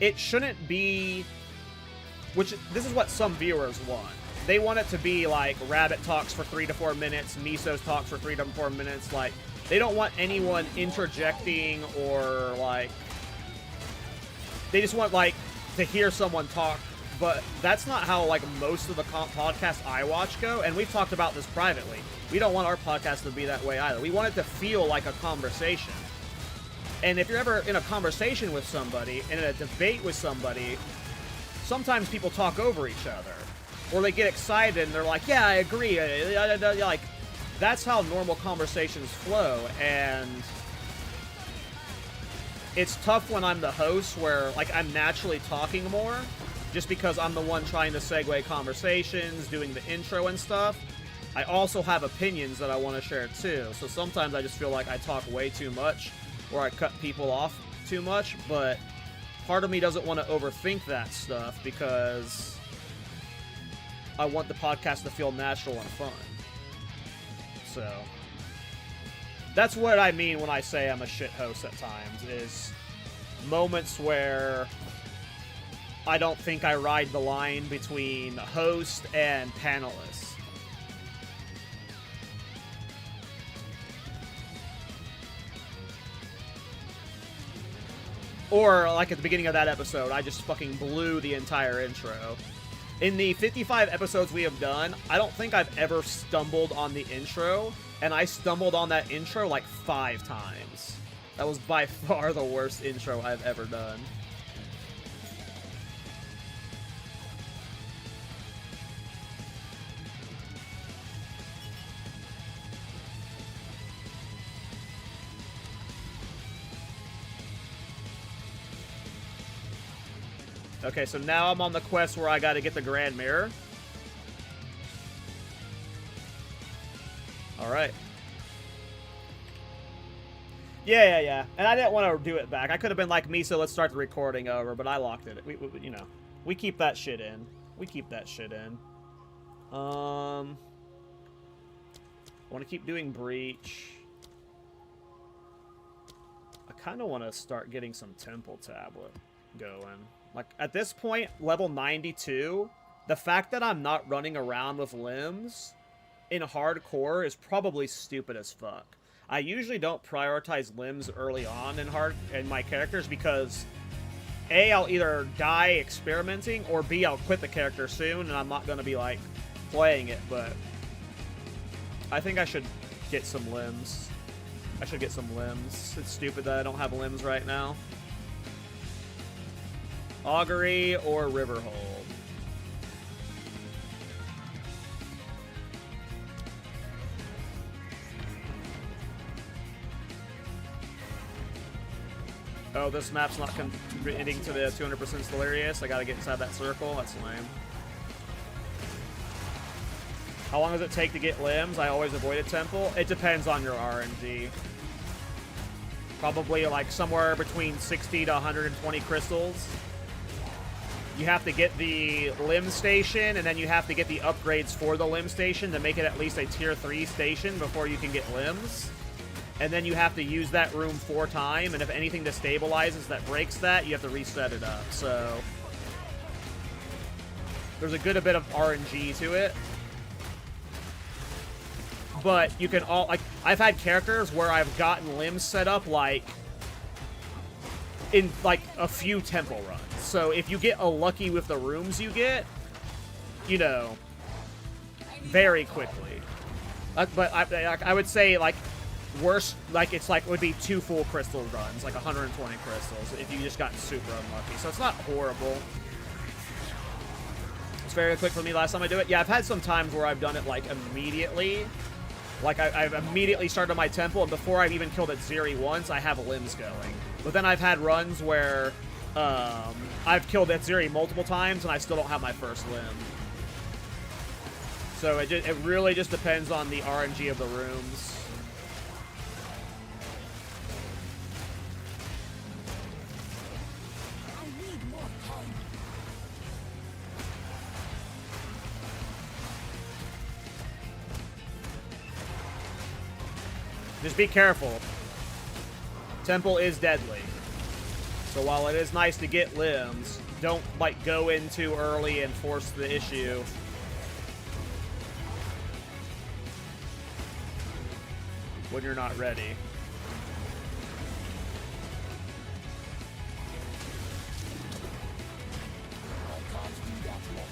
it shouldn't be, which, this is what some viewers want. They want it to be like Rabbit talks for 3 to 4 minutes, Miso's talks for 3 to 4 minutes. Like, they don't want anyone interjecting or, like, they just want, like, to hear someone talk. But that's not how, like, most of the podcasts I watch go, and we've talked about this privately. We don't want our podcast to be that way either. We want it to feel like a conversation. And if you're ever in a conversation with somebody, and in a debate with somebody, sometimes people talk over each other. or they get excited and they're like, yeah, I agree. Like, that's how normal conversations flow, and it's tough when I'm the host where, like, I'm naturally talking more, just because I'm the one trying to segue conversations, doing the intro and stuff. I also have opinions that I want to share too, so sometimes I just feel like I talk way too much, or I cut people off too much, but part of me doesn't want to overthink that stuff because I want the podcast to feel natural and fun. So that's what I mean when I say I'm a shit host at times, is moments where I don't think I ride the line between host and panelist. Or, like at the beginning of that episode, I just fucking blew the entire intro. In the 55 episodes we have done, I don't think I've ever stumbled on the intro, and I stumbled on that intro like 5 times. That was by far the worst intro I've ever done. Okay, so now I'm on the quest where I gotta get the Grand Mirror. Alright. Yeah. And I didn't want to do it back. I could have been like, Misa, let's start the recording over, but I locked it. You know, we keep that shit in. I want to keep doing Breach. I kind of want to start getting some Temple Tablet going. Like, at this point, level 92, the fact that I'm not running around with limbs in hardcore is probably stupid as fuck. I usually don't prioritize limbs early on in my characters because A, I'll either die experimenting, or B, I'll quit the character soon and I'm not going to be, like, playing it, but I think I should get some limbs. It's stupid that I don't have limbs right now. Augury or Riverhold. Oh, this map's not contributing to the 200% Delirious. I gotta get inside that circle. That's lame. How long does it take to get limbs? I always avoid a temple. It depends on your RNG. Probably like somewhere between 60 to 120 crystals. You have to get the limb station, and then you have to get the upgrades for the limb station to make it at least a tier 3 station before you can get limbs. And then you have to use that room 4 times, and if anything destabilizes that breaks that, you have to reset it up. So there's a good bit of RNG to it. But you can all, like, I've had characters where I've gotten limbs set up, like, in, like, a few temple runs. So if you get lucky with the rooms you get, you know, very quickly. But I would say, like, worst, like, it's like, would be 2 full crystal runs, like 120 crystals, if you just got super unlucky. So it's not horrible. It's very quick for me last time I do it. Yeah, I've had some times where I've done it, like, immediately. Like, I've immediately started my temple, and before I've even killed Atziri once, I have limbs going. But then I've had runs where I've killed Atziri multiple times, and I still don't have my first limb. So it really just depends on the RNG of the rooms. I need more time. Just be careful. Temple is deadly. So while it is nice to get limbs, don't, like, go in too early and force the issue. When you're not ready. I can't do that yet.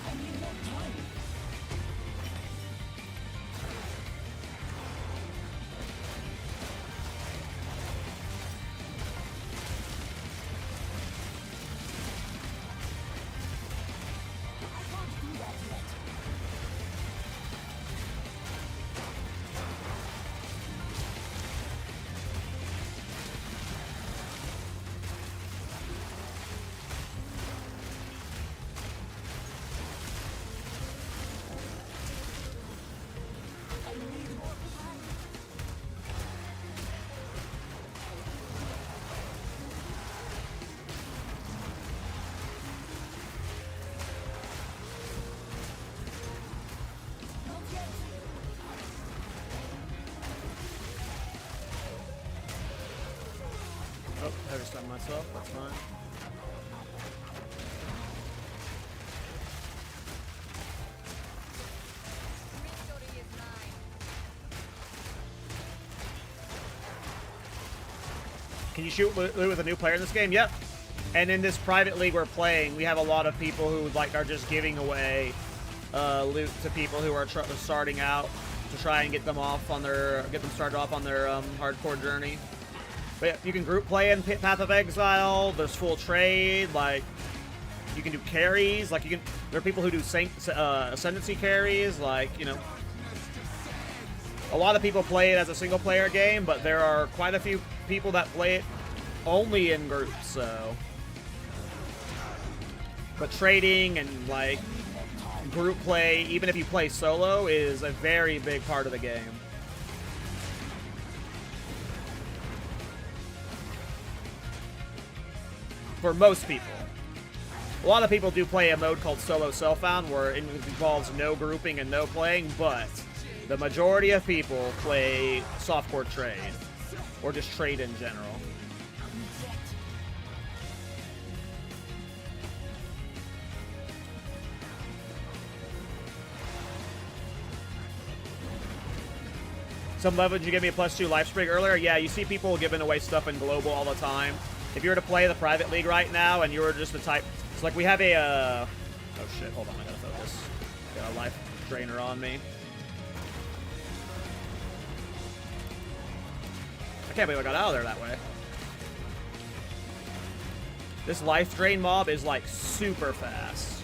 I need more time. this time myself. That's fine. Can you shoot loot with a new player in this game? Yep. And in this private league we're playing, we have a lot of people who like are just giving away loot to people who are starting out to try and get them started off on their hardcore journey. But yeah, you can group play in Path of Exile. There's full trade. Like you can do carries. Like there are people who do ascendancy carries. Like a lot of people play it as a single player game, but there are quite a few people that play it only in groups. So, but trading and like group play, even if you play solo, is a very big part of the game. For most people. A lot of people do play a mode called Solo Self-Found where it involves no grouping and no playing, but the majority of people play softcore trade, or just trade in general. Some level, did you give me a +2 life sprig earlier? Yeah, you see people giving away stuff in global all the time. If you were to play the private league right now and you were just the type, it's like we have a, oh shit, hold on, I gotta focus. Got a life drainer on me. I can't believe I got out of there that way. This life drain mob is like super fast.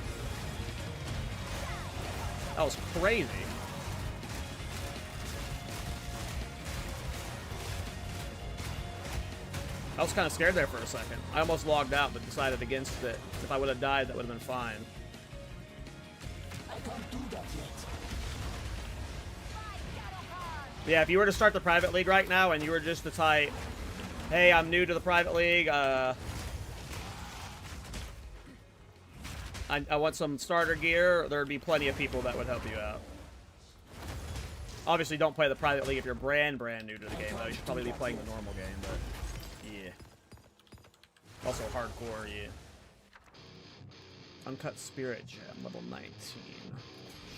That was crazy. I was kind of scared there for a second. I almost logged out, but decided against it. If I would have died, that would have been fine. Yeah, if you were to start the private league right now and you were just the type, hey, I'm new to the private league, I want some starter gear, there'd be plenty of people that would help you out. Obviously, don't play the private league if you're brand new to the game, though. You should probably be playing the normal game, but yeah. Also hardcore, yeah. Uncut Spirit Gem, level 19.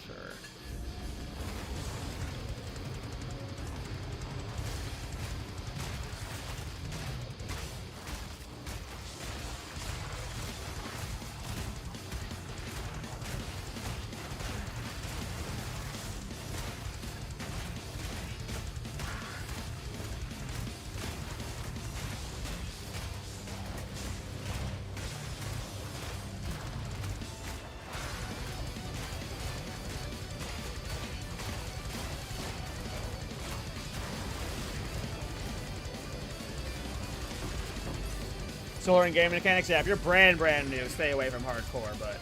Sure. Solar and game mechanics, yeah, if you're brand new, stay away from hardcore, but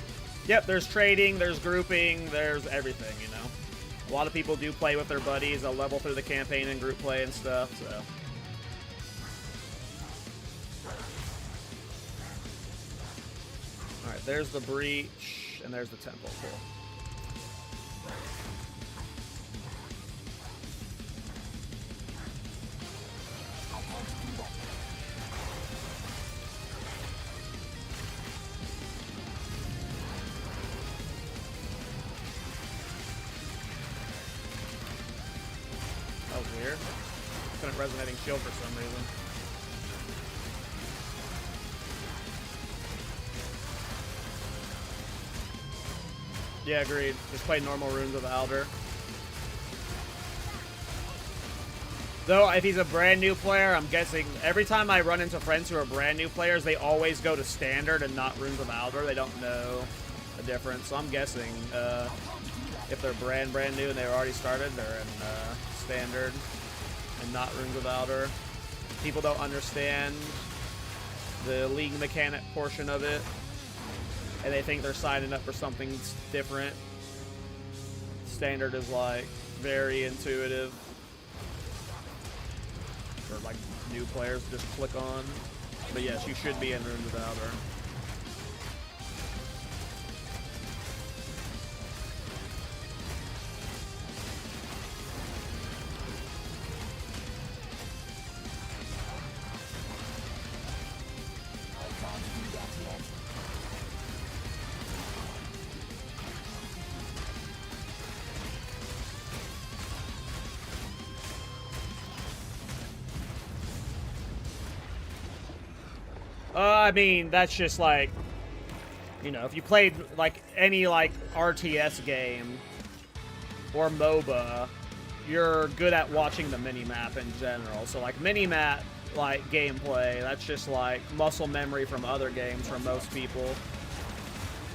yep, there's trading, there's grouping, there's everything, you know. A lot of people do play with their buddies, they'll level through the campaign and group play and stuff, so. Alright, there's the breach, and there's the temple, cool. Resonating shield for some reason. Yeah, agreed. Just play normal runes of Alder. Though, if he's a brand new player, I'm guessing every time I run into friends who are brand new players, they always go to standard and not runes of Alder. They don't know the difference. So I'm guessing if they're brand new and they've already started, they're in standard and not runes of Alder. People don't understand the league mechanic portion of it, and they think they're signing up for something different. Standard is like very intuitive for like new players to just click on. But yes, you should be in runes of Alder. I mean, that's just like, you know, if you played like any like RTS game or MOBA, you're good at watching the mini-map in general. So like mini-map like gameplay, that's just like muscle memory from other games for most people.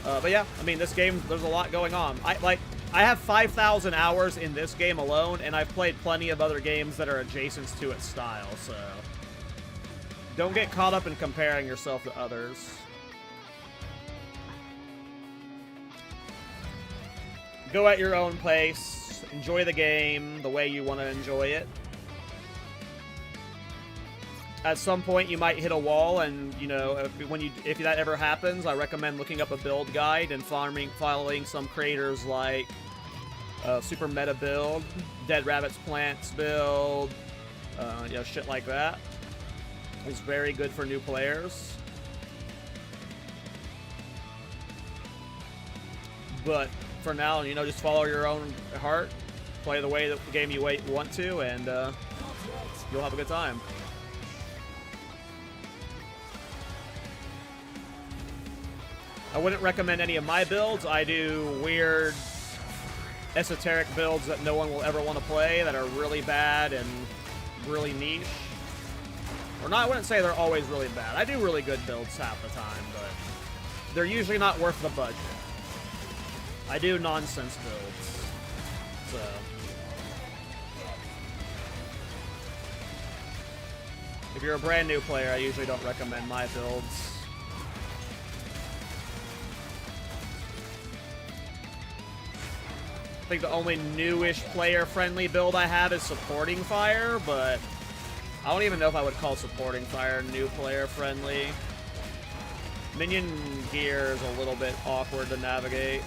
But yeah, I mean, this game, there's a lot going on. I have 5,000 hours in this game alone, and I've played plenty of other games that are adjacent to its style, so don't get caught up in comparing yourself to others. Go at your own pace, enjoy the game the way you want to enjoy it. At some point, you might hit a wall, and you know, if that ever happens, I recommend looking up a build guide and following some creators like Super Meta Build, Dead Rabbits Plants Build, you know, shit like that. It's very good for new players. But for now, you know, just follow your own heart, play the way that the game you want to, and you'll have a good time. I wouldn't recommend any of my builds. I do weird, esoteric builds that no one will ever want to play that are really bad and really niche. Or not, I wouldn't say they're always really bad. I do really good builds half the time, but they're usually not worth the budget. I do nonsense builds. So if you're a brand new player, I usually don't recommend my builds. I think the only newish player-friendly build I have is Supporting Fire, but I don't even know if I would call Supporting Fire new player-friendly. Minion gear is a little bit awkward to navigate.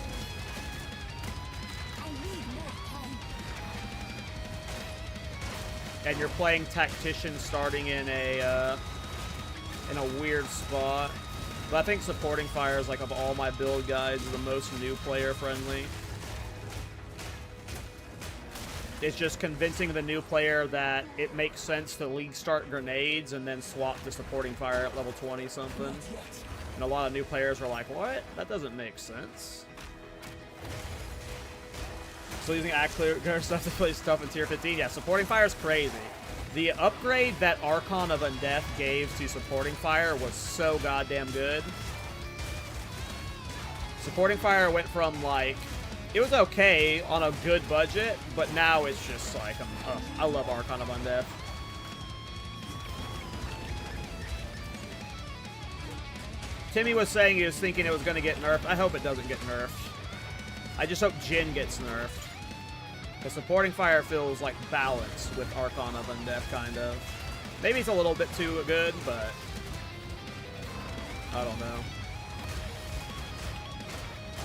I need more time. And you're playing Tactician starting in a weird spot. But I think Supporting Fire is, like, of all my build guides, the most new player-friendly. It's just convincing the new player that it makes sense to league start grenades and then swap to Supporting Fire at level 20 something. And a lot of new players are like, what? That doesn't make sense. So using act clear stuff to play stuff in tier 15. Yeah, Supporting Fire is crazy. The upgrade that Archon of Undeath gave to Supporting Fire was so goddamn good. Supporting Fire went from like, it was okay on a good budget, but now it's just like, I love Archon of Undeath. Timmy was saying he was thinking it was going to get nerfed. I hope it doesn't get nerfed. I just hope Jhin gets nerfed. The Supporting Fire feels like balanced with Archon of Undeath, kind of. Maybe it's a little bit too good, but I don't know.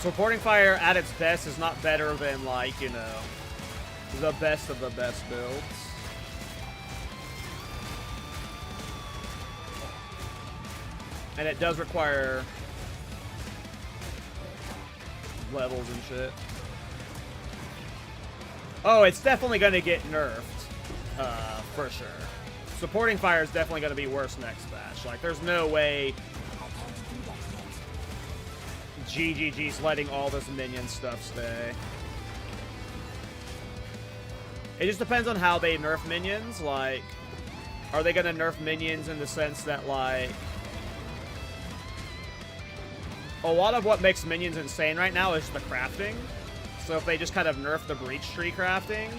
Supporting Fire at its best is not better than, like, you know, the best of the best builds. And it does require levels and shit. Oh, it's definitely going to get nerfed, for sure. Supporting Fire is definitely going to be worse next patch. Like, there's no way GGG's letting all this minion stuff stay. It just depends on how they nerf minions. Like, are they going to nerf minions in the sense that, like, a lot of what makes minions insane right now is the crafting. So if they just kind of nerf the breach tree crafting,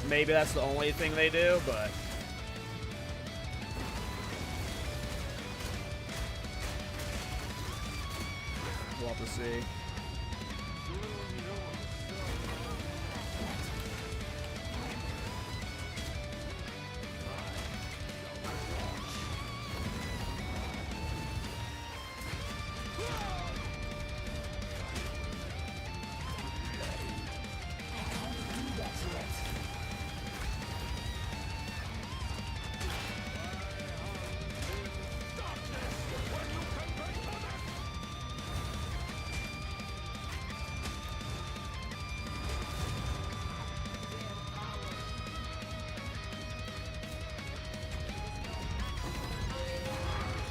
maybe that's the only thing they do, but we'll have to see.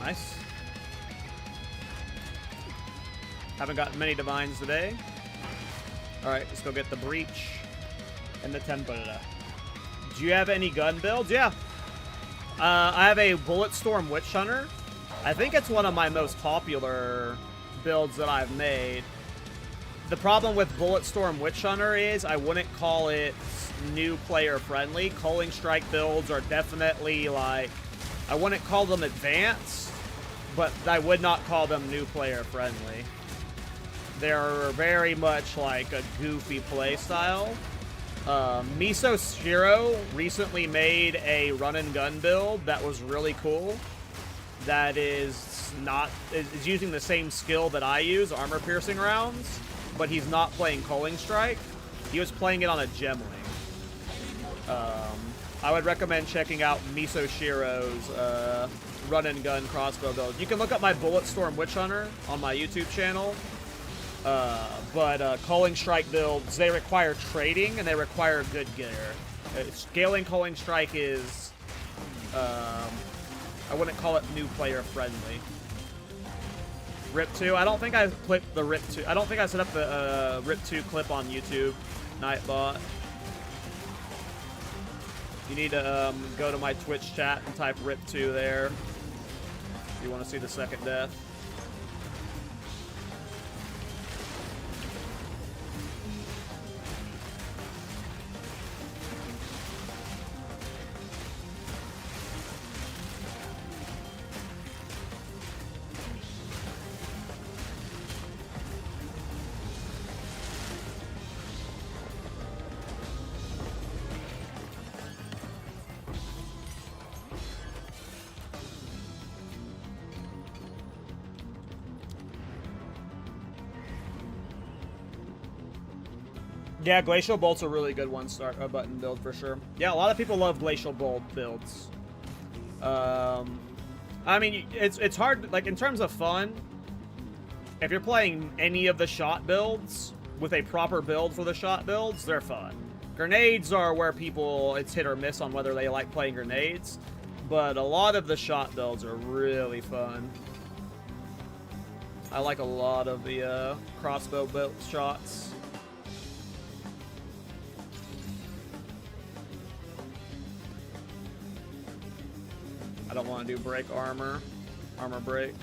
Nice. Haven't gotten many divines today. Alright, let's go get the breach and the tempura. Do you have any gun builds? Yeah. I have a Bulletstorm Witch Hunter. I think it's one of my most popular builds that I've made. The problem with Bulletstorm Witch Hunter is I wouldn't call it new player friendly. Culling Strike builds are definitely like, I wouldn't call them advanced, but I would not call them new player friendly. They're very much like a goofy play style. Miso Shiro recently made a run and gun build that was really cool. That is using the same skill that I use, armor piercing rounds, but he's not playing Culling Strike. He was playing it on a Gemling. I would recommend checking out Miso Shiro's run and gun crossbow build. You can look up my Bulletstorm Witch Hunter on my YouTube channel. But Culling Strike builds, they require trading and they require good gear. Scaling Culling Strike is, I wouldn't call it new player friendly. Rip2, I don't think I clipped the Rip2. I don't think I set up the Rip2 clip on YouTube, Nightbot. You need to go to my Twitch chat and type Rip2 there if you want to see the second death. Yeah, Glacial Bolt's a really good button build for sure. Yeah, a lot of people love Glacial Bolt builds. I mean, it's hard, like, in terms of fun, if you're playing any of the shot builds with a proper build for the shot builds, they're fun. Grenades are where people, it's hit or miss on whether they like playing grenades, but a lot of the shot builds are really fun. I like a lot of the crossbow built shots. I don't want to do break armor break.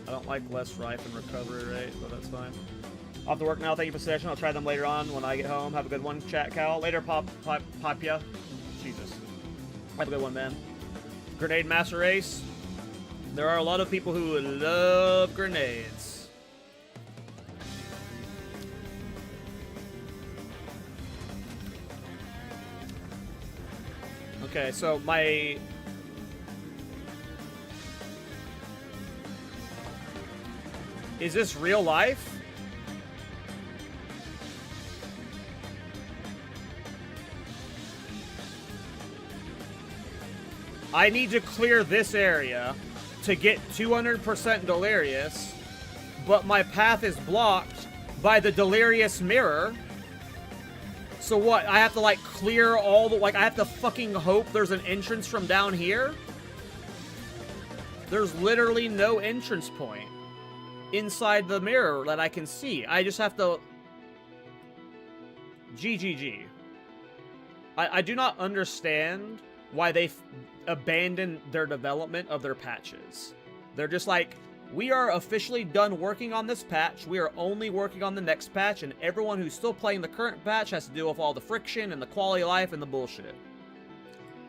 I don't like less rife and recovery rate, but that's fine. Off to work now. Thank you for the session. I'll try them later on when I get home. Have a good one, chat Cal. Later, Popya. Jesus. Have a good one, man. Grenade Master Race. There are a lot of people who love grenades. Okay, so my... Is this real life? I need to clear this area to get 200% Delirious, but my path is blocked by the Delirious Mirror. So what, I have to, like, clear all the... Like, I have to fucking hope there's an entrance from down here? There's literally no entrance point inside the mirror that I can see. I just have to... GGG. I do not understand why they abandoned their development of their patches. They're just like, we are officially done working on this patch. We are only working on the next patch, and everyone who's still playing the current patch has to deal with all the friction and the quality of life and the bullshit.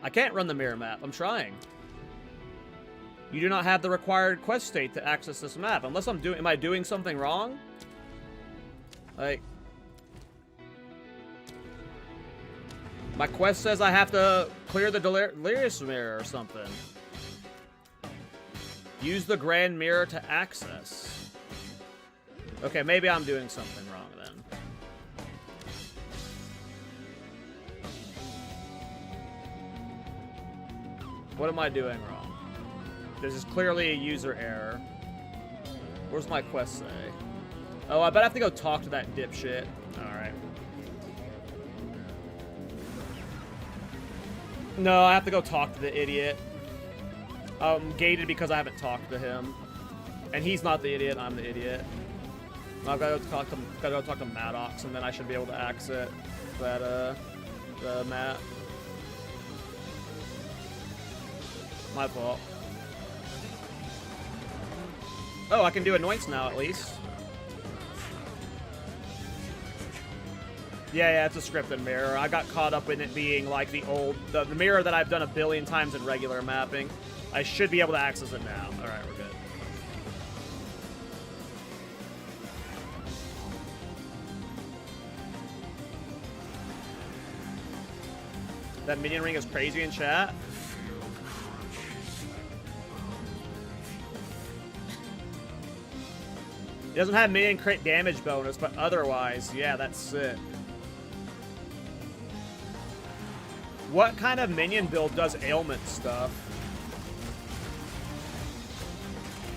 I can't run the mirror map. I'm trying. You do not have the required quest state to access this map. Unless I'm doing... Am I doing something wrong? Like... My quest says I have to clear the Delirious Mirror or something. Use the Grand Mirror to access. Okay, maybe I'm doing something wrong then. What am I doing wrong? This is clearly a user error. Where's my quest say? Oh, I bet I have to go talk to that dipshit. Alright. No, I have to go talk to the idiot. I'm gated because I haven't talked to him. And he's not the idiot, I'm the idiot. I've got to go talk to Maddox, and then I should be able to exit that, the map. My fault. Oh, I can do Anoints now, at least. Yeah, it's a scripted mirror. I got caught up in it being like the mirror that I've done a billion times in regular mapping. I should be able to access it now. Alright, we're good. That minion ring is crazy in chat. It doesn't have minion crit damage bonus, but otherwise, yeah, that's sick. What kind of minion build does ailment stuff?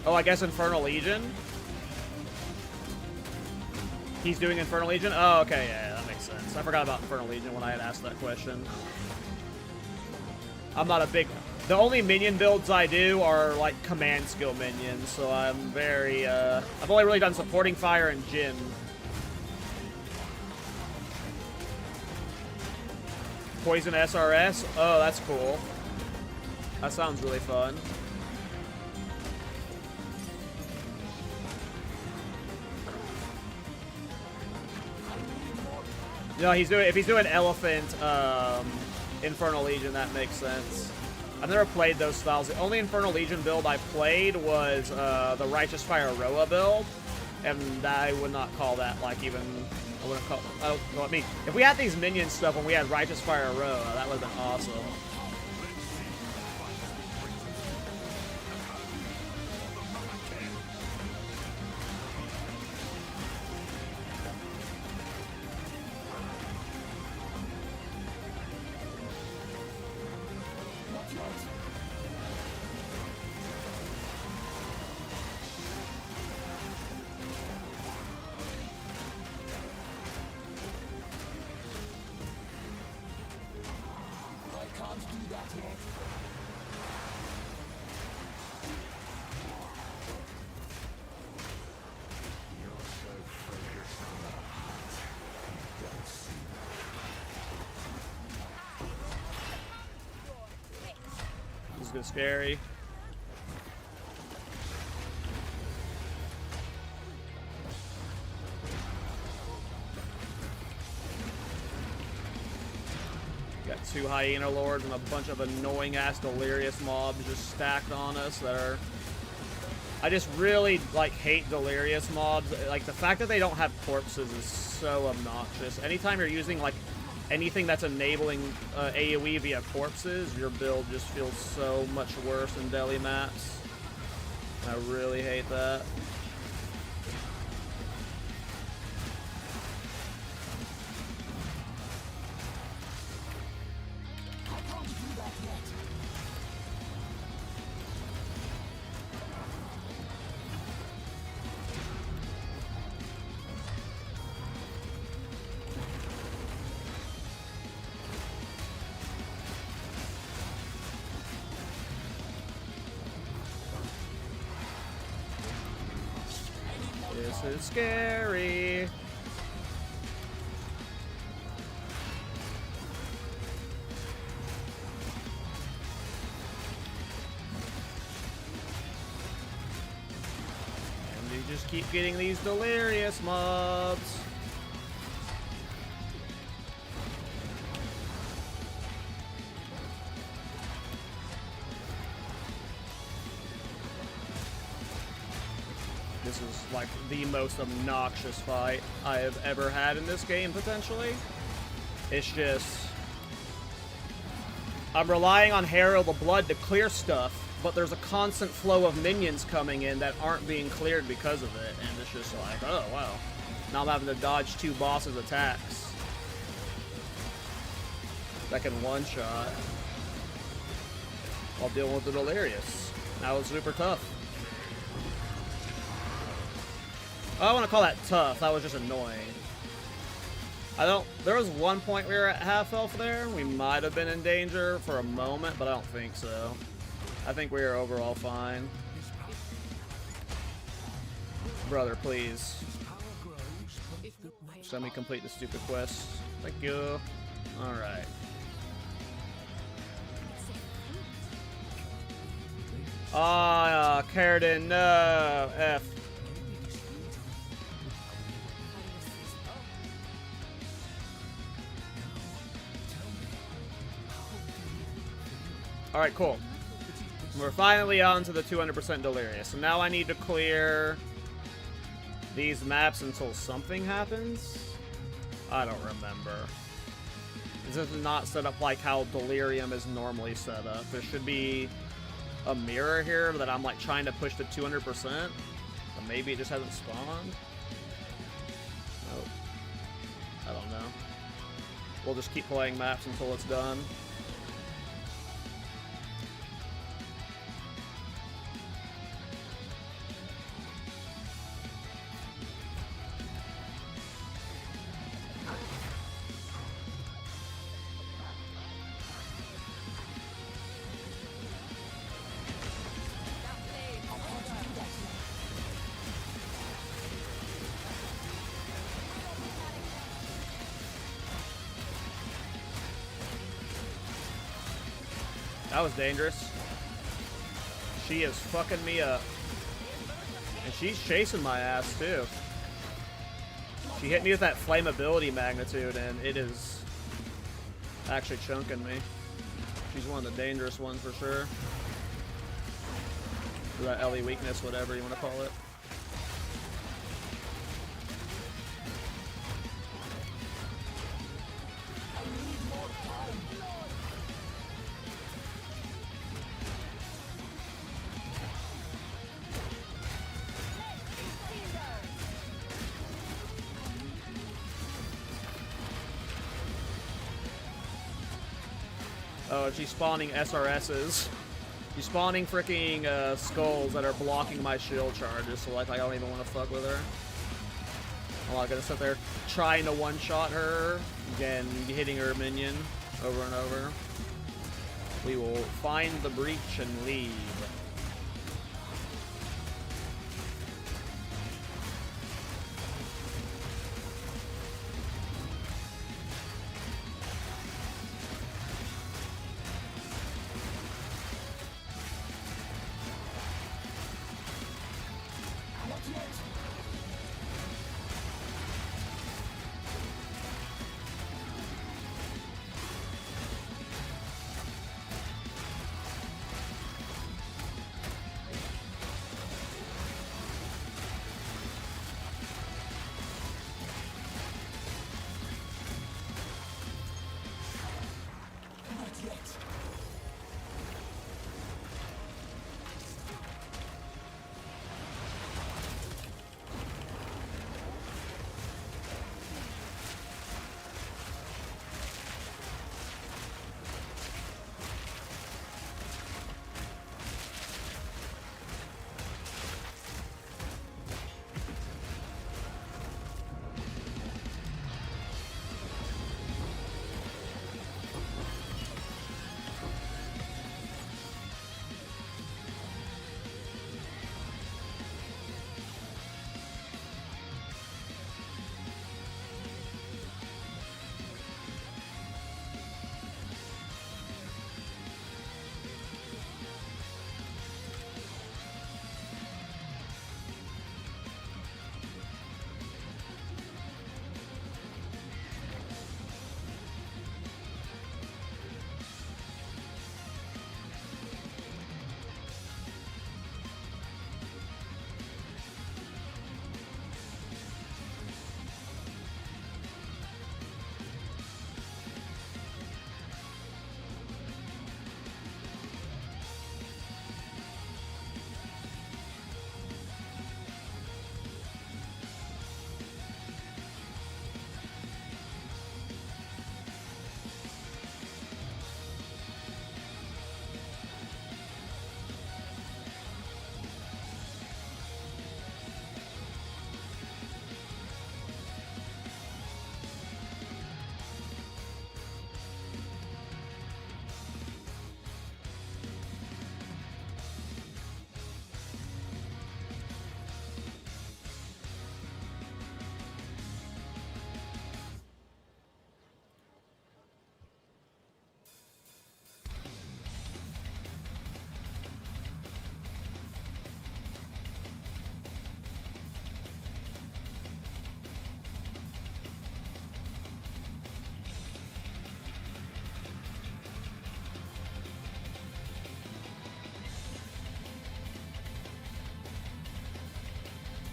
Oh, I guess Infernal Legion? He's doing Infernal Legion? Oh, okay, yeah, that makes sense. I forgot about Infernal Legion when I had asked that question. I'm not a big... The only minion builds I do are, like, command skill minions, so I'm very, I've only really done Supporting Fire and Jin. Poison SRS? Oh, that's cool. That sounds really fun. No, if he's doing Elephant, Infernal Legion, that makes sense. I've never played those styles. The only Infernal Legion build I played was the Righteous Fire Roa build, and I would not call that like even. I wouldn't call. I don't know what I mean. If we had these minion stuff when we had Righteous Fire Roa, that would have been awesome. This is good, scary. Got two Hyena Lords and a bunch of annoying-ass Delirious mobs just stacked on us that are... I just really, like, hate Delirious mobs. Like, the fact that they don't have corpses is so obnoxious. Anytime you're using, like, anything that's enabling AoE via corpses, your build just feels so much worse in Deli maps. I really hate that. This is scary. And you just keep getting these Delirious mobs. This is like the most obnoxious fight I have ever had in this game, potentially. It's just... I'm relying on Herald of Blood to clear stuff, but there's a constant flow of minions coming in that aren't being cleared because of it, and it's just like, oh, wow. Now I'm having to dodge two bosses' attacks that can one-shot while dealing with the Delirious. That was super tough. I don't want to call that tough. That was just annoying. There was one point we were at half health there. We might have been in danger for a moment, but I don't think so. I think we were overall fine. Brother, please. Just let me complete the stupid quest. Thank you. Alright. Ah, Carradine, no. F. Alright, cool. We're finally on to the 200% Delirious. So now I need to clear these maps until something happens? I don't remember. This is not set up like how Delirium is normally set up. There should be a mirror here that I'm like trying to push to 200%. But maybe it just hasn't spawned. Nope. I don't know. We'll just keep playing maps until it's done. That was dangerous. She is fucking me up. And she's chasing my ass too. She hit me with that flammability magnitude and it is actually chunking me. She's one of the dangerous ones for sure. Or that LE weakness, whatever you want to call it. Oh, she's spawning SRSs. She's spawning freaking skulls that are blocking my shield charges, so like I don't even want to fuck with her. I'm not gonna sit there trying to one-shot her, again, hitting her minion over and over. We will find the breach and leave.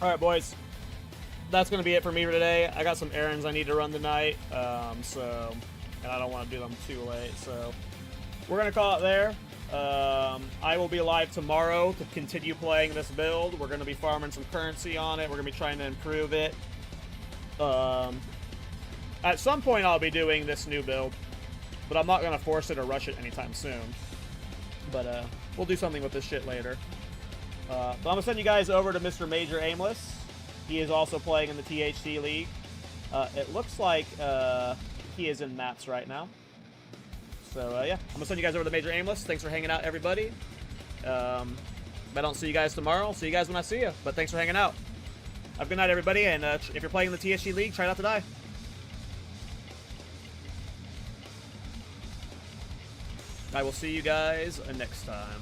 All right, boys. That's going to be it for me for today. I got some errands I need to run tonight, and I don't want to do them too late, so we're going to call it there. I will be live tomorrow to continue playing this build. We're going to be farming some currency on it. We're going to be trying to improve it. At some point, I'll be doing this new build, but I'm not going to force it or rush it anytime soon. But we'll do something with this shit later. But I'm going to send you guys over to Mr. Major Aimless. He is also playing in the THC League. It looks like he is in maps right now. So, yeah, I'm going to send you guys over to Major Aimless. Thanks for hanging out, everybody. If I don't see you guys tomorrow, I'll see you guys when I see you. But thanks for hanging out. Have a good night, everybody. And if you're playing in the THC League, try not to die. I will see you guys next time.